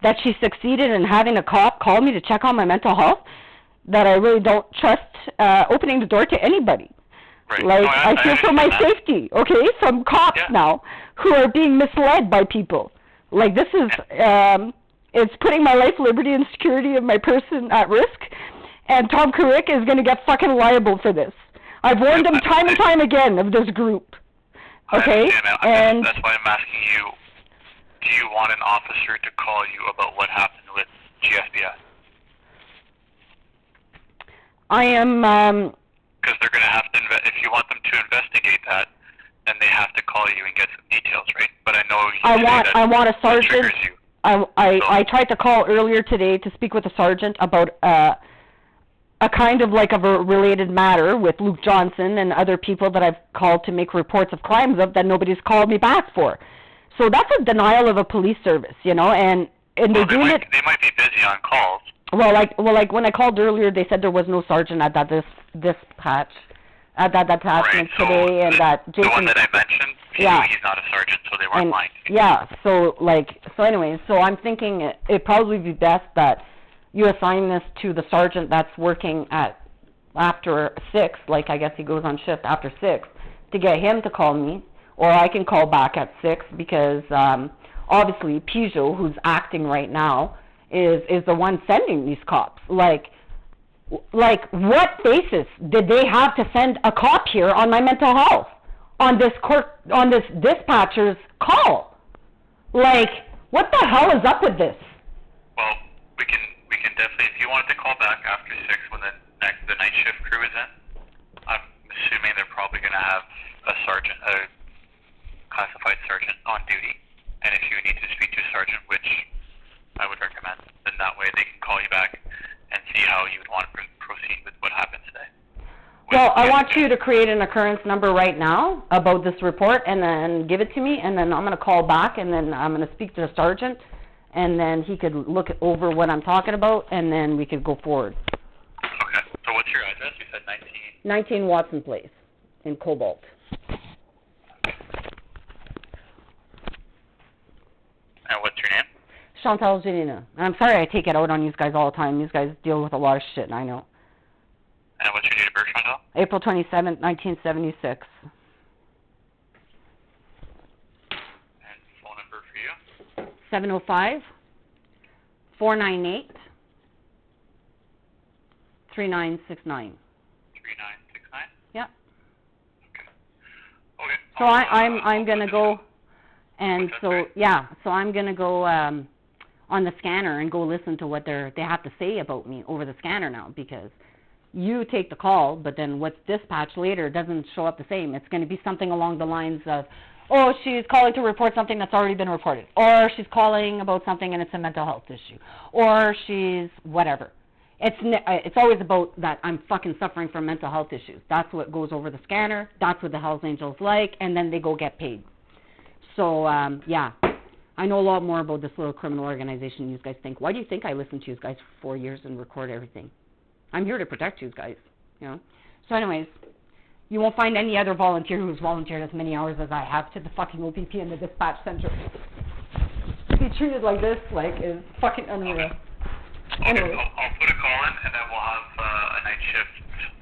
that she succeeded in having a cop call me to check on my mental health that I really don't trust opening the door to anybody. Right. Like, no, I fear for my safety, okay, from cops now who are being misled by people. Like, this is, it's putting my life, liberty, and security of my person at risk, and Tom Carrick is going to get fucking liable for this. I've warned him time and time again of this group, okay? And that's why I'm asking you, do you want an officer to call you about what happened with GSBS? I am, because they're going to have to, if you want them to investigate that, then they have to call you and get some details, right? But I know I want a sergeant. You. I tried to call earlier today to speak with a sergeant about a kind of like of a related matter with Luke Johnson and other people that I've called to make reports of crimes of that nobody's called me back for. So that's a denial of a police service, you know, and they do it. They might be busy on calls. Well, like when I called earlier, they said there was no sergeant at that dispatch, at that detachment today, and that Jason. The one that I mentioned, he's not a sergeant, so they weren't lying. Yeah, so anyways, so I'm thinking it'd probably be best that you assign this to the sergeant that's working after 6, like I guess he goes on shift after 6, to get him to call me, or I can call back at 6 because obviously Peugeot, who's acting right now, is the one sending these cops. Like what basis did they have to send a cop here on my mental health on this dispatcher's call? Like, what the hell is up with this? Well, we can definitely, if you wanted to call back after 6 when the night shift crew is in, I'm assuming they're probably going to have a classified sergeant on duty. And if you need to speak to a sergeant, which I would recommend, then that way they can call you back and see how you would want to proceed with what happened today. Well, I want you to create an occurrence number right now about this report and then give it to me, and then I'm going to call back, and then I'm going to speak to the sergeant, and then he could look over what I'm talking about, and then we could go forward. Okay. So what's your address? You said 19 Watson Place in Cobalt. And what's your name? Chantal Janina. I'm sorry I take it out on you guys all the time. You guys deal with a lot of shit, I know. And what's your date of birth, Chantal? April 27th, 1976. And phone number for you? 705-498-3969. 3969? Yep. Okay. So I'm gonna go, and so I'm gonna go on the scanner and go listen to what they have to say about me over the scanner now, because you take the call, but then what's dispatched later doesn't show up the same. It's going to be something along the lines of, oh, she's calling to report something that's already been reported, or she's calling about something and it's a mental health issue, or she's whatever. It's always about that I'm fucking suffering from mental health issues. That's what goes over the scanner. That's what the Hells Angels like, and then they go get paid. So, yeah, I know a lot more about this little criminal organization you guys think. Why do you think I listen to you guys for 4 years and record everything? I'm here to protect you guys, you know. So anyways, you won't find any other volunteer who's volunteered as many hours as I have to the fucking OPP and the dispatch center. To be treated like this, is fucking unreal. Anyways. I'll put a call in, and then we'll have a night shift.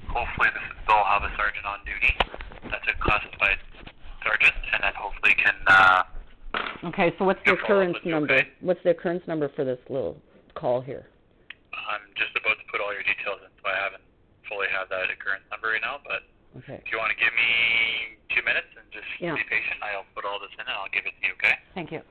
Hopefully they'll have a sergeant on duty. That's a classified sergeant, and then hopefully can... Okay, so what's the occurrence number? Okay? What's the occurrence number for this little call here? I'm just about to put all your details in, so I haven't fully had that occurrence number right now, but if you want to give me 2 minutes and just be patient, I'll put all this in and I'll give it to you, okay? Thank you.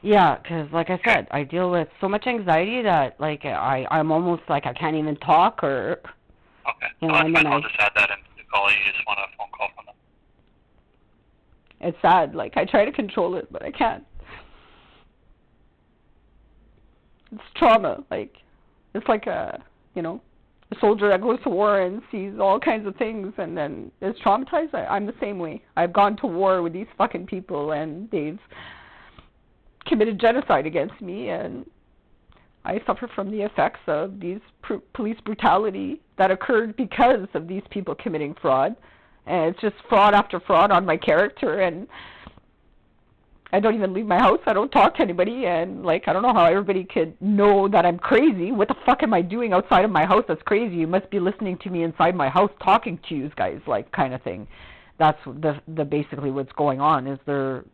Yeah, 'cause like I said, I deal with so much anxiety that like I'm almost like I can't even talk or. Okay. You know, That's and fine. then I'll just add that into the call. You just want a phone call from them. it's sad. Like I try to control it, but I can't. It's trauma. Like it's like a a soldier that goes to war and sees all kinds of things and then is traumatized. I'm the same way. I've gone to war with these fucking people and they've committed genocide against me, and I suffer from the effects of these police brutality that occurred because of these people committing fraud. And it's just fraud after fraud on my character, and I don't even leave my house. I don't talk to anybody, and like I don't know how everybody could know that I'm crazy. What the fuck am I doing outside of my house that's crazy? You must be listening to me inside my house talking to you guys, like kind of thing. That's the basically what's going on is they're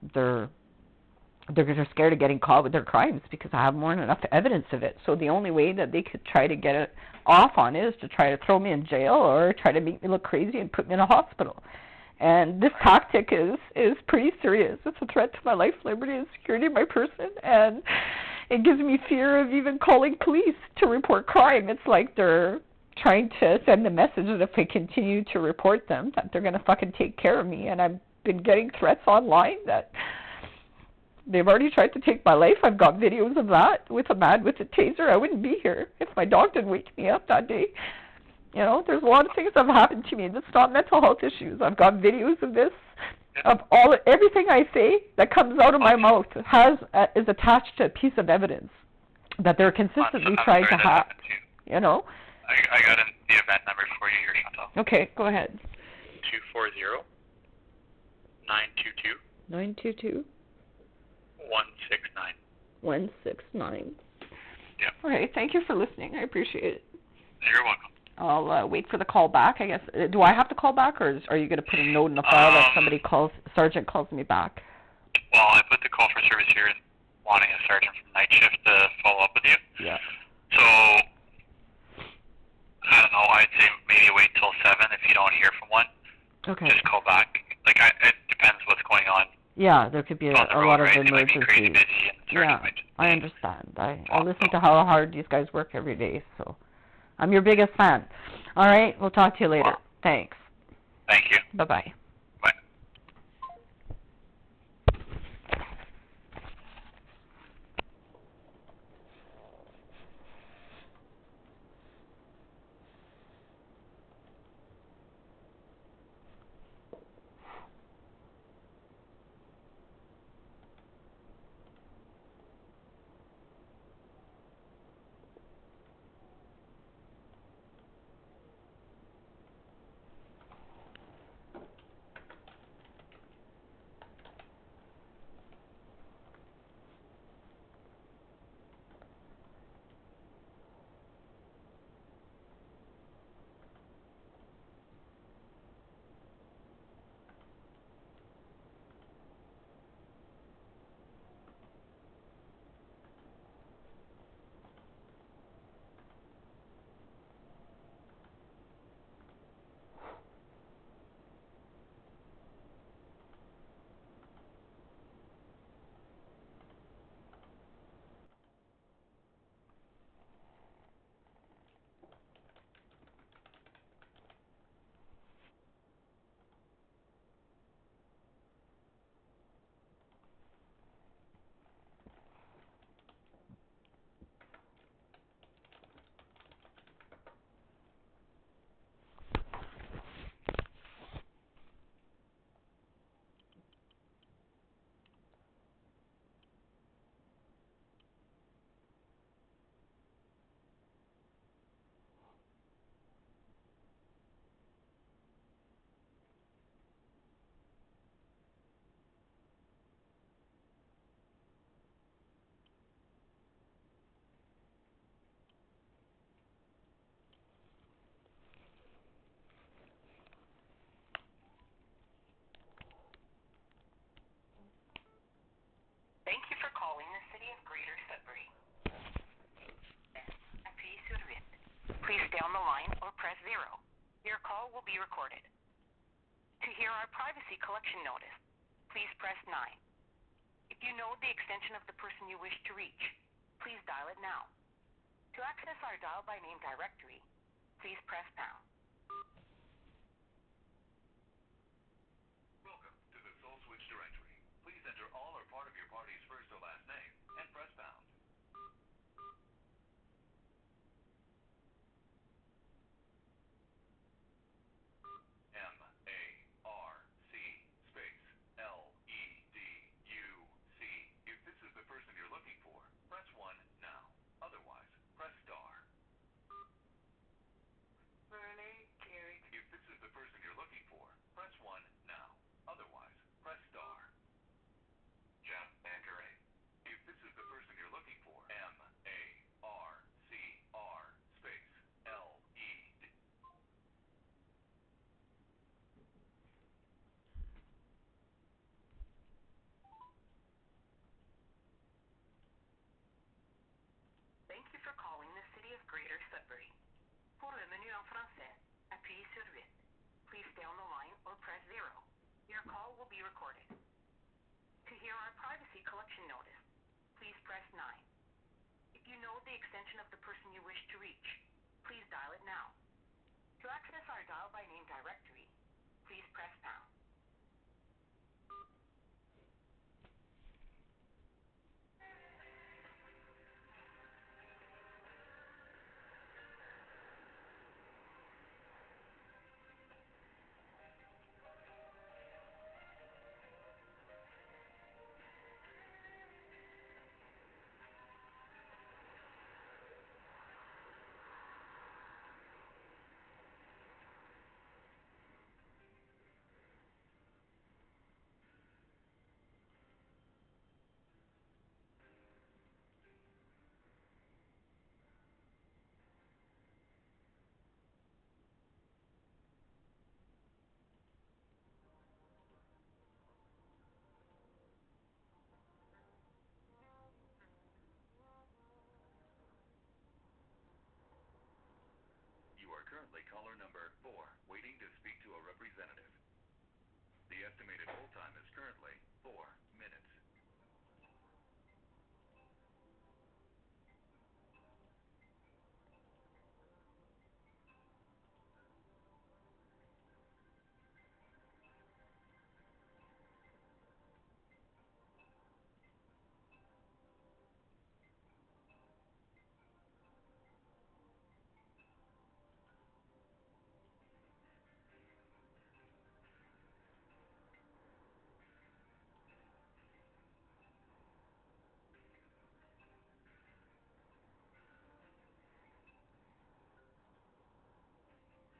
scared of getting caught with their crimes because I have more than enough evidence of it. So the only way that they could try to get it off on is to try to throw me in jail or try to make me look crazy and put me in a hospital. And this tactic is pretty serious. It's a threat to my life, liberty, and security of my person, and it gives me fear of even calling police to report crime. It's like they're trying to send the message that if I continue to report them, that they're going to fucking take care of me. And I've been getting threats online that they've already tried to take my life. I've got videos of that with a man with a taser. I wouldn't be here if my dog didn't wake me up that day. You know, there's a lot of things that have happened to me that's not mental health issues. I've got videos of this, of everything I say that comes out of my mouth is attached to a piece of evidence that they're consistently trying to hack. You know. I got the event number for you here, Chantal. Okay, go ahead. 240-922. 169. 169. Yeah. Okay, thank you for listening. I appreciate it. You're welcome. I'll wait for the call back, I guess. Do I have to call back, or are you going to put a note in the file that sergeant calls me back? Well, I put the call for service here and wanting a sergeant from night shift to follow up with you. Yeah. So, I don't know, I'd say maybe wait till 7 if you don't hear from one. Okay. Just call back. Like, it depends what's going on. Yeah, there could be a lot of emergencies. Yeah, I understand. I listen to how hard these guys work every day, so I'm your biggest fan. All right, we'll talk to you later. Thanks. Thank you. Bye-bye. Bye. Thank you for calling the City of Greater Sudbury. Appuyez sur 8. Please stay on the line or press 0. Your call will be recorded. To hear our privacy collection notice, please press 9. If you know the extension of the person you wish to reach, please dial it now. To access our dial by name directory, please press pound. Welcome to the Soul Switch directory. Please enter all or part of your party's first or last name and press pound. M-A-R-C space L-E-D-U-C. If this is the person you're looking for, press 1 now. Otherwise, press star. If this is the person you're looking for, press 1 now. Otherwise, press star. Jump Anchor A. If this is the person you're looking for, M-A-R-C-R space L-E-D. Thank you for calling the City of Greater Sudbury. Pour le menu en français, appuyez sur 8. Please stay on the line or press 0. Your call will be recorded. To hear our privacy collection notice, please press 9. If you know the extension of the person you wish to reach, please dial it now. To access our dial by name directory, please press pound. You are currently caller number 4, waiting to speak to a representative. The estimated hold time is currently 4 minutes.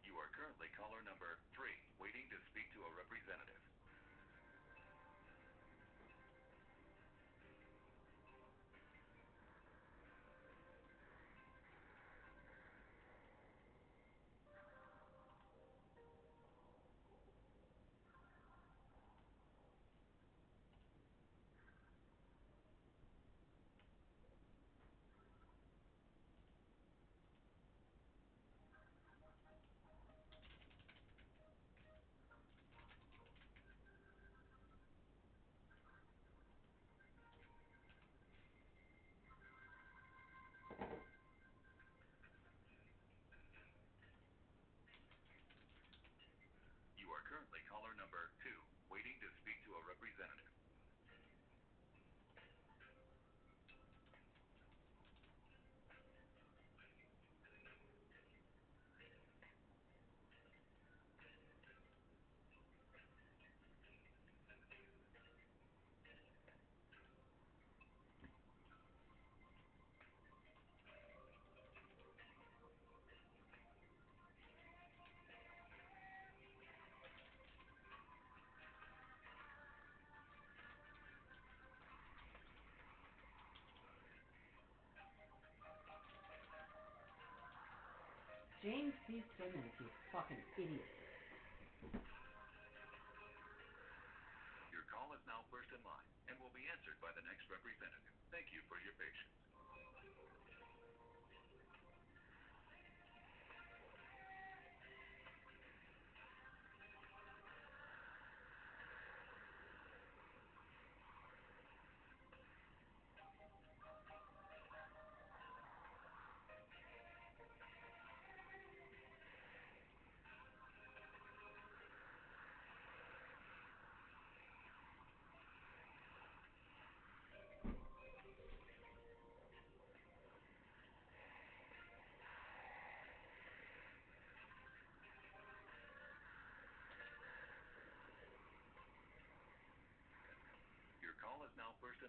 You are currently caller number 3, waiting to speak to a representative. You are currently caller number 2, waiting to speak to a representative. James C. Simmons, you fucking idiot. Your call is now first in line and will be answered by the next representative. Thank you for your patience.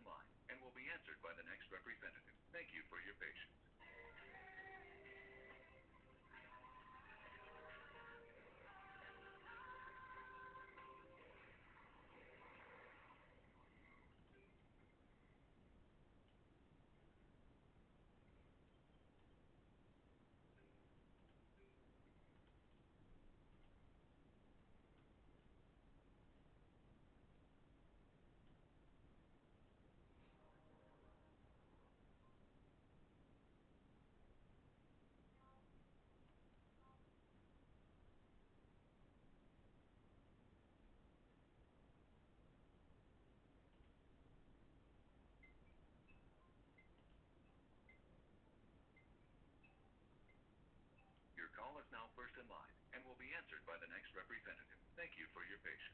in line and will be answered by the next representative. Thank you for your patience. Your call is now first in line and will be answered by the next representative. Thank you for your patience.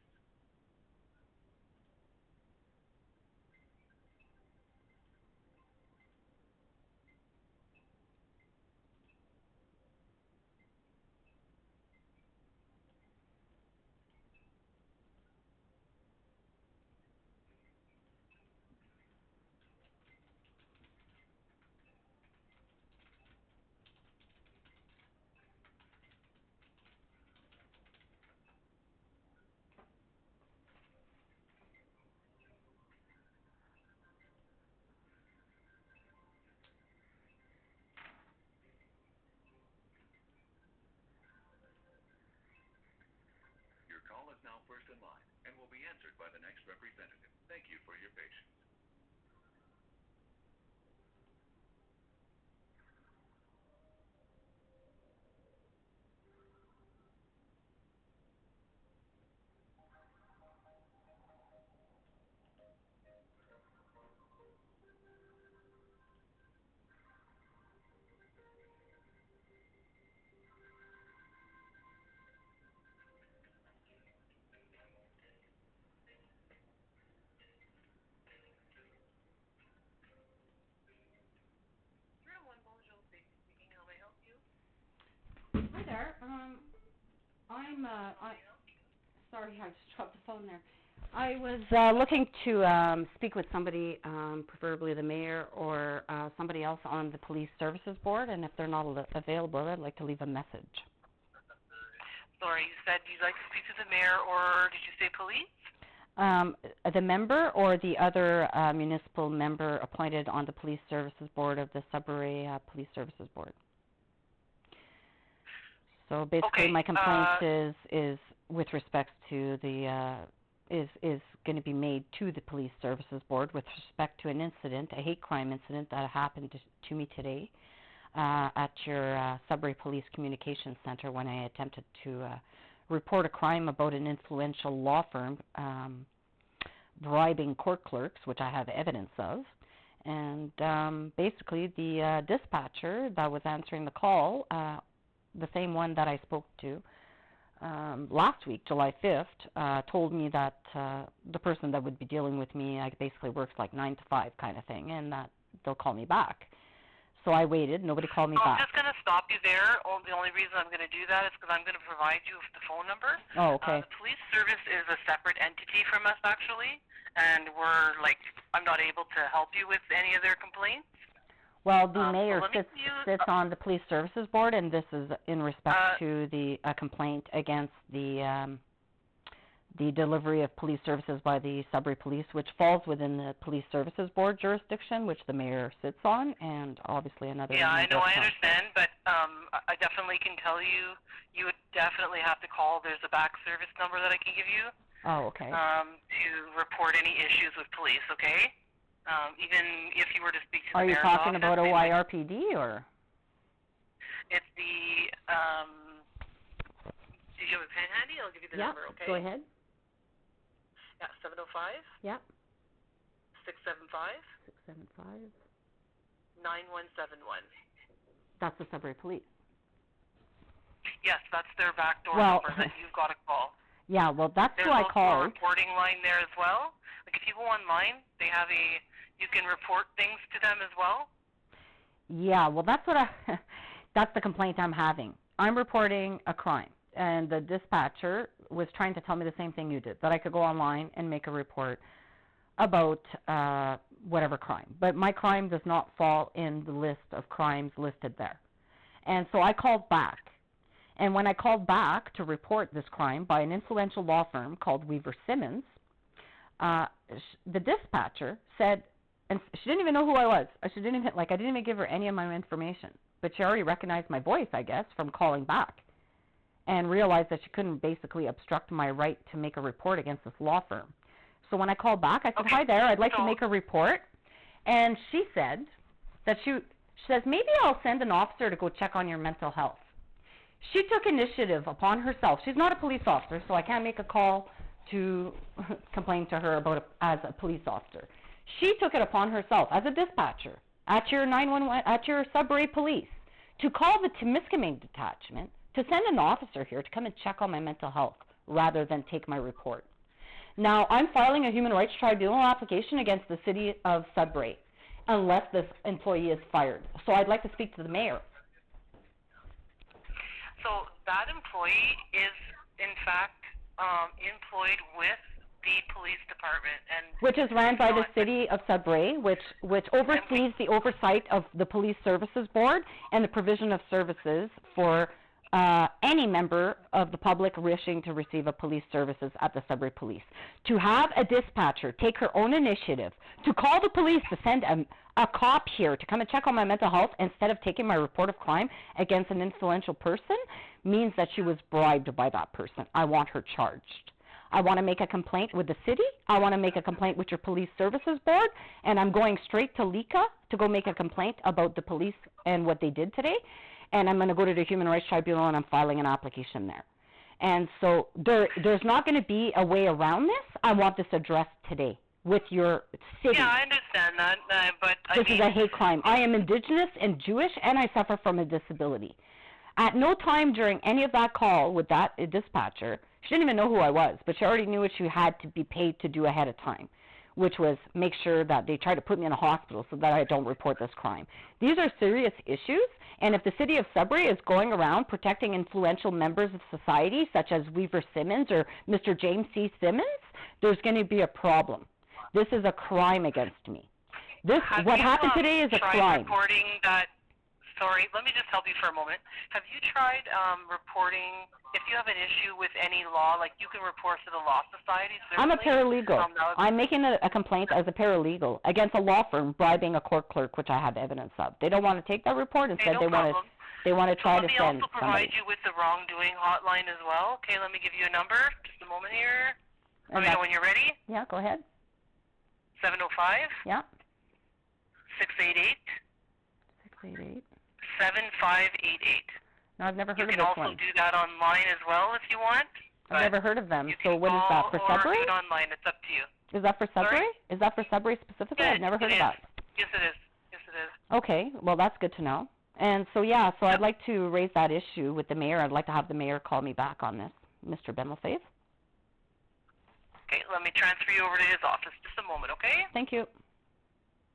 Your call is now first in line and will be answered by the next representative. Thank you for your patience. Hi there. Sorry, I just dropped the phone there. I was looking to speak with somebody, preferably the mayor or somebody else on the police services board, and if they're not available, I'd like to leave a message. Sorry, you said you'd like to speak to the mayor, or did you say police? The member or the other municipal member appointed on the police services board of the Sudbury Police Services Board. So basically, my complaint is with respect to the is going to be made to the police services board with respect to an incident, a hate crime incident that happened to me today at your Sudbury Police Communications Center when I attempted to report a crime about an influential law firm bribing court clerks, which I have evidence of. And basically, the dispatcher that was answering the call, the same one that I spoke to last week, July 5th, told me that the person that would be dealing with me basically works like 9 to 5 kind of thing, and that they'll call me back. So I waited. Nobody called me back. I'm just going to stop you there. The only reason I'm going to do that is because I'm going to provide you with the phone number. Oh, okay. The police service is a separate entity from us, actually, and I'm not able to help you with any of their complaints. Well, the mayor sits on the police services board, and this is in respect to the complaint against the delivery of police services by the Sudbury Police, which falls within the police services board jurisdiction, which the mayor sits on, and obviously another. Yeah, I know, I understand, but I definitely can tell you, you would definitely have to call. There's a back service number that I can give you. Oh, okay. To report any issues with police, okay? Even if you were to speak to the mayor's office. Are you talking about OYRPD, or? It's the, do you have a pen handy? I'll give you the number, okay? Go ahead. Yeah, 705. Yep. 675. 675. 9171. That's the Sudbury Police. Yes, that's their backdoor number that you've got to call. Yeah, well, that's who I called. There's also a reporting line there as well. Like, if you go online, they have you can report things to them as well. Yeah, well, that's what that's the complaint I'm having. I'm reporting a crime, and the dispatcher was trying to tell me the same thing you did, that I could go online and make a report about whatever crime. But my crime does not fall in the list of crimes listed there. And so I called back. And when I called back to report this crime by an influential law firm called Weaver Simmons, the dispatcher said, and she didn't even know who I was. I didn't even give her any of my information. But she already recognized my voice, I guess, from calling back, and realized that she couldn't basically obstruct my right to make a report against this law firm. So when I called back, I said, hi there, I'd like to make a report. And she said that she says, maybe I'll send an officer to go check on your mental health. She took initiative upon herself. She's not a police officer, so I can't make a call to complain to her about as a police officer. She took it upon herself as a dispatcher at your 911, at your Sudbury police, to call the Temiskaming detachment to send an officer here to come and check on my mental health rather than take my report. Now, I'm filing a human rights tribunal application against the city of Sudbury unless this employee is fired. So I'd like to speak to the mayor. So that employee is, in fact, employed with the police department, and which is ran by the city of Sudbury, which oversees the oversight of the Police Services Board and the provision of services for any member of the public wishing to receive a police services at the Sudbury Police. To have a dispatcher take her own initiative to call the police to send a cop here to come and check on my mental health instead of taking my report of crime against an influential person means that she was bribed by that person. I want her charged. I want to make a complaint with the city. I want to make a complaint with your Police Services Board, and I'm going straight to LICA to go make a complaint about the police and what they did today, and I'm going to go to the Human Rights Tribunal, and I'm filing an application there. And so there's not going to be a way around this. I want this addressed today with your city. Yeah, I understand that, but this is a hate crime. I am Indigenous and Jewish, and I suffer from a disability. At no time during any of that call with that dispatcher, she didn't even know who I was, but she already knew what she had to be paid to do ahead of time, which was make sure that they try to put me in a hospital so that I don't report this crime. These are serious issues, and if the city of Sudbury is going around protecting influential members of society, such as Weaver Simmons or Mr. James C. Simmons, there's going to be a problem. This is a crime against me. What happened today is a crime. Reporting that? Sorry, let me just help you for a moment. Have you tried reporting, if you have an issue with any law, like you can report to the Law Society? I'm a paralegal. I'm making a complaint as a paralegal against a law firm bribing a court clerk, which I have evidence of. They don't want to take that report. Instead, they want to try to send somebody. Let me also provide you with the wrongdoing hotline as well. Okay, let me give you a number. Just a moment here. Let me know when you're ready. Yeah, go ahead. 705. Yeah. 688. 688. 7588. No, I've never heard of this one. You can also do that online as well if you want. I've never heard of them. So what is that, for Sudbury? Or do it online. It's up to you. Is that for Sudbury? Sorry? Is that for Sudbury specifically? Yeah, I've never heard of that. Yes, it is. Yes, it is. Okay, well, that's good to know. And so, yeah, so I'd like to raise that issue with the mayor. I'd like to have the mayor call me back on this, Mr. Benlefave. Okay, let me transfer you over to his office. Just a moment, okay? Thank you.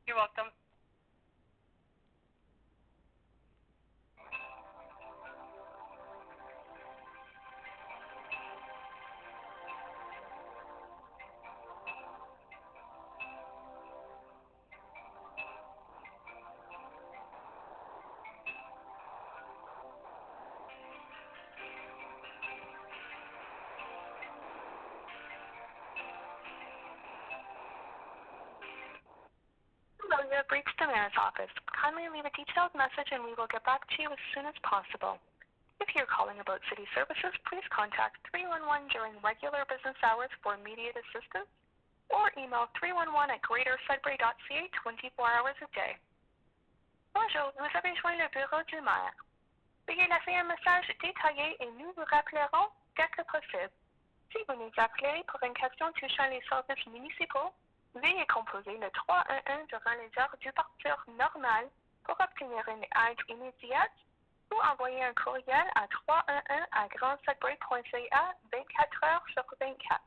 You're welcome. Hello, you have reached the mayor's office. Kindly leave a detailed message and we will get back to you as soon as possible. If you're calling about city services, please contact 311 during regular business hours for immediate assistance or email 311@greatersudbury.ca 24 hours a day. Bonjour, vous avez joint le bureau du maire. Veuillez laisser un message détaillé et nous vous rappellerons dès que possible. Si vous nous appelez pour une question touchant les services municipaux, veuillez composer le 311 durant les heures d'ouverture normale pour obtenir une aide immédiate ou envoyer un courriel à 311@grandsudbury.ca 24 heures sur 24.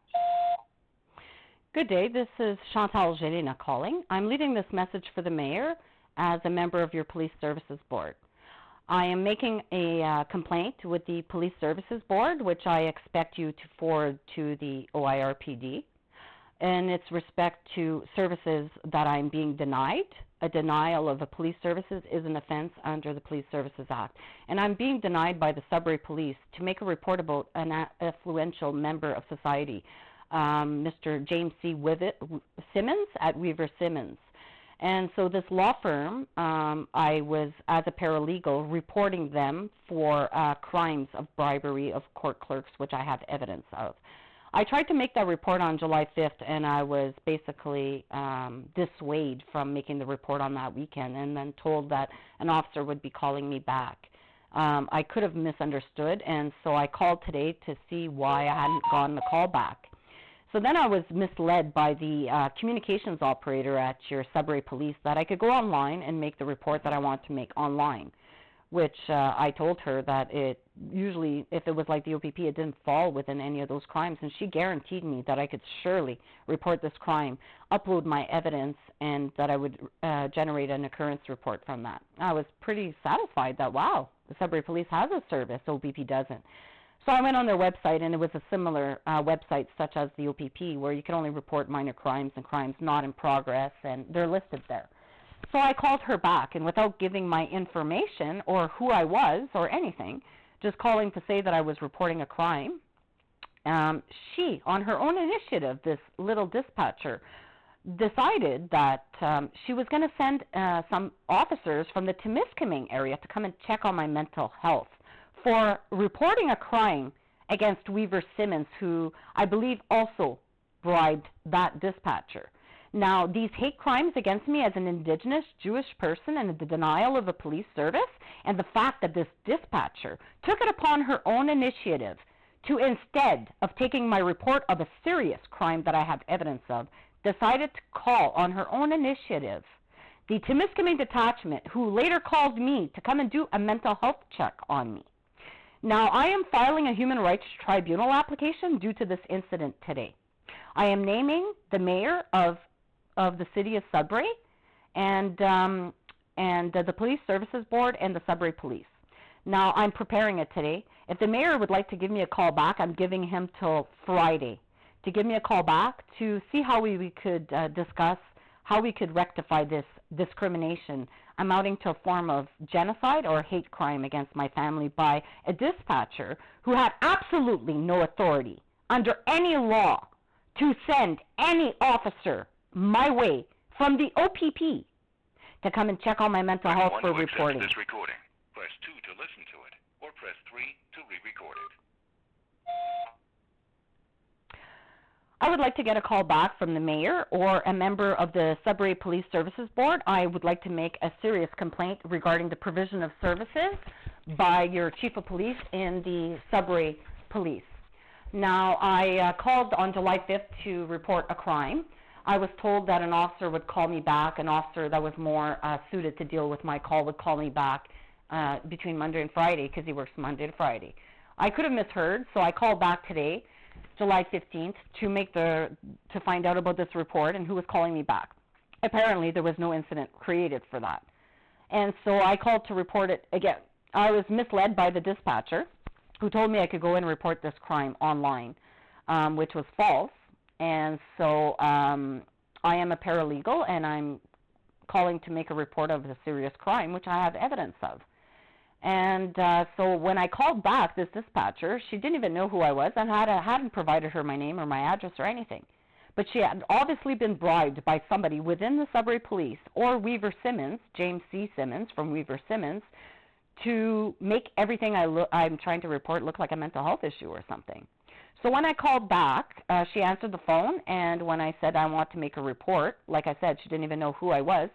Good day, this is Chantal Gelina calling. I'm leaving this message for the mayor as a member of your Police Services Board. I am making a complaint with the Police Services Board, which I expect you to forward to the OIRPD. and it's respect to services that I'm being denied. A denial of a police services is an offense under the Police Services Act. And I'm being denied by the Sudbury Police to make a report about an affluential member of society, Mr. James C. Simmons at Weaver Simmons. And so this law firm, I was, as a paralegal, reporting them for crimes of bribery of court clerks, which I have evidence of. I tried to make that report on July 5th, and I was basically dissuaded from making the report on that weekend, and then told that an officer would be calling me back. I could have misunderstood, and so I called today to see why I hadn't gotten the call back. So then I was misled by the communications operator at your Sudbury Police that I could go online and make the report that I want to make online, which I told her that it usually, if it was like the OPP, it didn't fall within any of those crimes, and she guaranteed me that I could surely report this crime, upload my evidence, and that I would generate an occurrence report from that. I was pretty satisfied that, wow, the Sudbury Police has a service, OPP doesn't. So I went on their website, and it was a similar website such as the OPP, where you can only report minor crimes and crimes not in progress, and they're listed there. So I called her back, and without giving my information or who I was or anything, just calling to say that I was reporting a crime, she, on her own initiative, this little dispatcher, decided that she was going to send some officers from the Temiskaming area to come and check on my mental health for reporting a crime against Weaver Simmons, who I believe also bribed that dispatcher. Now, these hate crimes against me as an Indigenous Jewish person and the denial of a police service, and the fact that this dispatcher took it upon her own initiative to, instead of taking my report of a serious crime that I have evidence of, decided to call on her own initiative the Temiskaming detachment, who later called me to come and do a mental health check on me. Now, I am filing a Human Rights Tribunal application due to this incident today. I am naming the mayor of the city of Sudbury and the Police Services Board and the Sudbury Police. Now, I'm preparing it today. If the mayor would like to give me a call back, I'm giving him till Friday to give me a call back to see how we could discuss how we could rectify this discrimination amounting to a form of genocide or hate crime against my family by a dispatcher who had absolutely no authority under any law to send any officer my way from the OPP to come and check on my mental health for reporting. This recording. Press 2 to listen to it, or press 3 to re-record it. I would like to get a call back from the mayor or a member of the Sudbury Police Services Board. I would like to make a serious complaint regarding the provision of services by your chief of police in the Sudbury Police. Now, I called on July 5th to report a crime. I was told that an officer would call me back. An officer that was more suited to deal with my call would call me back between Monday and Friday, because he works Monday to Friday. I could have misheard, so I called back today, July 15th, to find out about this report and who was calling me back. Apparently, there was no incident created for that. And so I called to report it again. I was misled by the dispatcher, who told me I could go and report this crime online, which was false. And so I am a paralegal, and I'm calling to make a report of a serious crime, which I have evidence of. And so when I called back this dispatcher, she didn't even know who I was, and hadn't provided her my name or my address or anything. But she had obviously been bribed by somebody within the Sudbury Police or Weaver Simmons, James C. Simmons from Weaver Simmons, to make everything I'm trying to report look like a mental health issue or something. So when I called back, she answered the phone, and when I said I want to make a report, like I said, she didn't even know who I was.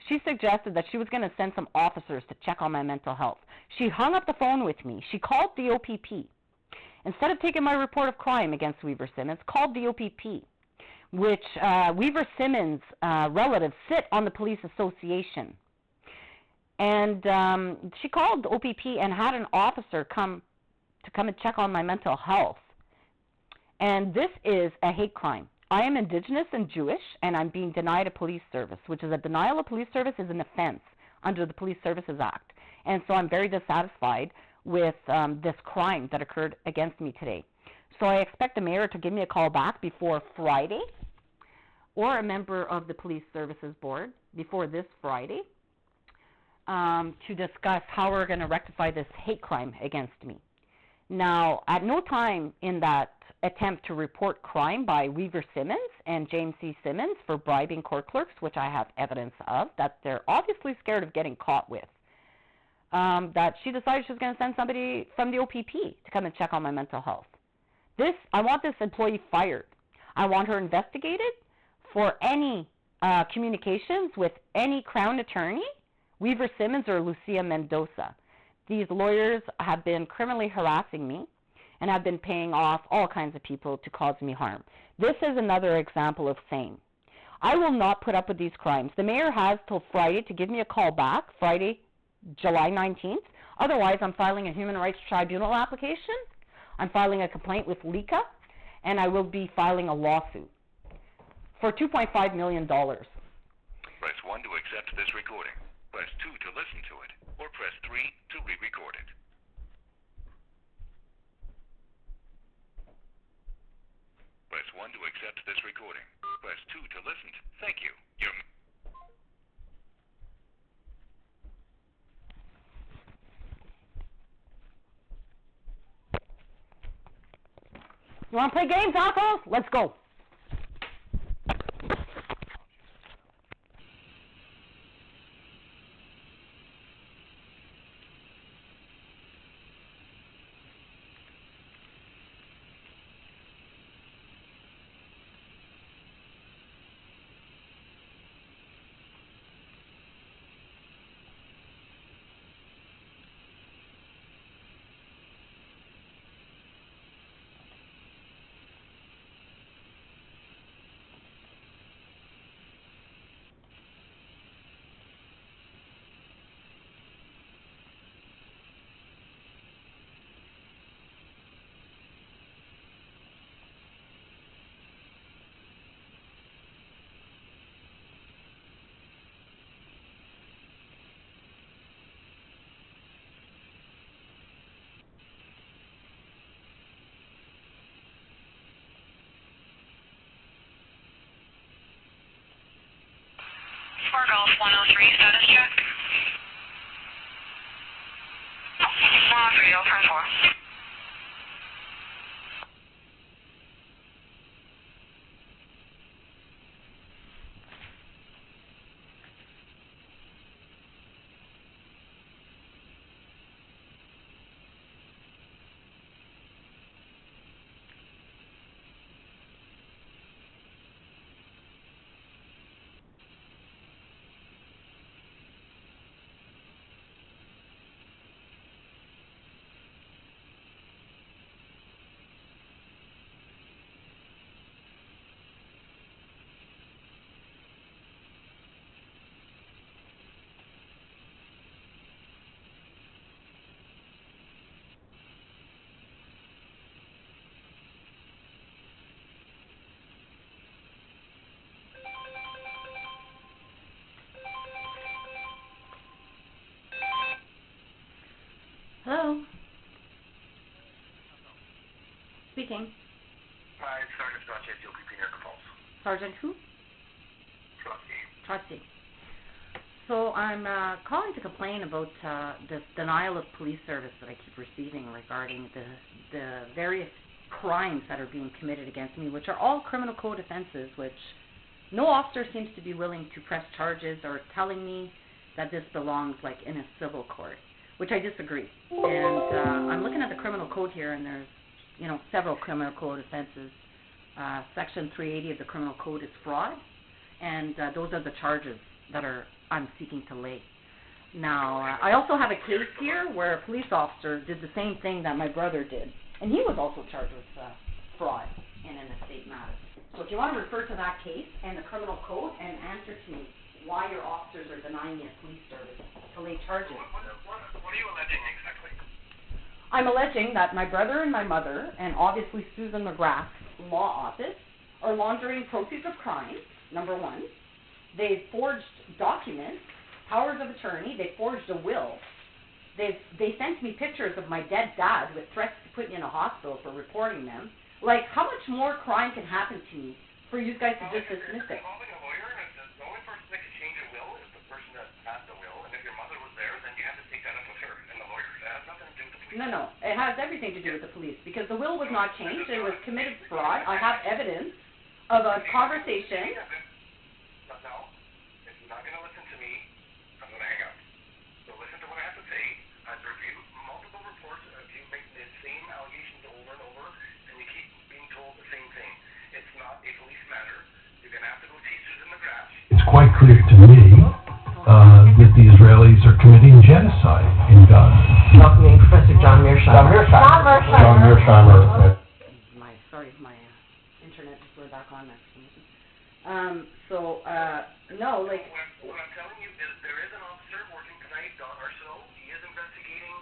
She suggested that she was going to send some officers to check on my mental health. She hung up the phone with me. She called the OPP. Instead of taking my report of crime against Weaver Simmons, called the OPP, which Weaver Simmons' relatives sit on the police association. And she called the OPP and had an officer come and check on my mental health. And this is a hate crime. I am Indigenous and Jewish, and I'm being denied a police service, which is a denial of police service is an offense under the Police Services Act. And so I'm very dissatisfied with this crime that occurred against me today. So I expect the mayor to give me a call back before Friday or a member of the Police Services Board before this Friday to discuss how we're going to rectify this hate crime against me. Now, at no time in that attempt to report crime by Weaver Simmons and James C. Simmons for bribing court clerks, which I have evidence of, that they're obviously scared of getting caught with, that she decided she was going to send somebody from the OPP to come and check on my mental health. I want this employee fired. I want her investigated for any communications with any Crown attorney, Weaver Simmons or Lucia Mendoza. These lawyers have been criminally harassing me and have been paying off all kinds of people to cause me harm. This is another example of same. I will not put up with these crimes. The mayor has till Friday to give me a call back, Friday, July 19th. Otherwise, I'm filing a Human Rights Tribunal application. I'm filing a complaint with LICA, and I will be filing a lawsuit for $2.5 million. Press 1 to accept this recording. Press 2 to listen to it, or press 3 to re-record it. Press 1 to accept this recording. Press 2 to listen to. Thank you. You want to play games, assholes? Let's go. For Golf 103 status check. 103, 034. Hello? Speaking. Hi, Sergeant Strachey, OPP near Calls. Sergeant who? Trustee. So I'm calling to complain about this denial of police service that I keep receiving regarding the various crimes that are being committed against me, which are all criminal code offenses, which no officer seems to be willing to press charges or telling me that this belongs like in a civil court, which I disagree. And I'm looking at the criminal code here, and there's, several criminal code offenses. Section 380 of the criminal code is fraud, and those are the charges that I'm seeking to lay. Now, I also have a case here where a police officer did the same thing that my brother did, and he was also charged with fraud in an estate matter. So if you want to refer to that case and the criminal code and answer to me why your officers are denying me a police service to lay charges. What are you alleging exactly? I'm alleging that my brother and my mother, and obviously Susan McGrath's law office, are laundering proceeds of crime, number one. They forged documents, powers of attorney. They forged a will. They sent me pictures of my dead dad with threats to put me in a hospital for reporting them. Like, how much more crime can happen to me for you guys to just dismiss it. Involving a lawyer, and the only person that can change a will is the person that passed the will, and if your mother was there, then you have to take that up with her and the lawyer. That has nothing to do with the police. No, it has everything to do with the police, because the will was not changed, it was committed fraud. I have evidence of a conversation. But no, if you're not going to listen to me, I'm going to hang up. So listen to what I have to say. I've reviewed multiple reports of you making the same allegations over and over, and you keep being told the same thing. It's not a police matter. You're going to have to go chase in the grass. It's quite clear to me that the Israelis are committing genocide in Gaza. Welcoming Professor John Mearsheimer. John Mearsheimer. Sorry, my internet just went back on next to me. No, like... What I'm telling you is there is an officer working tonight, Don Arsenault. He is investigating.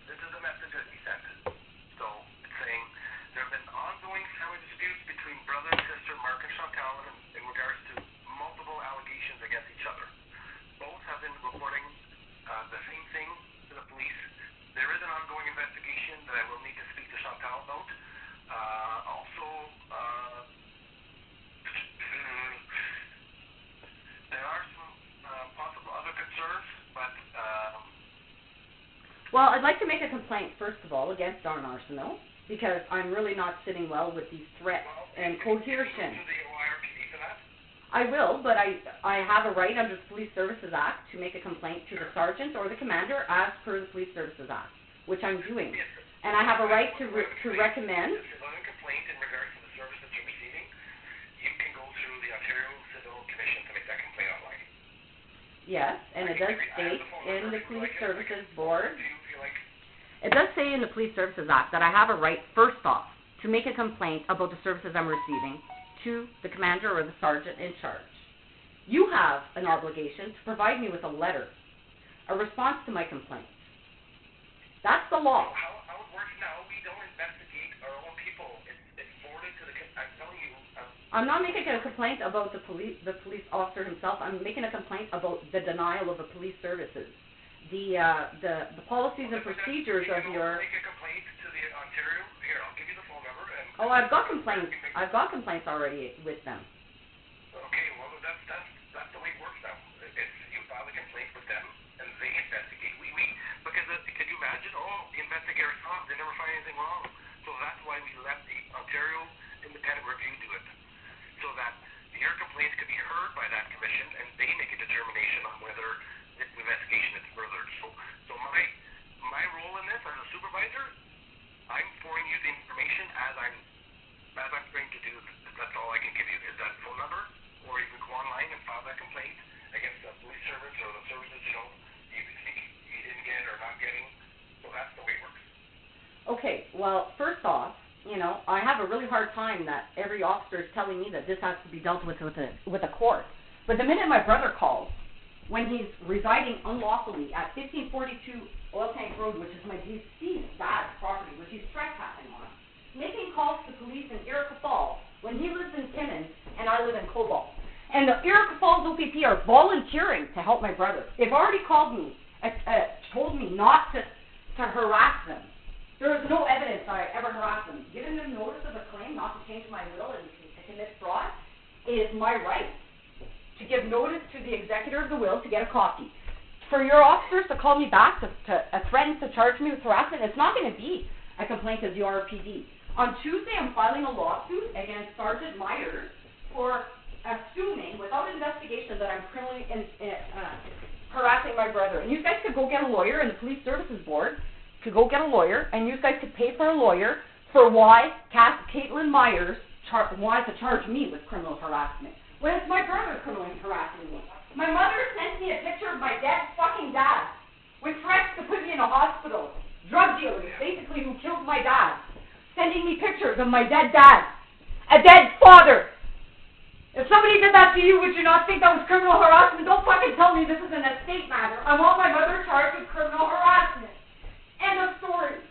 This is a message that he sent. So it's saying there have been ongoing family disputes between brother and sister Mark and Chantal in regards to multiple allegations against each other. Both have been reporting the same thing to the police. There is an ongoing investigation that I will need to speak to Chantal about. There are some possible other concerns, but... Well, I'd like to make a complaint, first of all, against Don Arsenault, because I'm really not sitting well with these threats and coercion. I will, but I have a right under the Police Services Act to make a complaint to the sergeant or the commander as per the Police Services Act, which I'm doing. And I have a right to recommend... If you're not a complaint in regards to the service that you're receiving, you can go through the Ontario Civil Commission to make that complaint online. Yes, and it does state in the Police Services Board... It does say in the Police Services Act that I have a right, first off, to make a complaint about the services I'm receiving to the commander or the sergeant in charge. You have an obligation to provide me with a letter, a response to my complaint. That's the law. How it works now, we don't investigate our own people. It's forwarded to the... I'm telling you... I'm not making a complaint about the police officer himself. I'm making a complaint about the denial of the police services. The policies and procedures of your... Make a complaint to the Ontario... Here, I'll give you the phone number and... Oh, I've got complaints. I've got complaints already with them. Okay, well, that's the way it works now. You file a complaint with them, and they investigate. Because can you imagine? Oh, the investigators come, they never find anything wrong. So that's why we let the Ontario Independent Review do it, so that your complaints could be heard by that commission, and they make a determination on whether this investigation is furthered. So my role in this as a supervisor, I'm forwarding you the information as I'm going to do. That's all I can give you is that phone number, or you can go online and file that complaint against the police service or the services you didn't get or not getting. So that's the way it works. Okay, well, first off, I have a really hard time that every officer is telling me that this has to be dealt with a court. But the minute my brother calls, when he's residing unlawfully at 1542 Oil Tank Road, which is my deceased dad's property, which he's trespassing on, making calls to police in Erica Falls when he lives in Timmins and I live in Cobalt. And the Erica Falls OPP are volunteering to help my brother. They've already called me, told me not to harass them. There is no evidence that I ever harassed them. Giving them notice of a claim not to change my will and to commit fraud is my right. To give notice to the executor of the will to get a copy. For your officers to call me back to threaten to charge me with harassment, it's not going to be a complaint to the RPD. On Tuesday, I'm filing a lawsuit against Sergeant Myers for assuming, without investigation, that I'm criminally harassing my brother. And you guys could go get a lawyer, and the Police Services Board could go get a lawyer, and you guys could pay for a lawyer for why Caitlin Myers wanted to charge me with criminal harassment. When it's my brother criminally harassing me. My mother sent me a picture of my fucking dad with threats to put me in a hospital. Drug dealers, basically, who killed my dad. Sending me pictures of my dead dad. A dead father. If somebody did that to you, would you not think that was criminal harassment? Don't fucking tell me this is an estate matter. I want my mother charged with criminal harassment. End of story.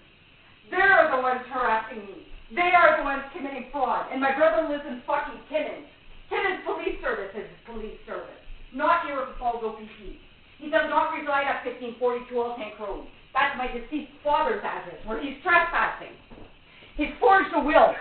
They're the ones harassing me. They are the ones committing fraud. And my brother lives in fucking Timmins. Timmins Police Service is police service, not Erica Falls OPP. He does not reside at 1542 Oil Tank Road. That's my deceased father's address, where he's trespassing. He's forged a will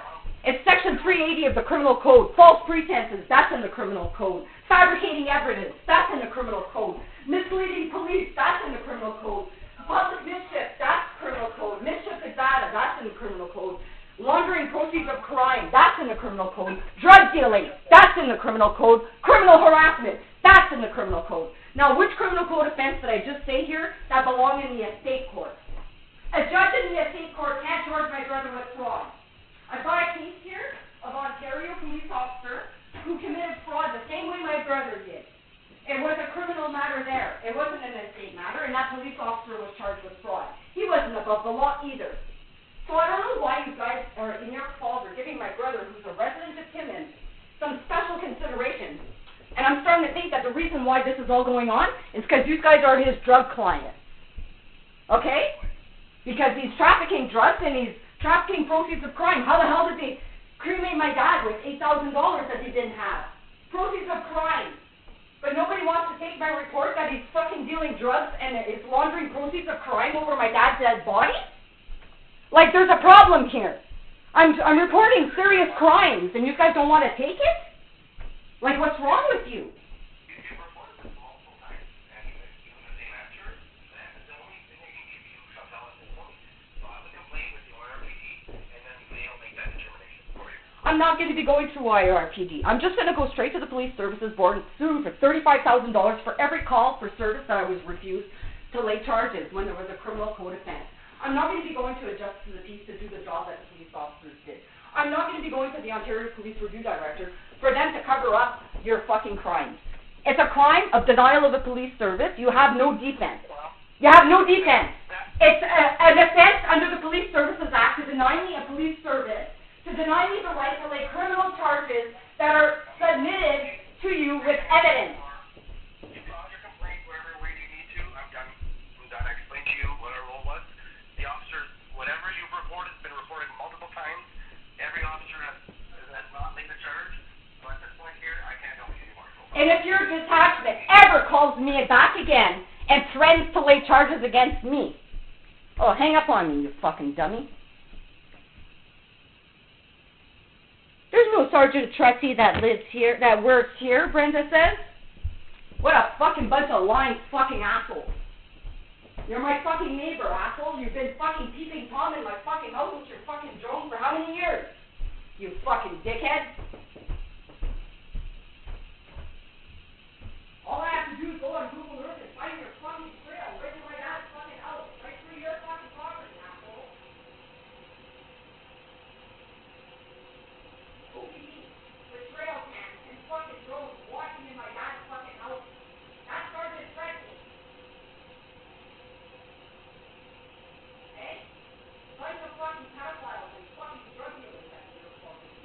It's section 380 of the criminal code. False pretenses, that's in the criminal code. Fabricating evidence, that's in the criminal code. Misleading police, that's in the criminal code. Public mischief, that's criminal code. Mischief to data, that's in the criminal code. Laundering proceeds of crime, that's in the criminal code. Drug dealing, that's in the criminal code. Criminal harassment, that's in the criminal code. Now, which criminal code offense did I just say here that belong in the estate court? A judge in the estate court can't charge my brother with fraud. I've got a case here of Ontario police officer who committed fraud the same way my brother did. It was a criminal matter there. It wasn't an estate matter, and that police officer was charged with fraud. He wasn't above the law either. So I don't know why you guys are, in your calls, are giving my brother, who's a resident of Timmins, some special consideration. And I'm starting to think that the reason why this is all going on is because you guys are his drug client. Okay? Because he's trafficking drugs and he's trafficking proceeds of crime. How the hell did they cremate my dad with $8,000 that he didn't have? Proceeds of crime. But nobody wants to take my report that he's fucking dealing drugs and is laundering proceeds of crime over my dad's dead body? Like, there's a problem here. I'm reporting serious crimes, and you guys don't want to take it? Like, what's wrong with you? I'm not going to be going through IRPD. I'm just going to go straight to the Police Services Board and sue for $35,000 for every call for service that I was refused to lay charges when there was a criminal code offense. I'm not going to be going to a justice of the peace to do the job that the police officers did. I'm not going to be going to the Ontario Police Review Director for them to cover up your fucking crimes. It's a crime of denial of a police service. You have no defense. You have no defense. It's an offense under the Police Services Act to deny me a police service, to deny me the right to lay criminal charges that are submitted to you with evidence. You filed your complaint wherever way you need to. I'm done. I explained to you what our role was. The officers, whatever you've reported, has been reported multiple times. Every officer has not made a charge. So at this point here, I can't help you anymore. And if your detachment ever calls me back again and threatens to lay charges against me, oh, hang up on me, you fucking dummy. There's no Sergeant Tressy that lives here, that works here, Brenda says. What a fucking bunch of lying fucking assholes. You're my fucking neighbor, asshole. You've been fucking peeping Tom in my fucking house with your fucking drone for how many years? You fucking dickhead. All I have to do is go on Google Earth and find your fucking trail right to my dad's fucking house, right through your fucking property, asshole. With trail cams and fucking drones walking in my dad's fucking house. That's Sergeant Tressy. Hey? Bunch of fucking pedophiles and fucking drug dealers that you're fucking.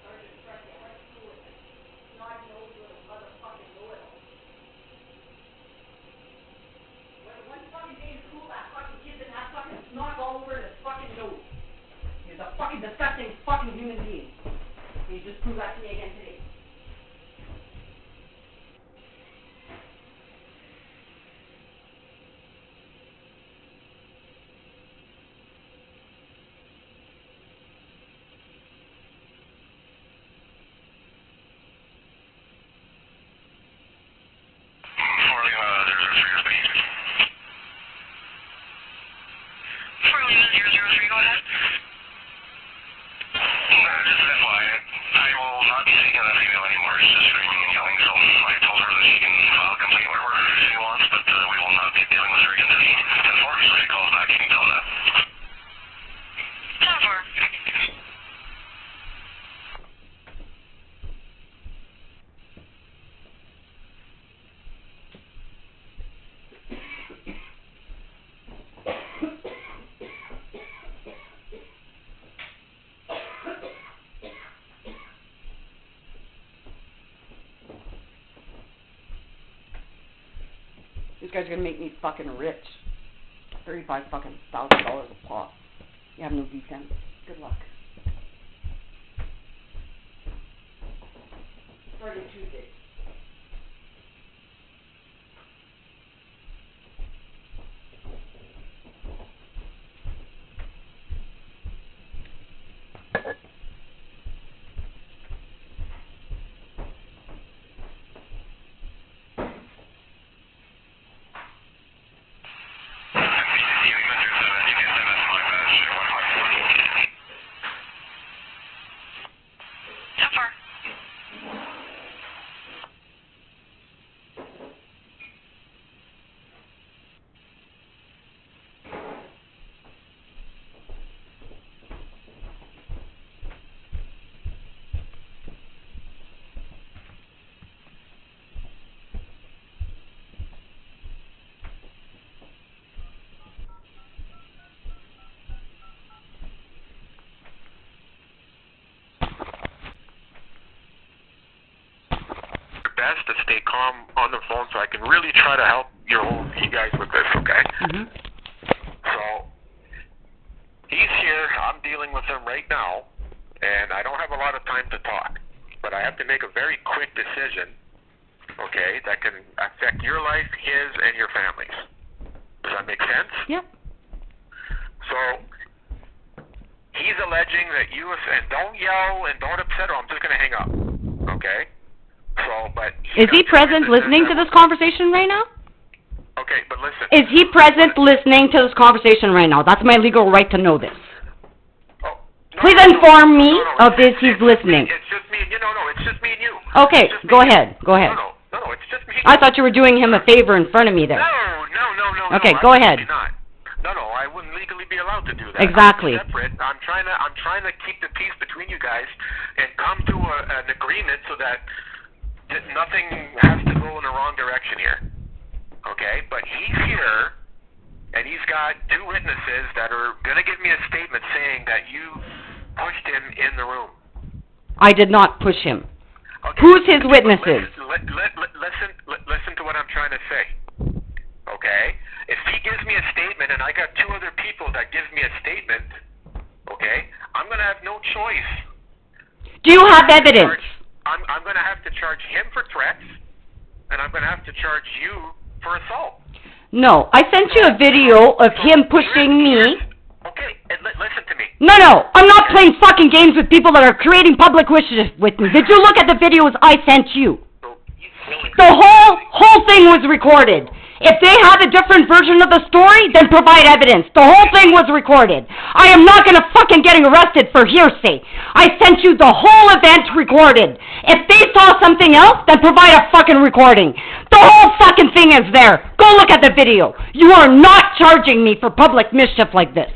Sergeant Tressy, I went to school with him. Not no little motherfucking know-it-all. One fucking day in school, that fucking kid didn't have fucking snot all over his fucking nose. He's a fucking disgusting fucking human being. And you just proved that to me again today. These guys are gonna make me fucking rich. $35,000 a pop. You have no defense. Good luck. Starting Tuesday. best to stay calm on the phone so I can really try to help you guys with this, okay? Mm-hmm. So, he's here. I'm dealing with him right now, and I don't have a lot of time to talk. But I have to make a very quick decision, okay, that can affect your life, his, and your family's. Does that make sense? Yep. So, he's alleging that you, and don't yell and don't upset her, I'm just going to hang up, okay? So, but... Is he present listening to this conversation right now? Okay, but listen. Is he present listening to this conversation right now? That's my legal right to know this. Please inform me of this he's listening. It's just me and you. No, it's just me and you. Okay, go ahead. Go ahead. No, it's just me and you. I thought you were doing him a favor in front of me there. No. Okay, go ahead. Not. No, I wouldn't legally be allowed to do that. Exactly. I'm separate. I'm trying to keep the peace between you guys and come to an agreement so that nothing has to go in the wrong direction here. Okay, but he's here, and he's got two witnesses that are going to give me a statement saying that you pushed him in the room. I did not push him. Okay. Who's his witnesses? Listen to what I'm trying to say. Okay? If he gives me a statement, and I got two other people that gives me a statement, okay, I'm going to have no choice. Do you have evidence? I'm going to have to charge him for threats, and I'm going to have to charge you for assault. No, I sent you a video of him pushing me. Okay, and listen to me. No, I'm not playing fucking games with people that are creating public wishes with me. Did you look at the videos I sent you? The whole thing was recorded. If they have a different version of the story, then provide evidence. The whole thing was recorded. I am not going to fucking getting arrested for hearsay. I sent you the whole event recorded. If they saw something else, then provide a fucking recording. The whole fucking thing is there. Go look at the video. You are not charging me for public mischief like this.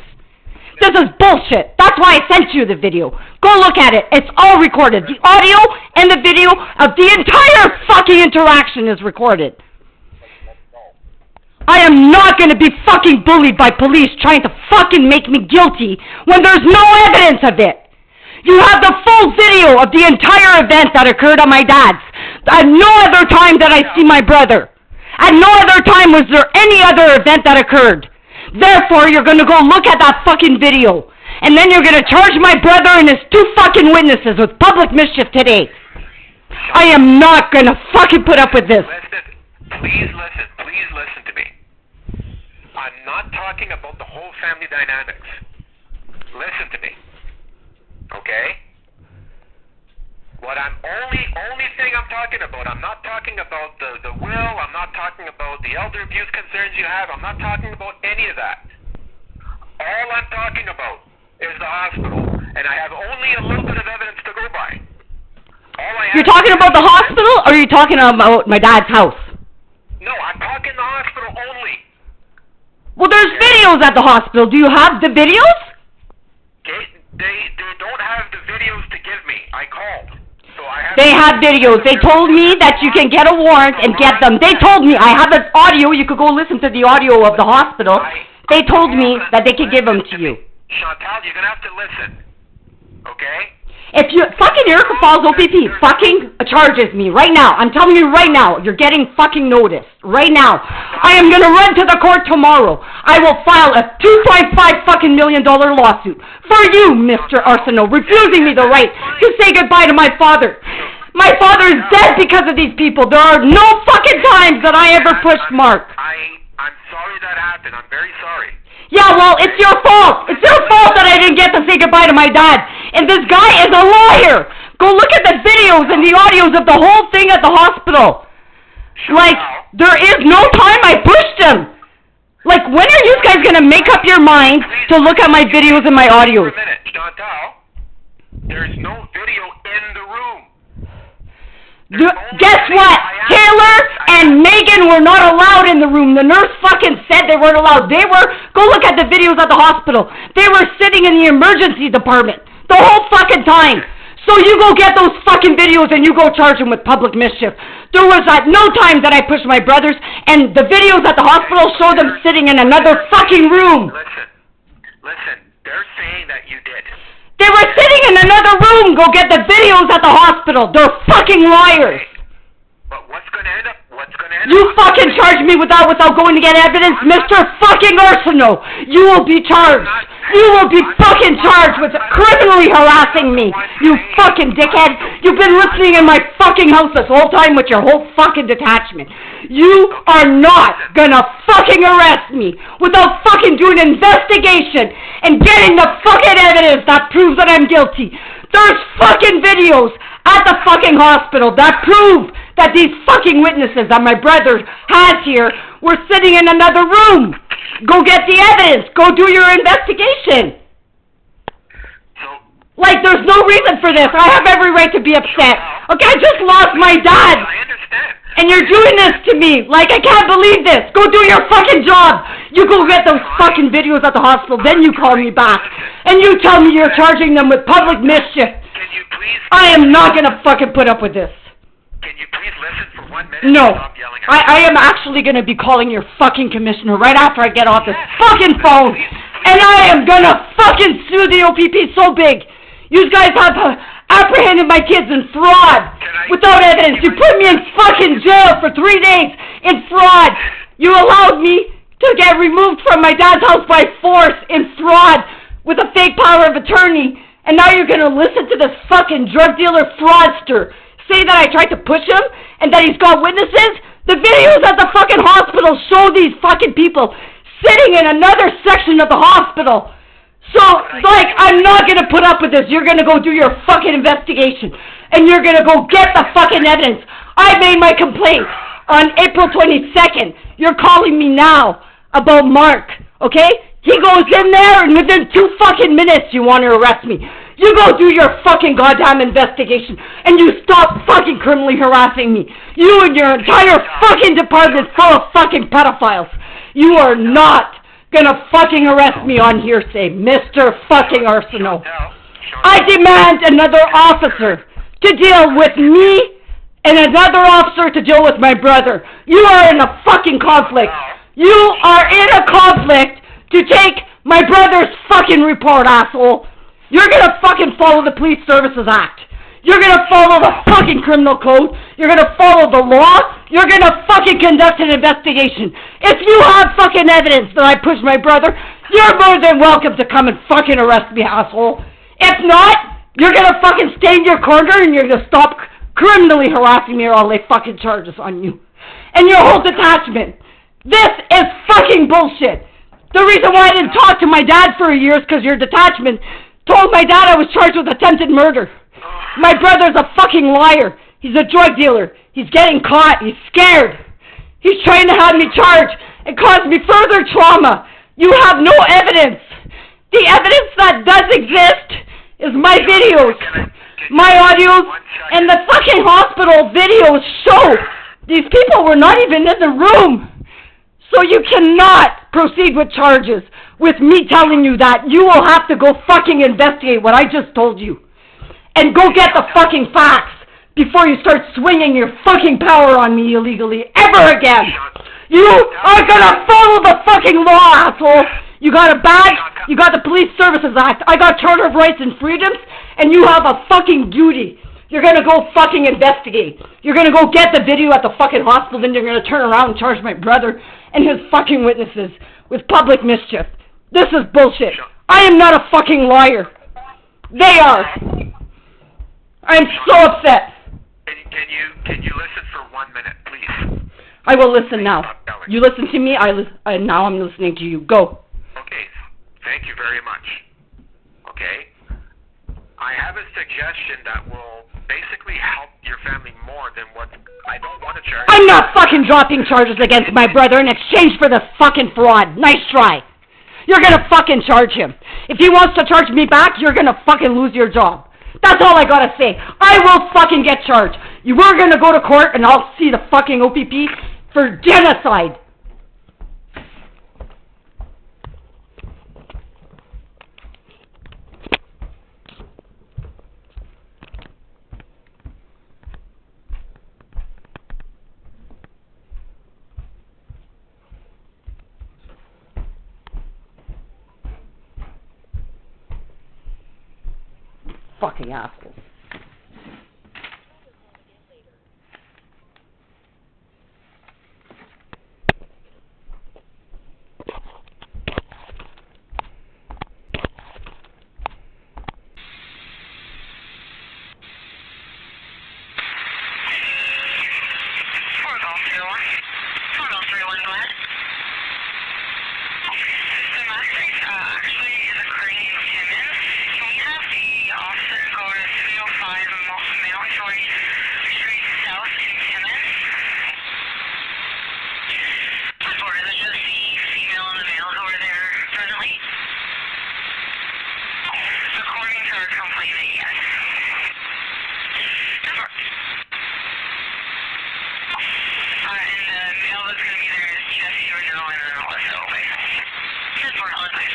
This is bullshit. That's why I sent you the video. Go look at it. It's all recorded. The audio and the video of the entire fucking interaction is recorded. I am not going to be fucking bullied by police trying to fucking make me guilty when there's no evidence of it. You have the full video of the entire event that occurred at my dad's. At no other time did I see my brother. At no other time was there any other event that occurred. Therefore, you're going to go look at that fucking video. And then you're going to charge my brother and his two fucking witnesses with public mischief today. I am not going to fucking put up with this. Please listen to me. I'm not talking about the whole family dynamics. Listen to me. Okay? What only thing I'm talking about, I'm not talking about the will, I'm not talking about the elder abuse concerns you have, I'm not talking about any of that. All I'm talking about is the hospital, and I have only a little bit of evidence to go by. You're talking about the hospital, or are you talking about my dad's house? No, I'm talking the hospital only. Well, there's videos at the hospital. Do you have the videos? Okay, they don't have the videos to give me. I called. So they have videos. They told me that you can get a warrant and get them. They told me I have an audio. You could go listen to the audio of the hospital. They told me that they could give them to you. Chantal, you're going to have to listen. Okay? If you fucking Erica Falls OPP fucking charges me right now, I'm telling you right now, you're getting fucking notice right now. I am gonna run to the court tomorrow. I will file a $2.5 fucking million lawsuit for you, Mr. Arsenault, refusing me the right to say goodbye to my father. My father is dead because of these people. There are no fucking times that I ever pushed Mark. I'm sorry that happened. I'm very sorry. Yeah, well, it's your fault. It's your fault that I didn't get to say goodbye to my dad. And this guy is a liar. Go look at the videos and the audios of the whole thing at the hospital. Like, there is no time I pushed him. Like, when are you guys going to make up your mind to look at my videos and my audios? For a minute, Chantal. There's no video in the room. Guess what? Taylor and Megan were not allowed in the room. The nurse fucking said they weren't allowed. Go look at the videos at the hospital. They were sitting in the emergency department the whole fucking time. So you go get those fucking videos and you go charge them with public mischief. There was at no time that I pushed my brothers, and the videos at the hospital show them sitting in another fucking room. Listen, they're saying that you did. They were sitting in another room. Go get the videos at the hospital. They're fucking liars. But You fucking charge me without going to get evidence, Mr. fucking Arsenault. You will be charged. You will be fucking charged with criminally harassing me. You fucking dickhead. You've been listening in my fucking house this whole time with your whole fucking detachment. You are not gonna fucking arrest me without fucking doing an investigation and getting the fucking evidence that proves that I'm guilty. There's fucking videos at the fucking hospital that prove that these fucking witnesses that my brother has here were sitting in another room. Go get the evidence. Go do your investigation. Like, there's no reason for this. I have every right to be upset. Okay, I just lost my dad. I understand. And you're doing this to me. Like, I can't believe this. Go do your fucking job. You go get those fucking videos at the hospital, then you call me back. And you tell me you're charging them with public mischief. Can you please... I am not gonna fucking put up with this. Can you please listen for 1 minute? No. Stop yelling at me? I am actually gonna be calling your fucking commissioner right after I get off this fucking phone. And I am gonna fucking sue the OPP so big. You guys have apprehended my kids in fraud without evidence. You put me in fucking jail for 3 days in fraud. You allowed me to get removed from my dad's house by force in fraud with a fake power of attorney. And now you're gonna listen to this fucking drug dealer fraudster say that I tried to push him and that he's got witnesses? The videos at the fucking hospital show these fucking people sitting in another section of the hospital. So, like, I'm not gonna put up with this. You're gonna go do your fucking investigation. And you're gonna go get the fucking evidence. I made my complaint on April 22nd. You're calling me now about Mark, okay? He goes in there and within 2 fucking minutes you want to arrest me. You go do your fucking goddamn investigation and you stop fucking criminally harassing me. You and your entire fucking department full of fucking pedophiles. You are not gonna fucking arrest me on hearsay, Mr. fucking Arsenault. I demand another officer to deal with me and another officer to deal with my brother. You are in a fucking conflict. You are in a conflict to take my brother's fucking report, asshole. You're gonna fucking follow the Police Services Act. You're gonna follow the fucking criminal code. You're gonna follow the law. You're gonna fucking conduct an investigation. If you have fucking evidence that I pushed my brother, you're more than welcome to come and fucking arrest me, asshole. If not, you're gonna fucking stay in your corner and you're gonna stop criminally harassing me or I'll lay fucking charges on you. And your whole detachment. This is fucking bullshit. The reason why I didn't talk to my dad for a year is because your detachment told my dad I was charged with attempted murder. My brother's a fucking liar. He's a drug dealer. He's getting caught. He's scared. He's trying to have me charged and cause me further trauma. You have no evidence. The evidence that does exist is my videos, my audios, and the fucking hospital videos show these people were not even in the room. So you cannot proceed with charges with me telling you that. You will have to go fucking investigate what I just told you. And go get the fucking facts before you start swinging your fucking power on me illegally ever again. You are gonna follow the fucking law, asshole. You got a badge, you got the Police Services Act, I got Charter of Rights and Freedoms, and you have a fucking duty. You're gonna go fucking investigate. You're gonna go get the video at the fucking hospital, then you're gonna turn around and charge my brother and his fucking witnesses with public mischief. This is bullshit. I am not a fucking liar. They are. I'm so upset. Can you listen for 1 minute, please? I will listen now. You listen to me, now I'm listening to you. Go. Okay, thank you very much. Okay? I have a suggestion that will basically help your family more than what I don't want to charge. I'm not fucking dropping charges against my brother in exchange for this fucking fraud. Nice try. You're gonna fucking charge him. If he wants to charge me back, you're gonna fucking lose your job. That's all I gotta say. I will fucking get charged. You were gonna go to court and I'll see the fucking OPP for genocide. Fucking asshole. her complainant, yes. And the male that's going to be there is Jesse Renault and then Alyssa Obey. Just for Halifax.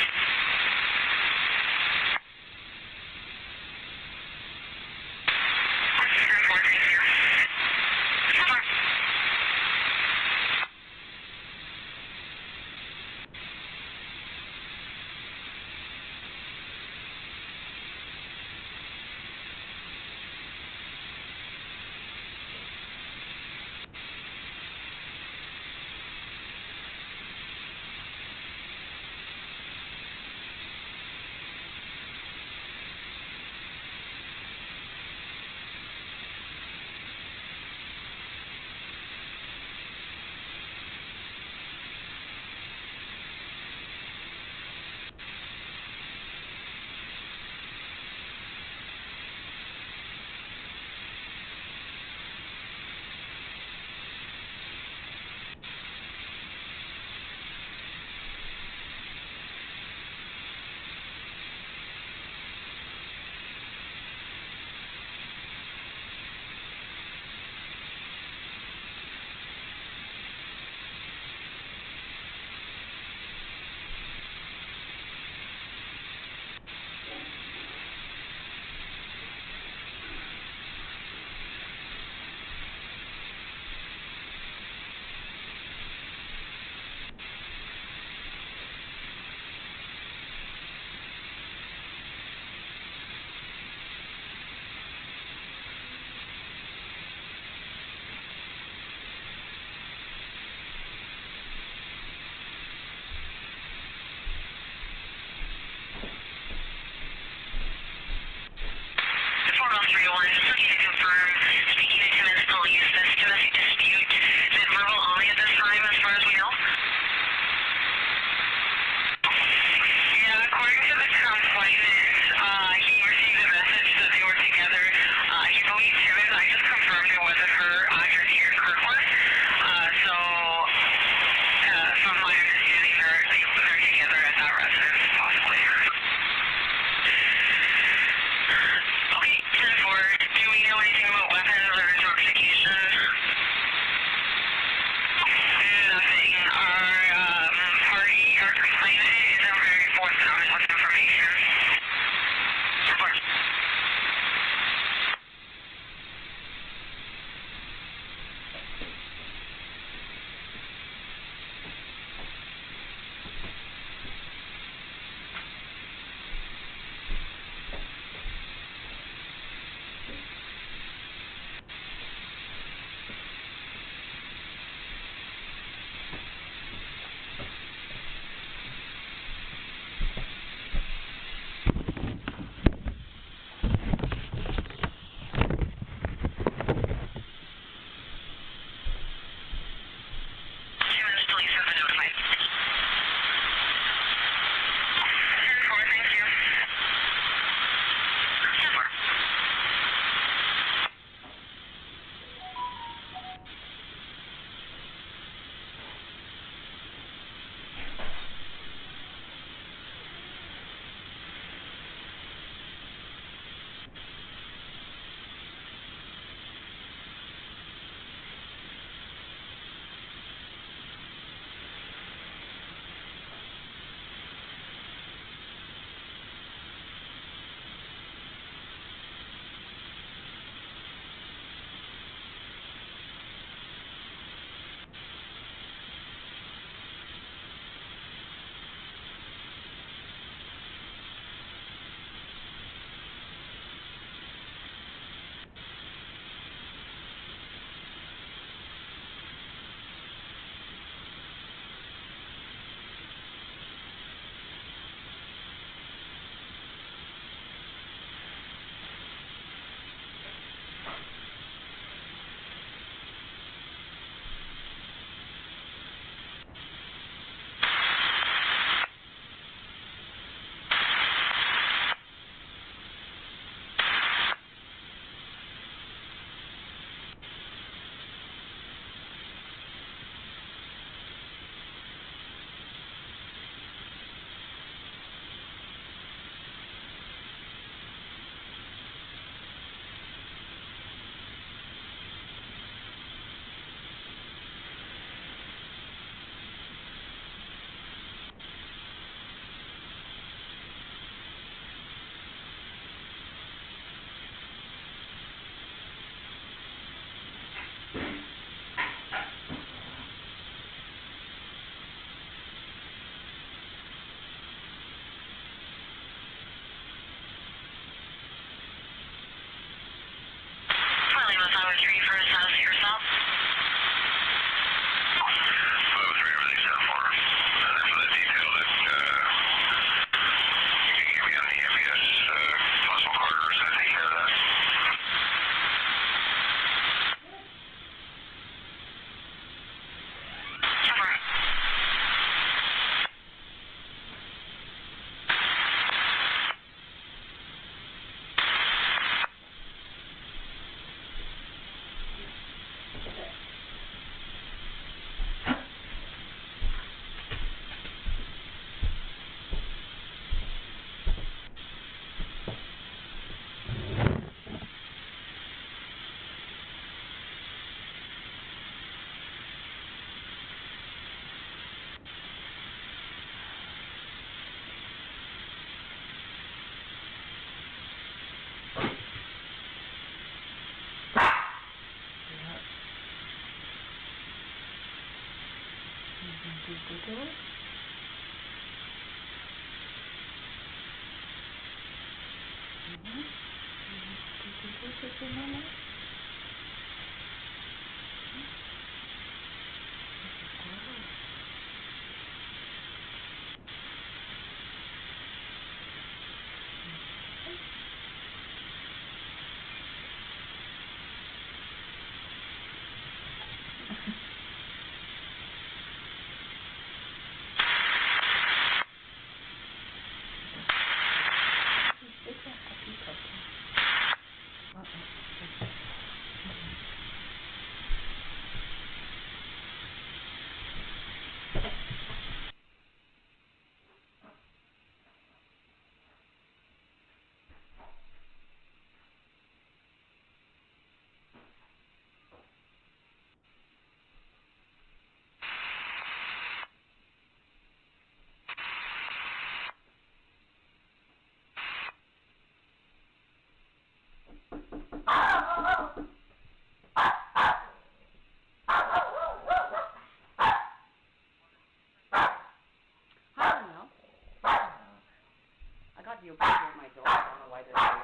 I got the open door at my door. I don't know why they're suddenly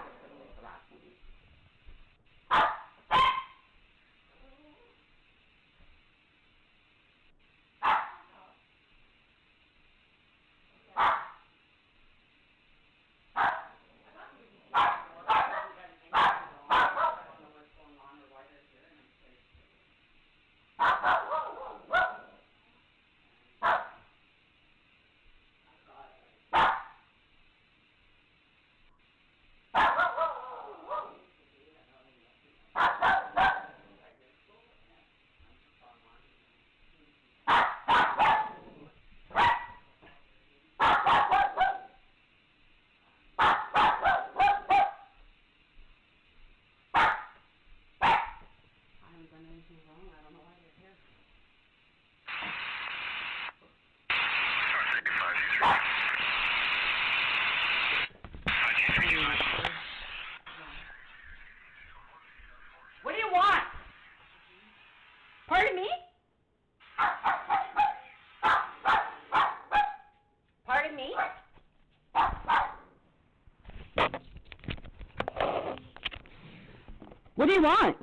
harassing me. What do you want? Pardon me? Pardon me? What do you want?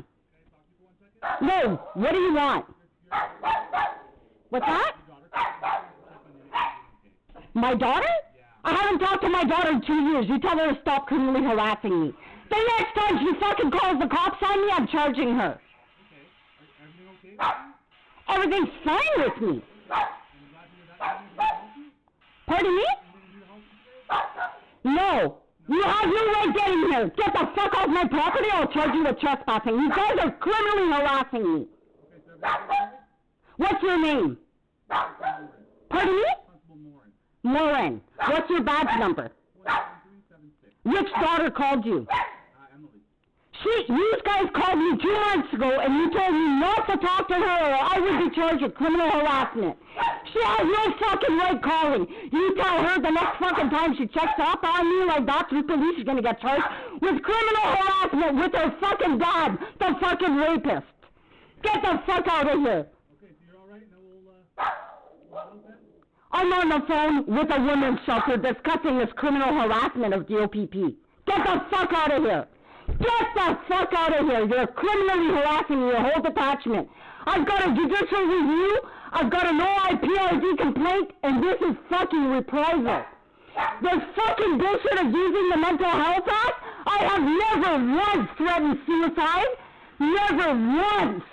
No, what do you want? What's that? My daughter? I haven't talked to my daughter in 2 years. You tell her to stop criminally harassing me. The next time she fucking calls the cops on me, I'm charging her. Everything's fine with me. Pardon me? No. You have no right getting here. Get the fuck off my property or I'll charge you with trespassing. You guys are criminally harassing me. What's your name? Pardon me? Lauren. What's your badge number? Which daughter called you? You guys called me 2 months ago and you told me not to talk to her or I would be charged with criminal harassment. She has no fucking right calling. You tell her the next fucking time she checks up on me like that through police, she's gonna get charged with criminal harassment with her fucking dad, the fucking rapist. Get the fuck out of here. Okay, so you're alright? Now we'll I'm on the phone with a women's shelter discussing this criminal harassment of DOPP. Get the fuck out of here. Get the fuck out of here. You're criminally harassing your whole detachment. I've got a judicial review. I've got an OIPRD complaint, and this is fucking reprisal. This fucking bullshit of using the Mental Health Act, I have never once threatened suicide. Never once.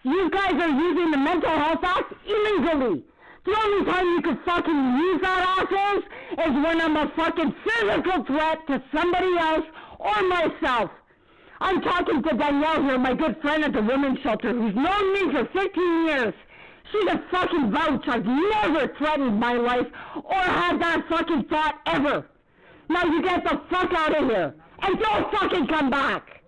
You guys are using the Mental Health Act illegally. The only time you could fucking use that, assholes, is when I'm a fucking physical threat to somebody else or myself. I'm talking to Danielle here, my good friend at the women's shelter, who's known me for 15 years. She's a fucking vouch. I've never threatened my life or had that fucking thought ever. Now you get the fuck out of here. And don't fucking come back.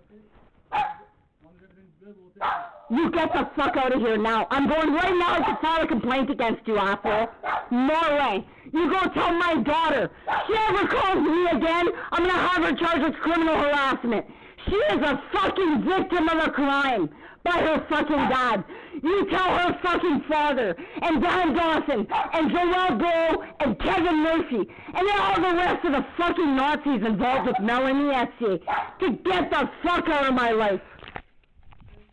You get the fuck out of here now. I'm going right now to file a complaint against you, asshole. No way. You go tell my daughter. She ever calls me again, I'm gonna have her charged with criminal harassment. She is a fucking victim of a crime. by her fucking dad. You tell her fucking father, and Dan Dawson, and Joel Go, and Kevin Murphy, and then all the rest of the fucking Nazis involved with Melanie Estier to get the fuck out of my life.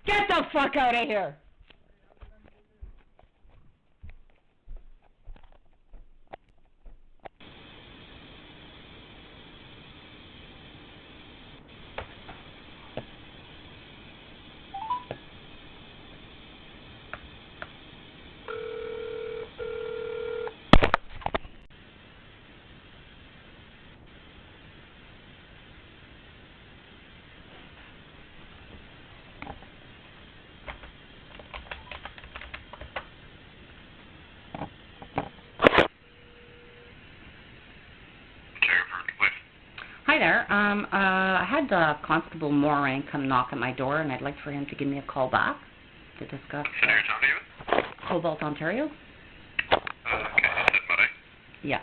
Get the fuck out of here. Hi there. I had Constable Moran come knock at my door, and I'd like for him to give me a call back to discuss. Cobalt, Ontario? Yeah.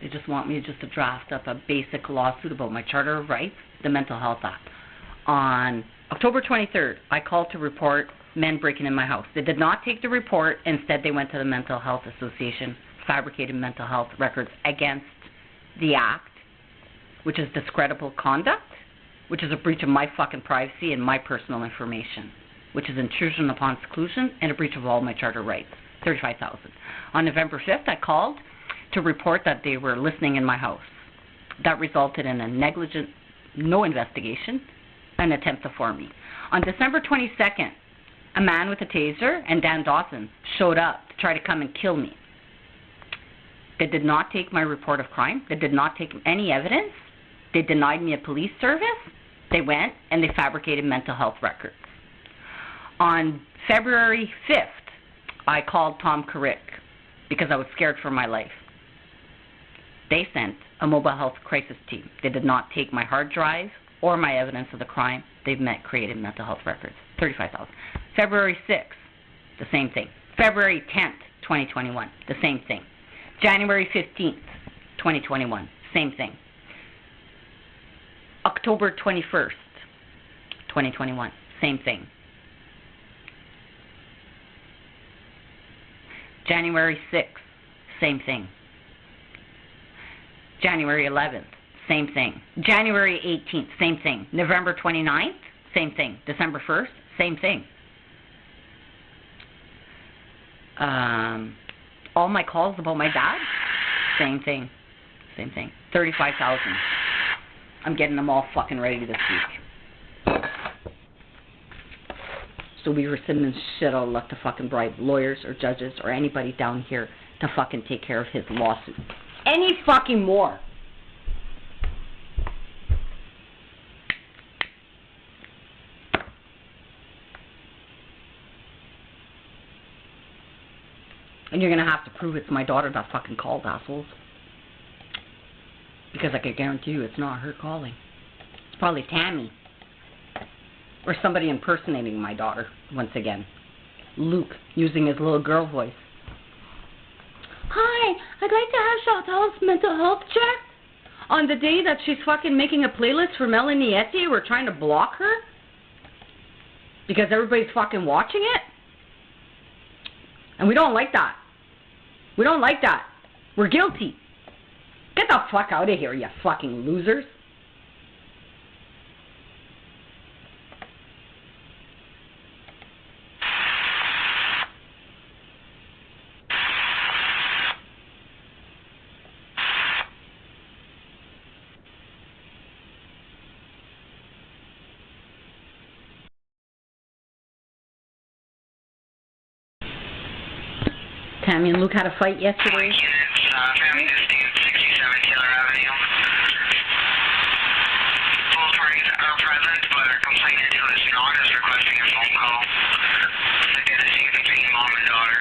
They just want me just to draft up a basic lawsuit about my Charter of Rights, the Mental Health Act. On October 23rd, I called to report men breaking in my house. They did not take the report. Instead, they went to the Mental Health Association, fabricated mental health records against the Act, which is discreditable conduct, which is a breach of my fucking privacy and my personal information, which is intrusion upon seclusion and a breach of all my Charter rights, $35,000. On November 5th, I called to report that they were listening in my house. That resulted in a negligent, no investigation, an attempt to form me. On December 22nd, a man with a taser and Dan Dawson showed up to try to come and kill me. They did not take my report of crime. They did not take any evidence. They denied me a police service. They went and they fabricated mental health records. On February 5th, I called Tom Carrick because I was scared for my life. They sent a mobile health crisis team. They did not take my hard drive or my evidence of the crime. They created mental health records, $35,000. February 6th, the same thing. February 10th, 2021, the same thing. January 15th, 2021, same thing. October 21st, 2021, same thing. January 6th, same thing. January 11th, same thing. January 18th, same thing. November 29th, same thing. December 1st, same thing. All my calls about my dad, same thing. Same thing. $35,000. I'm getting them all fucking ready this week. So we were sitting in shit all left to fucking bribe lawyers or judges or anybody down here to fucking take care of his lawsuit. Any fucking more. And you're gonna have to prove it's my daughter that fucking called, assholes. Because I can guarantee you it's not her calling. It's probably Tammy. Or somebody impersonating my daughter once again. Luke, using his little girl voice. Hi, I'd like to have Chantal's mental health checked. On the day that she's fucking making a playlist for Melanie Etier, we're trying to block her. Because everybody's fucking watching it. And we don't like that. We don't like that. We're guilty. Get the fuck out of here, you fucking losers. Tammy and Luke had a fight yesterday. Family visiting at 67 Taylor Avenue. Both parties are present, but our complainant, who is not, is requesting a phone call. Again, I think between mom and daughter.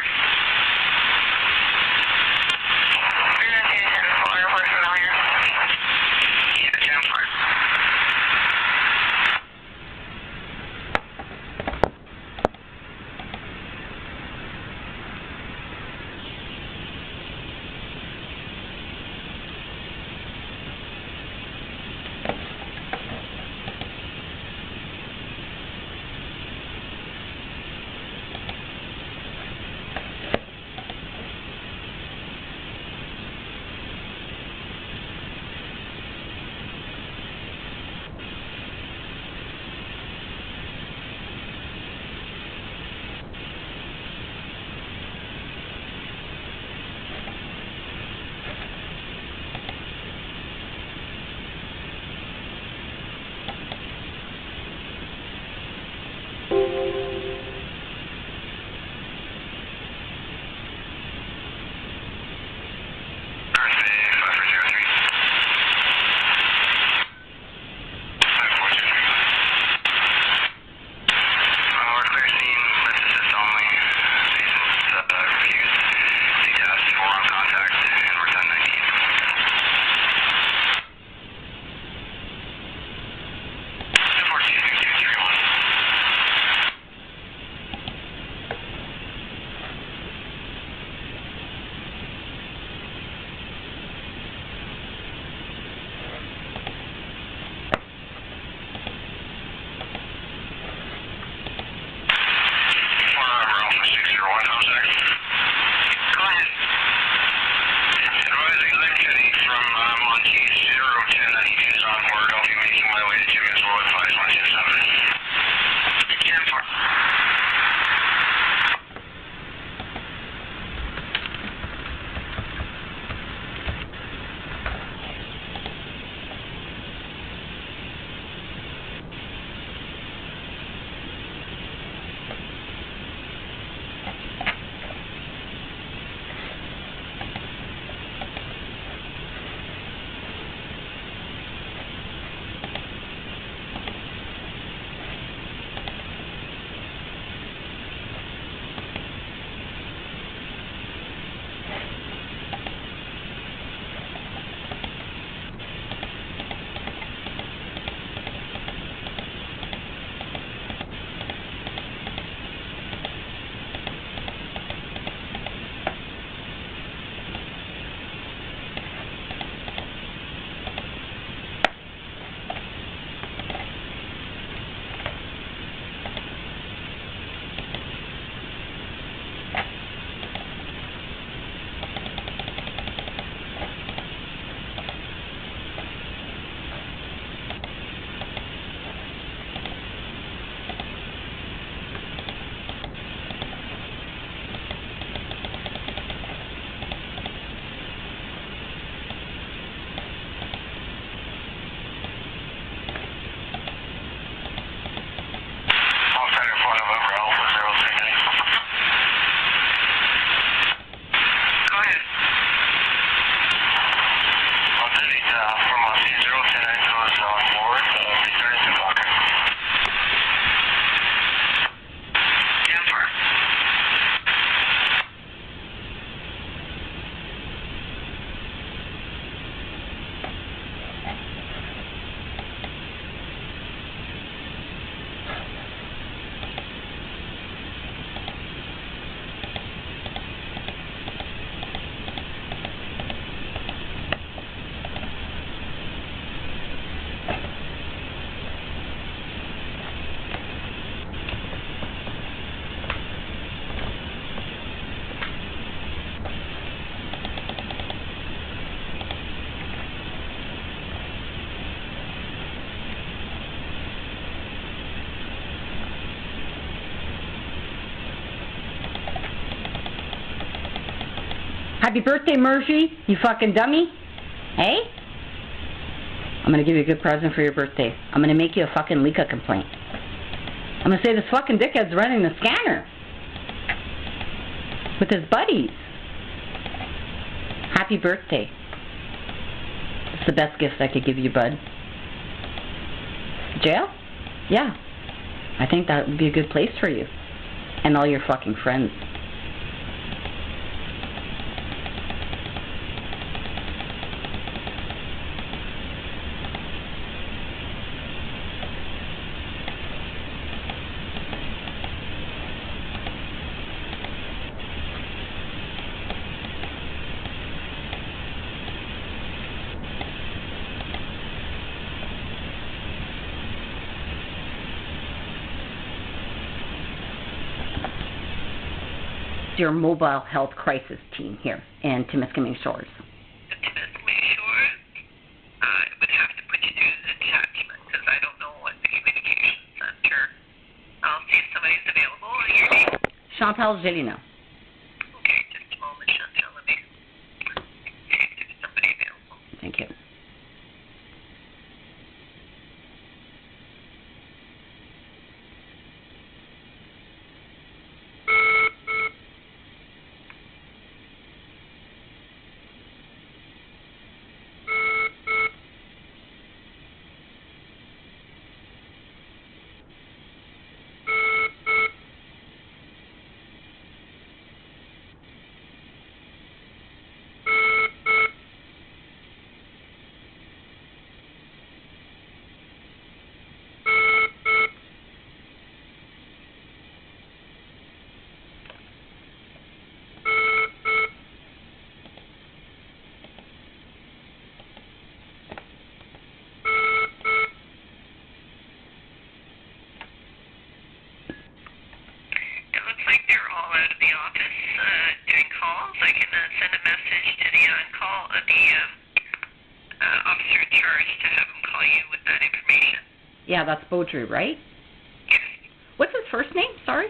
Happy birthday, Murphy, you fucking dummy. Hey? I'm gonna give you a good present for your birthday. I'm gonna make you a fucking Lika complaint. I'm gonna say this fucking dickhead's running the scanner with his buddies. Happy birthday. It's the best gift I could give you, bud. Jail? Yeah. I think that would be a good place for you. And all your fucking friends. Your mobile health crisis team here in Timiskaming Shores. Timiskaming Shores? I would have to put you through the attachment because I don't know what the communication center. I'll see if somebody's available. Your name? Chantal Gelina. Okay, just a moment, Chantal. Let me see if there's somebody available. Thank you. Yeah, that's Beaudry, right? Yes. What's his first name? Sorry?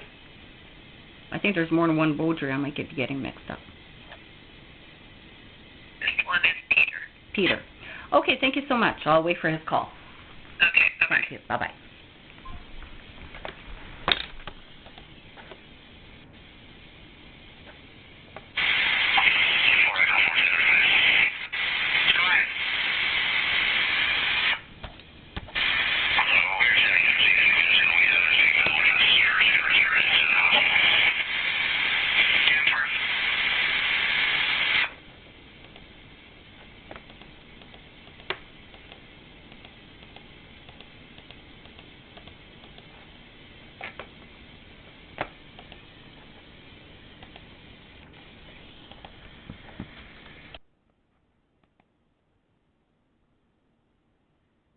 I think there's more than one Beaudry. I might get getting mixed up. This one is Peter. Peter. Okay, thank you so much. I'll wait for his call. Okay, bye-bye. Thank you. Bye-bye.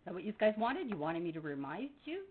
Is that what you guys wanted? You wanted me to remind you?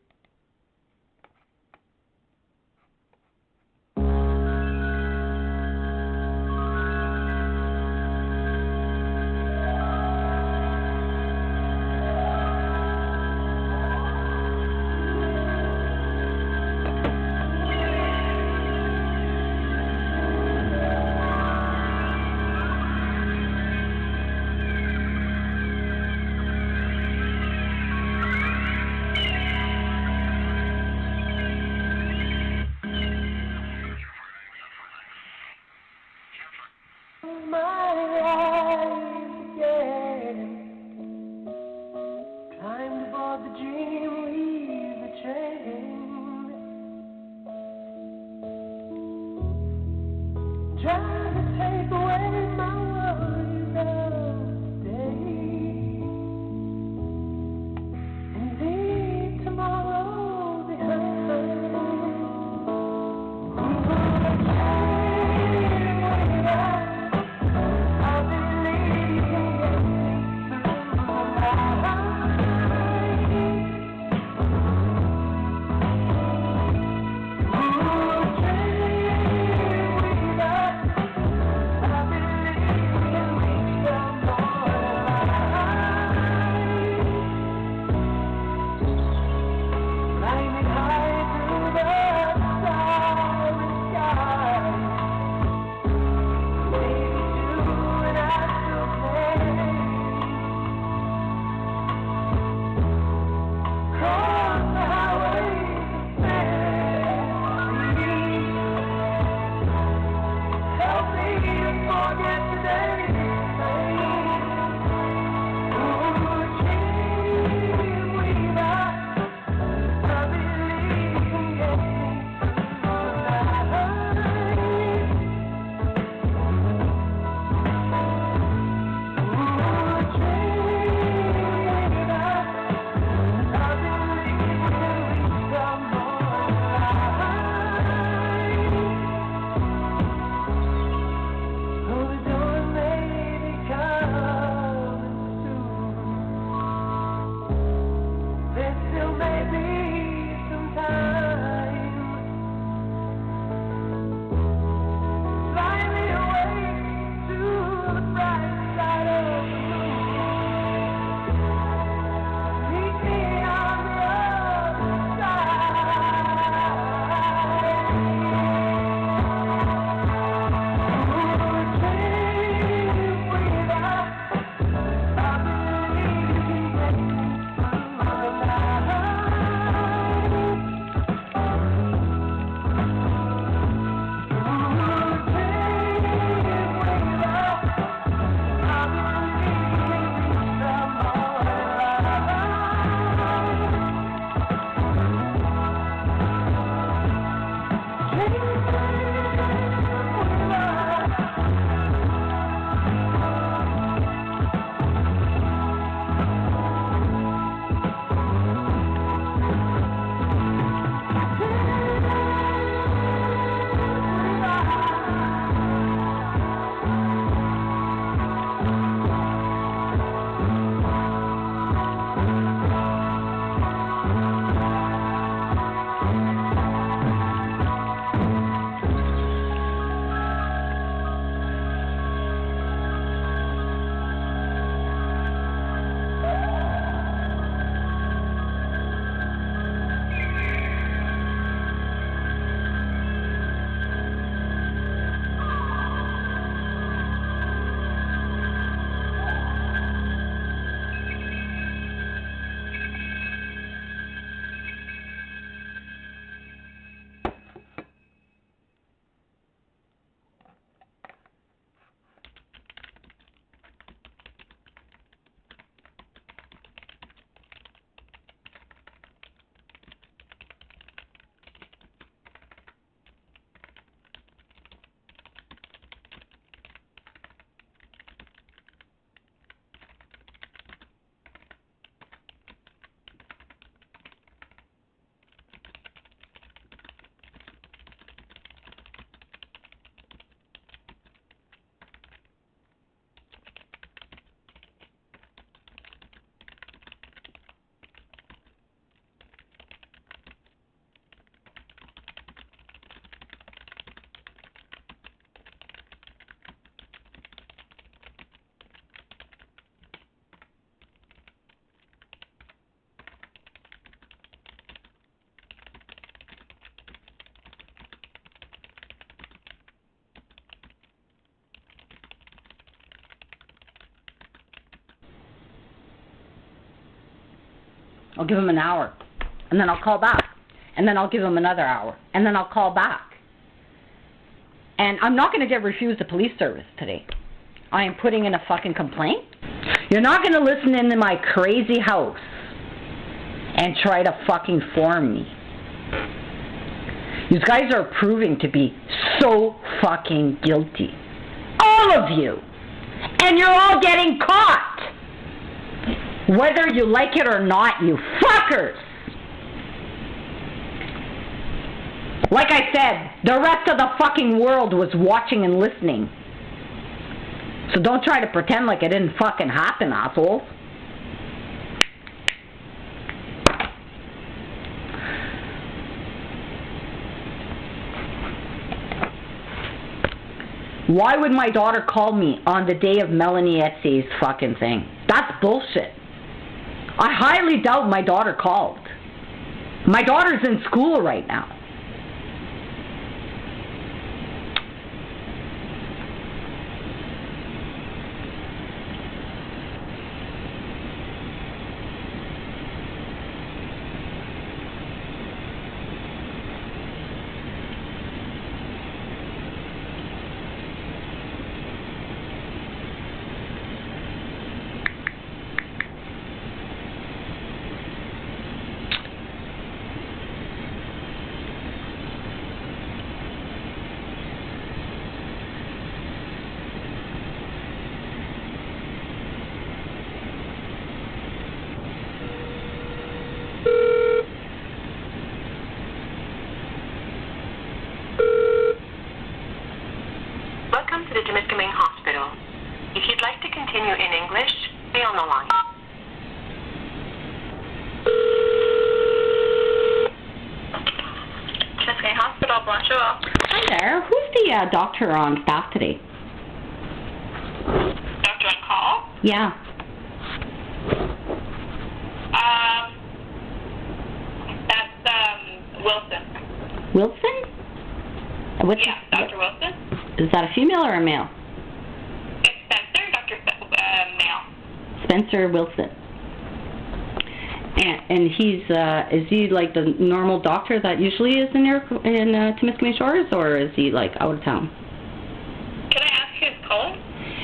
I'll give him an hour. And then I'll call back. And then I'll give him another hour. And then I'll call back. And I'm not going to get refused a police service today. I am putting in a fucking complaint. You're not going to listen into my crazy house and try to fucking form me. You guys are proving to be so fucking guilty. All of you. And you're all getting caught. Whether you like it or not, you fuckers. Like I said, the rest of the fucking world was watching and listening. So don't try to pretend like it didn't fucking happen, assholes. Why would my daughter call me on the day of Melanie Etsy's fucking thing? That's bullshit. I highly doubt my daughter called. My daughter's in school right now. Welcome to the Temiskaming Hospital. If you'd like to continue in English, stay on the line. Temiskaming Hospital, bonjour. Hi there. Who's the doctor on staff today? Doctor on call? Yeah. That's Wilson. Wilson? What's Yeah, Dr. Wilson. Is that a female or a male? It's Spencer, Dr. Male. Spencer Wilson. And he's is he like the normal doctor that usually is in Temiskaming Shores, or is he like out of town? Can I ask who's calling?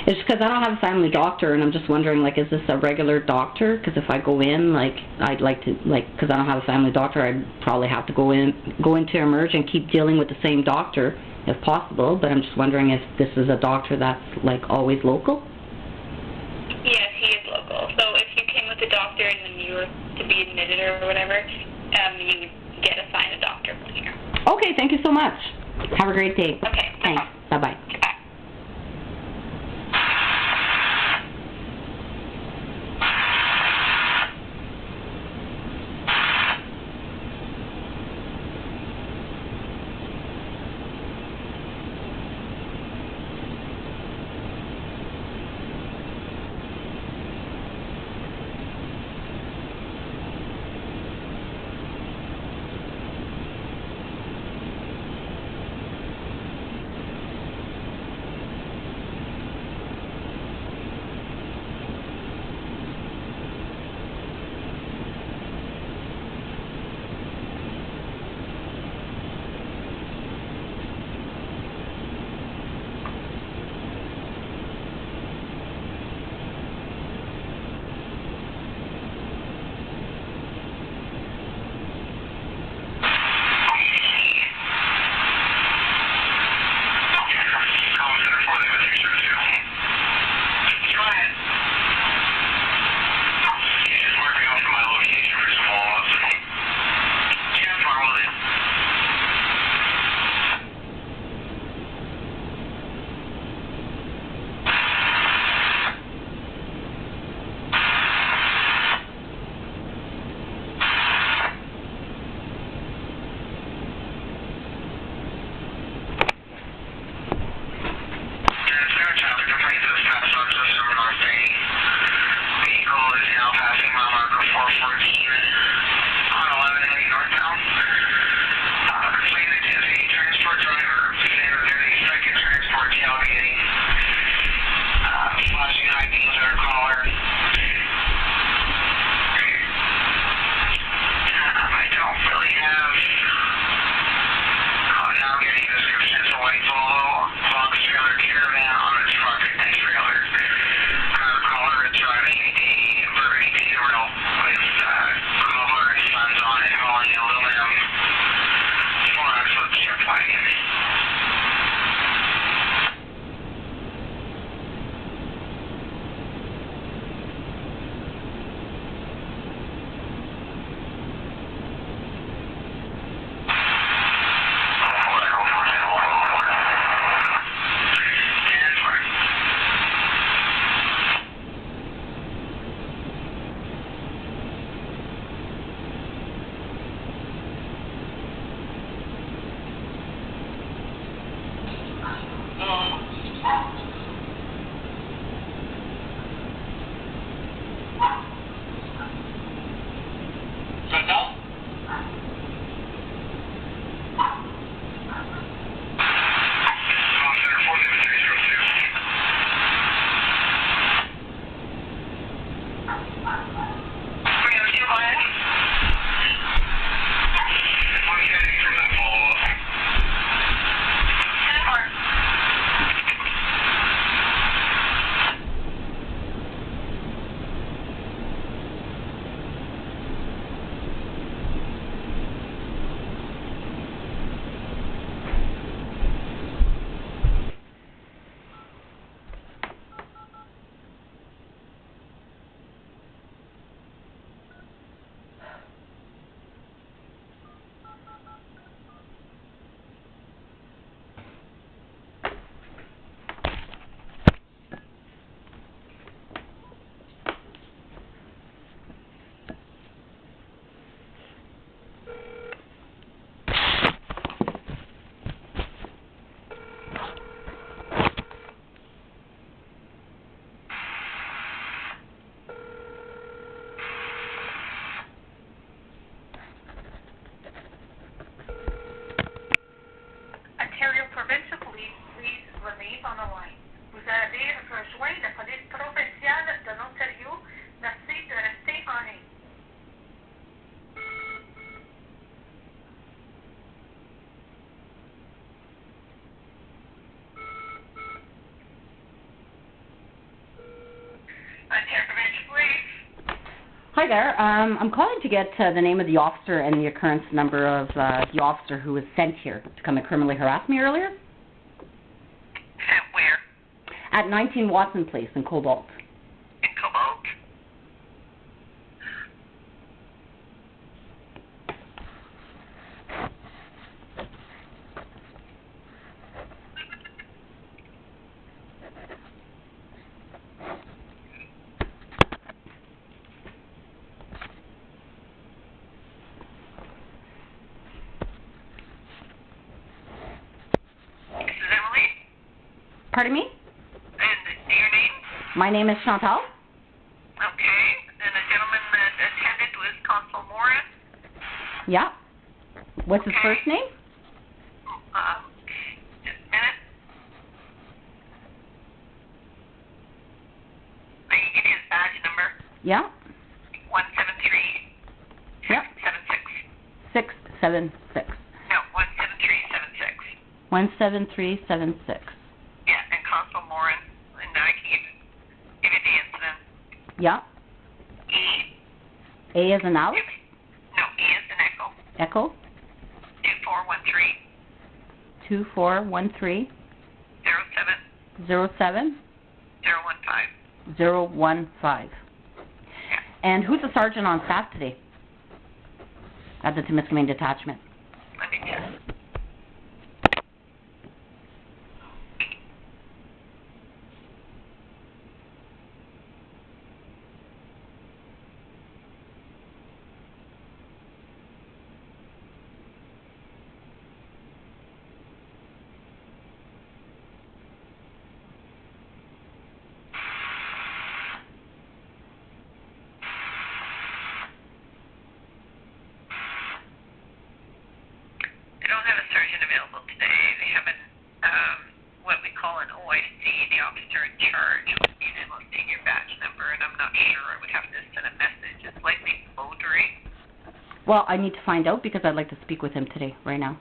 It's because I don't have a family doctor, and I'm just wondering, like, is this a regular doctor? Because if I go in, like, I'd like to, like, because I don't have a family doctor, I'd probably have to go into Emerge and keep dealing with the same doctor if possible. But I'm just wondering if this is a doctor that's like always local. Yes, he is local. So if you came with a doctor and then you were to be admitted or whatever, you would get assigned a doctor from here. Okay, thank you so much. Have a great day. Okay. Thanks. Bye-bye. Ontario Provincial Police, please remain on the line. Vous avez rejoint la police provinciale de l'Ontario. Merci de rester en ligne. Ontario Provincial Police. Hi there. I'm calling to get the name of the officer and the occurrence number of the officer who was sent here to come and criminally harass me earlier. At where? At 19 Watson Place in Cobalt. In Cobalt? Pardon me? And your name? My name is Chantal. Okay. And the gentleman that attended was Constable Morris? Yeah. What's his first name? Just a minute. I can give you his badge number. Yeah. 173. Yep. 76. 676. No, 17376. 17376. Yeah, and Constable Morin, and I can give you the incident. Yeah. A as in Alex? No, E as in Echo. Echo? 2413. 2413. 07. 07. 015. 015. And who's the sergeant on staff today? At the Timiskaming Detachment. Let me check. They don't have a sergeant available today. They have what we call an OIC, the officer in charge, would be the most senior badge number, and I'm not sure. I would have to send a message. It's likely BRIBERY. Well, I need to find out because I'd like to speak with him today, right now.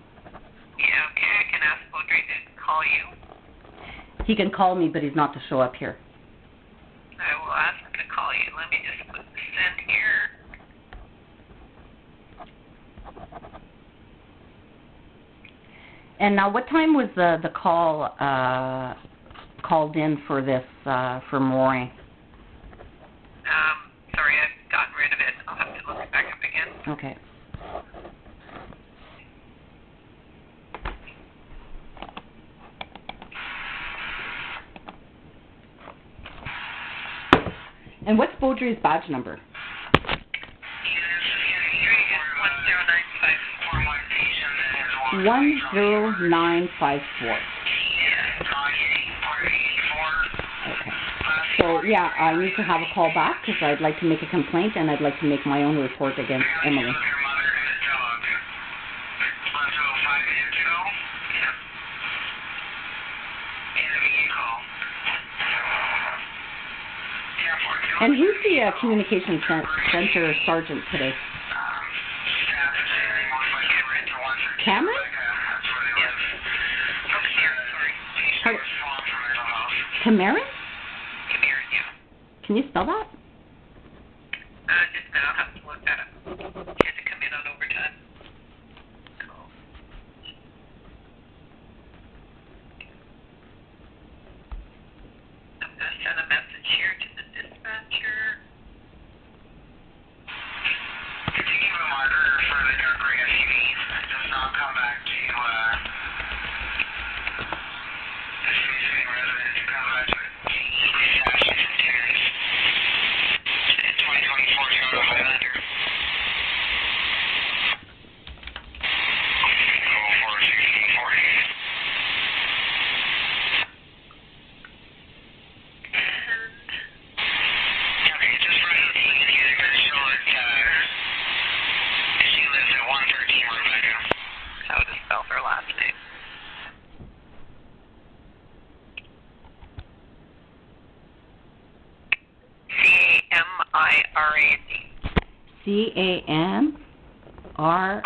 Yeah, okay. I can ask BRIBERY to call you. He can call me, but he's not to show up here. I will ask him to call you. Let me just put this in here. And now, what time was the call called in for this for Moray? Sorry, I've gotten rid of it. I'll have to look it back up again. Okay. And what's BRIBERY's badge number? 10954. Okay. So, yeah, I need to have a call back because I'd like to make a complaint and I'd like to make my own report against Emily. And who's the communication center sergeant today. Cameron? Cameron? Cameron, yeah. Can you spell that? Just now, I'll have to look that up. She had to come in on overtime. I'm going to send a message here to the dispatcher. Continue a marker for the dark gray SUV. It does not come back to the facing resident to come back to interiors. 2024 Toyota Highlander. How to spell her last name. C-A-M-I-R-A-N-D. C-A-M-R...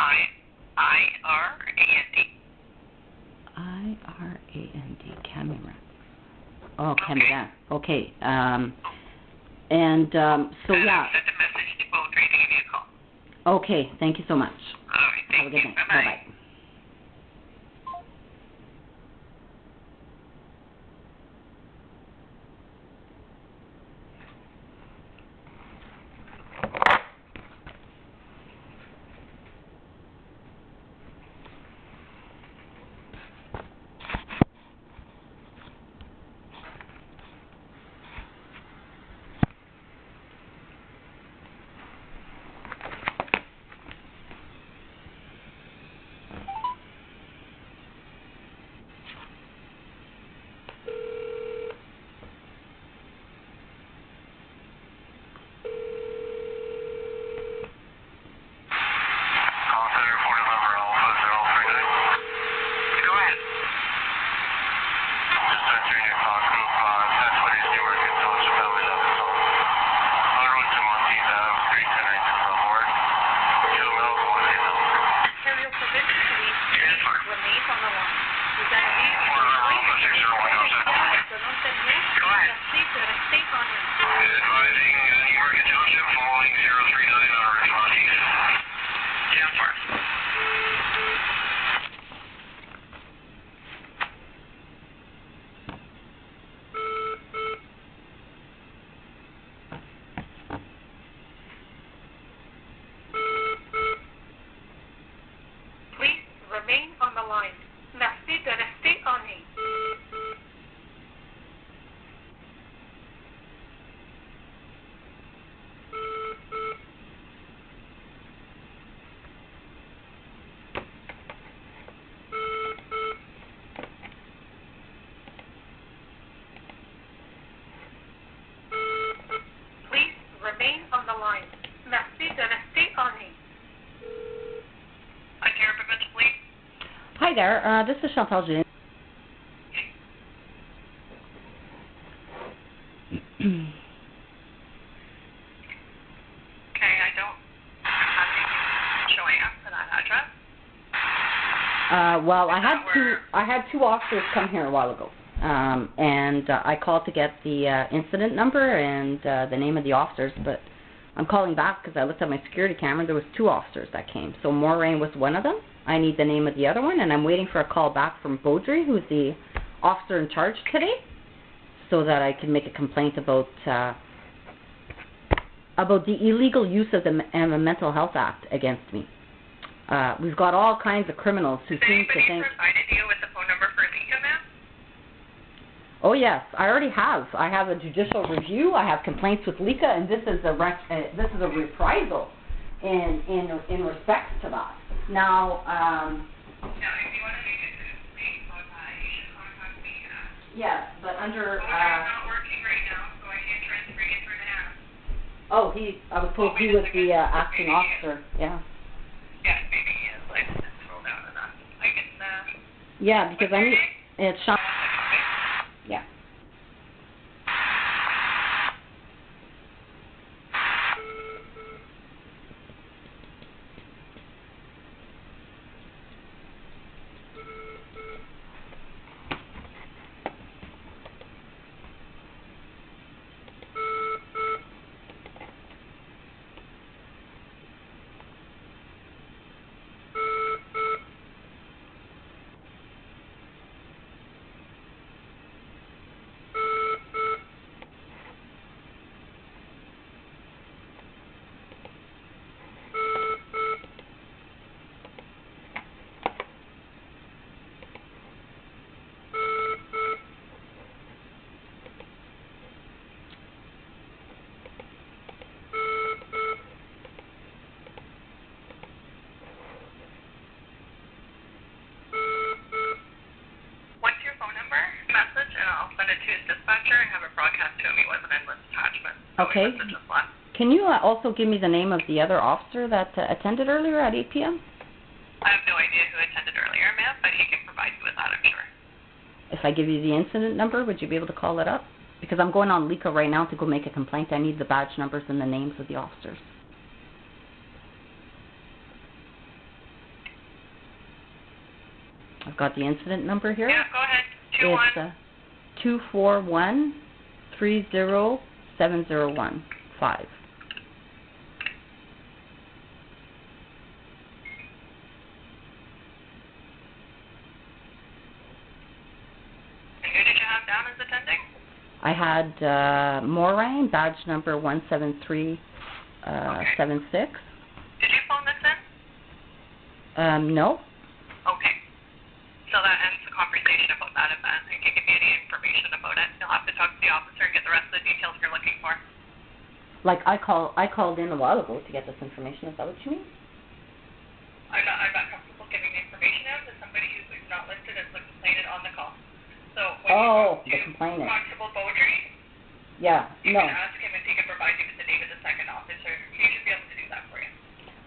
I-R-A-N-D. Cameron. Oh, Cameron. Okay. So, yeah. Send a message to Beaudry to give you a call. Okay. Thank you so much. All right. Have a good night. Bye-bye. Remain on the line. Merci de rester en ligne. Please remain on the line. Merci de rester en ligne. I care prevention, please. Hi there. This is Chantal Jean. Okay, I don't have anything showing up for that address. Well, I had two officers come here a while ago, and I called to get the incident number and the name of the officers, but I'm calling back because I looked at my security camera. There was two officers that came. So Moraine was one of them. I need the name of the other one, and I'm waiting for a call back from Beaudry, who's the officer in charge today, so that I can make a complaint about the illegal use of the Mental Health Act against me. We've got all kinds of criminals who seem to think... provided you with the phone number for Lika, ma'am? Oh yes, I already have. I have a judicial review. I have complaints with Lika, and this is a reprisal in respect to that. Now, if you want to make it to me, you should contact me. Yes, but under. I'm not working right now, so I can't transfer you through now. Oh, I was told he was the acting officer. Yeah. Yeah, maybe he is. I just scroll down to that. I can. Yeah, because I need. It's Sean. Yeah. Okay. Can you also give me the name of the other officer that attended earlier at 8 p.m.? I have no idea who attended earlier, ma'am, but he can provide you with that, I'm sure. If I give you the incident number, would you be able to call it up? Because I'm going on Lika right now to go make a complaint. I need the badge numbers and the names of the officers. I've got the incident number here. Yeah, go ahead. It's 241-30701-5. Down as attending? I had Morang, badge number 17376. Did you phone this in? No. Okay. So that ends the conversation about that event. You can give me any information about it. You'll have to talk to the officer and get the rest of the details you're looking for. Like I called in a while ago to get this information. Is that what you mean? I'm not comfortable giving the information out to somebody who's not listed as the complainant on the call. So when you talk to Constable Beaudry, you can ask him if he can provide you with the name of the second officer. He should be able to do that for you.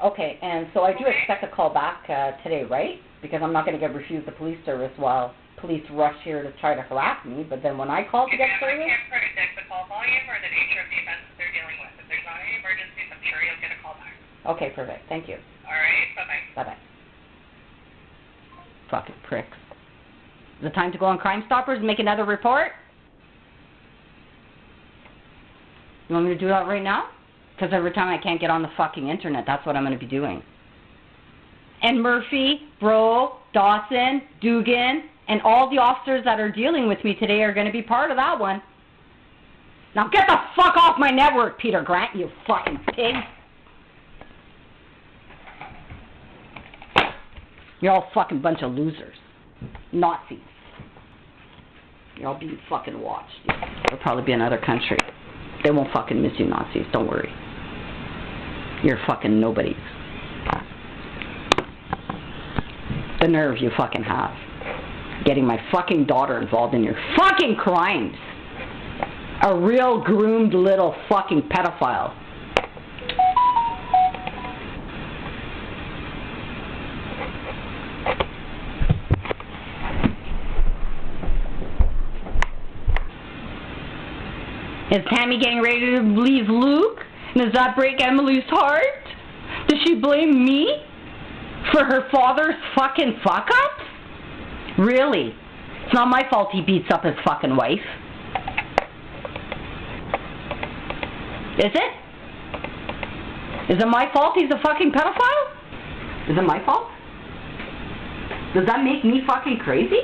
Okay, and so I do expect a call back today, right? Because I'm not going to get refused the police service while police rush here to try to harass me. But then when I call to get service, I can't predict the call volume or the nature of the events that they're dealing with. If there's not any emergencies, I'm sure you'll get a call back. Okay, perfect. Thank you. All right, bye-bye. Bye-bye. Fucking pricks. Is it time to go on Crime Stoppers and make another report? You want me to do that right now? Because every time I can't get on the fucking internet, that's what I'm going to be doing. And Murphy, Bro, Dawson, Dugan, and all the officers that are dealing with me today are going to be part of that one. Now get the fuck off my network, Peter Grant, you fucking pig. You're all fucking bunch of losers. Nazis. You're all being fucking watched. There'll probably be another country. They won't fucking miss you, Nazis. Don't worry. You're fucking nobodies. The nerve you fucking have. Getting my fucking daughter involved in your fucking crimes. A real groomed little fucking pedophile. Is Tammy getting ready to leave Luke? And does that break Emily's heart? Does she blame me for her father's fucking fuck-ups? Really? It's not my fault he beats up his fucking wife. Is it? Is it my fault he's a fucking pedophile? Is it my fault? Does that make me fucking crazy?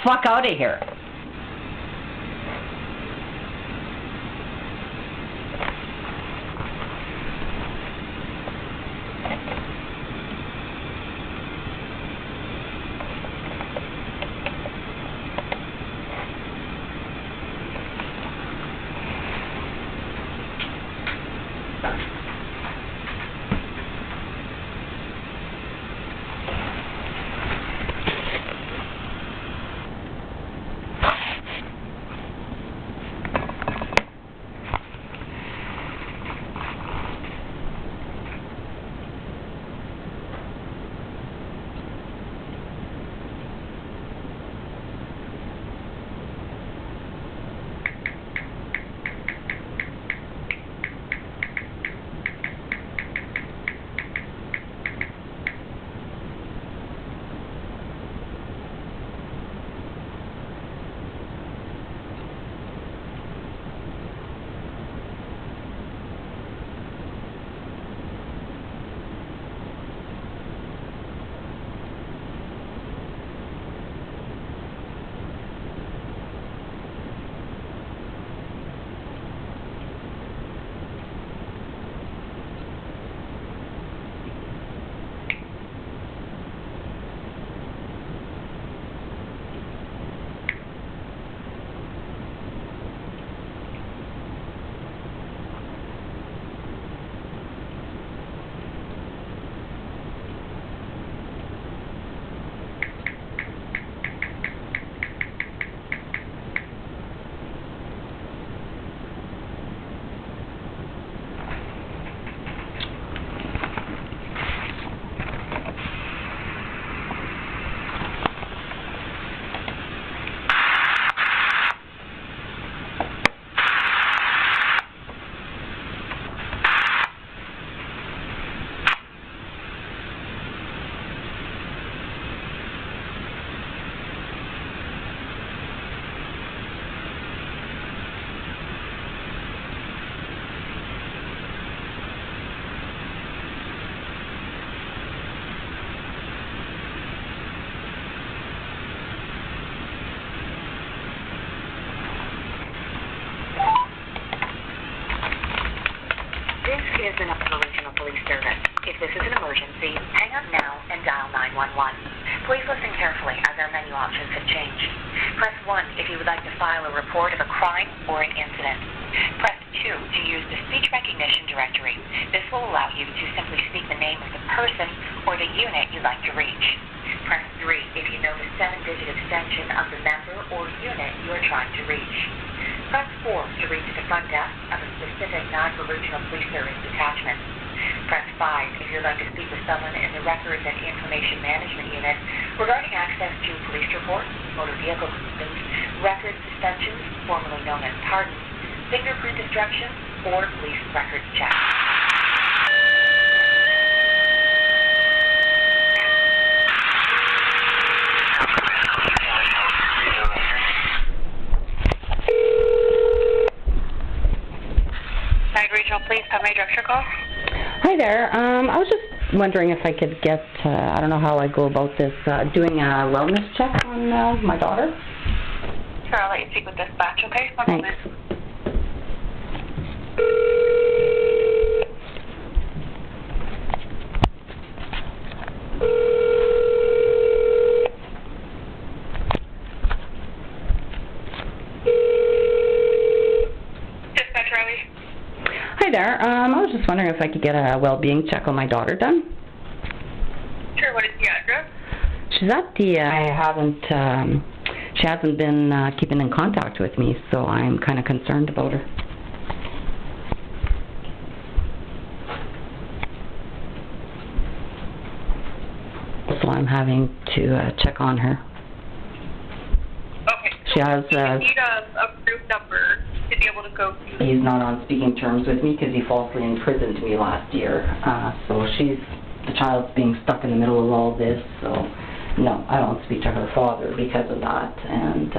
fuck out of here. This is an Upper Regional Police Service. If this is an emergency, hang up now and dial 911. Please listen carefully as our menu options have changed. Press 1 if you would like to file a report of a crime or an incident. Press 2 to use the speech recognition directory. This will allow you to simply speak the name of the person or the unit you'd like to reach. Press 3 if you know the 7-digit extension of the member or unit you are trying to reach. Press 4 to reach the front desk of a specific Niagara Regional Police Service detachment. Press 5 if you'd like to speak with someone in the Records and Information Management Unit regarding access to police reports, motor vehicle complaints, record suspensions, formerly known as pardons, fingerprint destruction, or police records check. Regional Police, how may I direct your call? Hi there. I was just wondering if I could get, I don't know how I go about this, doing a wellness check on my daughter. Sure, I'll let you speak with dispatch, okay? One Thanks. moment. Hi there. I was just wondering if I could get a well-being check on my daughter done. Sure, what is the address? She's at the, she hasn't been keeping in contact with me, so I'm kind of concerned about her. So I'm having to check on her. Okay. She has, you need a proof number to be able to go to. He's not on speaking terms with me because he falsely imprisoned me last year. So the child's being stuck in the middle of all this, so no, I don't speak to her father because of that. And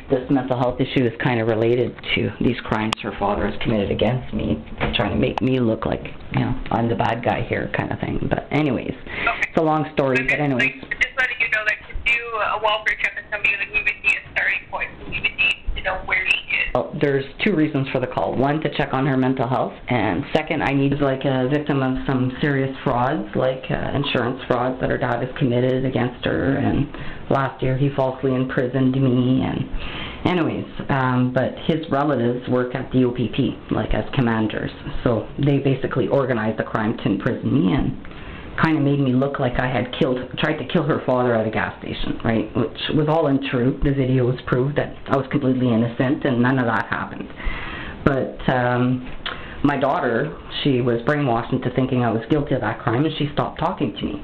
this mental health issue is kind of related to these crimes her father has committed against me, trying to make me look like, you know, I'm the bad guy here kind of thing. But anyways, it's a long story, but anyways. Just letting you know that to do a welfare check on somebody okay, like we would need a starting point. So we would need to know where she is. Well, there's two reasons for the call. One, to check on her mental health, and second, I need like a victim of some serious frauds, like insurance frauds that her dad has committed against her, and last year he falsely imprisoned me, and anyways, but his relatives work at the OPP, like as commanders, so they basically organized the crime to imprison me, and kind of made me look like I had tried to kill her father at a gas station, right? Which was all untrue. The videos proved that I was completely innocent and none of that happened. But my daughter, she was brainwashed into thinking I was guilty of that crime, and she stopped talking to me.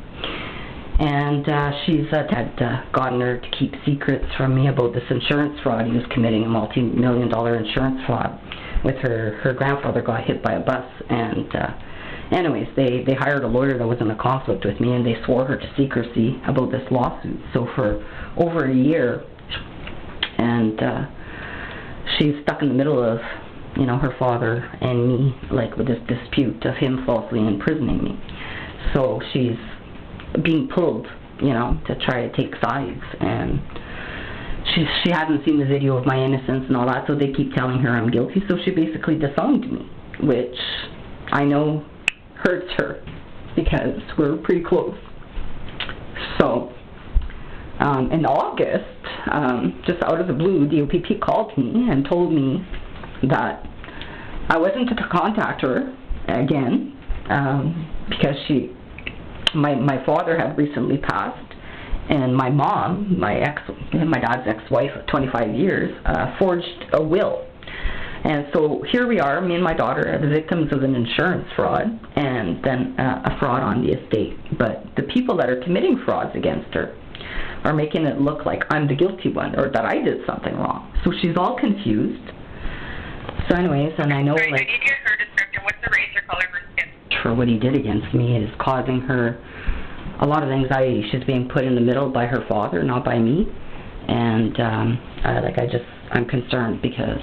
And she's had gotten her to keep secrets from me about this insurance fraud. He was committing a multi-million-dollar insurance fraud with her grandfather got hit by a bus, and anyways, they hired a lawyer that was in a conflict with me, and they swore her to secrecy about this lawsuit. So for over a year, and she's stuck in the middle of, you know, her father and me, like with this dispute of him falsely imprisoning me. So she's being pulled, you know, to try to take sides, and she hasn't seen the video of my innocence and all that, so they keep telling her I'm guilty. So she basically disowned me, which I know hurts her because we're pretty close. So in August, just out of the blue, the OPP called me and told me that I wasn't to contact her again because my father had recently passed, and my mom, my dad's ex-wife of 25 years, forged a will. And so here we are, me and my daughter, are the victims of an insurance fraud and then a fraud on the estate. But the people that are committing frauds against her are making it look like I'm the guilty one, or that I did something wrong. So she's all confused. So anyways, and I know, like, I need her description. What's the race or color of her skin? for what he did against me is causing her a lot of anxiety. She's being put in the middle by her father, not by me. And I'm concerned because...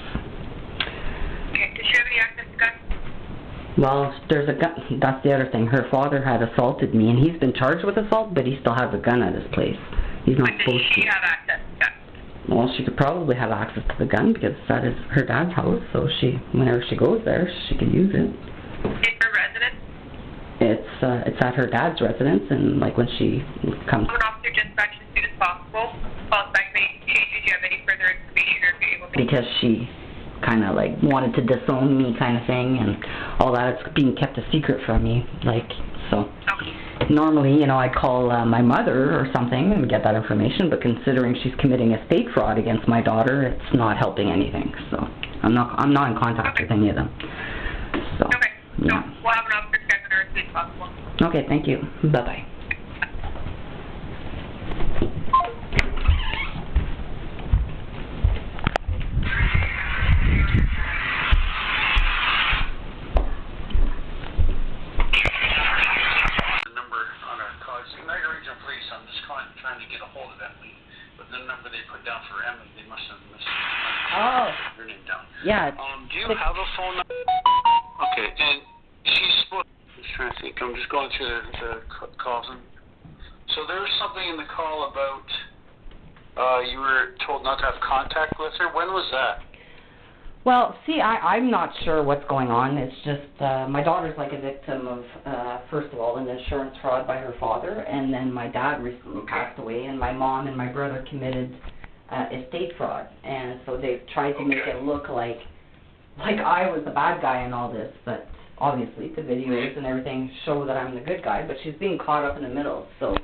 Does she have any access to guns? Well, there's a gun. That's the other thing. Her father had assaulted me, and he's been charged with assault, but he still has a gun at his place. He's not supposed to. Does she have access to guns? Well, she could probably have access to the gun because that is her dad's house, so whenever she goes there, she can use it. In her residence? It's at her dad's residence, and like when she comes... An officer dispatch as soon as possible. False back may change. Do you have any further information or be able to... Because she kind of like wanted to disown me kind of thing, and all that. It's being kept a secret from me, like, so. Okay. Normally, you know, I'd call my mother or something and get that information, but considering she's committing estate fraud against my daughter, it's not helping anything, so I'm not in contact with any of them. So, okay. Yeah. So we'll have an officer scheduled her as soon as possible. Okay, thank you. Bye-bye. trying to get a hold of Emily, but the number they put down for Emily, they must have missed her name down. Yeah. Do you have a phone number? Okay, and she's supposed... I'm just trying to think. I'm just going through the calls. So there was something in the call about you were told not to have contact with her. When was that? Well, see, I'm not sure what's going on. It's just my daughter's like a victim of, first of all, an insurance fraud by her father, and then my dad recently passed away, and my mom and my brother committed estate fraud. And so they've tried to make it look like I was the bad guy in all this, but obviously the videos and everything show that I'm the good guy, but she's being caught up in the middle. So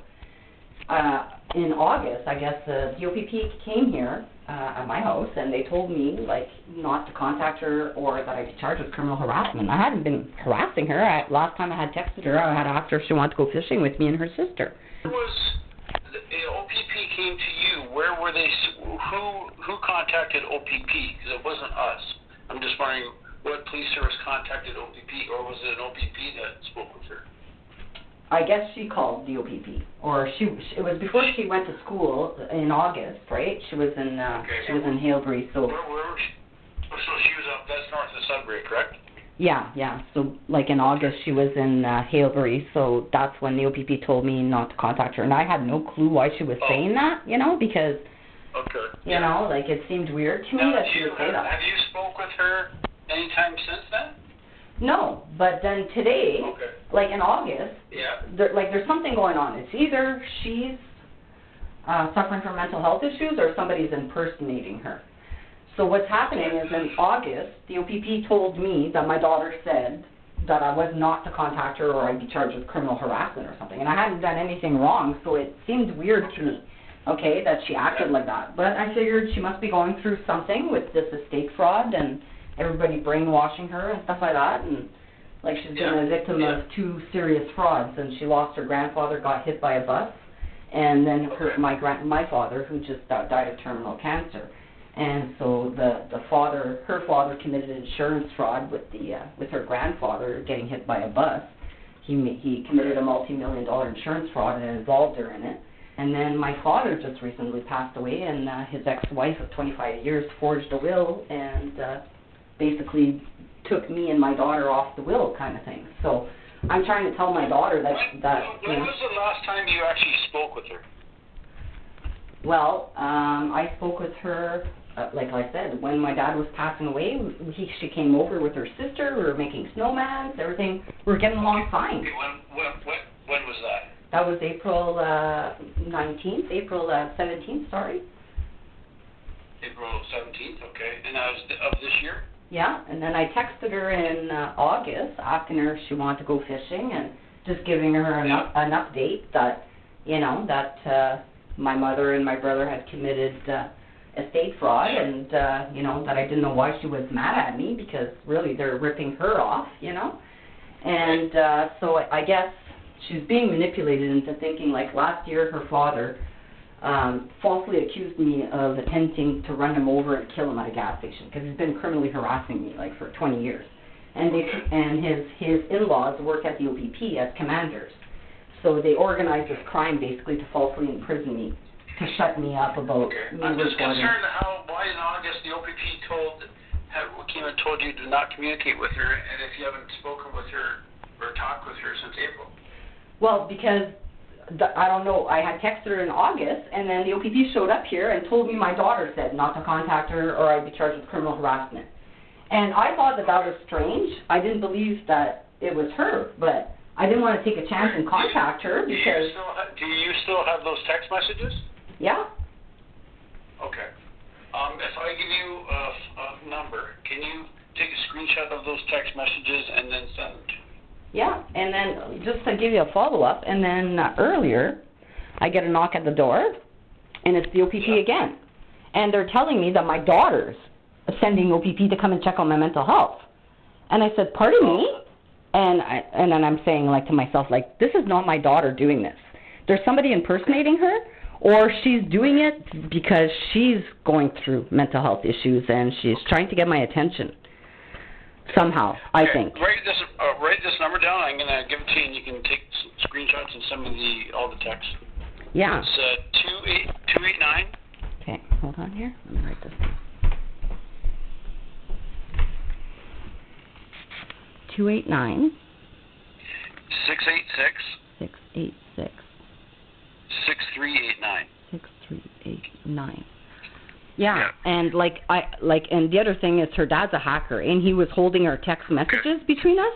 in August, I guess the OPP came here at my house, and they told me, like, not to contact her or that I'd be charged with criminal harassment. I hadn't been harassing her. Last time I had texted her, I had asked her if she wanted to go fishing with me and her sister. The OPP came to you. Where were they? Who contacted OPP? Because it wasn't us. I'm just wondering what police service contacted OPP, or was it an OPP that spoke with her? I guess she called the OPP, or it was before she went to school in August, right? She was in Halebury, so. Where was she? So she was up. That's north of Sudbury, correct? Yeah. So like in August, she was in Halebury, so that's when the OPP told me not to contact her, and I had no clue why she was saying that, you know, because Okay. You know, like, it seemed weird to me Now, that she would say that. Have you spoke with her anytime since then? No, but then today, like in August, there's something going on. It's either she's suffering from mental health issues or somebody's impersonating her. So what's happening is in August, the OPP told me that my daughter said that I was not to contact her or I'd be charged with criminal harassment or something. And I hadn't done anything wrong, so it seemed weird to me, okay, that she acted like that. But I figured she must be going through something with this estate fraud and everybody brainwashing her and stuff like that. And like she's been a victim of 2 serious frauds, and she lost her grandfather, got hit by a bus, and then my father, who just died of terminal cancer. And so her father committed insurance fraud with her grandfather getting hit by a bus. He committed a multi-million-dollar insurance fraud and involved her in it. And then my father just recently passed away, and his ex-wife of 25 years forged a will and basically took me and my daughter off the will, kind of thing. So I'm trying to tell my daughter that When was the last time you actually spoke with her? Well, I spoke with her, like I said, when my dad was passing away. She came over with her sister. We were making snowmans, everything. We were getting along fine. When was that? That was April 17th, sorry. April 17th, okay. And that was of this year? Yeah, and then I texted her in August asking her if she wanted to go fishing and just giving her an update that, my mother and my brother had committed estate fraud, and, that I didn't know why she was mad at me, because really they're ripping her off, And so I guess she's being manipulated into thinking, like last year her father falsely accused me of attempting to run him over and kill him at a gas station, because he's been criminally harassing me like for 20 years. And his in-laws work at the OPP as commanders. So they organized this crime basically to falsely imprison me, to shut me up about me I'm just reporting. concerned why in August the OPP came and told you to not communicate with her, and if you haven't spoken with her or talked with her since April. Well, because I don't know, I had texted her in August, and then the OPP showed up here and told me my daughter said not to contact her or I'd be charged with criminal harassment. And I thought that was strange. I didn't believe that it was her, but I didn't want to take a chance and contact her because... Do you still have those text messages? Yeah. Okay. If I give you a number, can you take a screenshot of those text messages and then send them to me? Yeah, and then just to give you a follow-up, and then earlier I get a knock at the door, and it's the OPP again. And they're telling me that my daughter's sending OPP to come and check on my mental health. And I said, pardon me? And then I'm saying, like, to myself, like, this is not my daughter doing this. There's somebody impersonating her, or she's doing it because she's going through mental health issues and she's trying to get my attention. Somehow, I think. Write this number down. I'm going to give it to you, and you can take some screenshots and send me all the text. Yeah. It's 289. Okay, hold on here. Let me write this down. 289. 686. 686. 6389. 6389. Yeah, and and the other thing is her dad's a hacker, and he was holding our text messages between us.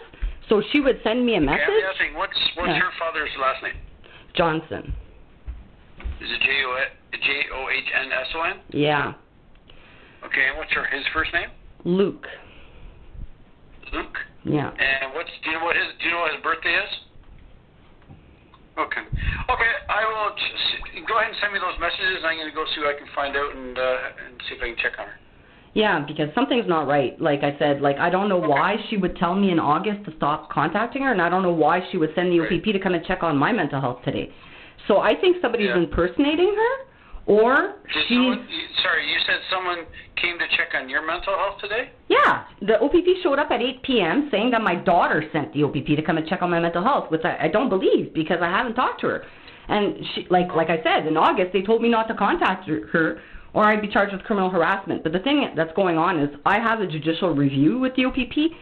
So she would send me a message. Okay, I'm asking, what's your father's last name? Johnson. Is it Johnsson? Yeah. Okay, and what's his first name? Luke. Luke? Yeah. And do you know what his birthday is? Okay. Okay, I will go ahead and send me those messages, and I'm going to go see what I can find out and see if I can check on her. Yeah, because something's not right. Like I said, I don't know why she would tell me in August to stop contacting her, and I don't know why she would send the OPP to come and check on my mental health today. So I think somebody's impersonating her, or Sorry, you said someone came to check on your mental health today? Yeah, the OPP showed up at 8 p.m. saying that my daughter sent the OPP to come and check on my mental health, which I don't believe because I haven't talked to her. And she, like I said, in August they told me not to contact her or I'd be charged with criminal harassment. But the thing that's going on is I have a judicial review with the OPP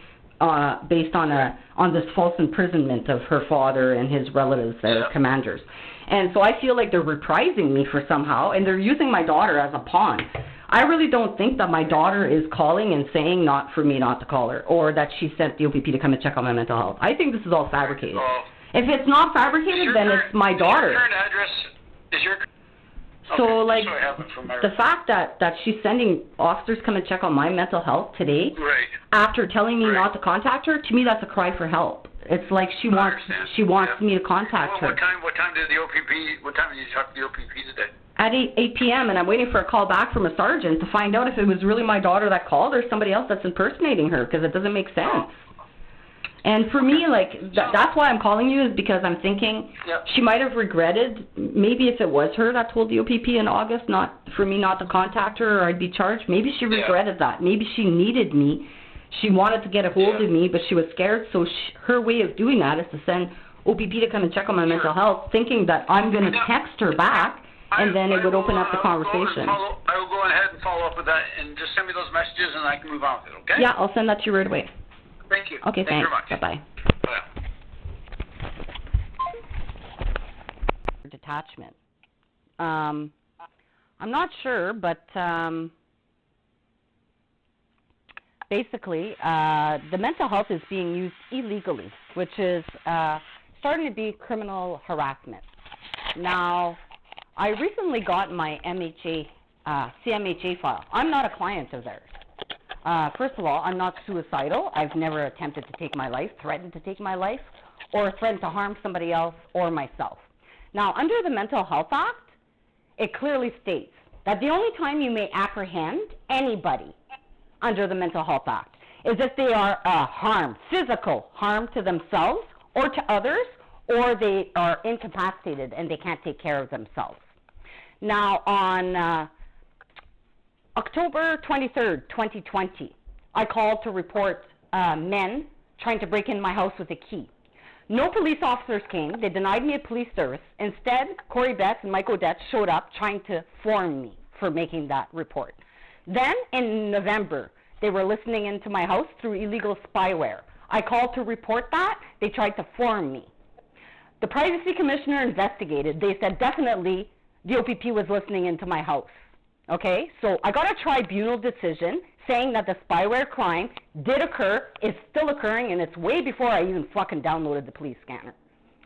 based on this false imprisonment of her father and his relatives that are commanders. And so I feel like they're reprising me for somehow, and they're using my daughter as a pawn. I really don't think that my daughter is calling and saying not for me not to call her, or that she sent the OPP to come and check on my mental health. I think this is all fabricated. If it's not fabricated, then it's my daughter. Your current address is your... So, okay, like, so I have it from my... the fact that she's sending officers come and check on my mental health today, after telling me not to contact her, to me that's a cry for help. It's like she wants me to contact her. What time did you talk to the OPP today? At 8 p.m., and I'm waiting for a call back from a sergeant to find out if it was really my daughter that called or somebody else that's impersonating her, because it doesn't make sense. And for me, like, that's why I'm calling you, is because I'm thinking she might have regretted, maybe if it was her that told the OPP in August not for me not to contact her or I'd be charged, maybe she regretted that. Maybe she needed me. She wanted to get a hold of me, but she was scared, so her way of doing that is to send OPP to come and check on my mental health, thinking that I'm going to text her back, and then it would open up the conversation. I will go ahead and follow up with that, and just send me those messages, and I can move on with it, okay? Yeah, I'll send that to you right away. Thank you. Okay, Thank you thanks. very much. Bye-bye. Bye. Detachment. I'm not sure, but basically, the mental health is being used illegally, which is starting to be criminal harassment. Now, I recently got my CMAH file. I'm not a client of theirs. First of all, I'm not suicidal. I've never attempted to take my life, threatened to take my life, or threatened to harm somebody else or myself. Now, under the Mental Health Act, it clearly states that the only time you may apprehend anybody under the Mental Health Act is if they are physical harm to themselves or to others, or they are incapacitated and they can't take care of themselves. Now, on October 23rd, 2020, I called to report men trying to break in my house with a key. No police officers came. They denied me a police service. Instead, Corey Betts and Mike Odette showed up trying to form me for making that report. Then, in November, they were listening into my house through illegal spyware. I called to report that. They tried to form me. The privacy commissioner investigated. They said definitely the OPP was listening into my house. Okay, so I got a tribunal decision saying that the spyware crime did occur, is still occurring, and it's way before I even fucking downloaded the police scanner.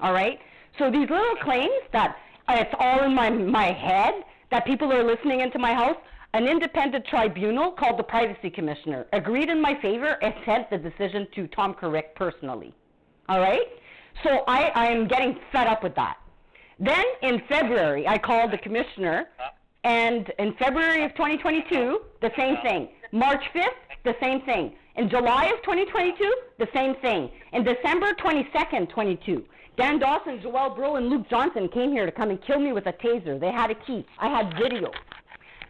All right? So these little claims that it's all in my head, that people are listening into my house, an independent tribunal called the Privacy Commissioner agreed in my favor and sent the decision to Tom Carrick personally. All right? So I'm getting fed up with that. Then in February, I called the commissioner, and in February of 2022, the same thing. March 5th, the same thing. In July of 2022, the same thing. In December 22nd, 22, Dan Dawson, Joelle Bro, and Luke Johnson came here to come and kill me with a taser. They had a key. I had videos.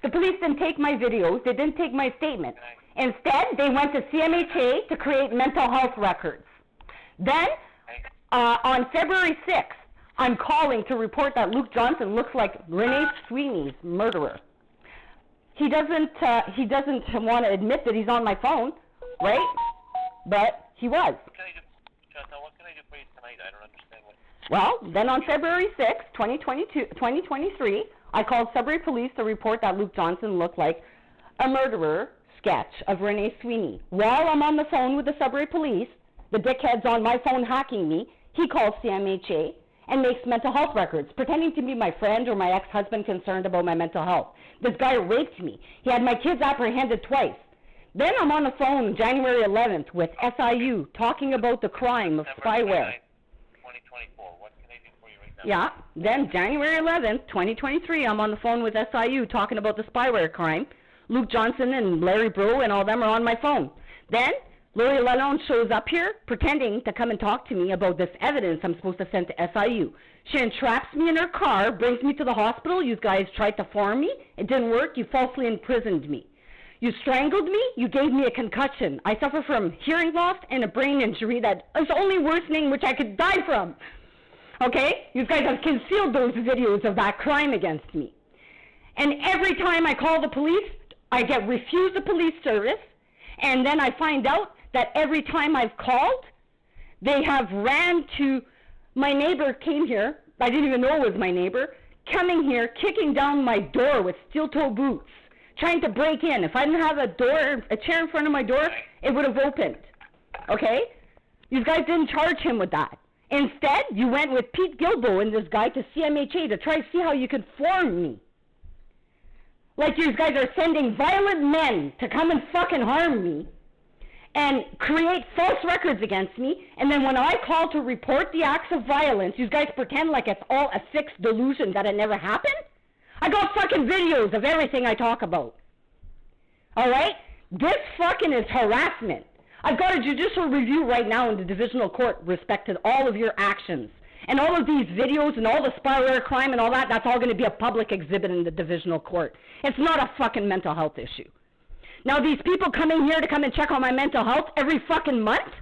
The police didn't take my videos. They didn't take my statement. Instead, they went to CMAH to create mental health records. Then, on February 6th, I'm calling to report that Luke Johnson looks like Renee Sweeney's murderer. He doesn't want to admit that he's on my phone, right? But he was. What can I do for you tonight? I don't understand what... Well, then on February 6th, 2023, I called Sudbury Police to report that Luke Johnson looked like a murderer sketch of Renee Sweeney. While I'm on the phone with the Sudbury Police, the dickhead's on my phone hacking me, he calls CMHA and makes mental health records, pretending to be my friend or my ex-husband concerned about my mental health. This guy raped me. He had my kids apprehended twice. Then I'm on the phone January 11th with SIU talking about the crime of spyware. 2024. What can I do for you right now? Yeah. Then January 11th, 2023, I'm on the phone with SIU talking about the spyware crime. Luke Johnson and Larry Bro and all them are on my phone. Then Lori Lalonde shows up here pretending to come and talk to me about this evidence I'm supposed to send to SIU. She entraps me in her car, brings me to the hospital. You guys tried to form me. It didn't work. You falsely imprisoned me. You strangled me. You gave me a concussion. I suffer from hearing loss and a brain injury that is only worsening, which I could die from. Okay? You guys have concealed those videos of that crime against me. And every time I call the police, I get refused a police service, and then I find out that every time I've called, they have ran to, my neighbor came here, I didn't even know it was my neighbor, coming here, kicking down my door with steel-toe boots, trying to break in. If I didn't have a chair in front of my door, it would have opened. Okay? You guys didn't charge him with that. Instead, you went with Pete Gilbo and this guy to CMHA to try to see how you could form me. Like you guys are sending violent men to come and fucking harm me and create false records against me, and then when I call to report the acts of violence, you guys pretend like it's all a fixed delusion that it never happened? I got fucking videos of everything I talk about. Alright? This fucking is harassment. I've got a judicial review right now in the divisional court respect to all of your actions. And all of these videos and all the spyware crime and all that, that's all going to be a public exhibit in the divisional court. It's not a fucking mental health issue. Now these people coming here to come and check on my mental health every fucking month?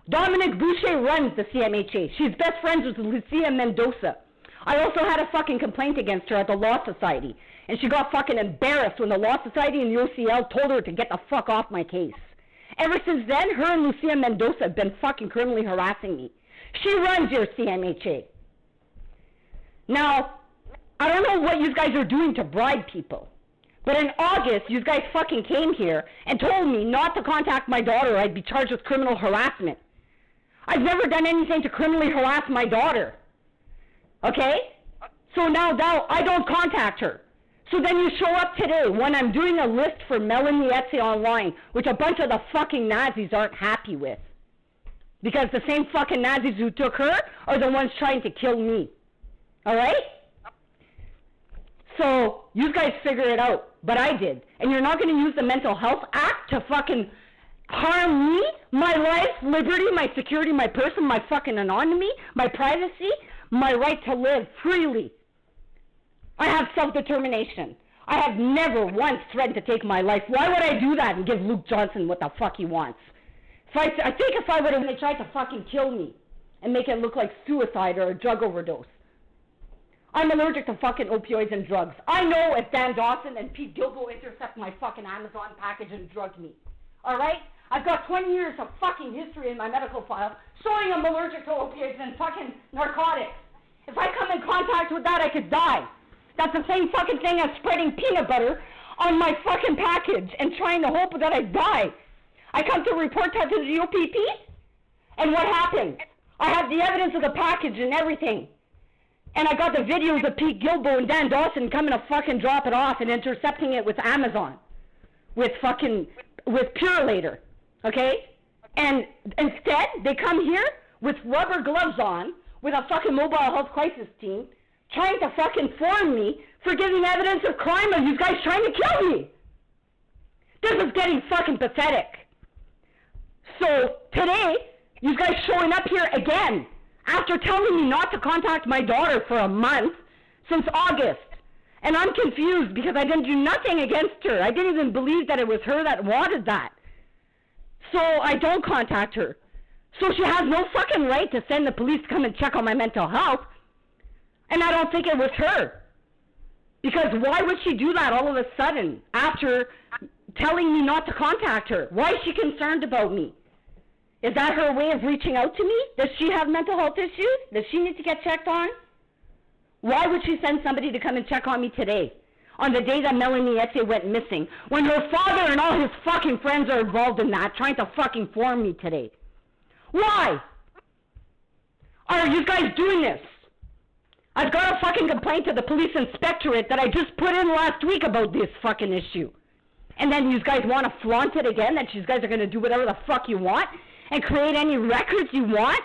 Dominique Boucher runs the CMHA. She's best friends with Lucia Mendoza. I also had a fucking complaint against her at the Law Society. And she got fucking embarrassed when the Law Society and the OCL told her to get the fuck off my case. Ever since then, her and Lucia Mendoza have been fucking criminally harassing me. She runs your CMHA. Now, I don't know what you guys are doing to bribe people, but in August, you guys fucking came here and told me not to contact my daughter or I'd be charged with criminal harassment. I've never done anything to criminally harass my daughter. Okay? So now I don't contact her. So then you show up today when I'm doing a list for Melanie Etsy online, which a bunch of the fucking Nazis aren't happy with. Because the same fucking Nazis who took her are the ones trying to kill me. Alright? So, you guys figure it out. But I did. And you're not going to use the Mental Health Act to fucking harm me, my life, liberty, my security, my person, my fucking anonymity, my privacy, my right to live freely. I have self-determination. I have never once threatened to take my life. Why would I do that and give Luke Johnson what the fuck he wants? I think if I would have tried to fucking kill me and make it look like suicide or a drug overdose. I'm allergic to fucking opioids and drugs. I know if Dan Dawson and Pete Gilbo intercept my fucking Amazon package and drug me. Alright? I've got 20 years of fucking history in my medical file showing I'm allergic to opioids and fucking narcotics. If I come in contact with that, I could die. That's the same fucking thing as spreading peanut butter on my fucking package and trying to hope that I die. I come to report that to the OPP, and what happened? I have the evidence of the package and everything. And I got the videos of Pete Gilbo and Dan Dawson coming to fucking drop it off and intercepting it with Amazon. With Purelator. Okay? And instead, they come here with rubber gloves on, with a fucking mobile health crisis team, trying to fucking form me for giving evidence of crime of you guys trying to kill me. This is getting fucking pathetic. So, today, you guys showing up here again, after telling me not to contact my daughter for a month, since August. And I'm confused because I didn't do nothing against her. I didn't even believe that it was her that wanted that. So, I don't contact her. So she has no fucking right to send the police to come and check on my mental health. And I don't think it was her. Because why would she do that all of a sudden after telling me not to contact her? Why is she concerned about me? Is that her way of reaching out to me? Does she have mental health issues? Does she need to get checked on? Why would she send somebody to come and check on me today? On the day that Melanie Etsy went missing. When her father and all his fucking friends are involved in that, trying to fucking form me today. Why? Are you guys doing this? I've got a fucking complaint to the police inspectorate that I just put in last week about this fucking issue. And then you guys want to flaunt it again, that you guys are going to do whatever the fuck you want and create any records you want?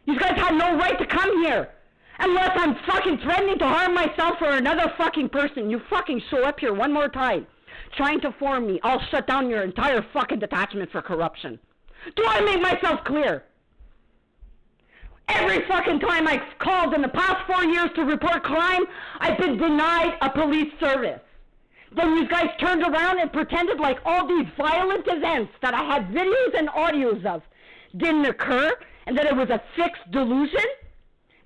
You guys have no right to come here. Unless I'm fucking threatening to harm myself or another fucking person. You fucking show up here one more time trying to form me. I'll shut down your entire fucking detachment for corruption. Do I make myself clear? Every fucking time I've called in the past 4 years to report crime, I've been denied a police service. Then you guys turned around and pretended like all these violent events that I had videos and audios of didn't occur and that it was a fixed delusion.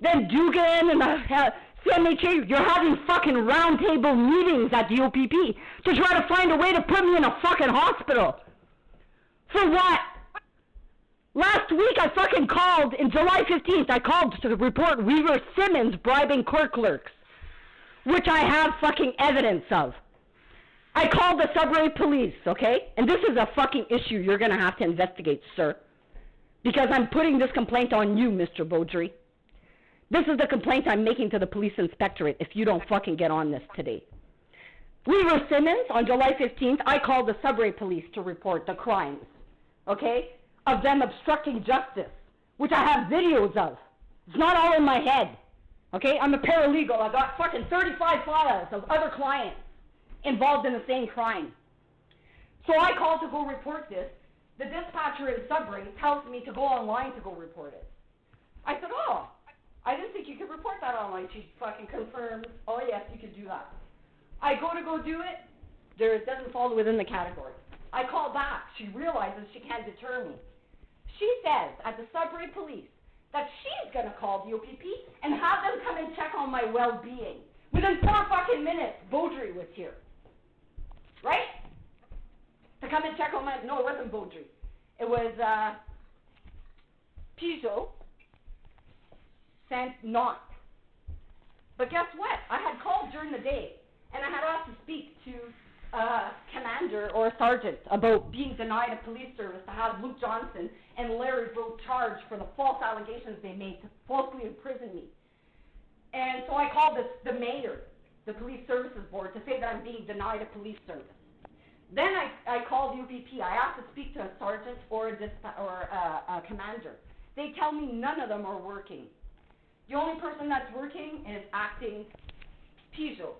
Then Dugan and the CMAH, you're having fucking roundtable meetings at the OPP to try to find a way to put me in a fucking hospital. For what? Last week I fucking called, in July 15th, I called to report Weaver Simmons bribing court clerks, which I have fucking evidence of. I called the Sudbury police, okay? And this is a fucking issue you're going to have to investigate, sir. Because I'm putting this complaint on you, Mr. Beaudry. This is the complaint I'm making to the police inspectorate if you don't fucking get on this today. Weaver Simmons, on July 15th, I called the Sudbury police to report the crimes, okay, of them obstructing justice, which I have videos of. It's not all in my head, okay? I'm a paralegal. I got fucking 35 files of other clients involved in the same crime. So I called to go report this. The dispatcher in Sudbury tells me to go online to go report it. I said, oh, I didn't think you could report that online. She fucking confirms, oh yes, you could do that. I go do it, it doesn't fall within the category. I call back, she realizes she can't deter me. She says at the Sudbury police that she's gonna call the OPP and have them come and check on my well-being. Within 4 fucking minutes, Beaudry was here. Right? To come and check on my, no, it wasn't Beaudry. It was, Peugeot sent not. But guess what? I had called during the day, and I had asked to speak to a commander or a sergeant about being denied a police service to have Luke Johnson and Larry Vogt charged for the false allegations they made to falsely imprison me. And so I called the mayor, the police services board, to say that I'm being denied a police service. Then I called the UPP. I asked to speak to a sergeant or a commander. They tell me none of them are working. The only person that's working is acting Peugeot.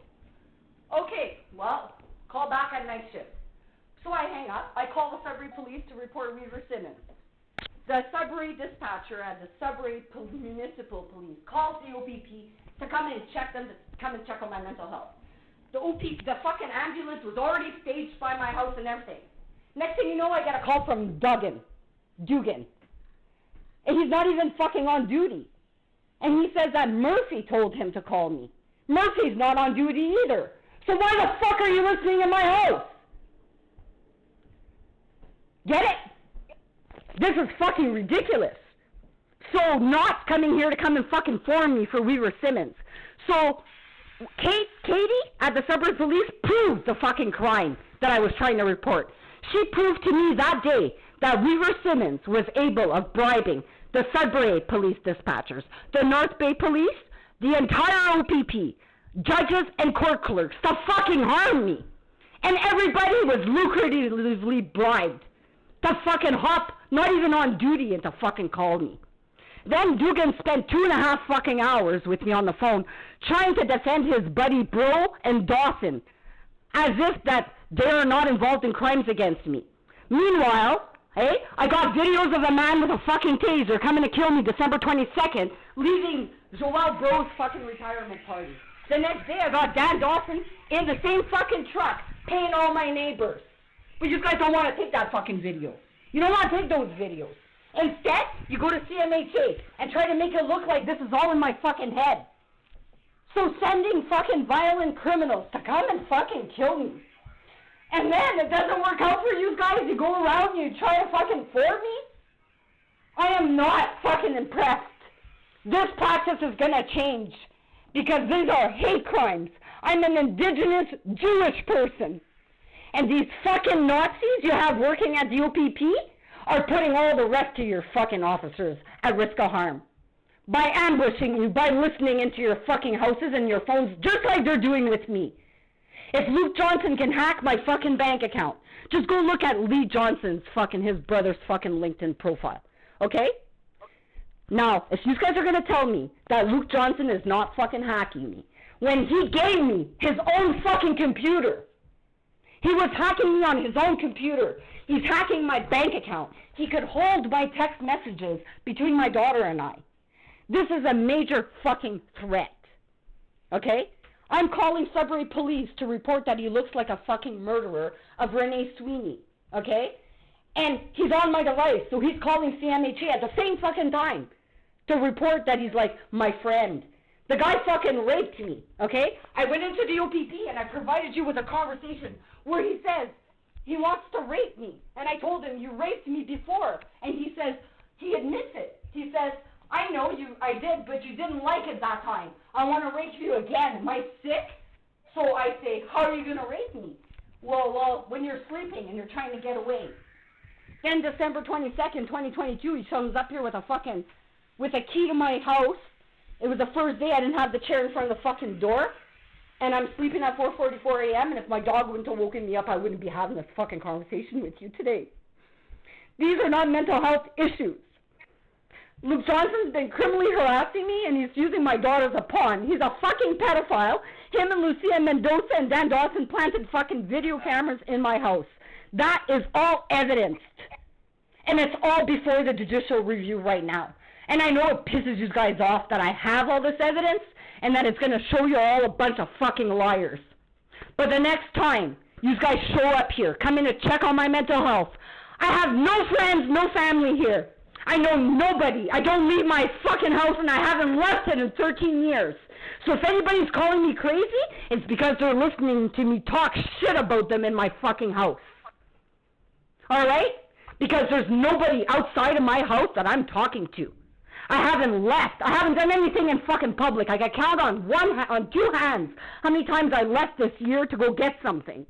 Okay, well, call back at night shift. So I hang up. I call the Sudbury police to report Weaver Simmons. The Sudbury dispatcher at the Sudbury Municipal Police calls the OPP to come and check on my mental health. The fucking ambulance was already staged by my house and everything. Next thing you know, I get a call from Dugan. And he's not even fucking on duty. And he says that Murphy told him to call me. Murphy's not on duty either. So why the fuck are you listening in my house? Get it? This is fucking ridiculous. So not coming here to come and fucking form me for Weaver Simmons. So Katie at the Sudbury police proved the fucking crime that I was trying to report. She proved to me that day that Weaver Simmons was able of bribing the Sudbury police dispatchers, the North Bay police, the entire OPP, judges and court clerks to fucking harm me. And everybody was lucratively bribed to fucking hop, not even on duty, and to fucking call me. Then Dugan spent 2.5 fucking hours with me on the phone trying to defend his buddy Bro and Dawson as if that they are not involved in crimes against me. Meanwhile, hey, I got videos of a man with a fucking taser coming to kill me December 22nd, leaving Joel Bro's fucking retirement party. The next day I got Dan Dawson in the same fucking truck paying all my neighbors. But you guys don't want to take that fucking video. You don't want to take those videos. Instead, you go to CMAH and try to make it look like this is all in my fucking head. So sending fucking violent criminals to come and fucking kill me. And then it doesn't work out for you guys. You go around and you try to fucking fool me. I am not fucking impressed. This practice is gonna change because these are hate crimes. I'm an indigenous Jewish person. And these fucking Nazis you have working at the OPP are putting all the rest of your fucking officers at risk of harm. By ambushing you, by listening into your fucking houses and your phones, just like they're doing with me. If Luke Johnson can hack my fucking bank account, just go look at Lee Johnson's fucking, his brother's fucking LinkedIn profile. Okay? Now, if you guys are gonna tell me that Luke Johnson is not fucking hacking me, when he gave me his own fucking computer, he was hacking me on his own computer. He's hacking my bank account. He could hold my text messages between my daughter and I. This is a major fucking threat. Okay? I'm calling Sudbury police to report that he looks like a fucking murderer of Renee Sweeney. Okay? And he's on my device, so he's calling CMAH at the same fucking time to report that he's like my friend. The guy fucking raped me, okay? I went into the OPP and I provided you with a conversation where he says, He wants to rape me. And I told him, you raped me before. And he says, he admits it. He says, I know I did, but you didn't like it that time. I want to rape you again. Am I sick? So I say, how are you going to rape me? Well, when you're sleeping and you're trying to get away. Then December 22nd, 2022, he shows up here with a key to my house. It was the first day I didn't have the chair in front of the fucking door. And I'm sleeping at 4:44 a.m. and if my dog wouldn't have woken me up, I wouldn't be having this fucking conversation with you today. These are not mental health issues. Luke Johnson's been criminally harassing me and he's using my daughter as a pawn. He's a fucking pedophile. Him and Lucia Mendoza and Dan Dawson planted fucking video cameras in my house. That is all evidenced. And it's all before the judicial review right now. And I know it pisses you guys off that I have all this evidence and that it's going to show you all a bunch of fucking liars. But the next time you guys show up here, come in to check on my mental health, I have no friends, no family here. I know nobody. I don't leave my fucking house and I haven't left it in 13 years. So if anybody's calling me crazy, it's because they're listening to me talk shit about them in my fucking house. Alright? Because there's nobody outside of my house that I'm talking to. I haven't left. I haven't done anything in fucking public. I can count on two hands how many times I left this year to go get something.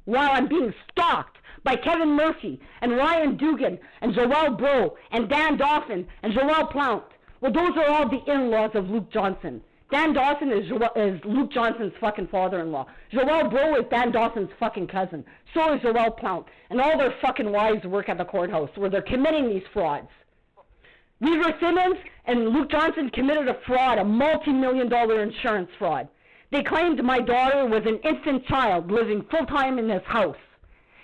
While I'm being stalked by Kevin Murphy and Ryan Dugan and Joelle Bro and Dan Dawson and Joelle Plount. Well, those are all the in-laws of Luke Johnson. Dan Dawson is Luke Johnson's fucking father-in-law. Joelle Bro is Dan Dawson's fucking cousin. So is Joelle Plount. And all their fucking wives work at the courthouse where they're committing these frauds. Weaver Simmons and Luke Johnson committed a fraud, a multi-million-dollar insurance fraud. They claimed my daughter was an infant child living full-time in this house.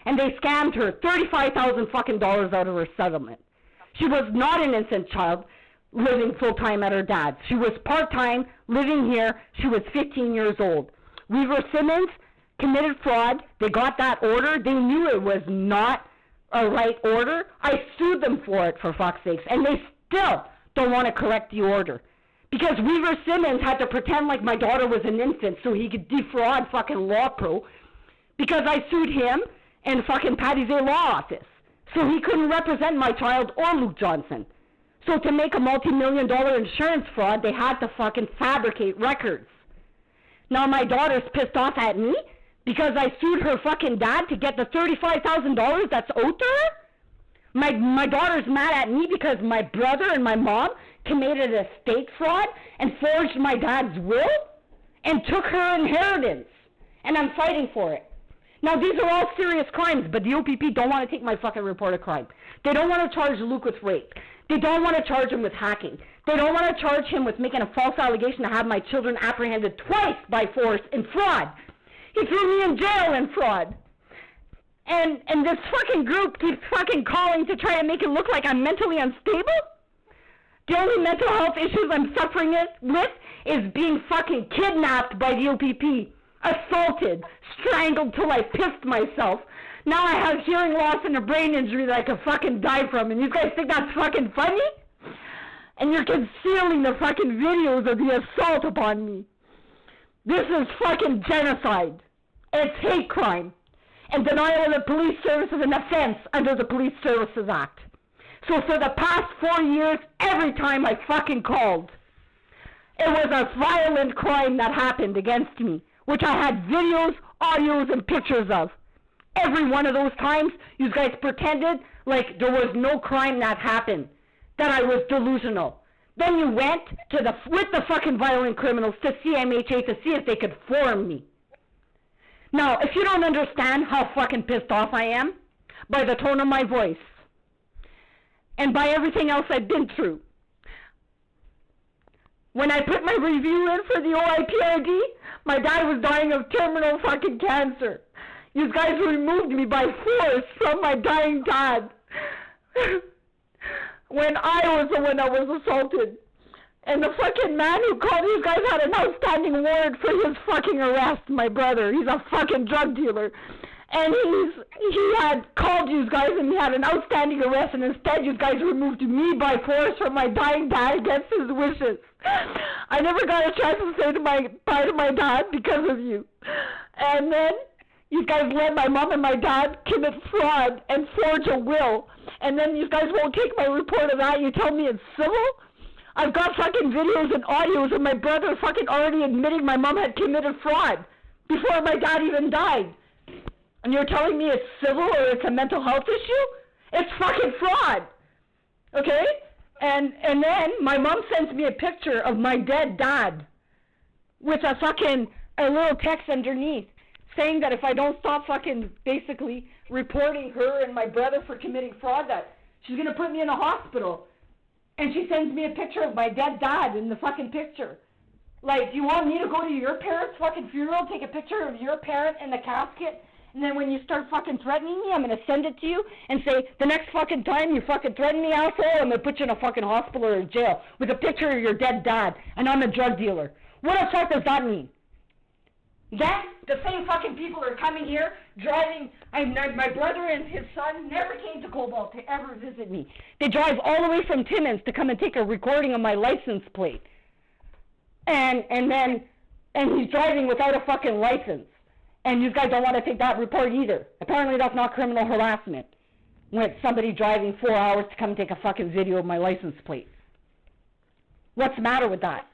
And they scammed her $35,000 fucking dollars out of her settlement. She was not an infant child living full-time at her dad's. She was part-time, living here. She was 15 years old. Weaver Simmons committed fraud. They got that order. They knew it was not a right order. I sued them for it, for fuck's sakes. And they still don't want to correct the order. Because Weaver Simmons had to pretend like my daughter was an infant so he could defraud fucking Law Pro. Because I sued him and fucking Patty's A Law Office. So he couldn't represent my child or Luke Johnson. So to make a multi-million-dollar insurance fraud, they had to fucking fabricate records. Now my daughter's pissed off at me because I sued her fucking dad to get the $35,000 that's owed to her? My daughter's mad at me because my brother and my mom committed a estate fraud and forged my dad's will and took her inheritance. And I'm fighting for it. Now, these are all serious crimes, but the OPP don't want to take my fucking report of crime. They don't want to charge Luke with rape. They don't want to charge him with hacking. They don't want to charge him with making a false allegation to have my children apprehended twice by force in fraud. He threw me in jail in fraud. And this fucking group keeps fucking calling to try to make it look like I'm mentally unstable? The only mental health issues I'm suffering with is being fucking kidnapped by the OPP, assaulted, strangled till I pissed myself. Now I have hearing loss and a brain injury that I could fucking die from, and you guys think that's fucking funny? And you're concealing the fucking videos of the assault upon me. This is fucking genocide. It's hate crime. And denial of the police service is an offense under the Police Services Act. So for the past 4 years, every time I fucking called, it was a violent crime that happened against me, which I had videos, audios, and pictures of. Every one of those times, you guys pretended like there was no crime that happened, that I was delusional. Then you went to with the fucking violent criminals to CMAH to see if they could form me. Now, if you don't understand how fucking pissed off I am, by the tone of my voice, and by everything else I've been through, when I put my review in for the OIPRD, my dad was dying of terminal fucking cancer. You guys removed me by force from my dying dad. When I was the one that was assaulted. And the fucking man who called you guys had an outstanding warrant for his fucking arrest, my brother. He's a fucking drug dealer. And he had called you guys and he had an outstanding arrest, and instead you guys removed me by force from my dying dad against his wishes. I never got a chance to say bye to my dad because of you. And then You guys let my mom and my dad commit fraud and forge a will, and then you guys won't take my report of that. You tell me it's civil? I've got fucking videos and audios of my brother fucking already admitting my mom had committed fraud before my dad even died. And you're telling me it's civil or it's a mental health issue? It's fucking fraud. Okay? And then my mom sends me a picture of my dead dad with a little text underneath saying that if I don't stop fucking basically reporting her and my brother for committing fraud, that she's going to put me in a hospital. And she sends me a picture of my dead dad in the fucking picture. Like, you want me to go to your parents' fucking funeral, take a picture of your parent in the casket, and then when you start fucking threatening me, I'm going to send it to you and say, the next fucking time you fucking threaten me, asshole, I'm going to put you in a fucking hospital or in jail with a picture of your dead dad, and I'm a drug dealer. What the fuck does that mean? Yeah, the same fucking people are coming here, driving. My brother and his son never came to Cobalt to ever visit me. They drive all the way from Timmins to come and take a recording of my license plate. And he's driving without a fucking license. And you guys don't want to take that report either. Apparently that's not criminal harassment. When it's somebody driving 4 hours to come and take a fucking video of my license plate. What's the matter with that?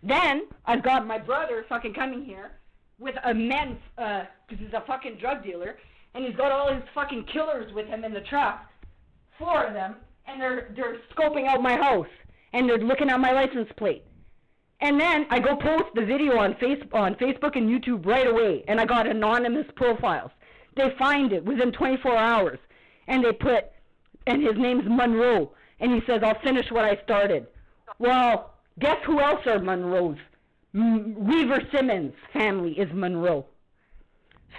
Then, I've got my brother fucking coming here with a men's, because he's a fucking drug dealer, and he's got all his fucking killers with him in the truck, 4 of them, and they're scoping out my house, and they're looking at my license plate. And then I go post the video on Facebook and YouTube right away, and I got anonymous profiles. They find it within 24 hours, and they put, and his name's Monroe, and he says, I'll finish what I started. Well, guess who else are Monroes? Weaver Simmons' family is Monroe.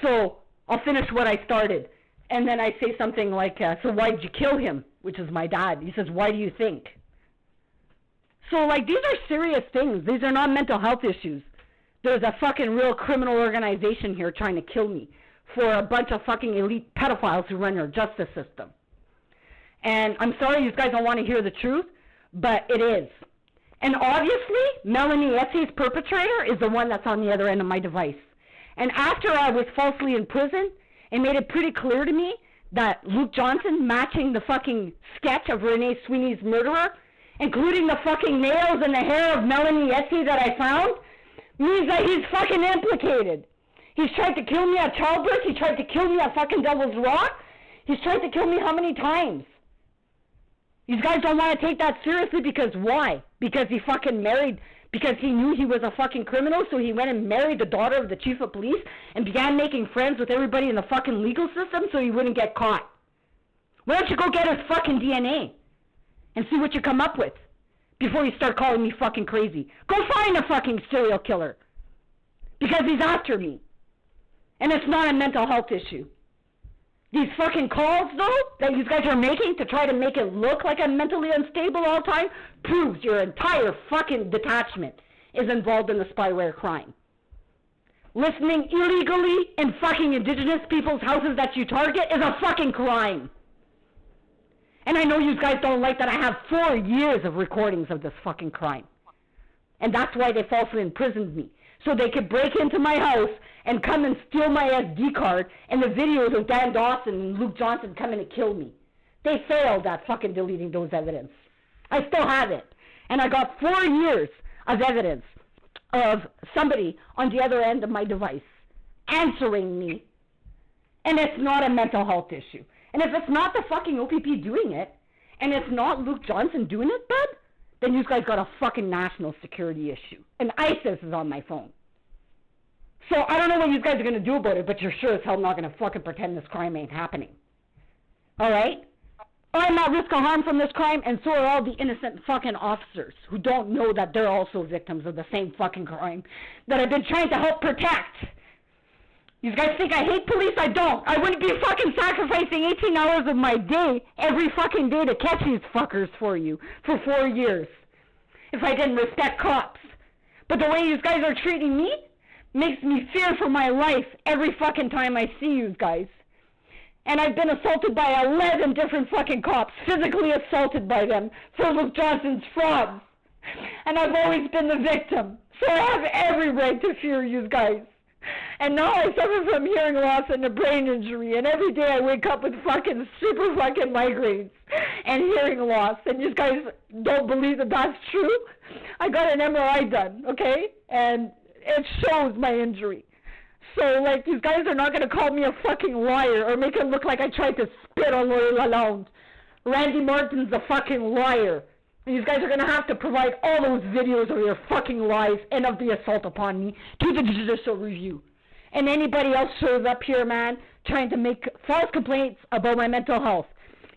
So I'll finish what I started. And then I say something like, so why'd you kill him? Which is my dad. He says, why do you think? So, like, these are serious things. These are not mental health issues. There's a fucking real criminal organization here trying to kill me for a bunch of fucking elite pedophiles who run our justice system. And I'm sorry you guys don't want to hear the truth, but it is. And obviously, Melanie Essie's perpetrator is the one that's on the other end of my device. And after I was falsely in prison, it made it pretty clear to me that Luke Johnson matching the fucking sketch of Renee Sweeney's murderer, including the fucking nails and the hair of Melanie Essie that I found, means that he's fucking implicated. He's tried to kill me at childbirth. He tried to kill me at fucking Devil's Rock. He's tried to kill me how many times? You guys don't want to take that seriously because why? Because he fucking married, because he knew he was a fucking criminal, so he went and married the daughter of the chief of police and began making friends with everybody in the fucking legal system so he wouldn't get caught. Why don't you go get his fucking DNA and see what you come up with before you start calling me fucking crazy? Go find a fucking serial killer because he's after me. And it's not a mental health issue. These fucking calls, though, that you guys are making to try to make it look like I'm mentally unstable all the time proves your entire fucking detachment is involved in the spyware crime. Listening illegally in fucking indigenous people's houses that you target is a fucking crime. And I know you guys don't like that I have 4 years of recordings of this fucking crime. And that's why they falsely imprisoned me. So they could break into my house and come and steal my SD card and the videos of Dan Dawson and Luke Johnson coming to kill me. They failed at fucking deleting those evidence. I still have it. And I got 4 years of evidence of somebody on the other end of my device answering me. And it's not a mental health issue. And if it's not the fucking OPP doing it, and it's not Luke Johnson doing it, bud, then you guys got a fucking national security issue. And ISIS is on my phone. So I don't know what you guys are going to do about it, but you're sure as hell not going to fucking pretend this crime ain't happening. Alright? I'm at risk of harm from this crime, and so are all the innocent fucking officers who don't know that they're also victims of the same fucking crime that I've been trying to help protect. You guys think I hate police? I don't. I wouldn't be fucking sacrificing 18 hours of my day every fucking day to catch these fuckers for you for 4 years if I didn't respect cops. But the way you guys are treating me makes me fear for my life every fucking time I see you guys. And I've been assaulted by 11 different fucking cops, physically assaulted by them for Luke Johnson's frauds. And I've always been the victim. So I have every right to fear you guys. And now I suffer from hearing loss and a brain injury, and every day I wake up with fucking super fucking migraines and hearing loss, and you guys don't believe that that's true? I got an MRI done, okay? And it shows my injury. So, like, these guys are not going to call me a fucking liar or make it look like I tried to spit on Lori Lalonde. Randy Martin's a fucking liar. These guys are going to have to provide all those videos of your fucking lies and of the assault upon me to the judicial review. And anybody else shows up here, man, trying to make false complaints about my mental health.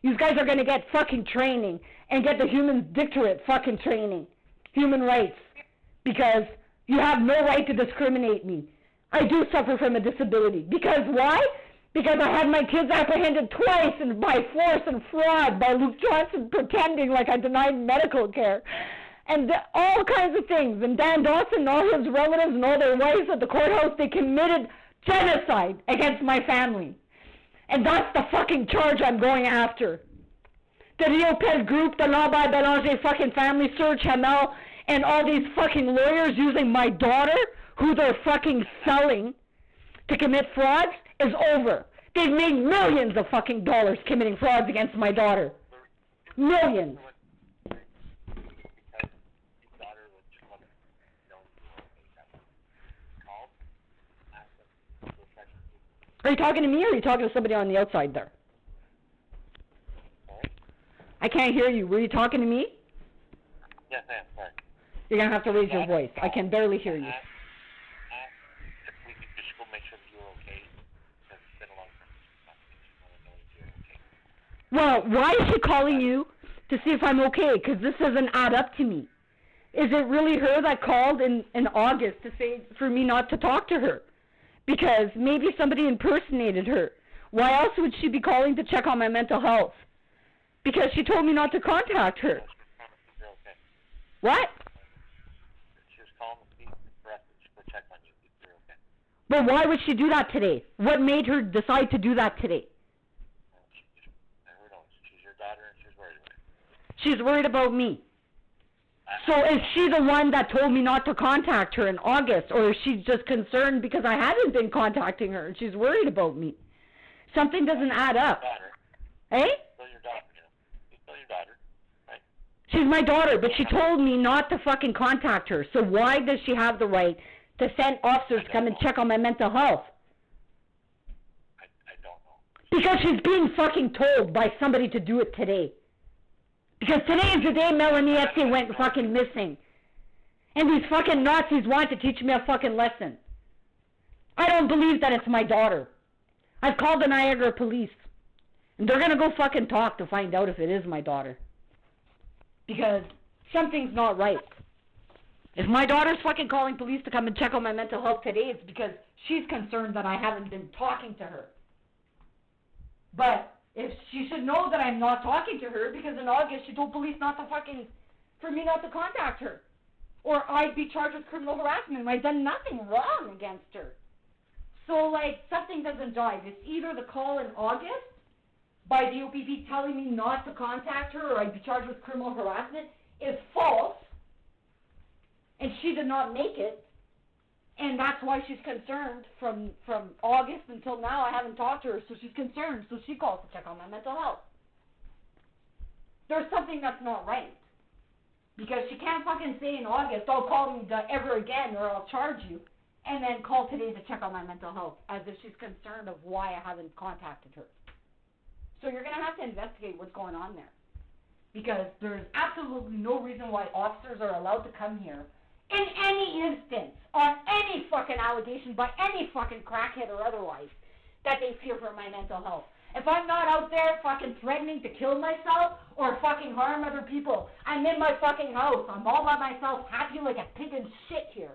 You guys are going to get fucking training and get the human dictatorate fucking training. Human rights. Because you have no right to discriminate me. I do suffer from a disability. Because why? Because I had my kids apprehended twice and by force and fraud by Luke Johnson pretending like I denied medical care. And all kinds of things. And Dan Dawson and all his relatives and all their wives at the courthouse, they committed genocide against my family. And that's the fucking charge I'm going after. The Rio Ped group, the lambert-belanger fucking family, Serge Hamel, and all these fucking lawyers using my daughter, who they're fucking selling to commit frauds, is over. They've made millions of fucking dollars committing frauds against my daughter. Millions. Are you talking to me or are you talking to somebody on the outside there? I can't hear you. Were you talking to me? Yes, I am. Sorry. You're going to have to raise your voice. I can barely hear you. If we could just go make sure that you're okay, because it's been a long time. Well, why is she calling you to see if I'm okay? Because this doesn't add up to me. Is it really her that called in August to say for me not to talk to her? Because maybe somebody impersonated her. Why else would she be calling to check on my mental health? Because she told me not to contact her. What? She was calling to see for us to check on you if you're okay. But why would she do that today? What made her decide to do that today? Who knows? She's your daughter and she's worried about it. She's worried about me. So is she the one that told me not to contact her in August, or is she just concerned because I haven't been contacting her and she's worried about me? Something doesn't add up. Eh? Still your daughter, you know. She's still your daughter, right? She's my daughter, but she told me not to fucking contact her. So why does she have the right to send officers to come and check on my mental health? I don't know. Because she's being fucking told by somebody to do it today. Because today is the day Melanie Epstein went fucking missing. And these fucking Nazis want to teach me a fucking lesson. I don't believe that it's my daughter. I've called the Niagara police. And they're gonna go fucking talk to find out if it is my daughter. Because something's not right. If my daughter's fucking calling police to come and check on my mental health today, it's because she's concerned that I haven't been talking to her. But if she should know that I'm not talking to her, because in August she told police not to fucking, for me not to contact her. Or I'd be charged with criminal harassment and I've done nothing wrong against her. So, like, something doesn't jive. It's either the call in August by the OPP telling me not to contact her or I'd be charged with criminal harassment is false, and she did not make it, and that's why she's concerned from August until now. I haven't talked to her, so she's concerned, so she calls to check on my mental health. There's something that's not right. Because she can't fucking say in August, "Oh, call me ever again or I'll charge you," and then call today to check on my mental health, as if she's concerned of why I haven't contacted her. So you're going to have to investigate what's going on there. Because there's absolutely no reason why officers are allowed to come here in any instance, on any fucking allegation by any fucking crackhead or otherwise, that they fear for my mental health. If I'm not out there fucking threatening to kill myself or fucking harm other people, I'm in my fucking house. I'm all by myself, happy like a pig in shit here.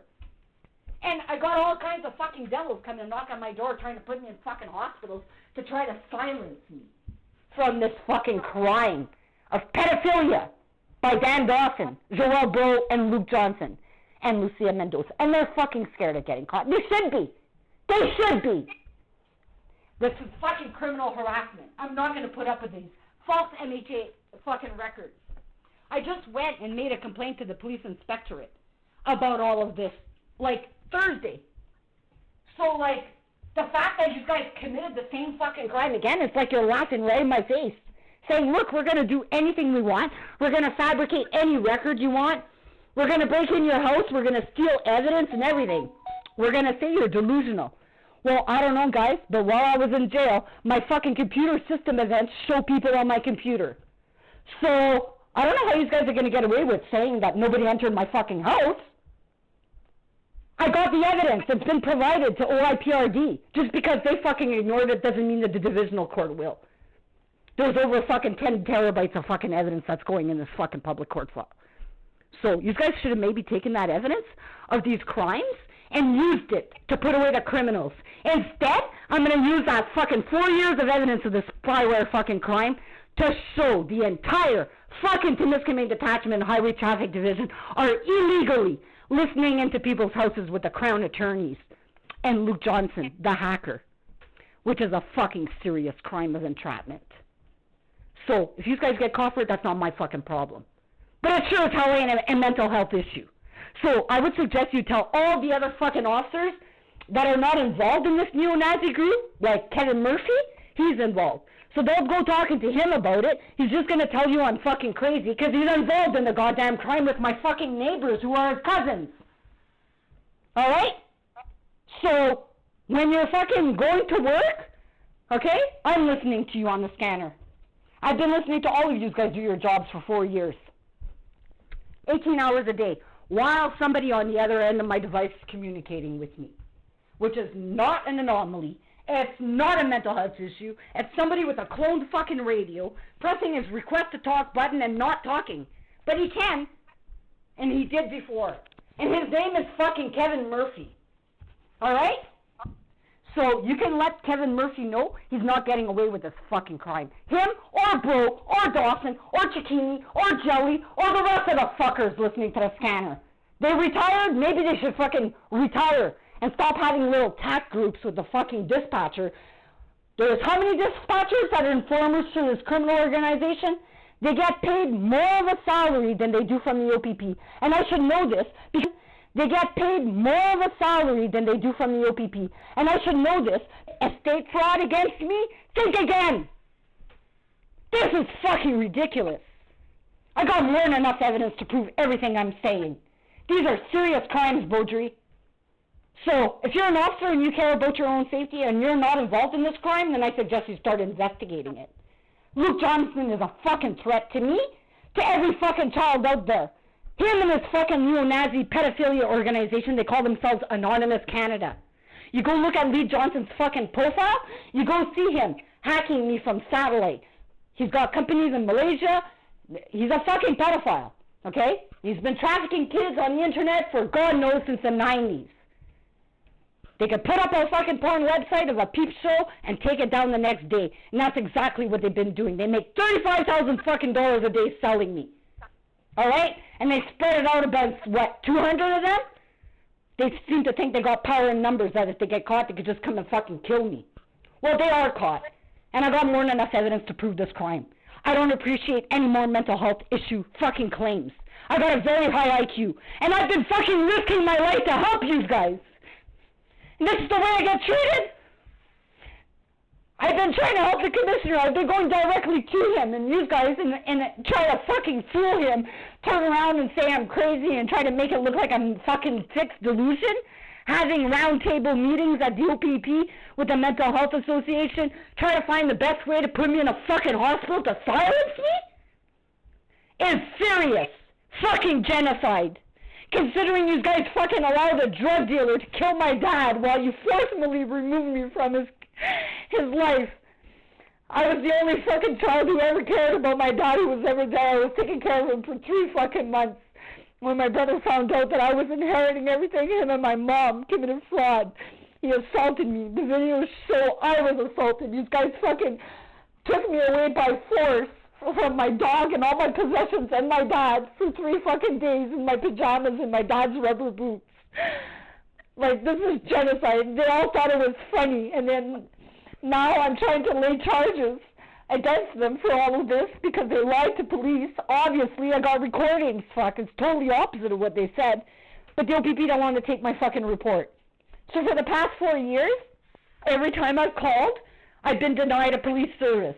And I got all kinds of fucking devils coming and knock on my door trying to put me in fucking hospitals to try to silence me from this fucking crime of pedophilia by Dan Dawson, Joel Bro, and Luke Johnson, and Lucia Mendoza. And they're fucking scared of getting caught. They should be. They should be. This is fucking criminal harassment. I'm not going to put up with these false MHA fucking records. I just went and made a complaint to the police inspectorate about all of this, like, Thursday. So, like, the fact that you guys committed the same fucking crime again, it's like you're laughing right in my face. Saying, look, we're going to do anything we want. We're going to fabricate any record you want. We're going to break in your house. We're going to steal evidence and everything. We're going to say you're delusional. Well, I don't know, guys, but while I was in jail, my fucking computer system events show people on my computer. So, I don't know how you guys are going to get away with saying that nobody entered my fucking house. I got the evidence. It's been provided to OIPRD. Just because they fucking ignored it doesn't mean that the divisional court will. There's over fucking 10 terabytes of fucking evidence that's going in this fucking public court file. So you guys should have maybe taken that evidence of these crimes and used it to put away the criminals. Instead, I'm going to use that fucking 4 years of evidence of this spyware fucking crime to show the entire fucking Timiskaming Detachment and Highway Traffic Division are illegally listening into people's houses with the Crown attorneys and Luke Johnson, the hacker, which is a fucking serious crime of entrapment. So, if you guys get caught for it, that's not my fucking problem. But it sure as hell ain't a mental health issue. So, I would suggest you tell all the other fucking officers that are not involved in this neo-Nazi group, like Kevin Murphy, he's involved. So don't go talking to him about it. He's just going to tell you I'm fucking crazy because he's involved in the goddamn crime with my fucking neighbors who are his cousins. Alright? So, when you're fucking going to work, okay, I'm listening to you on the scanner. I've been listening to all of you guys do your jobs for 4 years. 18 hours a day, while somebody on the other end of my device is communicating with me, which is not an anomaly. It's not a mental health issue. It's somebody with a cloned fucking radio pressing his request to talk button and not talking. But he can. And he did before. And his name is fucking Kevin Murphy. Alright? So you can let Kevin Murphy know he's not getting away with this fucking crime. Him, or Bro, or Dawson, or Cicchini, or Jelly, or the rest of the fuckers listening to the scanner. They retired? Maybe they should fucking retire and stop having little tack groups with the fucking dispatcher. There's how many dispatchers that are informers to this criminal organization? They get paid more of a salary than they do from the OPP. And I should know this because they get paid more of a salary than they do from the OPP. And I should know this. Estate fraud against me? Think again. This is fucking ridiculous. I got more than enough evidence to prove everything I'm saying. These are serious crimes, Beaudry. So, if you're an officer and you care about your own safety and you're not involved in this crime, then I suggest you start investigating it. Luke Johnson is a fucking threat to me, to every fucking child out there. Him and his fucking neo-Nazi pedophilia organization, they call themselves Anonymous Canada. You go look at Lee Johnson's fucking profile, you go see him hacking me from satellite. He's got companies in Malaysia. He's a fucking pedophile, okay? He's been trafficking kids on the internet for God knows since the 90s. They could put up a fucking porn website of a peep show and take it down the next day. And that's exactly what they've been doing. They make $35,000 fucking dollars a day selling me. Alright? And they spread it out about, what, 200 of them? They seem to think they got power in numbers that if they get caught, they could just come and fucking kill me. Well, they are caught. And I got more than enough evidence to prove this crime. I don't appreciate any more mental health issue fucking claims. I got a very high IQ. And I've been fucking risking my life to help you guys. And this is the way I get treated? I've been trying to help the commissioner. I've been going directly to him and you guys and try to fucking fool him, turn around and say I'm crazy and try to make it look like I'm fucking sick delusion, having round table meetings at the OPP with the Mental Health Association, try to find the best way to put me in a fucking hospital to silence me? It's serious fucking genocide. Considering you guys fucking allowed a drug dealer to kill my dad while you forcibly removed me from his life. I was the only fucking child who ever cared about my dad who was ever there. I was taking care of him for 3 fucking months. When my brother found out that I was inheriting everything, him and my mom committed fraud. He assaulted me. The videos show I was assaulted. You guys fucking took me away by force from my dog and all my possessions and my dad for 3 fucking days in my pajamas and my dad's rubber boots. Like, this is genocide. They all thought it was funny, and then now I'm trying to lay charges against them for all of this because they lied to police. Obviously, I got recordings. Fuck, it's totally opposite of what they said. But the OPP don't want to take my fucking report. So for the past 4 years, every time I've called, I've been denied a police service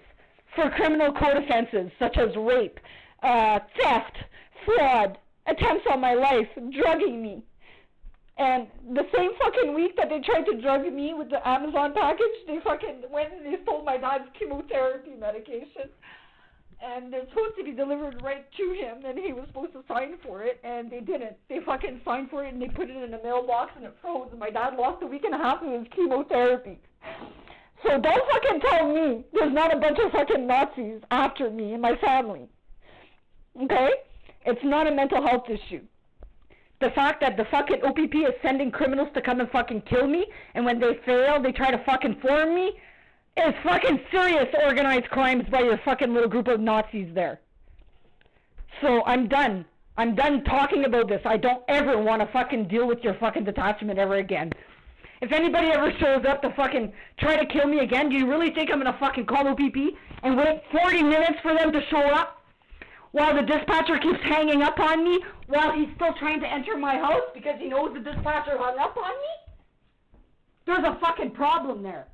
for criminal code offenses such as rape, theft, fraud, attempts on my life, drugging me. And the same fucking week that they tried to drug me with the Amazon package, they fucking went and they stole my dad's chemotherapy medication. And they're supposed to be delivered right to him, and he was supposed to sign for it, and they didn't. They fucking signed for it, and they put it in a mailbox, and it froze, and my dad lost a week and a half of his chemotherapy. So don't fucking tell me there's not a bunch of fucking Nazis after me and my family. Okay? It's not a mental health issue. The fact that the fucking OPP is sending criminals to come and fucking kill me, and when they fail, they try to fucking form me, is fucking serious organized crimes by your fucking little group of Nazis there. So I'm done. I'm done talking about this. I don't ever want to fucking deal with your fucking detachment ever again. If anybody ever shows up to fucking try to kill me again, do you really think I'm gonna fucking call OPP and wait 40 minutes for them to show up? While the dispatcher keeps hanging up on me, while he's still trying to enter my house because he knows the dispatcher hung up on me? There's a fucking problem there.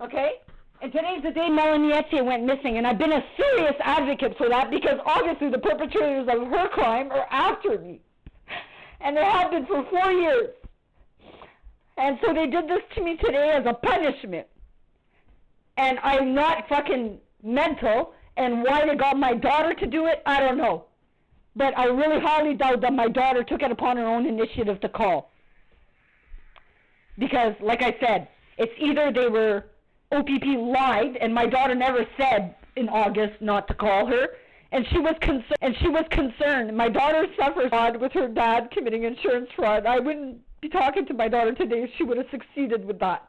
Okay? And today's the day Melanie Etienne went missing, and I've been a serious advocate for that because obviously the perpetrators of her crime are after me. And they have been for 4 years. And so they did this to me today as a punishment. And I'm not fucking mental, and why they got my daughter to do it, I don't know. But I really highly doubt that my daughter took it upon her own initiative to call. Because, like I said, it's either they were OPP lied, and my daughter never said in August not to call her, and she was concerned. My daughter suffers fraud with her dad committing insurance fraud. I wouldn't be talking to my daughter today if she would have succeeded with that.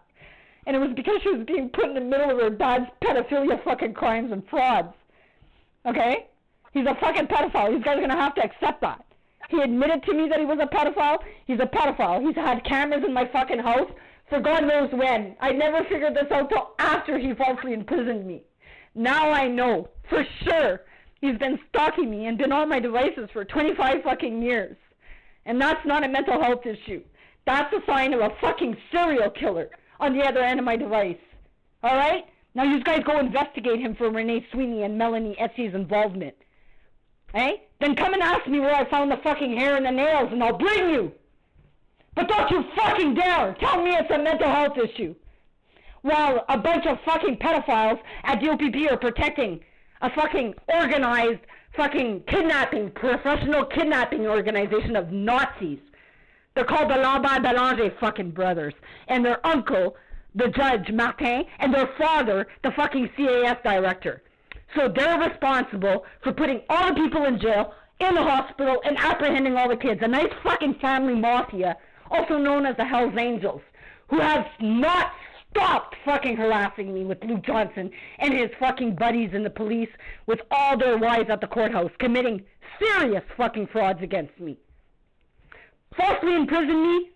And it was because she was being put in the middle of her dad's pedophilia fucking crimes and frauds. Okay? He's a fucking pedophile. You guys are going to have to accept that. He admitted to me that he was a pedophile. He's a pedophile. He's had cameras in my fucking house for God knows when. I never figured this out till after he falsely imprisoned me. Now I know for sure he's been stalking me and been on my devices for 25 fucking years. And that's not a mental health issue. That's a sign of a fucking serial killer on the other end of my device. Alright? Now you guys go investigate him for Renee Sweeney and Melanie Etsy's involvement. Hey? Then come and ask me where I found the fucking hair and the nails and I'll bring you. But don't you fucking dare tell me it's a mental health issue. While a bunch of fucking pedophiles at DOPP are protecting a fucking organized fucking kidnapping, professional kidnapping organization of Nazis. They're called the lambert-belanger fucking brothers. And their uncle, the judge, Martin, and their father, the fucking CAS director. So they're responsible for putting all the people in jail, in the hospital, and apprehending all the kids. A nice fucking family mafia, also known as the Hells Angels, who have not stopped fucking harassing me with Luke Johnson and his fucking buddies in the police with all their wives at the courthouse, committing serious fucking frauds against me. Falsely imprison me?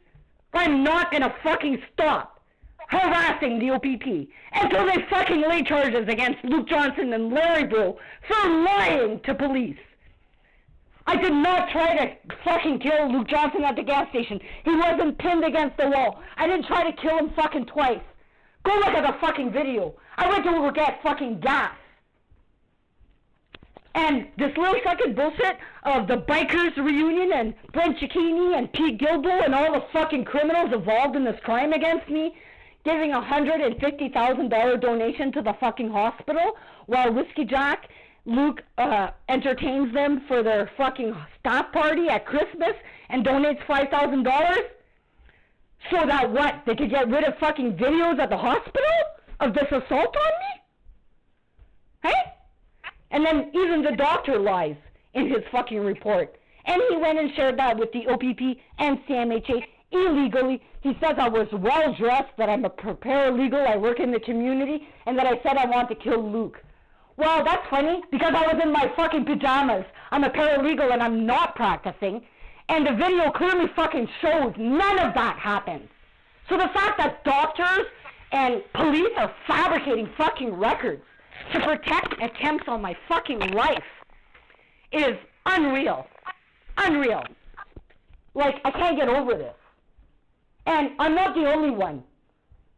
I'm not gonna fucking stop harassing the OPP until they fucking lay charges against Luke Johnson and Larry Bro for lying to police. I did not try to fucking kill Luke Johnson at the gas station. He wasn't pinned against the wall. I didn't try to kill him fucking twice. Go look at the fucking video. I went to go get fucking gas. And this little fucking bullshit of the bikers reunion and Brent Cicchini and Pete Gilbo and all the fucking criminals involved in this crime against me giving a $150,000 donation to the fucking hospital while Whiskey Jack Luke entertains them for their fucking staff party at Christmas and donates $5,000 so that what? They could get rid of fucking videos at the hospital of this assault on me? Hey? And then even the doctor lies in his fucking report. And he went and shared that with the OPP and CMAH illegally. He says I was well dressed, that I'm a paralegal, I work in the community, and that I said I want to kill Luke. Well, that's funny, because I was in my fucking pajamas. I'm a paralegal and I'm not practicing. And the video clearly fucking shows none of that happened. So the fact that doctors and police are fabricating fucking records to protect attempts on my fucking life is unreal. Unreal. Like, I can't get over this. And I'm not the only one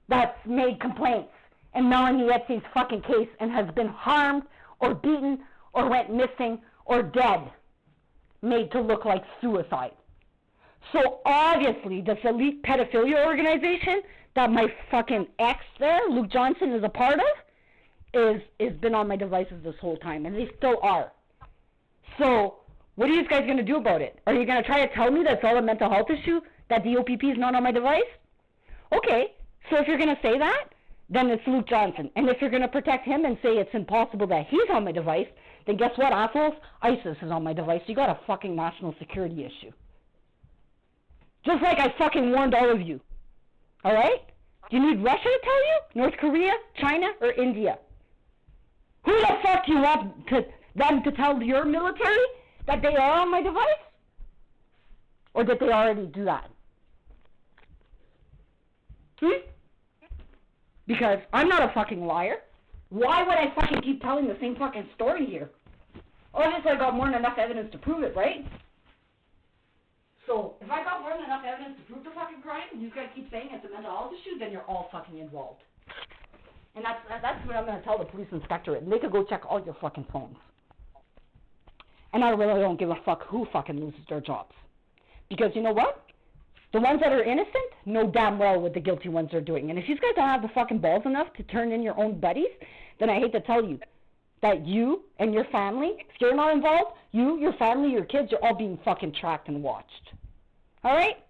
that's made complaints in Melanie Etsy's fucking case and has been harmed or beaten or went missing or dead, made to look like suicide. So obviously this elite pedophilia organization that my fucking ex there, Luke Johnson, is a part of, is been on my devices this whole time, and they still are. So what are you guys going to do about it? Are you going to try to tell me that's all a mental health issue, that the OPP is not on my device? Okay, so if you're going to say that, then it's Luke Johnson. And if you're going to protect him and say it's impossible that he's on my device, then guess what, assholes? ISIS is on my device. You got a fucking national security issue. Just like I fucking warned all of you. Alright? Do you need Russia to tell you? North Korea? China? Or India? Who the fuck do you want them to tell your military that they are on my device? Or did they already do that? Because I'm not a fucking liar. Why would I fucking keep telling the same fucking story here? Obviously I got more than enough evidence to prove it, right? So, if I got more than enough evidence to prove the fucking crime, and you guys keep saying it's a mental health issue, then you're all fucking involved. And that's what I'm going to tell the police inspectorate, and they could go check all your fucking phones. And I really don't give a fuck who fucking loses their jobs. Because you know what? The ones that are innocent know damn well what the guilty ones are doing. And if you guys don't have the fucking balls enough to turn in your own buddies, then I hate to tell you that you and your family, if you're not involved, you, your family, your kids, you're all being fucking tracked and watched. Alright?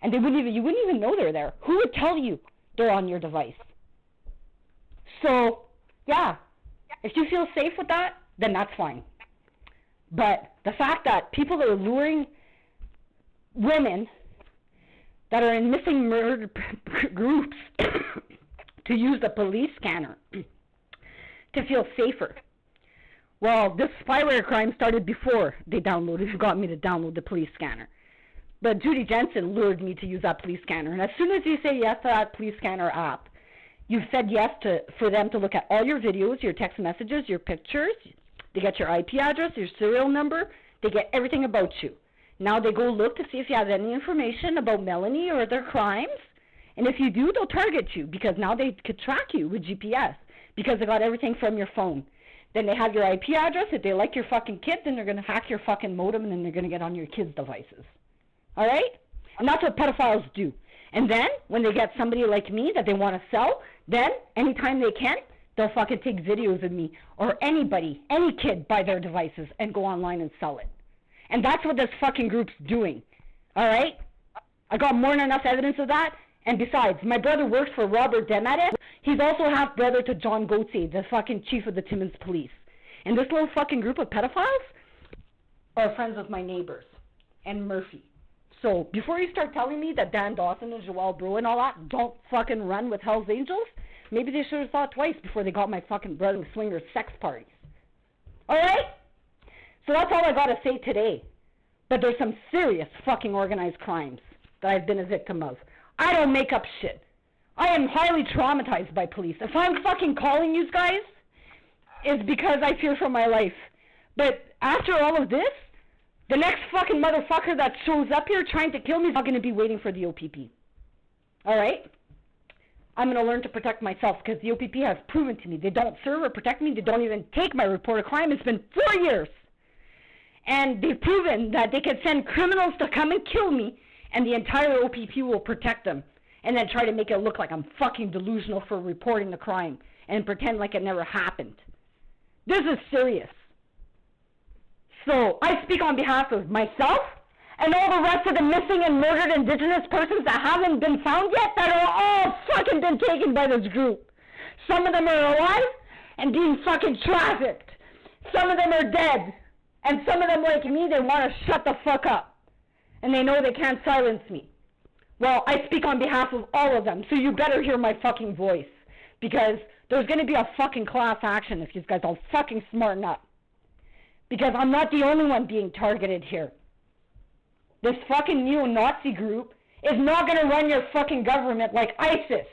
And you wouldn't even know they're there. Who would tell you they're on your device? So, yeah, if you feel safe with that, then that's fine. But the fact that people are luring women that are in missing murder groups to use the police scanner to feel safer. Well, this spyware crime started before they got me to download the police scanner. But Judy Jensen lured me to use that police scanner. And as soon as you say yes to that police scanner app, you've said yes for them to look at all your videos, your text messages, your pictures. They get your IP address, your serial number. They get everything about you. Now they go look to see if you have any information about Melanie or their crimes. And if you do, they'll target you because now they could track you with GPS because they got everything from your phone. Then they have your IP address. If they like your fucking kid, then they're going to hack your fucking modem and then they're going to get on your kids' devices. Alright? And that's what pedophiles do. And then, when they get somebody like me that they want to sell, then, anytime they can, they'll fucking take videos of me or anybody, any kid, by their devices and go online and sell it. And that's what this fucking group's doing. Alright? I got more than enough evidence of that. And besides, my brother works for Robert Demetis. He's also half-brother to John Gauthier, the fucking chief of the Timmins Police. And this little fucking group of pedophiles are friends with my neighbors and Murphy. So, before you start telling me that Dan Dawson and Joelle Breau and all that don't fucking run with Hell's Angels, maybe they should have thought twice before they got my fucking brother swingers sex parties. Alright? So that's all I gotta say today. But there's some serious fucking organized crimes that I've been a victim of. I don't make up shit. I am highly traumatized by police. If I'm fucking calling you guys, it's because I fear for my life. But after all of this, the next fucking motherfucker that shows up here trying to kill me is not going to be waiting for the OPP. Alright? I'm going to learn to protect myself because the OPP has proven to me they don't serve or protect me. They don't even take my report of crime. It's been 4 years. And they've proven that they can send criminals to come and kill me and the entire OPP will protect them. And then try to make it look like I'm fucking delusional for reporting the crime and pretend like it never happened. This is serious. So, I speak on behalf of myself and all the rest of the missing and murdered Indigenous persons that haven't been found yet that are all fucking been taken by this group. Some of them are alive and being fucking trafficked. Some of them are dead. And some of them, like me, they want to shut the fuck up. And they know they can't silence me. Well, I speak on behalf of all of them, so you better hear my fucking voice. Because there's going to be a fucking class action if you guys all fucking smarten up. Because I'm not the only one being targeted here. This fucking neo-Nazi group is not going to run your fucking government like ISIS.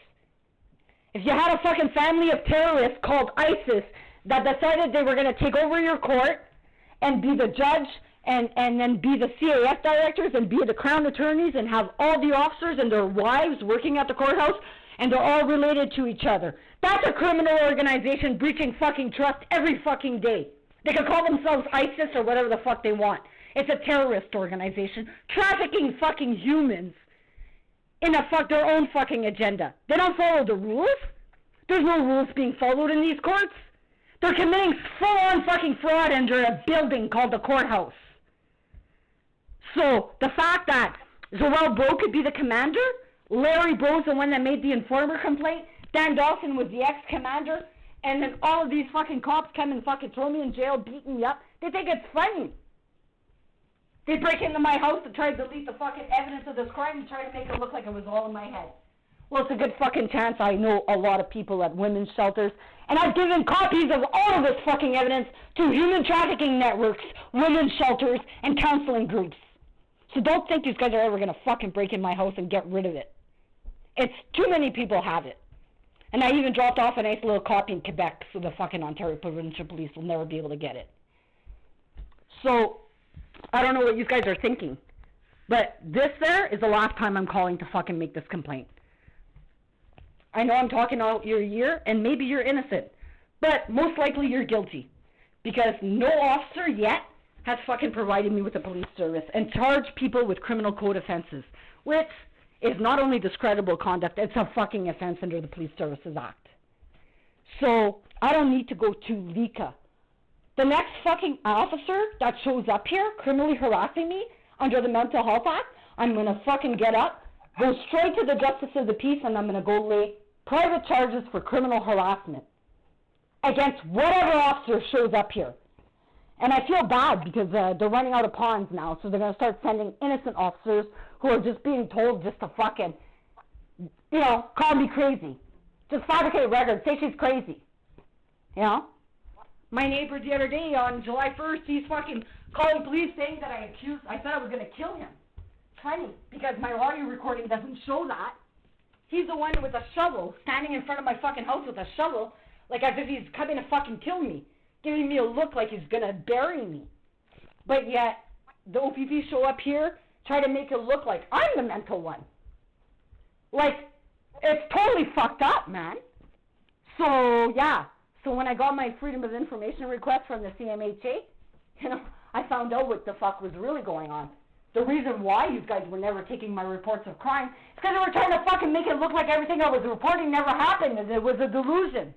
If you had a fucking family of terrorists called ISIS that decided they were going to take over your court and be the judge and then be the CAF directors and be the Crown attorneys and have all the officers and their wives working at the courthouse, and they're all related to each other. That's a criminal organization breaching fucking trust every fucking day. They can call themselves ISIS or whatever the fuck they want. It's a terrorist organization trafficking fucking humans in their own fucking agenda. They don't follow the rules. There's no rules being followed in these courts. They're committing full-on fucking fraud under a building called the courthouse. So the fact that Joel Bro could be the commander, Larry Bro's the one that made the informer complaint, Dan Dawson was the ex-commander, and then all of these fucking cops come and fucking throw me in jail, beat me up, they think it's funny. They break into my house to try to delete the fucking evidence of this crime and try to make it look like it was all in my head. Well, it's a good fucking chance I know a lot of people at women's shelters, and I've given copies of all of this fucking evidence to human trafficking networks, women's shelters, and counseling groups. So don't think these guys are ever going to fucking break in my house and get rid of it. It's too many people have it. And I even dropped off a nice little copy in Quebec so the fucking Ontario Provincial Police will never be able to get it. So, I don't know what you guys are thinking. But this there is the last time I'm calling to fucking make this complaint. I know I'm talking out your ear, and maybe you're innocent. But most likely you're guilty. Because no officer yet has fucking provided me with a police service and charged people with criminal code offenses, which is not only discreditable conduct, it's a fucking offense under the Police Services Act. So, I don't need to go to LICA. The next fucking officer that shows up here criminally harassing me under the Mental Health Act, I'm going to fucking get up, go straight to the Justice of the Peace, and I'm going to go lay private charges for criminal harassment against whatever officer shows up here. And I feel bad because they're running out of pawns now, so they're going to start sending innocent officers who are just being told just to fucking, you know, call me crazy. Just fabricate records, say she's crazy. You know? My neighbor the other day on July 1st, he's fucking calling police saying that I said I was going to kill him. Funny, because my audio recording doesn't show that. He's the one with a shovel, standing in front of my fucking house with a shovel, like as if he's coming to fucking kill me, giving me a look like he's going to bury me. But yet, the OPP show up here, try to make it look like I'm the mental one. Like, it's totally fucked up, man. So, yeah. So when I got my Freedom of Information request from the CMAH, you know, I found out what the fuck was really going on. The reason why you guys were never taking my reports of crime is because they were trying to fucking make it look like everything I was reporting never happened and it was a delusion.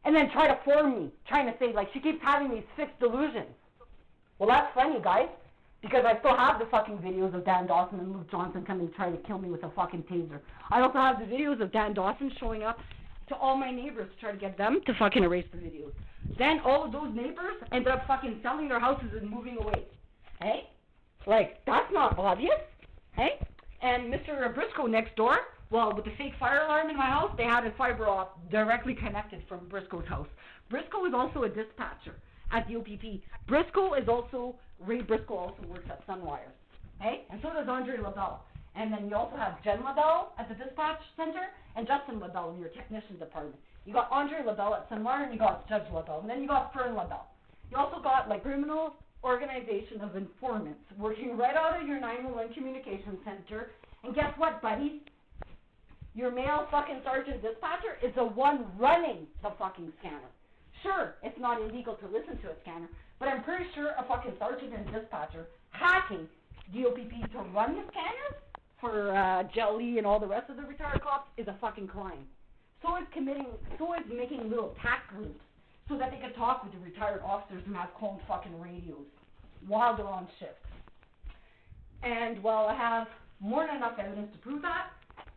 And then try to fool me, trying to say, like, she keeps having these fixed delusions. Well, that's funny, guys, because I still have the fucking videos of Dan Dawson and Luke Johnson coming to try to kill me with a fucking taser. I also have the videos of Dan Dawson showing up to all my neighbors to try to get them to fucking erase the videos. Then all of those neighbors ended up fucking selling their houses and moving away. Hey? Like, that's not obvious. Hey? And Mr. Briscoe next door, well, with the fake fire alarm in my house, they had a fiber op directly connected from Briscoe's house. Briscoe is also a dispatcher at the OPP. Ray Briscoe also works at Sunwire. Hey? And so does Andre LaBelle. And then you also have Jen LaBelle at the dispatch center and Justin LaBelle in your technician department. You got Andre LaBelle at Sunwire and you got Judge LaBelle. And then you got Fern LaBelle. You also got, like, criminal organization of informants working right out of your 911 communication center. And guess what, buddy? Your male fucking sergeant dispatcher is the one running the fucking scanner. Sure, it's not illegal to listen to a scanner, but I'm pretty sure a fucking sergeant and dispatcher hacking DOPP to run the scanners for Jelly and all the rest of the retired cops is a fucking crime. So is making little tack groups so that they can talk with the retired officers and have cloned fucking radios while they're on shift. And while I have more than enough evidence to prove that,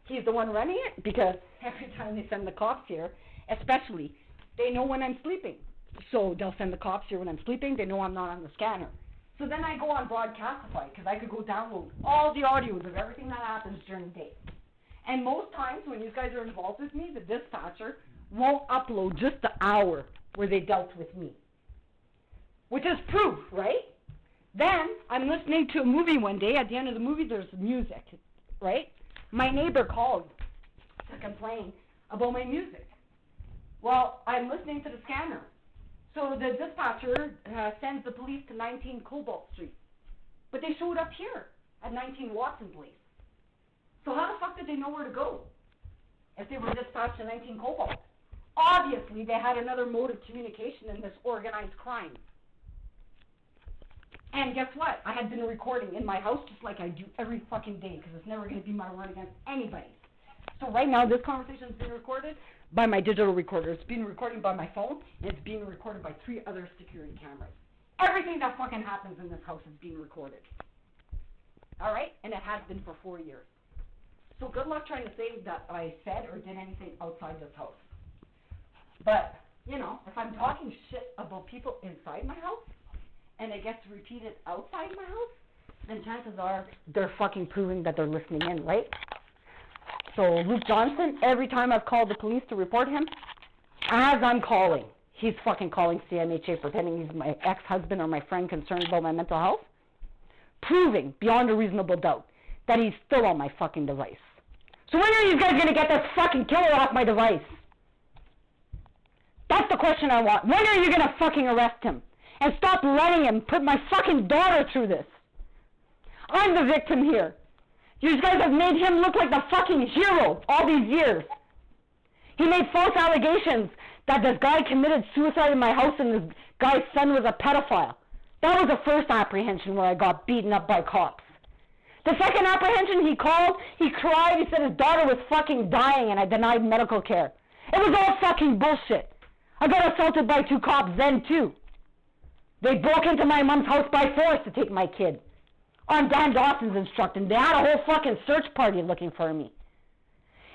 he's the one running it, because every time they send the cops here, especially, they know when I'm sleeping. So they'll send the cops here when I'm sleeping, they know I'm not on the scanner. So then I go on Broadcastify, because I could go download all the audios of everything that happens during the day. And most times when you guys are involved with me, the dispatcher won't upload just the hour where they dealt with me. Which is proof, right? Then, I'm listening to a movie one day. At the end of the movie, there's music, right? My neighbor called to complain about my music. Well, I'm listening to the scanner. So the dispatcher sends the police to 19 Cobalt Street. But they showed up here at 19 Watson Place. So how the fuck did they know where to go if they were dispatched to 19 Cobalt? Obviously, they had another mode of communication in this organized crime. And guess what? I had been recording in my house just like I do every fucking day because it's never going to be my word against anybody. So right now, this conversation is being recorded by my digital recorder. It's being recorded by my phone, and it's being recorded by 3 other security cameras. Everything that fucking happens in this house is being recorded. All right? And it has been for 4 years. So good luck trying to say that I said or did anything outside this house. But, you know, if I'm talking shit about people inside my house, and it gets repeated outside my house, then chances are they're fucking proving that they're listening in, right? So Luke Johnson, every time I've called the police to report him, as I'm calling, he's fucking calling CMAH pretending he's my ex-husband or my friend concerned about my mental health, proving beyond a reasonable doubt that he's still on my fucking device. So when are you guys going to get this fucking killer off my device? That's the question I want. When are you going to fucking arrest him? And stop letting him put my fucking daughter through this. I'm the victim here. You guys have made him look like the fucking hero all these years. He made false allegations that this guy committed suicide in my house and this guy's son was a pedophile. That was the first apprehension where I got beaten up by cops. The second apprehension, he called, he cried, he said his daughter was fucking dying and I denied medical care. It was all fucking bullshit. I got assaulted by 2 cops then too. They broke into my mom's house by force to take my kid. On Dan Dawson's instruction. They had a whole fucking search party looking for me.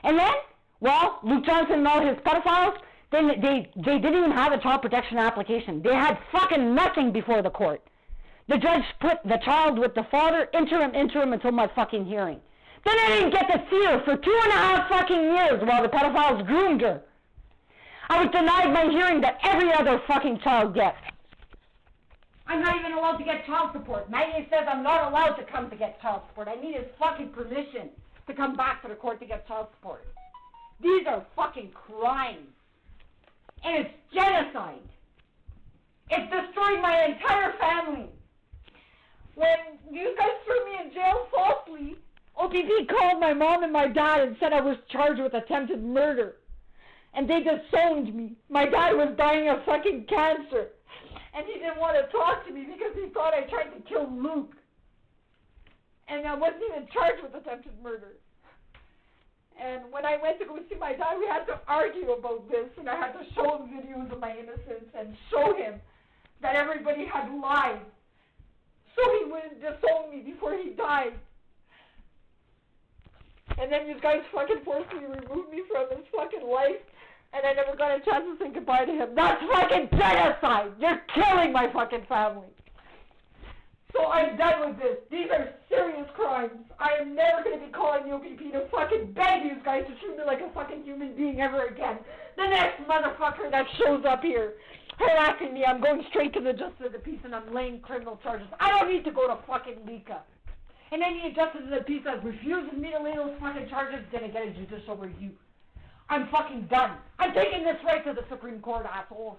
And then, well, Luke Johnson and all his pedophiles, they didn't even have a child protection application. They had fucking nothing before the court. The judge put the child with the father, interim until my fucking hearing. Then I didn't get to see her for 2.5 fucking years while the pedophiles groomed her. I was denied my hearing that every other fucking child gets. I'm not even allowed to get child support. Maggie says I'm not allowed to come to get child support. I need his fucking permission to come back to the court to get child support. These are fucking crimes. And it's genocide. It's destroyed my entire family. When you guys threw me in jail falsely, OPP called my mom and my dad and said I was charged with attempted murder. And they disowned me. My dad was dying of fucking cancer. And he didn't want to talk to me because he thought I tried to kill Luke. And I wasn't even charged with attempted murder. And when I went to go see my dad, we had to argue about this. And I had to show him videos of my innocence and show him that everybody had lied. So he wouldn't disown me before he died. And then you guys fucking forcibly removed me from his fucking life. And I never got a chance to say goodbye to him. That's fucking genocide! You're killing my fucking family! So I'm done with this. These are serious crimes. I am never going to be calling the OPP to fucking beg you guys to treat me like a fucking human being ever again. The next motherfucker that shows up here harassing me, I'm going straight to the Justice of the Peace and I'm laying criminal charges. I don't need to go to fucking Lika. And any Justice of the Peace that refuses me to lay those fucking charges is going to get a judicial review. I'm fucking done. I'm taking this right to the Supreme Court, assholes.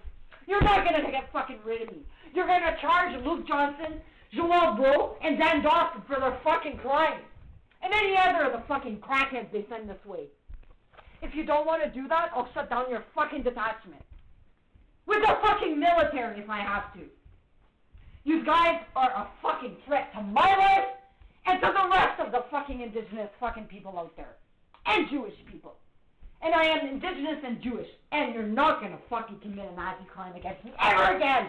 You're not going to get fucking rid of me. You're going to charge Luke Johnson, Joel Bro, and Dan Dawson for their fucking crimes. And any other of the fucking crackheads they send this way. If you don't want to do that, I'll shut down your fucking detachment. With the fucking military if I have to. You guys are a fucking threat to my life and to the rest of the fucking indigenous fucking people out there. And Jewish people. And I am indigenous and Jewish. And you're not going to fucking commit a Nazi crime against me ever again.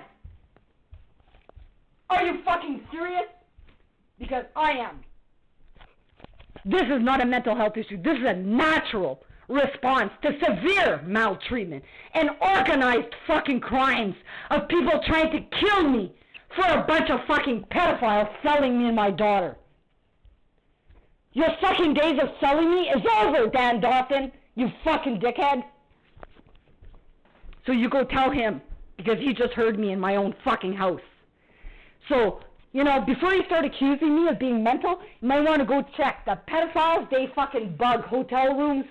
Are you fucking serious? Because I am. This is not a mental health issue. This is a natural response to severe maltreatment and organized fucking crimes of people trying to kill me for a bunch of fucking pedophiles selling me and my daughter. Your fucking days of selling me is over, Dan Dawson. You fucking dickhead. So you go tell him, because he just heard me in my own fucking house. So, you know, before you start accusing me of being mental, you might want to go check. The pedophiles, they fucking bug hotel rooms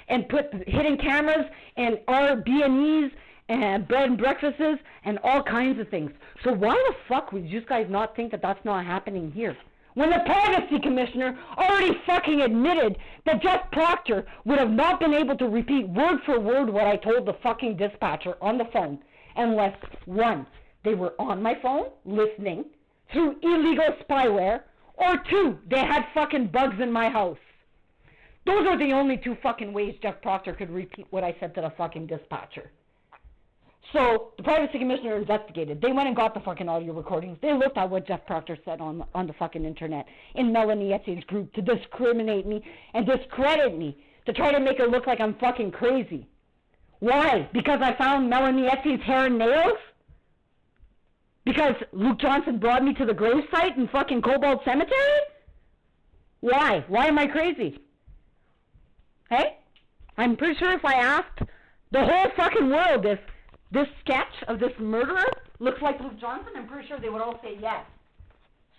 and put hidden cameras and Airbnbs and bed and breakfasts and all kinds of things. So why the fuck would you guys not think that that's not happening here? When the privacy commissioner already fucking admitted that Jeff Proctor would have not been able to repeat word for word what I told the fucking dispatcher on the phone unless, one, they were on my phone listening through illegal spyware, or two, they had fucking bugs in my house. Those are the only two fucking ways Jeff Proctor could repeat what I said to the fucking dispatcher. So, the privacy commissioner investigated. They went and got the fucking audio recordings. They looked at what Jeff Proctor said on the fucking internet in Melanie Etsy's group to discriminate me and discredit me, to try to make it look like I'm fucking crazy. Why? Because I found Melanie Etsy's hair and nails? Because Luke Johnson brought me to the gravesite in fucking Cobalt Cemetery? Why? Why am I crazy? Hey? I'm pretty sure if I asked the whole fucking world if this sketch of this murderer looks like Luke Johnson, I'm pretty sure they would all say yes.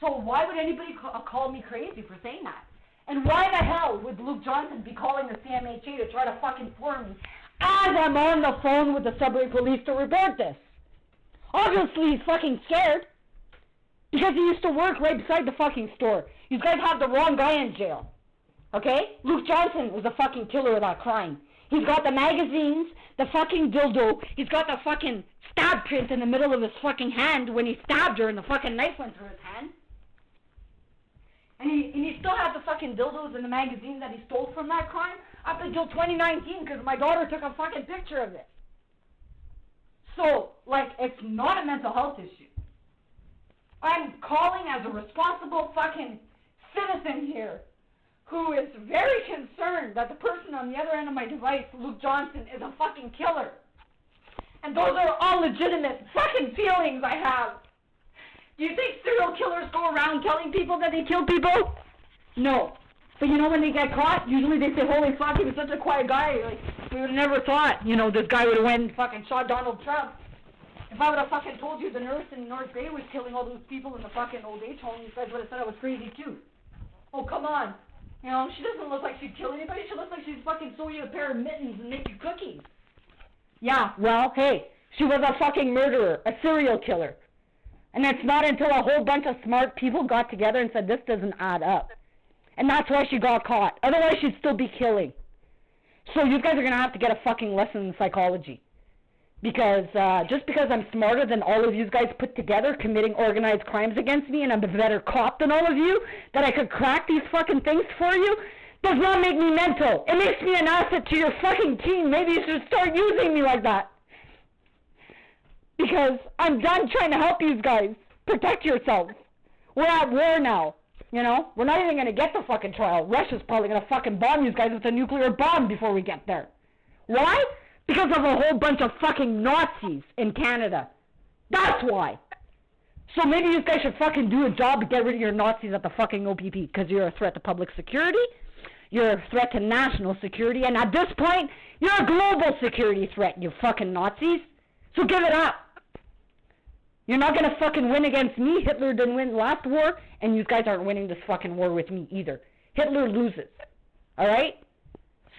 So why would anybody call me crazy for saying that? And why the hell would Luke Johnson be calling the CMAH to try to fucking inform me as I'm on the phone with the Sudbury police to report this? Obviously he's fucking scared. Because he used to work right beside the fucking store. You guys have the wrong guy in jail. Okay? Luke Johnson was the fucking killer of that crime. He's got the magazines, the fucking dildo, he's got the fucking stab print in the middle of his fucking hand when he stabbed her and the fucking knife went through his hand. And he still has the fucking dildos and the magazine that he stole from that crime up until 2019 because my daughter took a fucking picture of it. So, like, it's not a mental health issue. I'm calling as a responsible fucking citizen here who is very concerned that the person on the other end of my device, Luke Johnson, is a fucking killer. And those are all legitimate fucking feelings I have. Do you think serial killers go around telling people that they kill people? No. But you know when they get caught, usually they say, holy fuck, he was such a quiet guy. Like, we would have never thought, you know, this guy would have went and fucking shot Donald Trump. If I would have fucking told you the nurse in North Bay was killing all those people in the fucking old age home, you guys would have said I was crazy too. Oh, come on. You know, she doesn't look like she'd kill anybody. She looks like she'd fucking sew you a pair of mittens and make you cookies. Yeah, well, hey, she was a fucking murderer, a serial killer. And it's not until a whole bunch of smart people got together and said this doesn't add up. And that's why she got caught. Otherwise, she'd still be killing. So you guys are going to have to get a fucking lesson in psychology. Because just because I'm smarter than all of you guys put together committing organized crimes against me and I'm a better cop than all of you, that I could crack these fucking things for you, does not make me mental. It makes me an asset to your fucking team. Maybe you should start using me like that. Because I'm done trying to help you guys. Protect yourselves. We're at war now. You know? We're not even going to get the fucking trial. Russia's probably going to fucking bomb you guys with a nuclear bomb before we get there. Why? Because of a whole bunch of fucking Nazis in Canada. That's why. So maybe you guys should fucking do a job to get rid of your Nazis at the fucking OPP. Because you're a threat to public security. You're a threat to national security. And at this point, you're a global security threat, you fucking Nazis. So give it up. You're not going to fucking win against me. Hitler didn't win the last war. And you guys aren't winning this fucking war with me either. Hitler loses. Alright?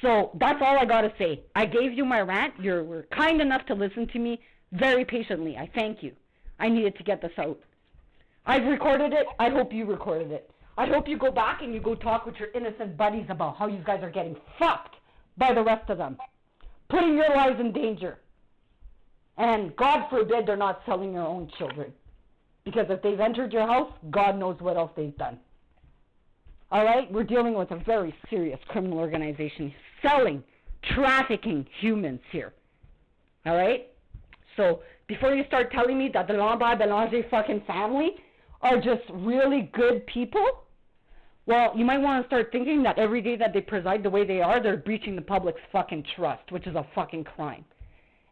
So, that's all I gotta say. I gave you my rant. You were kind enough to listen to me very patiently. I thank you. I needed to get this out. I've recorded it. I hope you recorded it. I hope you go back and you go talk with your innocent buddies about how you guys are getting fucked by the rest of them. Putting your lives in danger. And God forbid they're not selling your own children. Because if they've entered your house, God knows what else they've done. Alright? We're dealing with a very serious criminal organization selling, trafficking humans here. Alright? So, before you start telling me that the lambert-belanger fucking family are just really good people, well, you might want to start thinking that every day that they preside the way they are, they're breaching the public's fucking trust, which is a fucking crime.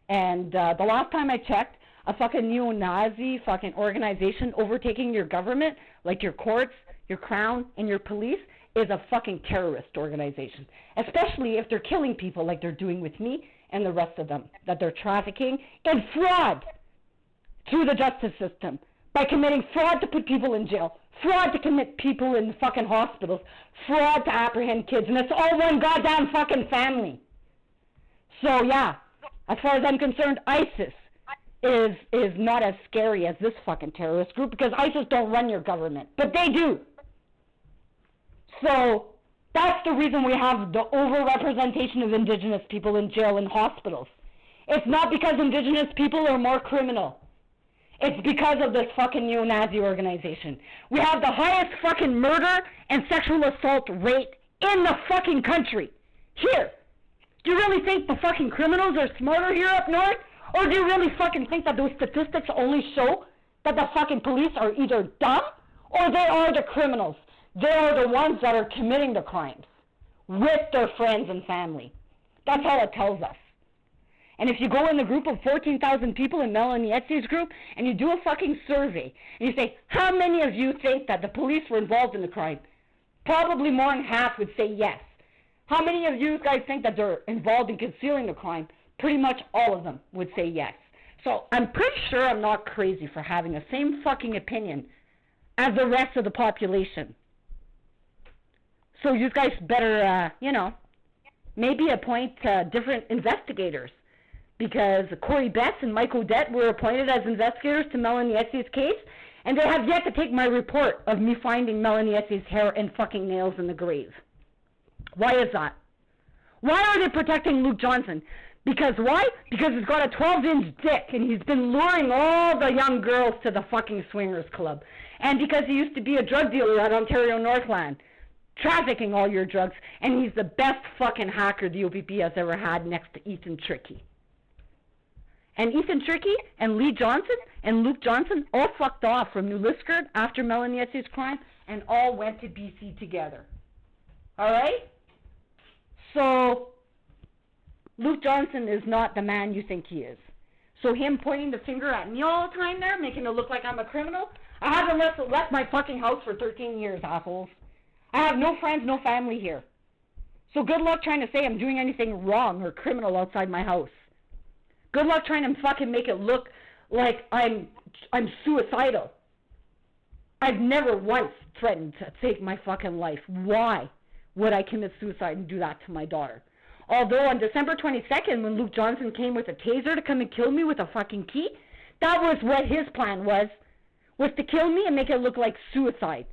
And the last time I checked, a fucking neo-Nazi fucking organization overtaking your government, like your courts, your crown, and your police, is a fucking terrorist organization. Especially if they're killing people like they're doing with me and the rest of them. That they're trafficking in fraud through the justice system. By committing fraud to put people in jail. Fraud to commit people in fucking hospitals. Fraud to apprehend kids. And it's all one goddamn fucking family. So yeah, As far as I'm concerned, ISIS is not as scary as this fucking terrorist group, because ISIS don't run your government, but they do. So that's the reason we have the overrepresentation of Indigenous people in jail and hospitals. It's not because Indigenous people are more criminal. It's because of this fucking neo-Nazi organization. We have the highest fucking murder and sexual assault rate in the fucking country. Here. Do you really think the fucking criminals are smarter here up north? Or do you really fucking think that those statistics only show that the fucking police are either dumb or they are the criminals? They are the ones that are committing the crimes with their friends and family. That's all it tells us. And if you go in the group of 14,000 people in Melanie Etsy's group and you do a fucking survey and you say, how many of you think that the police were involved in the crime? Probably more than half would say yes. How many of you guys think that they're involved in concealing the crime? Pretty much all of them would say yes. So I'm pretty sure I'm not crazy for having the same fucking opinion as the rest of the population. So you guys better, maybe appoint different investigators. Because Corey Betts and Mike Odette were appointed as investigators to Melanie Etsy's case, and they have yet to take my report of me finding Melanie Etsy's hair and fucking nails in the grave. Why is that? Why are they protecting Luke Johnson? Because why? Because he's got a 12-inch dick, and he's been luring all the young girls to the fucking swingers club. And because he used to be a drug dealer at Ontario Northland, trafficking all your drugs, and he's the best fucking hacker the OPP has ever had next to Ethan Tricky. And Ethan Tricky and Lee Johnson and Luke Johnson all fucked off from New Liskeard after Melanie Etsy's crime and all went to BC together. Alright? So, Luke Johnson is not the man you think he is. So him pointing the finger at me all the time there, making it look like I'm a criminal, I haven't left my fucking house for 13 years, assholes. I have no friends, no family here. So good luck trying to say I'm doing anything wrong or criminal outside my house. Good luck trying to fucking make it look like I'm suicidal. I've never once threatened to take my fucking life. Why would I commit suicide and do that to my daughter? Although on December 22nd, when Luke Johnson came with a taser to come and kill me with a fucking key, that was what his plan was to kill me and make it look like suicide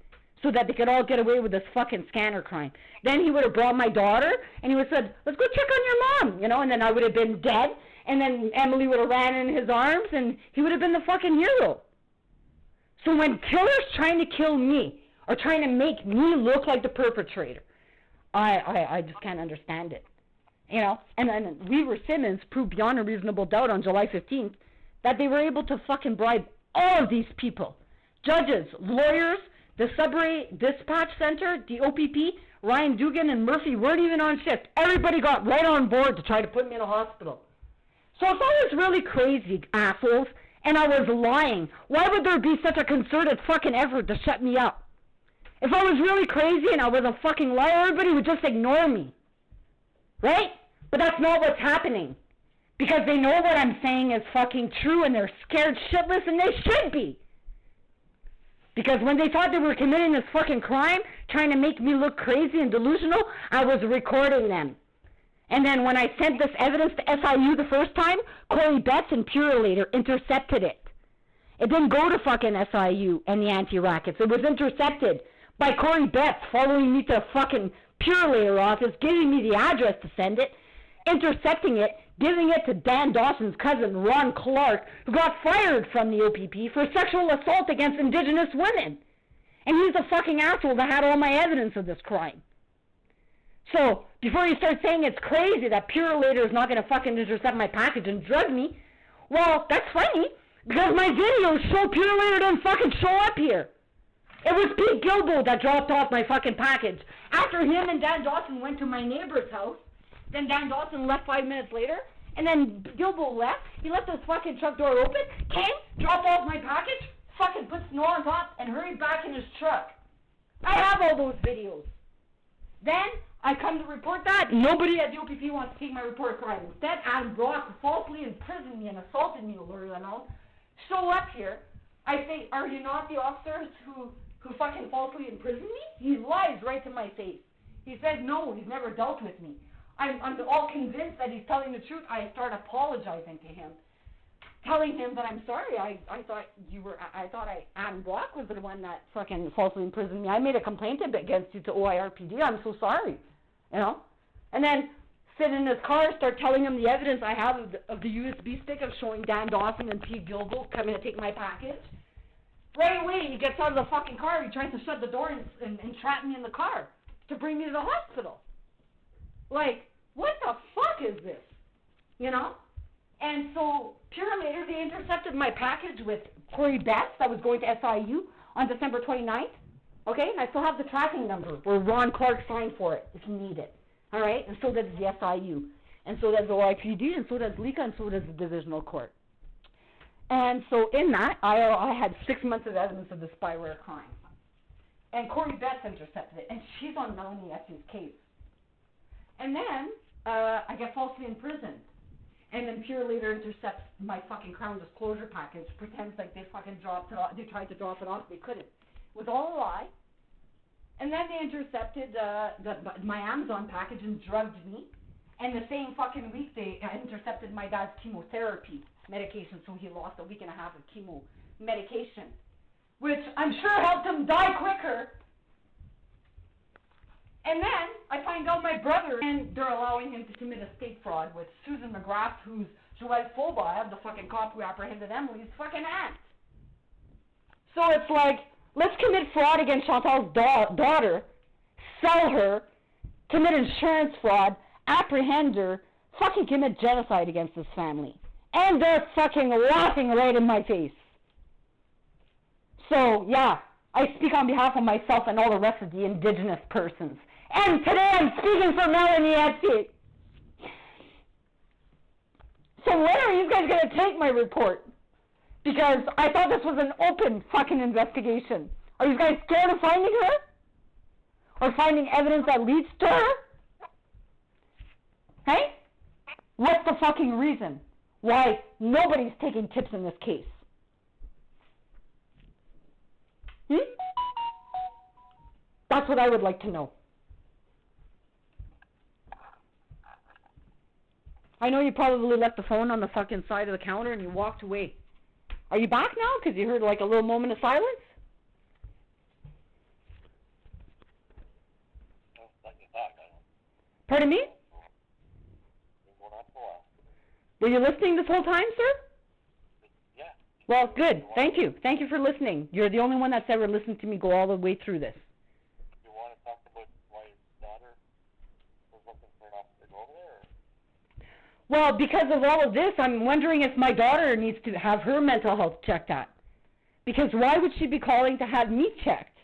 so that they could all get away with this fucking scanner crime. Then he would have brought my daughter and he would have said, let's go check on your mom, and then I would have been dead. And then Emily would have ran in his arms, and he would have been the fucking hero. So when killers trying to kill me are trying to make me look like the perpetrator, I just can't understand it. And then Weaver Simmons proved beyond a reasonable doubt on July 15th that they were able to fucking bribe all of these people. Judges, lawyers, the Sudbury Dispatch Center, the OPP, Ryan Dugan and Murphy weren't even on shift. Everybody got right on board to try to put me in a hospital. So if I was really crazy, assholes, and I was lying, why would there be such a concerted fucking effort to shut me up? If I was really crazy and I was a fucking liar, everybody would just ignore me. Right? But that's not what's happening. Because they know what I'm saying is fucking true and they're scared shitless, and they should be. Because when they thought they were committing this fucking crime, trying to make me look crazy and delusional, I was recording them. And then when I sent this evidence to SIU the first time, Corey Betts and Purelator intercepted it. It didn't go to fucking SIU and the anti-rackets. It was intercepted by Corey Betts following me to a fucking Purelator office, giving me the address to send it, intercepting it, giving it to Dan Dawson's cousin, Ron Clark, who got fired from the OPP for sexual assault against Indigenous women. And he's the fucking asshole that had all my evidence of this crime. So, before you start saying it's crazy that Purelator is not going to fucking intercept my package and drug me, well, that's funny, because my videos show Purelator didn't fucking show up here. It was Pete Gilbo that dropped off my fucking package. After him and Dan Dawson went to my neighbor's house, then Dan Dawson left 5 minutes later, and then Gilbo left. He left his fucking truck door open, came, dropped off my package, fucking put snow on top, and hurried back in his truck. I have all those videos. Then I come to report that. Nobody at the OPP wants to take my report of crime. Instead, Adam Brock, who falsely imprisoned me and assaulted me, show up here. I say, are you not the officers who fucking falsely imprisoned me? He lies right to my face. He says, no, he's never dealt with me. I'm all convinced that he's telling the truth, I start apologizing to him, telling him that I'm sorry. I thought Adam Block was the one that fucking falsely imprisoned me. I made a complaint against you to OIRPD. I'm so sorry, you know. And then sit in his car, start telling him the evidence I have of the USB stick of showing Dan Dawson and Pete Gilbo coming to take my package. Right away, he gets out of the fucking car. He tries to shut the door and trap me in the car to bring me to the hospital. Like, what the fuck is this? You know? And so, pure later, they intercepted my package with Corey Betts that was going to SIU on December 29th. Okay? And I still have the tracking number where Ron Clark signed for it if you need it. All right? And so does the SIU. And so does the OIPD, and so does LICA, and so does the Divisional Court. And so in that, I had 6 months of evidence of the spyware crime. And Corey Betts intercepted it, and she's on Melanie Essie's case. And then I get falsely imprisoned. And then Pure later intercepts my fucking Crown Disclosure package, pretends like they fucking dropped it off, they tried to drop it off, they couldn't. It was all a lie. And then they intercepted my Amazon package and drugged me. And the same fucking week they intercepted my dad's chemotherapy medication, so he lost a week and a half of chemo medication, which I'm sure helped him die quicker. And then I find out my brother, and they're allowing him to commit a state fraud with Susan McGrath, who's Joelle Fobayev, the fucking cop who apprehended Emily's fucking aunt. So it's like, let's commit fraud against Chantal's daughter, sell her, commit insurance fraud, apprehend her, fucking commit genocide against this family. And they're fucking laughing right in my face. So, yeah, I speak on behalf of myself and all the rest of the indigenous persons. And today I'm speaking for Melanie Etsy. So when are you guys going to take my report? Because I thought this was an open fucking investigation. Are you guys scared of finding her? Or finding evidence that leads to her? Hey? What's the fucking reason why nobody's taking tips in this case? That's what I would like to know. I know you probably left the phone on the fucking side of the counter and you walked away. Are you back now? Because you heard like a little moment of silence? Pardon me? Were you listening this whole time, sir? Yeah. Well, good. Thank you. Thank you for listening. You're the only one that's ever listened to me go all the way through this. You want to talk about why your daughter was looking for an officer to go over there? Well, because of all of this, I'm wondering if my daughter needs to have her mental health checked at. Because why would she be calling to have me checked?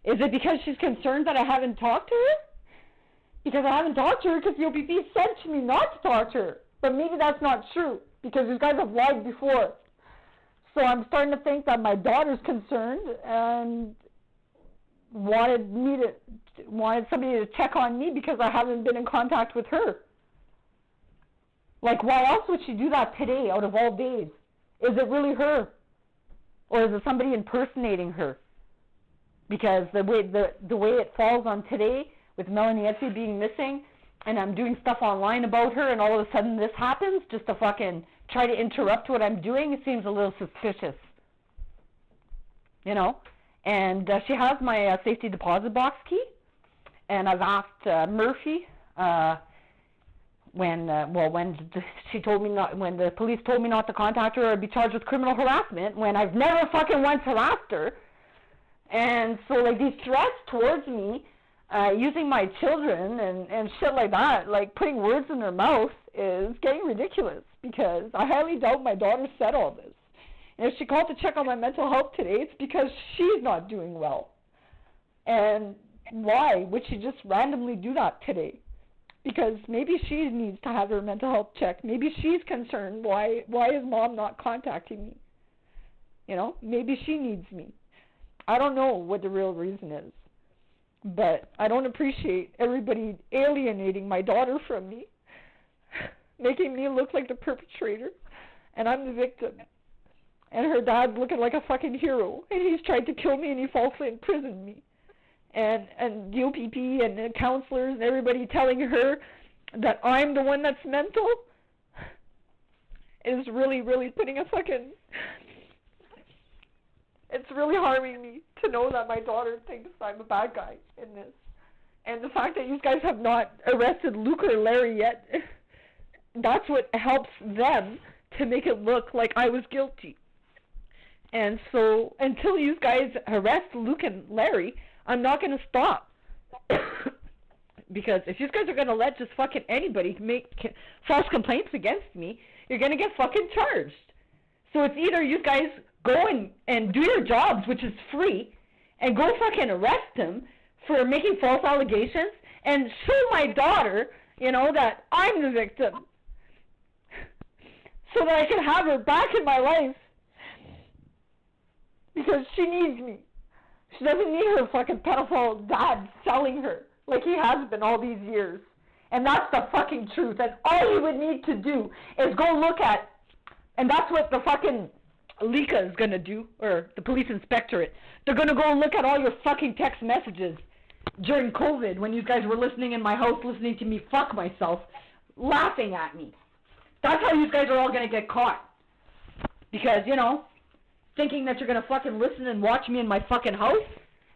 Is it because she's concerned that I haven't talked to her? Because I haven't talked to her because the OPP said to me not to talk to her. But maybe that's not true, because you guys have lied before. So I'm starting to think that my daughter's concerned and wanted somebody to check on me because I haven't been in contact with her. Like, why else would she do that today, out of all days? Is it really her? Or is it somebody impersonating her? Because the way it falls on today, with Melanie Etsy being missing, and I'm doing stuff online about her, and all of a sudden this happens, just to fucking try to interrupt what I'm doing, it seems a little suspicious. You know? And she has my safety deposit box key, and I've asked Murphy, when the police told me not to contact her or be charged with criminal harassment, when I've never fucking once harassed her. And so, like, these threats towards me, using my children and shit like that, like putting words in their mouth, is getting ridiculous, because I highly doubt my daughter said all this. And if she called to check on my mental health today, it's because she's not doing well. And why would she just randomly do that today? Because maybe she needs to have her mental health checked. Maybe she's concerned, why is mom not contacting me? You know, maybe she needs me. I don't know what the real reason is. But I don't appreciate everybody alienating my daughter from me, making me look like the perpetrator, and I'm the victim. And her dad's looking like a fucking hero, and he's tried to kill me, and he falsely imprisoned me. And the OPP and the counselors and everybody telling her that I'm the one that's mental is really, really putting a fucking... It's really harming me to know that my daughter thinks I'm a bad guy in this. And the fact that you guys have not arrested Luke or Larry yet, that's what helps them to make it look like I was guilty. And so, until you guys arrest Luke and Larry, I'm not going to stop. Because if you guys are going to let just fucking anybody make false complaints against me, you're going to get fucking charged. So it's either you guys go and do your jobs, which is free, and go fucking arrest him for making false allegations, and show my daughter, you know, that I'm the victim, so that I can have her back in my life, because she needs me. She doesn't need her fucking pedophile dad selling her, like he has been all these years. And that's the fucking truth, and all you would need to do is go look at, and that's what the fucking Lika is going to do, or the police inspectorate. They're going to go look at all your fucking text messages during COVID, when you guys were listening in my house, listening to me fuck myself, laughing at me. That's how you guys are all going to get caught. Because, you know, thinking that you're going to fucking listen and watch me in my fucking house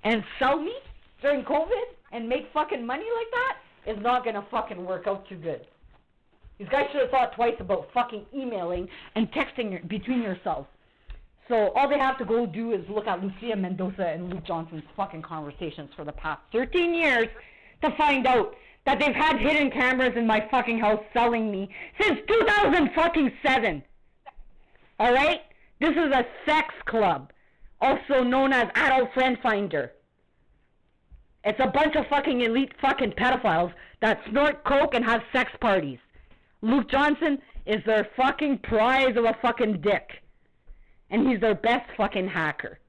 and sell me during COVID and make fucking money like that is not going to fucking work out too good. You guys should have thought twice about fucking emailing and texting between yourselves. So all they have to go do is look at Lucia Mendoza and Luke Johnson's fucking conversations for the past 13 years to find out that they've had hidden cameras in my fucking house selling me since 2007. Alright? This is a sex club, also known as Adult Friend Finder. It's a bunch of fucking elite fucking pedophiles that snort coke and have sex parties. Luke Johnson is their fucking prize of a fucking dick. And he's their best fucking hacker.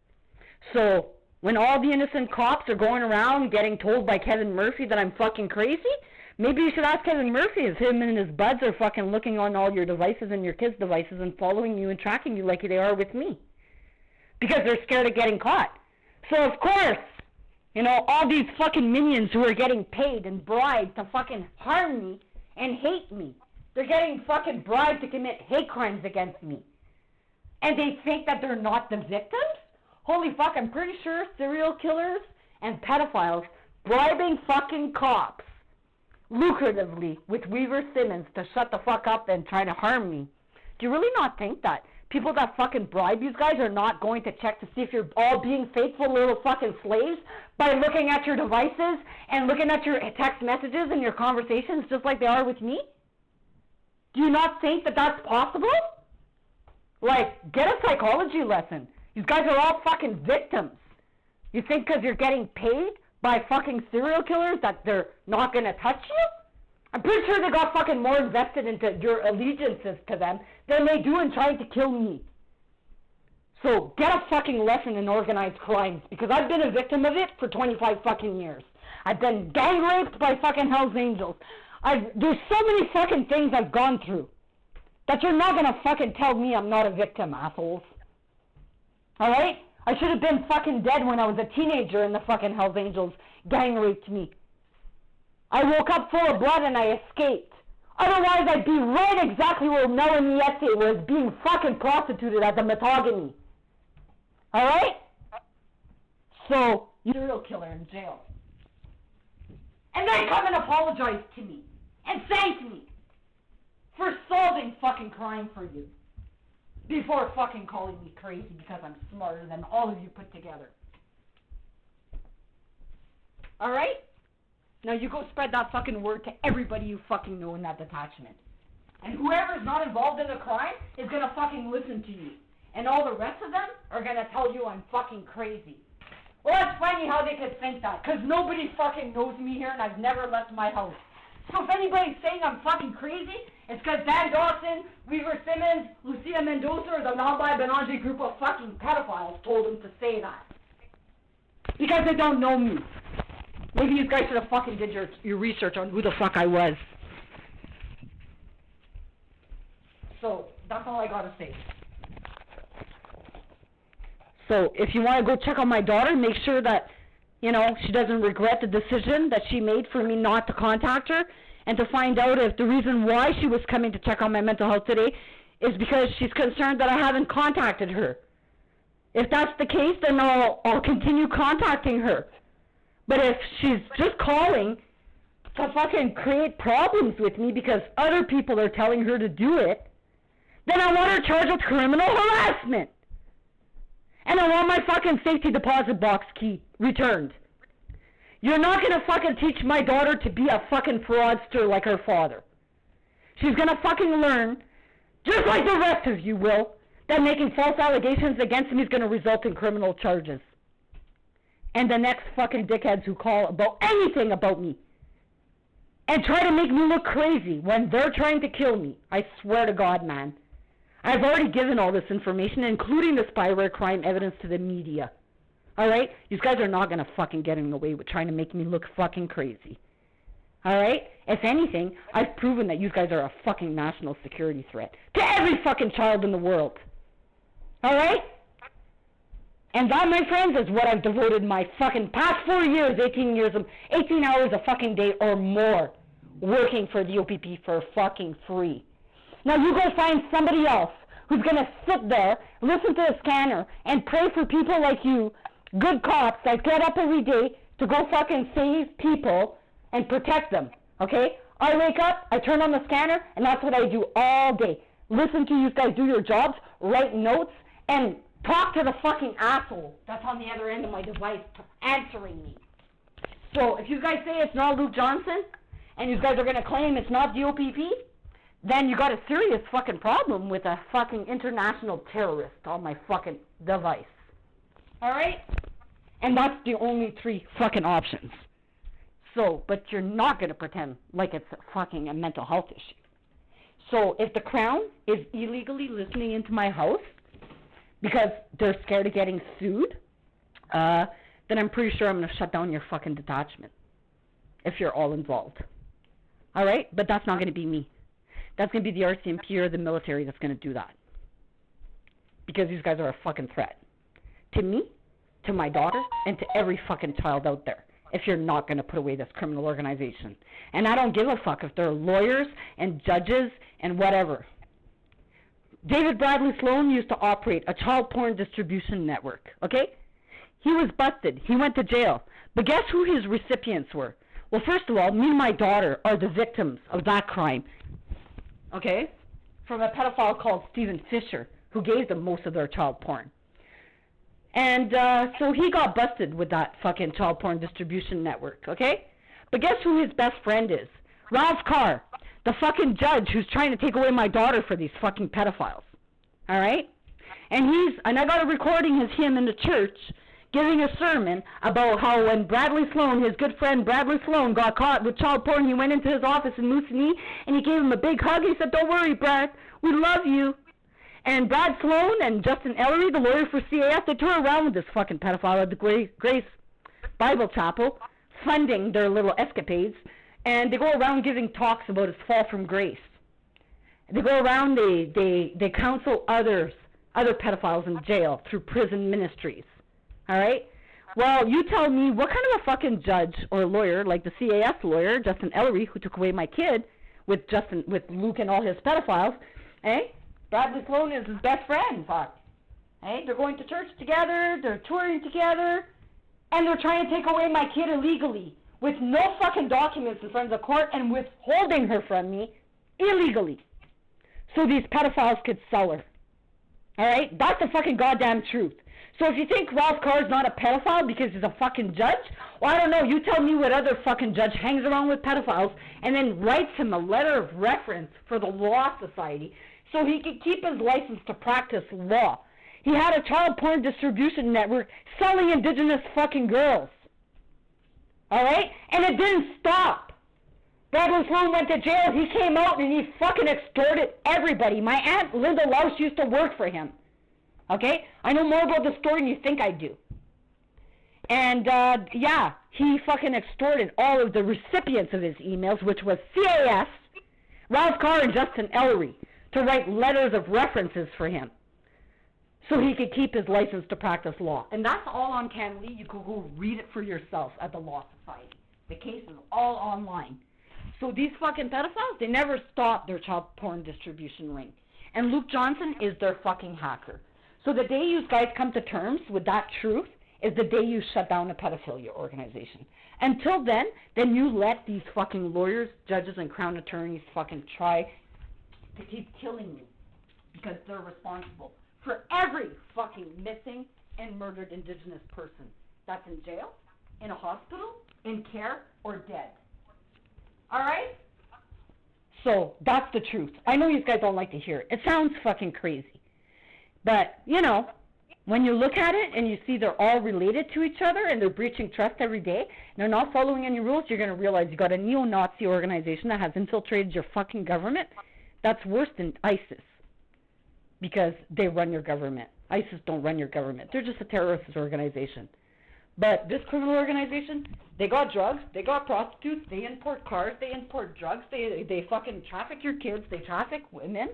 So, when all the innocent cops are going around getting told by Kevin Murphy that I'm fucking crazy, maybe you should ask Kevin Murphy if him and his buds are fucking looking on all your devices and your kids' devices and following you and tracking you like they are with me. Because they're scared of getting caught. So, of course, you know, all these fucking minions who are getting paid and bribed to fucking harm me and hate me, they're getting fucking bribed to commit hate crimes against me. And they think that they're not the victims? Holy fuck, I'm pretty sure serial killers and pedophiles bribing fucking cops lucratively with Weaver Simmons to shut the fuck up and try to harm me. Do you really not think that people that fucking bribe you guys are not going to check to see if you're all being faithful little fucking slaves by looking at your devices and looking at your text messages and your conversations just like they are with me? Do you not think that that's possible? Like, get a psychology lesson. You guys are all fucking victims. You think because you're getting paid by fucking serial killers that they're not going to touch you? I'm pretty sure they got fucking more invested into your allegiances to them than they do in trying to kill me. So, get a fucking lesson in organized crimes, because I've been a victim of it for 25 fucking years. I've been gang raped by fucking Hell's Angels. There's so many fucking things I've gone through that you're not gonna fucking tell me I'm not a victim, assholes. Alright? I should have been fucking dead when I was a teenager and the fucking Hells Angels gang raped me. I woke up full of blood and I escaped. Otherwise I'd be right exactly where Melanie Yette was, being fucking prostituted as a metogamy. Alright? So, serial killer in jail. And then come and apologize to me. And thank me for solving fucking crime for you. Before fucking calling me crazy because I'm smarter than all of you put together. Alright? Now you go spread that fucking word to everybody you fucking know in that detachment. And whoever's not involved in the crime is gonna fucking listen to you. And all the rest of them are gonna tell you I'm fucking crazy. Well, that's funny how they could think that, because nobody fucking knows me here and I've never left my house. So if anybody's saying I'm fucking crazy, it's because Dan Dawson, Weaver Simmons, Lucia Mendoza, or the lambert-belanger group of fucking pedophiles told them to say that. Because they don't know me. Maybe you guys should have fucking did your research on who the fuck I was. So, that's all I gotta say. So, if you want to go check on my daughter, make sure that, you know, she doesn't regret the decision that she made for me not to contact her. and to find out if the reason why she was coming to check on my mental health today is because she's concerned that I haven't contacted her. If that's the case, then I'll continue contacting her. But if she's just calling to fucking create problems with me because other people are telling her to do it, then I want her charged with criminal harassment. And I want my fucking safety deposit box key returned. You're not gonna fucking teach my daughter to be a fucking fraudster like her father. She's gonna fucking learn, just like the rest of you will, that making false allegations against me is gonna result in criminal charges. And the next fucking dickheads who call about anything about me and try to make me look crazy when they're trying to kill me, I swear to God, man. I've already given all this information, including the spyware crime evidence, to the media. Alright? You guys are not gonna fucking get away with trying to make me look fucking crazy. Alright? If anything, I've proven that you guys are a fucking national security threat to every fucking child in the world. Alright? And that, my friends, is what I've devoted my fucking past 4 years, 18 hours a fucking day or more, working for the OPP for fucking free. Now you go find somebody else who's gonna sit there, listen to a scanner, and pray for people like you, good cops that get up every day to go fucking save people and protect them, okay? I wake up, I turn on the scanner, and that's what I do all day. Listen to you guys do your jobs, write notes, and talk to the fucking asshole that's on the other end of my device answering me. So if you guys say it's not Luke Johnson, and you guys are gonna claim it's not the OPP, then you got a serious fucking problem with a fucking international terrorist on my fucking device. Alright? And that's the only 3 fucking options. So, but you're not gonna pretend like it's fucking a mental health issue. So, if the Crown is illegally listening into my house because they're scared of getting sued, then I'm pretty sure I'm gonna shut down your fucking detachment. If you're all involved. Alright? But that's not gonna be me. That's going to be the RCMP or the military that's going to do that. Because these guys are a fucking threat. To me, to my daughter, and to every fucking child out there. If you're not going to put away this criminal organization. And I don't give a fuck if they're lawyers and judges and whatever. David Bradley Sloan used to operate a child porn distribution network. Okay? He was busted. He went to jail. But guess who his recipients were? Well, first of all, me and my daughter are the victims of that crime. Okay, from a pedophile called Stephen Fisher, who gave them most of their child porn. And so he got busted with that fucking child porn distribution network, okay? But guess who his best friend is? Ralph Carr, the fucking judge who's trying to take away my daughter for these fucking pedophiles. Alright? And I got a recording of him in the church giving a sermon about how when Bradley Sloan, his good friend Bradley Sloan, got caught with child porn, he went into his office in Moosonee and he gave him a big hug. He said, "Don't worry, Brad, we love you." And Brad Sloan and Justin Ellery, the lawyer for CAS, they tour around with this fucking pedophile at the Grace Bible Chapel, funding their little escapades, and they go around giving talks about his fall from grace. They go around, they counsel other pedophiles in jail through prison ministries. Alright? Well, you tell me, what kind of a fucking judge or lawyer, like the CAS lawyer, Justin Ellery, who took away my kid with Luke and all his pedophiles, eh? Bradley Sloan is his best friend, fuck. Hey, they're going to church together, they're touring together, and they're trying to take away my kid illegally, with no fucking documents in front of the court, and withholding her from me illegally. So these pedophiles could sell her. Alright? That's the fucking goddamn truth. So if you think Ralph Carr's not a pedophile because he's a fucking judge, well, I don't know, you tell me what other fucking judge hangs around with pedophiles and then writes him a letter of reference for the Law Society so he could keep his license to practice law. He had a child porn distribution network selling indigenous fucking girls. Alright? And it didn't stop. Bradley Sloan went to jail, he came out and he fucking extorted everybody. My aunt Linda Louse used to work for him. Okay? I know more about the story than you think I do. And, yeah, he fucking extorted all of the recipients of his emails, which was CAS, Ralph Carr, and Justin Ellery, to write letters of references for him so he could keep his license to practice law. And that's all on CanLE. You could go read it for yourself at the Law Society. The case is all online. So these fucking pedophiles, they never stop their child porn distribution ring. And Luke Johnson is their fucking hacker. So the day you guys come to terms with that truth is the day you shut down a pedophilia organization. Until then you let these fucking lawyers, judges, and crown attorneys fucking try to keep killing you because they're responsible for every fucking missing and murdered Indigenous person that's in jail, in a hospital, in care, or dead. Alright? So, that's the truth. I know you guys don't like to hear it. It sounds fucking crazy. But, you know, when you look at it and you see they're all related to each other and they're breaching trust every day, and they're not following any rules, you're going to realize you got a neo-Nazi organization that has infiltrated your fucking government. That's worse than ISIS. Because they run your government. ISIS don't run your government. They're just a terrorist organization. But this criminal organization, they got drugs, they got prostitutes, they import cars, they import drugs, they fucking traffic your kids, they traffic women.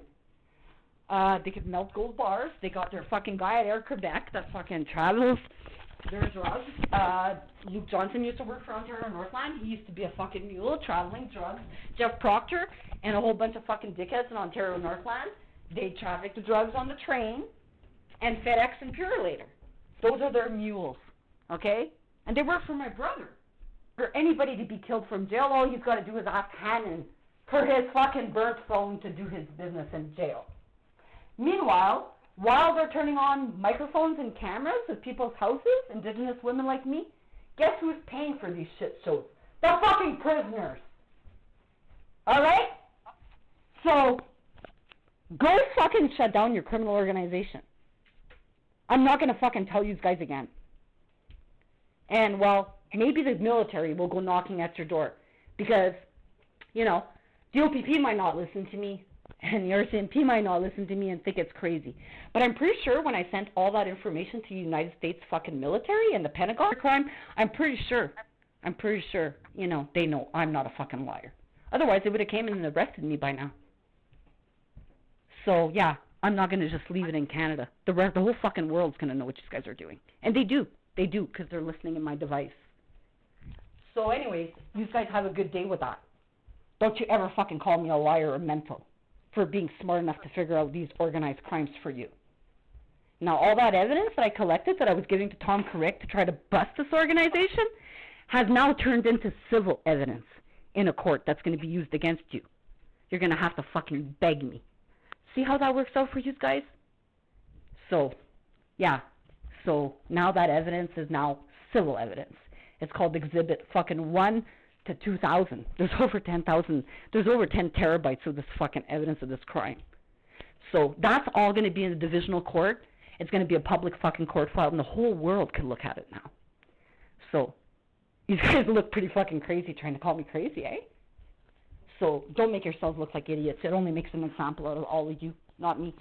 They can melt gold bars. They got their fucking guy at Air Quebec that fucking travels their drugs. Luke Johnson used to work for Ontario Northland. He used to be a fucking mule traveling drugs. Jeff Proctor and a whole bunch of fucking dickheads in Ontario Northland. They traffic the drugs on the train and FedEx and Purolator. Those are their mules, okay? And they work for my brother. For anybody to be killed from jail, all he's got to do is ask Hannon for his fucking burnt phone to do his business in jail. Meanwhile, while they're turning on microphones and cameras at people's houses, Indigenous women like me, guess who's paying for these shit shows? The fucking prisoners. Alright? So, go fucking shut down your criminal organization. I'm not going to fucking tell you guys again. And, well, maybe the military will go knocking at your door. Because, you know, the OPP might not listen to me. And the RCMP might not listen to me and think it's crazy. But I'm pretty sure when I sent all that information to the United States fucking military and the Pentagon crime, I'm pretty sure, you know, they know I'm not a fucking liar. Otherwise, they would have came in and arrested me by now. So, yeah, I'm not going to just leave it in Canada. The whole fucking world's going to know what you guys are doing. And they do, because they're listening in my device. So anyways, you guys have a good day with that. Don't you ever fucking call me a liar or mental for being smart enough to figure out these organized crimes for you. Now, all that evidence that I collected that I was giving to Tom Carrick to try to bust this organization has now turned into civil evidence in a court that's going to be used against you. You're going to have to fucking beg me. See how that works out for you guys? So, yeah. So, now that evidence is now civil evidence. It's called Exhibit fucking 1 to 2,000. There's over 10,000. There's over 10 terabytes of this fucking evidence of this crime. So that's all going to be in the divisional court. It's going to be a public fucking court file, and the whole world can look at it now. So you guys look pretty fucking crazy trying to call me crazy, eh? So don't make yourselves look like idiots. It only makes an example out of all of you, not me.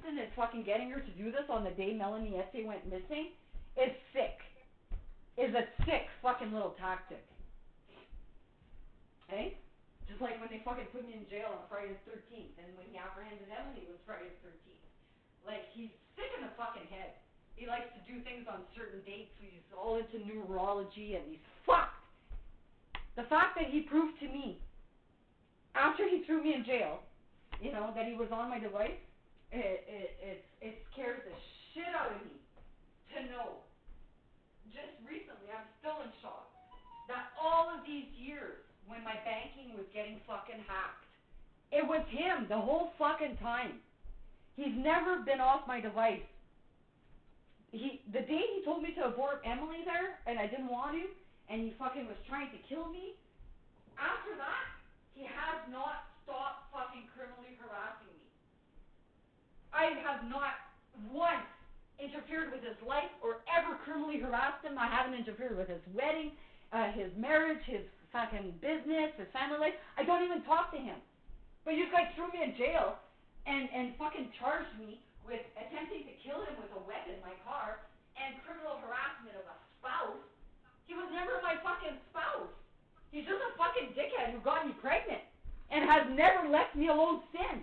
And it's fucking getting her to do this on the day Melanie Essay went missing is sick. Is a sick fucking little tactic. Okay? Just like when they fucking put me in jail on Friday the 13th, and when he apprehended Emily was Friday the 13th. Like, he's sick in the fucking head. He likes to do things on certain dates. He's all into numerology, and he's fucked. The fact that he proved to me, after he threw me in jail, you know, that he was on my device, it scares the shit out of me to know. Just recently, I'm still in shock that all of these years, when my banking was getting fucking hacked, it was him the whole fucking time. He's never been off my device. The day he told me to abort Emily there, and I didn't want to, and he fucking was trying to kill me, after that, he has not stopped fucking criminally harassing me. I have not once interfered with his life or ever criminally harassed him. I haven't interfered with his wedding, his marriage, his fucking business, his family life. I don't even talk to him. But you guys threw me in jail and fucking charged me with attempting to kill him with a weapon in my car and criminal harassment of a spouse. He was never my fucking spouse. He's just a fucking dickhead who got me pregnant and has never left me alone since.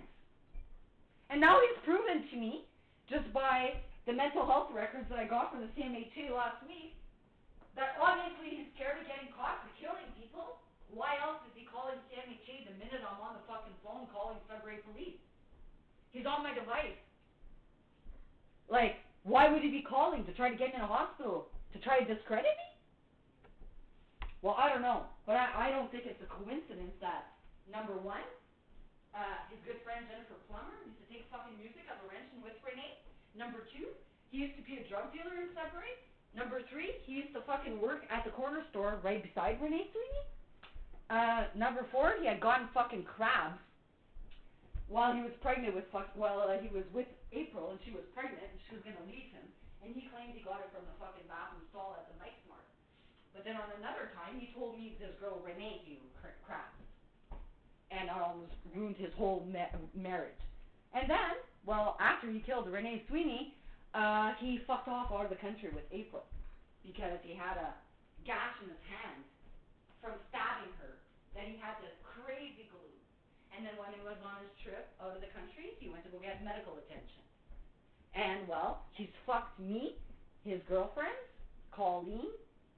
And now he's proven to me, just by the mental health records that I got from the CMAH last week, that obviously he's scared of getting caught for killing people. Why else is he calling CMAH Sudbury Police. He's on my device. Like, why would he be calling? To try to get me in a hospital? To try to discredit me? Well, I don't know. But I don't think it's a coincidence that, number one, his good friend Jennifer Plummer used to take fucking music at Laurentian with Renee. Number two, he used to be a drug dealer in Sudbury. Number three, he used to fucking work at the corner store right beside Renee Sweeney. Number four, he had gotten fucking crabs while he was pregnant with he was with April and she was pregnant and she was going to leave him. And he claimed he got it from the fucking bathroom stall at the Night Smart. But then on another time, he told me this girl Renee gave him crabs. And almost ruined his whole marriage. And then, well, after he killed Renee Sweeney, he fucked off out of the country with April because he had a gash in his hand from stabbing her that he had this crazy glue. And then when he was on his trip out of the country, he went to go get medical attention. And, well, he's fucked me, his girlfriends, Colleen,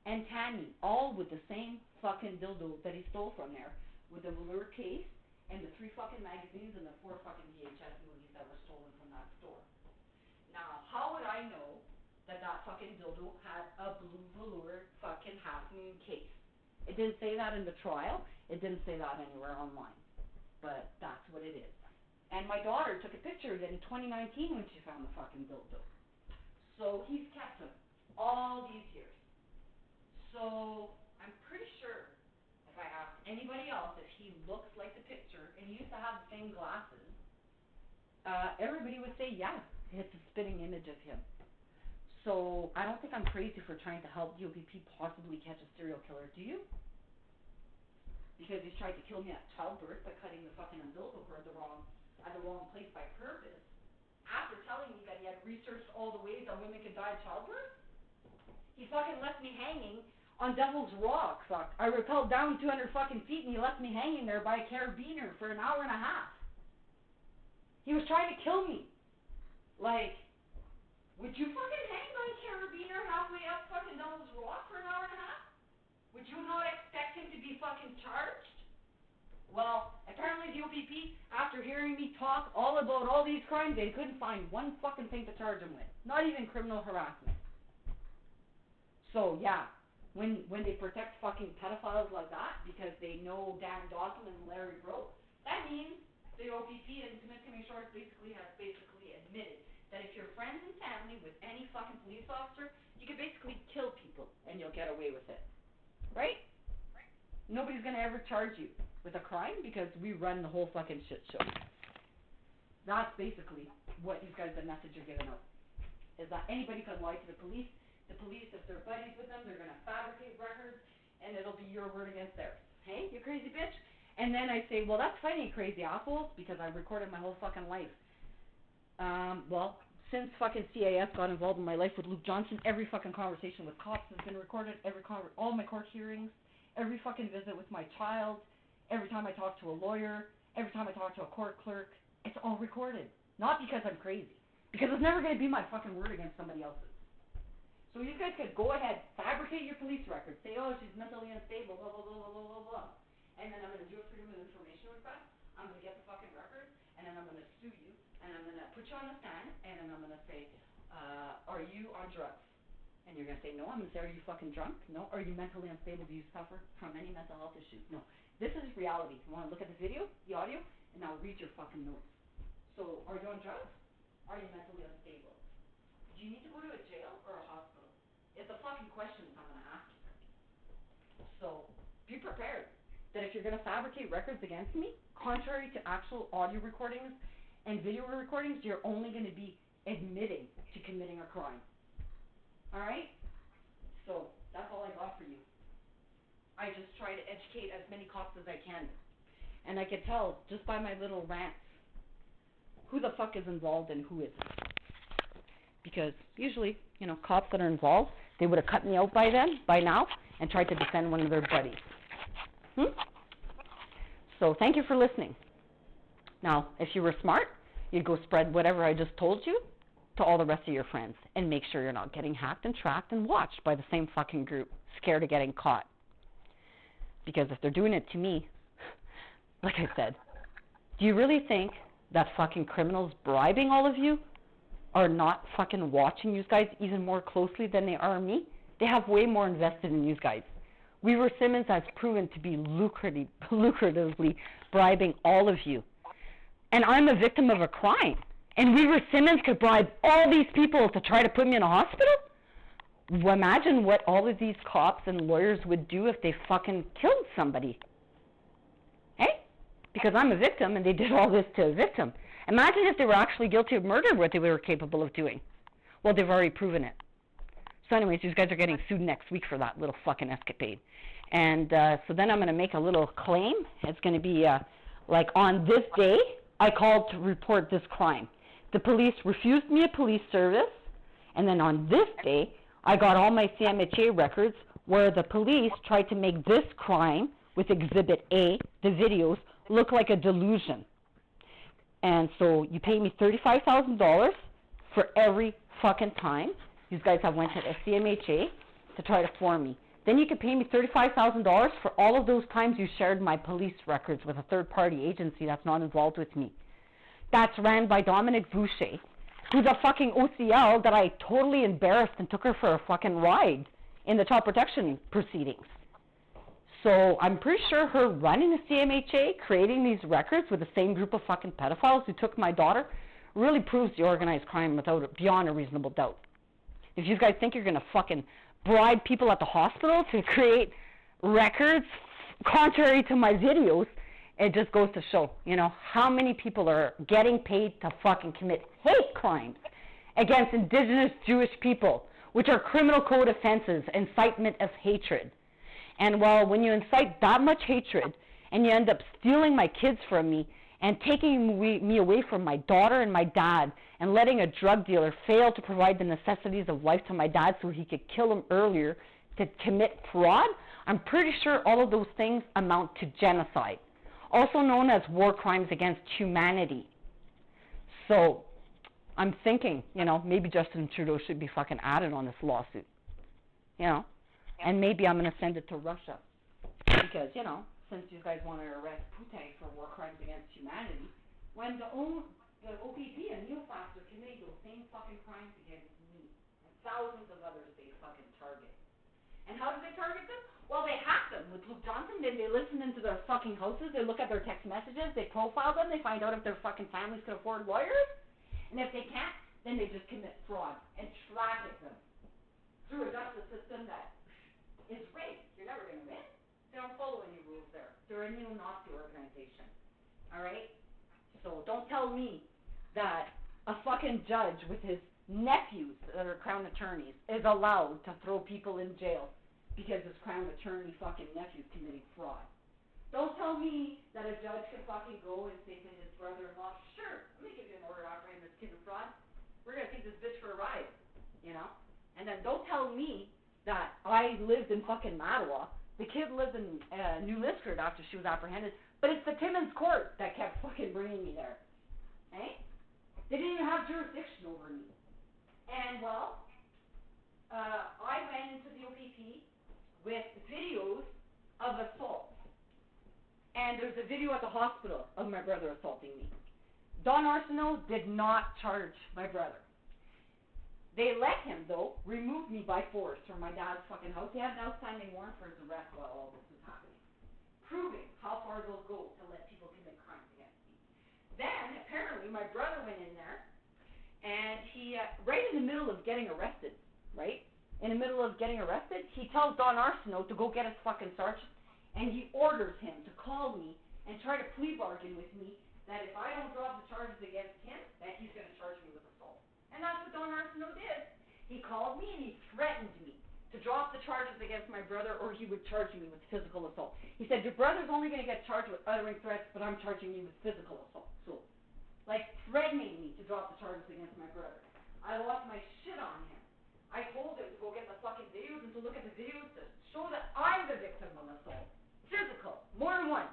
and Tammy, all with the same fucking dildo that he stole from there, with the velour case and the 3 fucking magazines and the 4 fucking VHS movies that were stolen from that store. Now, how would I know that that fucking dildo had a blue velour fucking half-moon case? It didn't say that in the trial. It didn't say that anywhere online. But that's what it is. And my daughter took a picture of it in 2019 when she found the fucking dildo. So he's kept them all these years. So I'm pretty sure if I asked anybody else if he looks like the picture, and he used to have the same glasses, everybody would say, yeah, it's a spitting image of him. So I don't think I'm crazy for trying to help DOPP possibly catch a serial killer, do you? Because he's tried to kill me at childbirth by cutting the fucking umbilical cord at the wrong place by purpose, after telling me that he had researched all the ways that women can die at childbirth. He fucking left me hanging on Devil's Rock, fuck. I rappelled down 200 fucking feet and he left me hanging there by a carabiner for an hour and a half. He was trying to kill me. Like, would you fucking hang by a carabiner halfway up fucking Devil's Rock for an hour and a half? Would you not expect him to be fucking charged? Well, apparently the OPP, after hearing me talk all about all these crimes, they couldn't find one fucking thing to charge him with. Not even criminal harassment. So, yeah, when they protect fucking pedophiles like that because they know Dan Dawson and Larry Bro, that means the OPP and Timothy Shores basically admitted that if you're friends and family with any fucking police officer, you can basically kill people and you'll get away with it. Right? Nobody's going to ever charge you with a crime because we run the whole fucking shit show. That's basically what these guys, the message are giving out. Is that anybody can lie to the police. The police, if they're buddies with them, they're going to fabricate records and it'll be your word against theirs. Hey, you crazy bitch? And then I say, well, that's funny, crazy assholes, because I recorded my whole fucking life. Well, since fucking CAS got involved in my life with Luke Johnson, every fucking conversation with cops has been recorded, all my court hearings, every fucking visit with my child, every time I talk to a lawyer, every time I talk to a court clerk, it's all recorded. Not because I'm crazy, because it's never going to be my fucking word against somebody else's. So you guys could go ahead, fabricate your police records, say, oh, she's mentally unstable, blah, blah, blah, blah, blah, blah, blah. And then I'm going to do a Freedom of Information request, I'm going to get the fucking records, and then I'm going to sue you, and I'm going to put you on the stand, and then I'm going to say, are you on drugs? And you're going to say, no. I'm going to say, are you fucking drunk? No. Are you mentally unstable? Do you suffer from any mental health issues? No. This is reality. You want to look at the video, the audio, and now read your fucking notes. So, are you on drugs? Are you mentally unstable? Do you need to go to a jail or a hospital? It's a fucking question I'm going to ask you. So, be prepared that if you're going to fabricate records against me, contrary to actual audio recordings and video recordings, you're only going to be admitting to committing a crime. Alright? So, that's all I got for you. I just try to educate as many cops as I can. And I can tell, just by my little rants, who the fuck is involved and who isn't. Because usually, you know, cops that are involved, they would have cut me out by now, and tried to defend one of their buddies. So, thank you for listening. Now, if you were smart, you'd go spread whatever I just told you to all the rest of your friends, and make sure you're not getting hacked and tracked and watched by the same fucking group, scared of getting caught. Because if they're doing it to me, like I said, Do you really think that fucking criminals bribing all of you are not fucking watching you guys even more closely than they are me? They have way more invested in you guys. Weaver Simmons has proven to be lucratively bribing all of you. And I'm a victim of a crime. And Weaver Simmons could bribe all these people to try to put me in a hospital? Imagine what all of these cops and lawyers would do if they fucking killed somebody. Hey? Because I'm a victim and they did all this to a victim. Imagine if they were actually guilty of murder, what they were capable of doing. Well, they've already proven it. So anyways, these guys are getting sued next week for that little fucking escapade. And so then I'm going to make a little claim. It's going to be like, on this day, I called to report this crime. The police refused me a police service. And then on this day, I got all my CMHA records where the police tried to make this crime with Exhibit A, the videos, look like a delusion. And so you pay me $35,000 for every fucking time these guys have went to CMHA to try to form me. Then you can pay me $35,000 for all of those times you shared my police records with a third-party agency that's not involved with me. That's ran by Dominic Boucher, who's a fucking OCL that I totally embarrassed and took her for a fucking ride in the child protection proceedings. So I'm pretty sure her running the CMHA, creating these records with the same group of fucking pedophiles who took my daughter, really proves the organized crime beyond a reasonable doubt. If you guys think you're going to fucking bribe people at the hospital to create records contrary to my videos, it just goes to show, you know, how many people are getting paid to fucking commit hate crimes against indigenous Jewish people, which are criminal code offenses, incitement of hatred. And well, when you incite that much hatred and you end up stealing my kids from me and taking me away from my daughter and my dad and letting a drug dealer fail to provide the necessities of life to my dad so he could kill him earlier to commit fraud, I'm pretty sure all of those things amount to genocide, also known as war crimes against humanity. So I'm thinking, you know, maybe Justin Trudeau should be fucking added on this lawsuit, you know, and maybe I'm going to send it to Russia because, you know, since you guys want to arrest Putin for war crimes against humanity, when the OPP and Neofascists are committing those same fucking crimes against me and thousands of others they fucking target. And how do they target them? Well, they hack them with Luke Johnson, then they listen into their fucking houses, they look at their text messages, they profile them, they find out if their fucking families can afford lawyers, and if they can't, then they just commit fraud and traffic them through a justice system that is rigged. You're never going to win. They don't follow any rules there. They're a neo-Nazi organization. Alright? So don't tell me that a fucking judge with his nephews that are crown attorneys is allowed to throw people in jail because his crown attorney fucking nephew's committing fraud. Don't tell me that a judge can fucking go and say to his brother-in-law, sure, let me give you an order operating this kid of fraud. We're going to take this bitch for a ride, you know? And then don't tell me that I lived in fucking Mattawa. The kid lived in New Liskeard after she was apprehended, but it's the Timmins court that kept fucking bringing me there. Eh? They didn't even have jurisdiction over me. And, well, I went into the OPP with videos of assault. And there's a video at the hospital of my brother assaulting me. Don Arsenault did not charge my brother. They let him, though, remove me by force from my dad's fucking house. They had an outstanding warrant for his arrest while all this was happening, proving how far they'll go to let people commit crimes against me. Then, apparently, my brother went in there, and he, right in the middle of getting arrested, right? In the middle of getting arrested, he tells Don Arsenault to go get his fucking sergeant, and he orders him to call me and try to plea bargain with me that if I don't drop the charges against him, that he's going to charge me with assault. And that's what Don Arsenault did. He called me and he threatened me to drop the charges against my brother or he would charge me with physical assault. He said, your brother's only going to get charged with uttering threats, but I'm charging you with physical assault. So, like, threatening me to drop the charges against my brother. I lost my shit on him. I told him to go get the fucking videos and to look at the videos to show that I'm the victim of assault. Physical. More than once.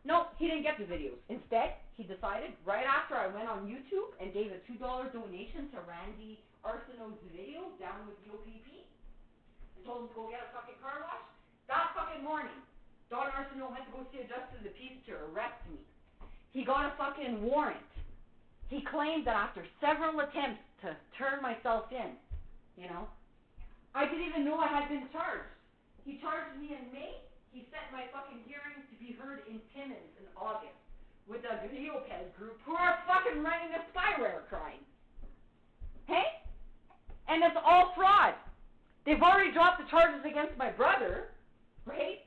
No, he didn't get the videos. Instead, he decided, right after I went on YouTube and gave a $2 donation to Randy Arsenault's video down with the OPP, and told him to go get a fucking car wash, that fucking morning, Don Arsenault went to go see a justice of the peace to arrest me. he got a fucking warrant. He claimed that after several attempts to turn myself in, you know, I didn't even know I had been charged. He charged me in May. He set my fucking hearing to be heard in Timmins in August with a video ped group who are fucking running a spyware crime. Hey? And it's all fraud. They've already dropped the charges against my brother, right?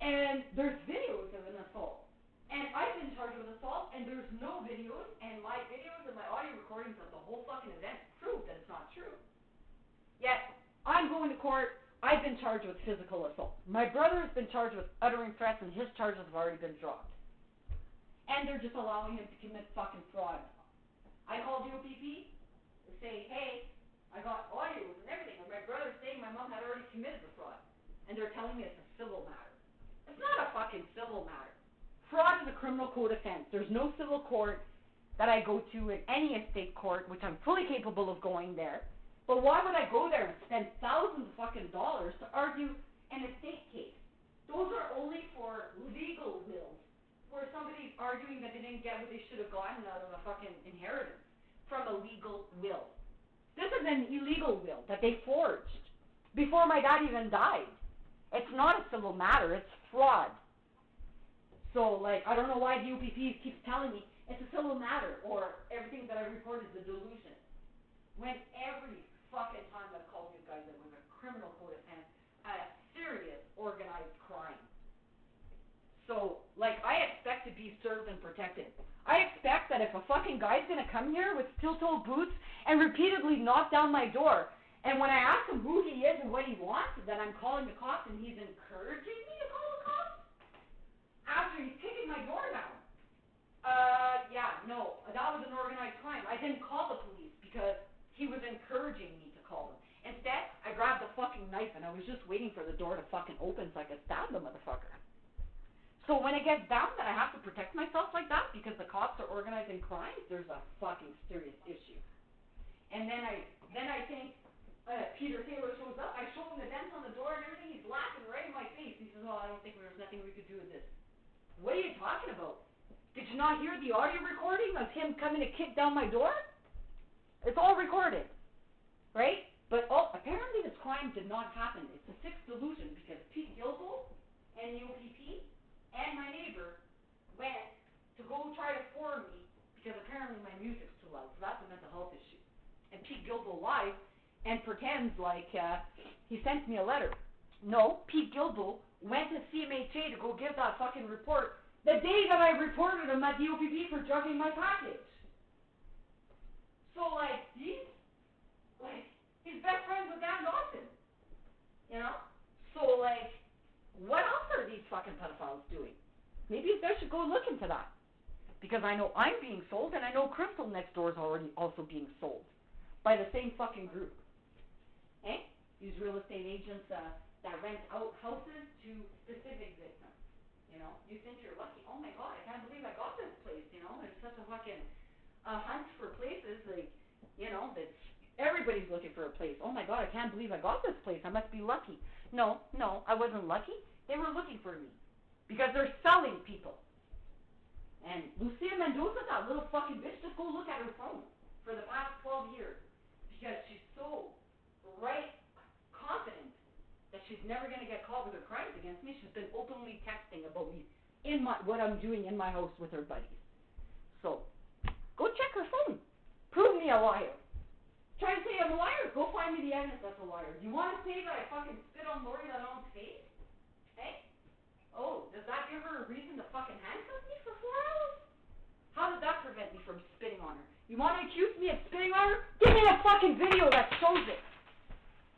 And there's videos of an assault. And I've been charged with assault, and there's no videos, and my videos and my audio recordings of the whole fucking event prove that it's not true. Yet, I'm going to court. I've been charged with physical assault. My brother has been charged with uttering threats, and his charges have already been dropped. And they're just allowing him to commit fucking fraud. I called UPP to say, hey, I got audios and everything, and my brother's saying my mom had already committed the fraud. And they're telling me it's a civil matter. It's not a fucking civil matter. Fraud is a criminal code offense. There's no civil court that I go to in any estate court, which I'm fully capable of going there. But why would I go there and spend thousands of fucking dollars to argue an estate case? Those are only for legal wills, where somebody's arguing that they didn't get what they should have gotten out of a fucking inheritance from a legal will. This is an illegal will that they forged before my dad even died. It's not a civil matter, it's fraud. So, like, I don't know why the UPP keeps telling me it's a civil matter, or everything that I report is a delusion. When every fucking time I've called you guys, it was a criminal code offense, a serious organized crime. So, like, I expect to be served and protected. I expect that if a fucking guy's gonna come here with steel-toe boots and repeatedly knock down my door, and when I ask him who he is and what he wants, then I'm calling the cops and he's encouraging me to call the cops? After he's kicking my door down. Yeah, no, that was an organized crime. I didn't call the police because he was encouraging me to call them. Instead, I grabbed the fucking knife and I was just waiting for the door to fucking open so I could stab the motherfucker. So when it gets down that I have to protect myself like that because the cops are organizing crimes, there's a fucking serious issue. And then I think Peter Taylor shows up. I show him the dents on the door and everything. He's laughing right in my face. He says, "Oh, I don't think there's nothing we could do with this." What are you talking about? Did you not hear the audio recording of him coming to kick down my door? It's all recorded, right? But apparently this crime did not happen. It's a sixth delusion because Pete Gilbo and the OPP and my neighbor went to go try to forum me because apparently my music's too loud. So that's a mental health issue. And Pete Gilbo lies and pretends like he sent me a letter. No, Pete Gilbo went to CMAH to go give that fucking report the day that I reported him at the OPP for drugging my package. So, like, he's best friends with Dan Dawson, you know? So, like, what else are these fucking pedophiles doing? Maybe you guys should go look into that. Because I know I'm being sold, and I know Crystal next door is already also being sold by the same fucking group. Eh? These real estate agents that rent out houses to specific victims. You know, you think you're lucky. Oh my God, I can't believe I got this place. You know, there's such a fucking hunt for places. Like, you know, that everybody's looking for a place. Oh my God, I can't believe I got this place. I must be lucky. No, I wasn't lucky. They were looking for me because they're selling people. And Lucia Mendoza, that little fucking bitch, just go look at her phone for the past 12 years because she's so confident that she's never going to get caught with her crimes against me. She's been openly texting about me in what I'm doing in my house with her buddies. So, go check her phone. Prove me a liar. Try to say I'm a liar. Go find me the evidence that's a liar. Do you want to say that I fucking spit on Lori Lalonde's face? Hey? Oh, does that give her a reason to fucking handcuff me for 4 hours? How did that prevent me from spitting on her? You want to accuse me of spitting on her? Give me a fucking video that shows it.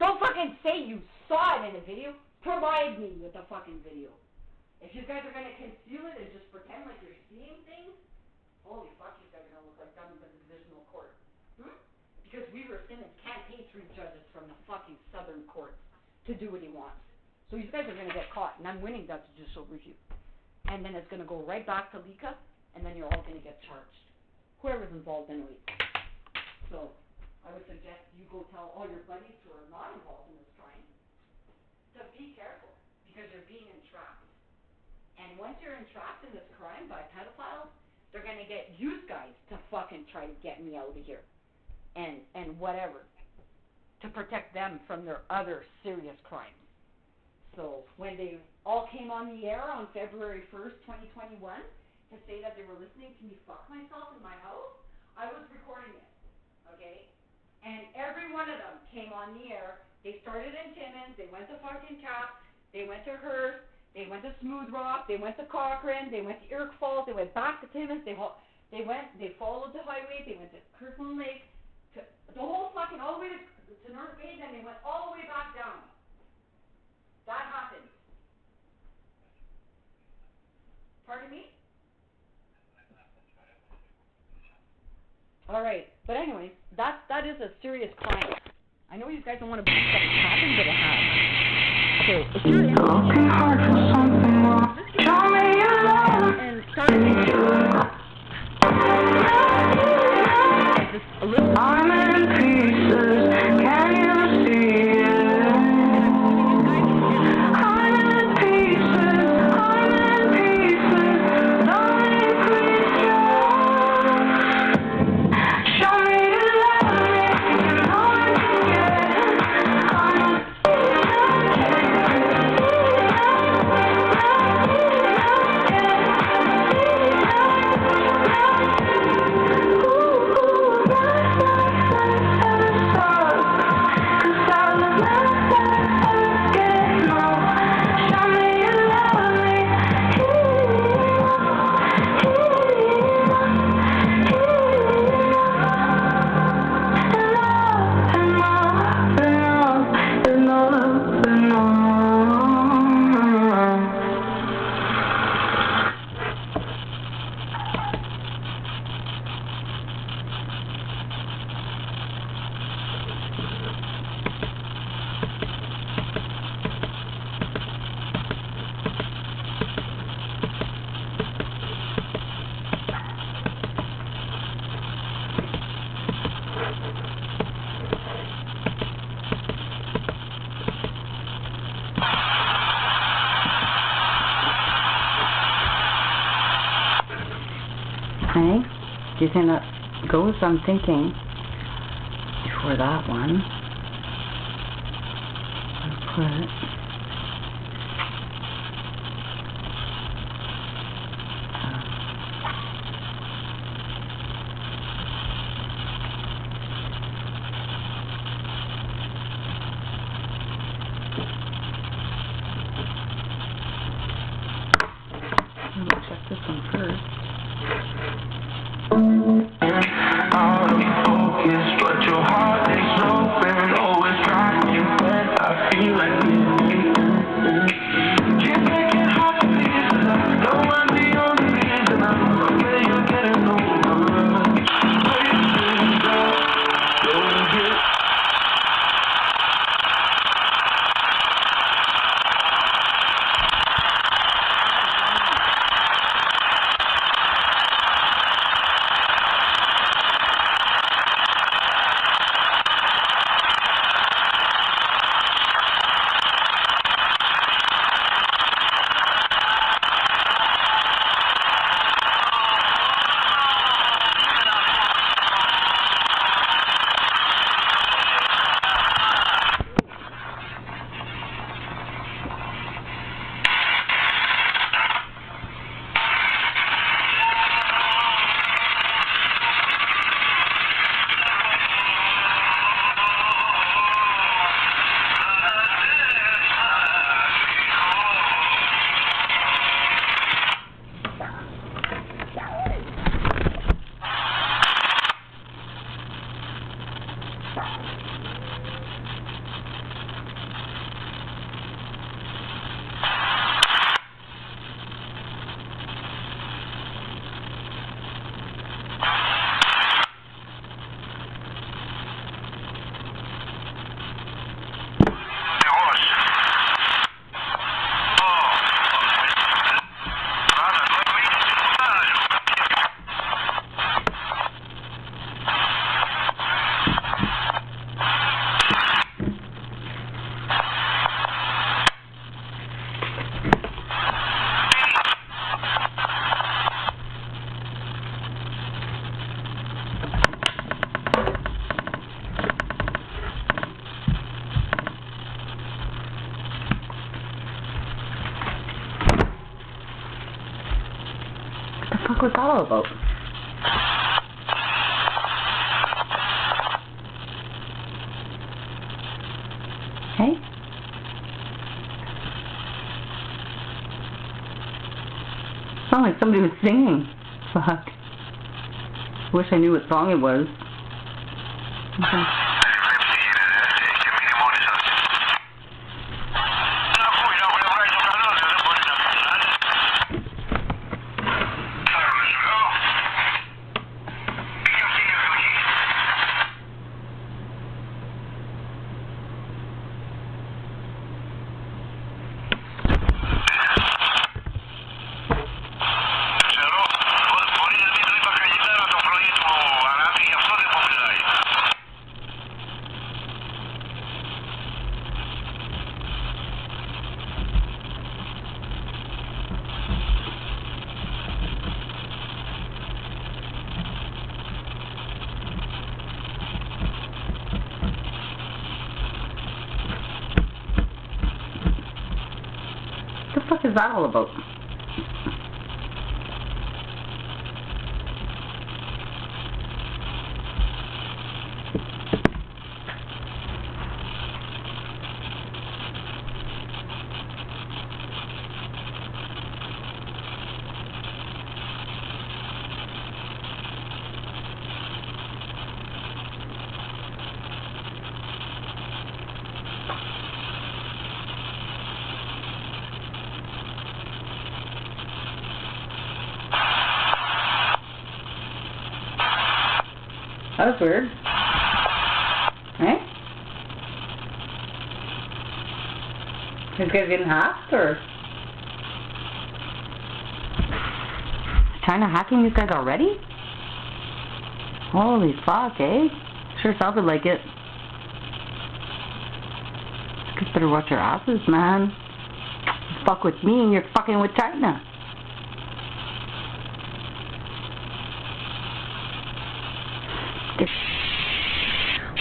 Don't fucking say you saw it in a video. Provide me with a fucking video. If you guys are going to conceal it and just pretend like you're seeing things, holy fuck, you guys are going to look like dummies in the divisional court. Because Weaver Simmons can't pay 3 judges from the fucking southern courts to do what he wants. So you guys are going to get caught, and I'm winning that judicial review. And then it's going to go right back to Lika, and then you're all going to get charged. Whoever's involved anyway. So I would suggest you go tell all your buddies who are not involved in this crime to be careful, because you're being entrapped. And once you're entrapped in this crime by pedophiles, They're gonna get you guys to fucking try to get me out of here. And whatever. To protect them from their other serious crimes. So when they all came on the air on February 1st, 2021, to say that they were listening to me fuck myself in my house, I was recording it, okay? And every one of them came on the air. They started in Timmins, they went to fucking Cap, they went to Hearst, they went to Smooth Rock, they went to Cochrane, they went to Irk Falls, they went back to Timmins, they followed the highway, they went to Kirkland Lake, to the whole fucking, all the way to North Bay, then they went all the way back down. That happened. Pardon me? All right, but anyways, that is a serious crime. I know you guys don't want to believe that it happened, but it has. Okay, if you're looking hard for something wrong, show me your love and start I'm in pieces, can you see it? I'm in pieces, lonely creature. Show me you love me, you know I can get it. Okay, do you think that goes? I'm thinking before that one, I'll put I'll check this one first. But your heart is open, always trying to when I feel like can't make it hard for me, cause I know I'm the only reason I'm where you're getting over. Where you think that don't get fuck was that all about? Hey? Sounded like somebody was singing. Fuck. Wish I knew what song it was. Okay. What the fuck is that all about? That was weird. Eh? These guys getting hacked, or? China hacking these guys already? Holy fuck, eh? Sure sounded like it. You guys better watch your asses, man. You fuck with me and you're fucking with China.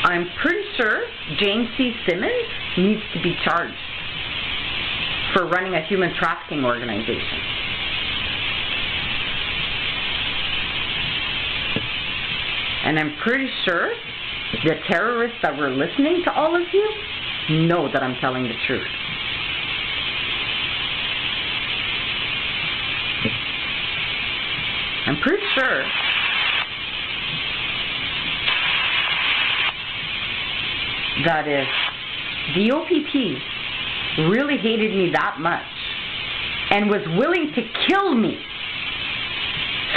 I'm pretty sure James C. Simmons needs to be charged for running a human trafficking organization. And I'm pretty sure the terrorists that were listening to all of you know that I'm telling the truth. I'm pretty sure that if the OPP really hated me that much and was willing to kill me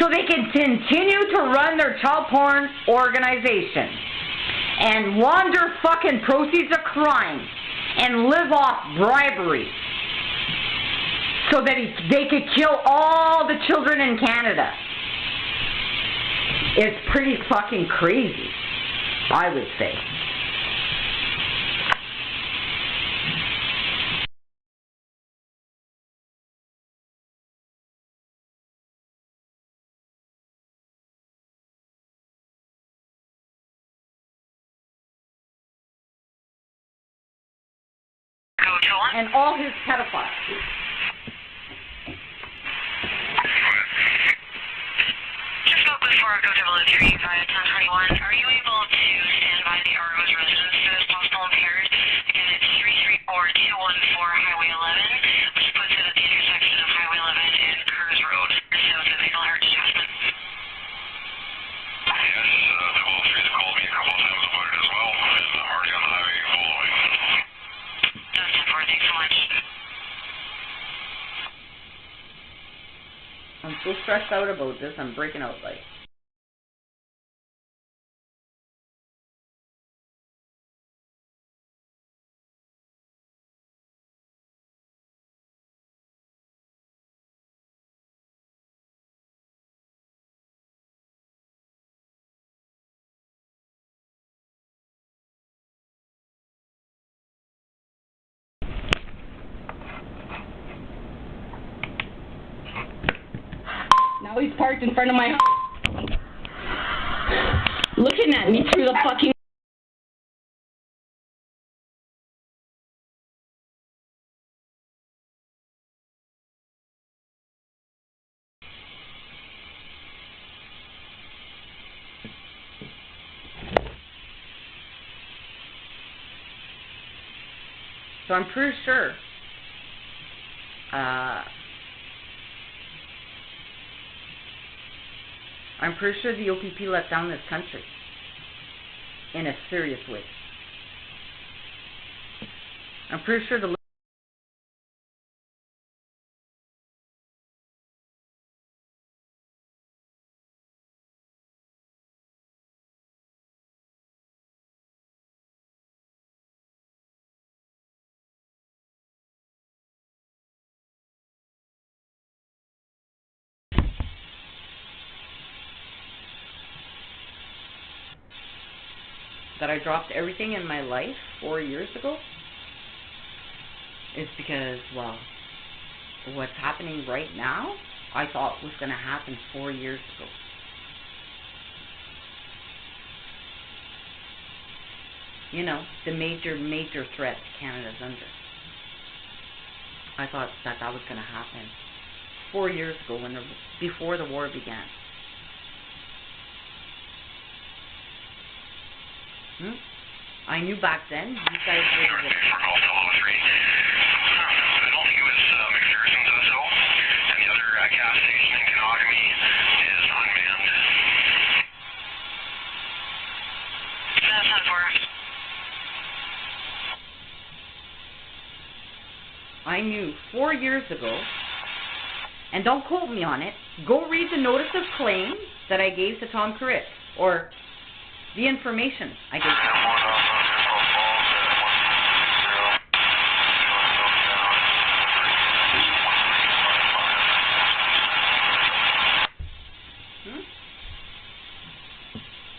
so they can continue to run their child porn organization and launder fucking proceeds of crime and live off bribery so that they could kill all the children in Canada, it's pretty fucking crazy, I would say. And all his pedophiles. Just spoke with Fargo Delivery via 1021. Are you able to stand by the Argos residence for this possible impaired? Again, it's 334214 Highway 11, which puts it at the intersection of Highway 11 and Kerrs Road, south of Eagle Heart Detachment. Yes, the Wall Street called me a couple of times about it as well, and I'm already on the highway following. Thanks so much. I'm so stressed out about this, I'm breaking out like. Now he's parked in front of my house, looking at me through the fucking. So I'm pretty sure the OPP let down this country in a serious way. I'm pretty sure the that I dropped everything in my life 4 years ago is because, well, what's happening right now, I thought was going to happen 4 years ago. You know, the major threat Canada's under. I thought that was going to happen 4 years ago, before the war began. I knew back then you guys were I don't think it was McPherson's SO, and the other gas station in Kenogami is unmanned. That's not for us. I knew 4 years ago, and don't quote me on it, go read the notice of claim that I gave to Tom Corritt, or the information I gave to Tom.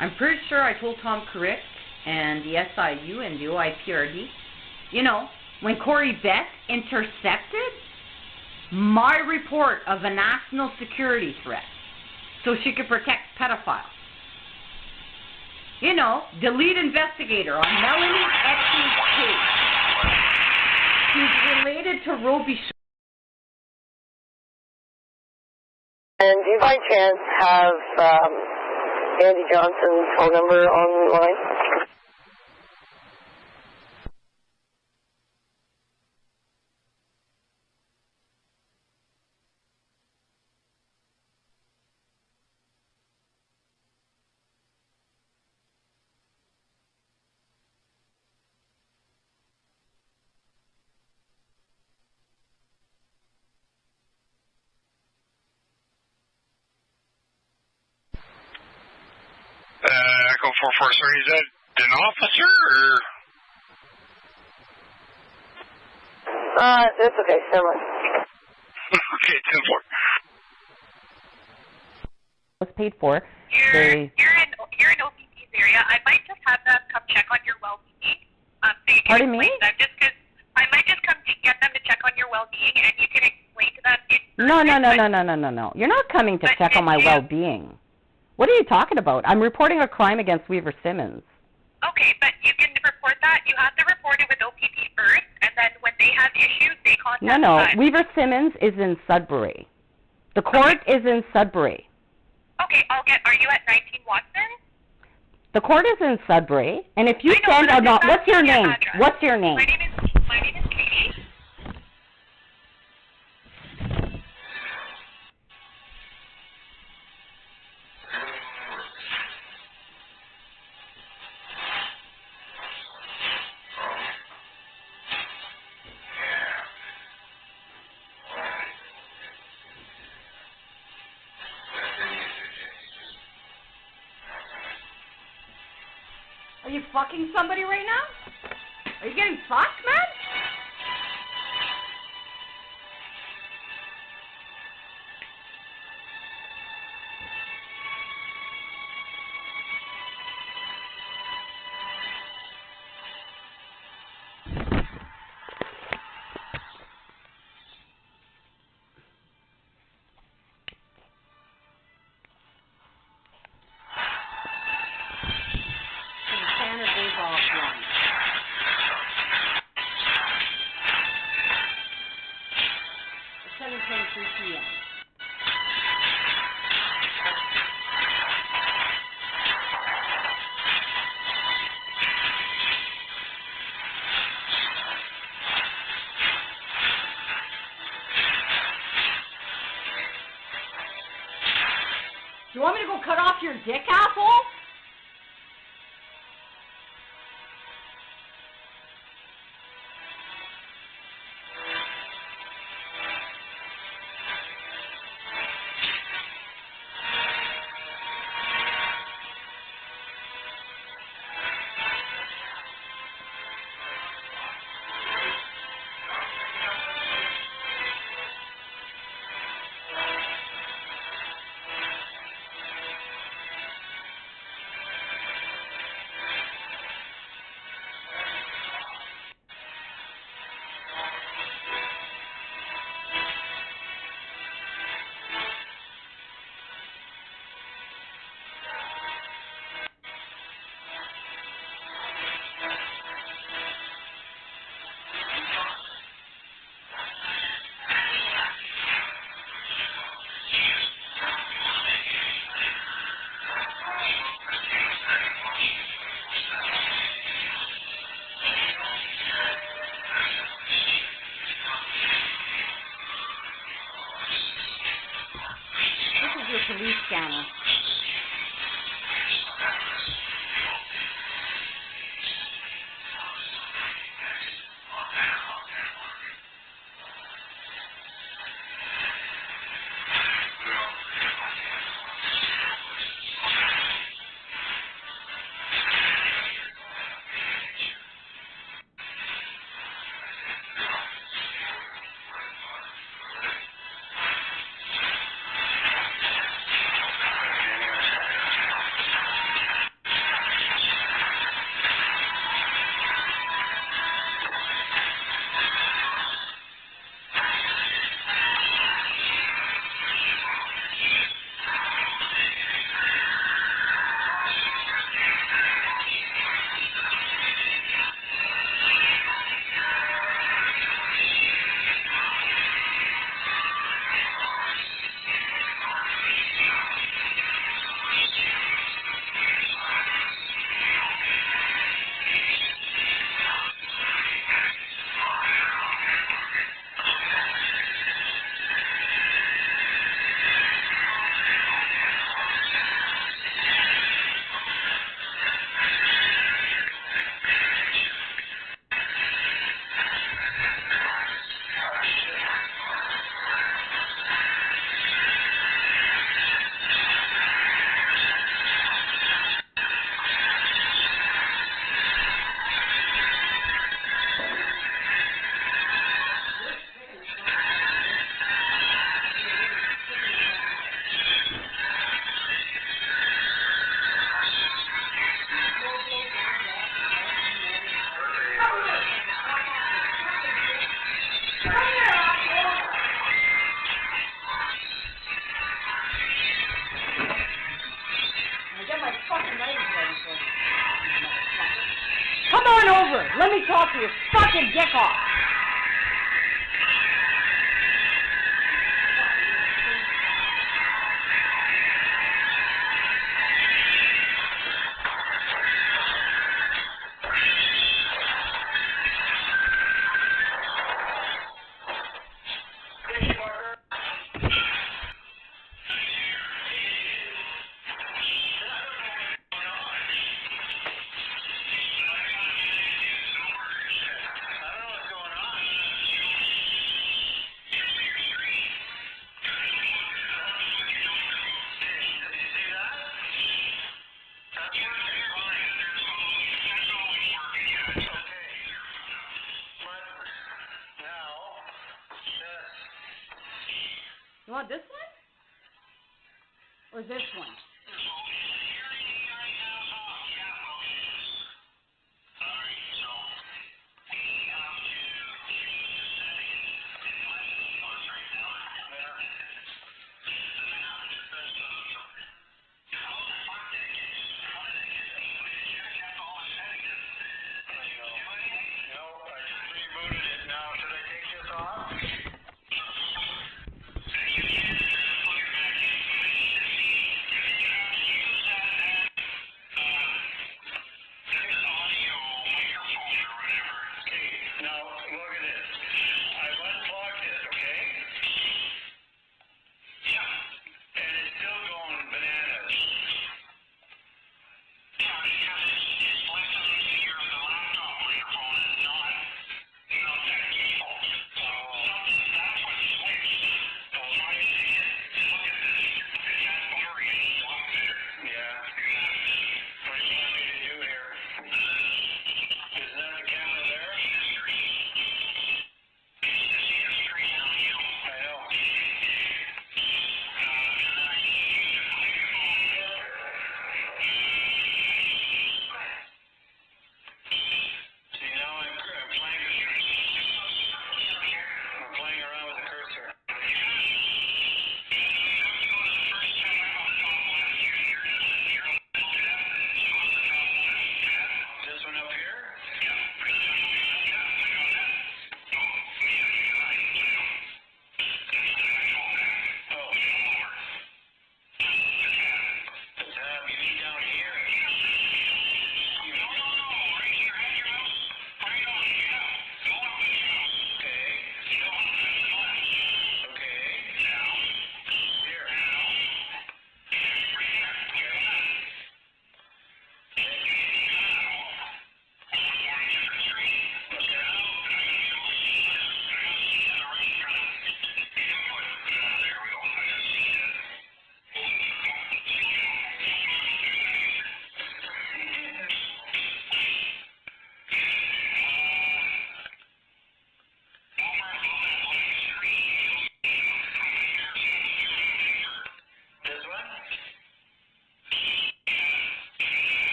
I'm pretty sure I told Tom Corritt and the SIU and the OIPRD, you know, when Corey Beck intercepted my report of a national security threat so she could protect pedophiles. You know, the lead investigator on Melanie Etsy's case. She's related to Roby. And do you by chance have Andy Johnson's phone number online? Echo 44, sorry, is that an officer or? That's okay, never mind. Okay, 10-4. Was paid for. You're in OPP's area. I might just have them come check on your well-being. So you can Pardon me? explain to them, just because I might just come to get them to check on your well-being, and you can explain to them. No. You're not coming to check on my well-being. What are you talking about? I'm reporting a crime against Weaver Simmons. Okay, but you can report that. You have to report it with OPP first, and then when they have issues, they contact us. Weaver Simmons is in Sudbury. The court is in Sudbury. Okay, are you at 19 Watson? The court is in Sudbury, and if you send or not, what's your name? What's your name? My name is Katie. Are you fucking somebody right now? Are you getting fucked, man? You want me to go cut off your dick, asshole? Police scanner. Come on over. Let me talk to your fucking dick off. You want this one? Or this one?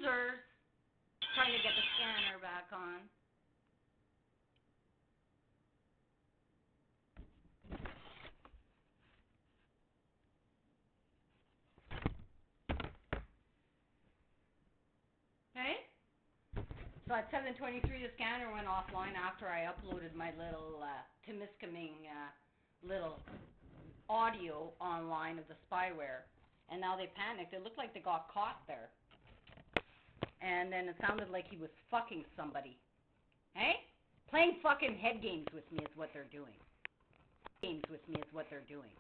losers. Trying to get the scanner back on. Okay? So at 7:23, the scanner went offline after I uploaded my little Temiskaming little audio online of the spyware. And now they panicked. It looked like they got caught there. And then it sounded like he was fucking somebody. Hey? Playing fucking head games with me is what they're doing. Games with me is what they're doing.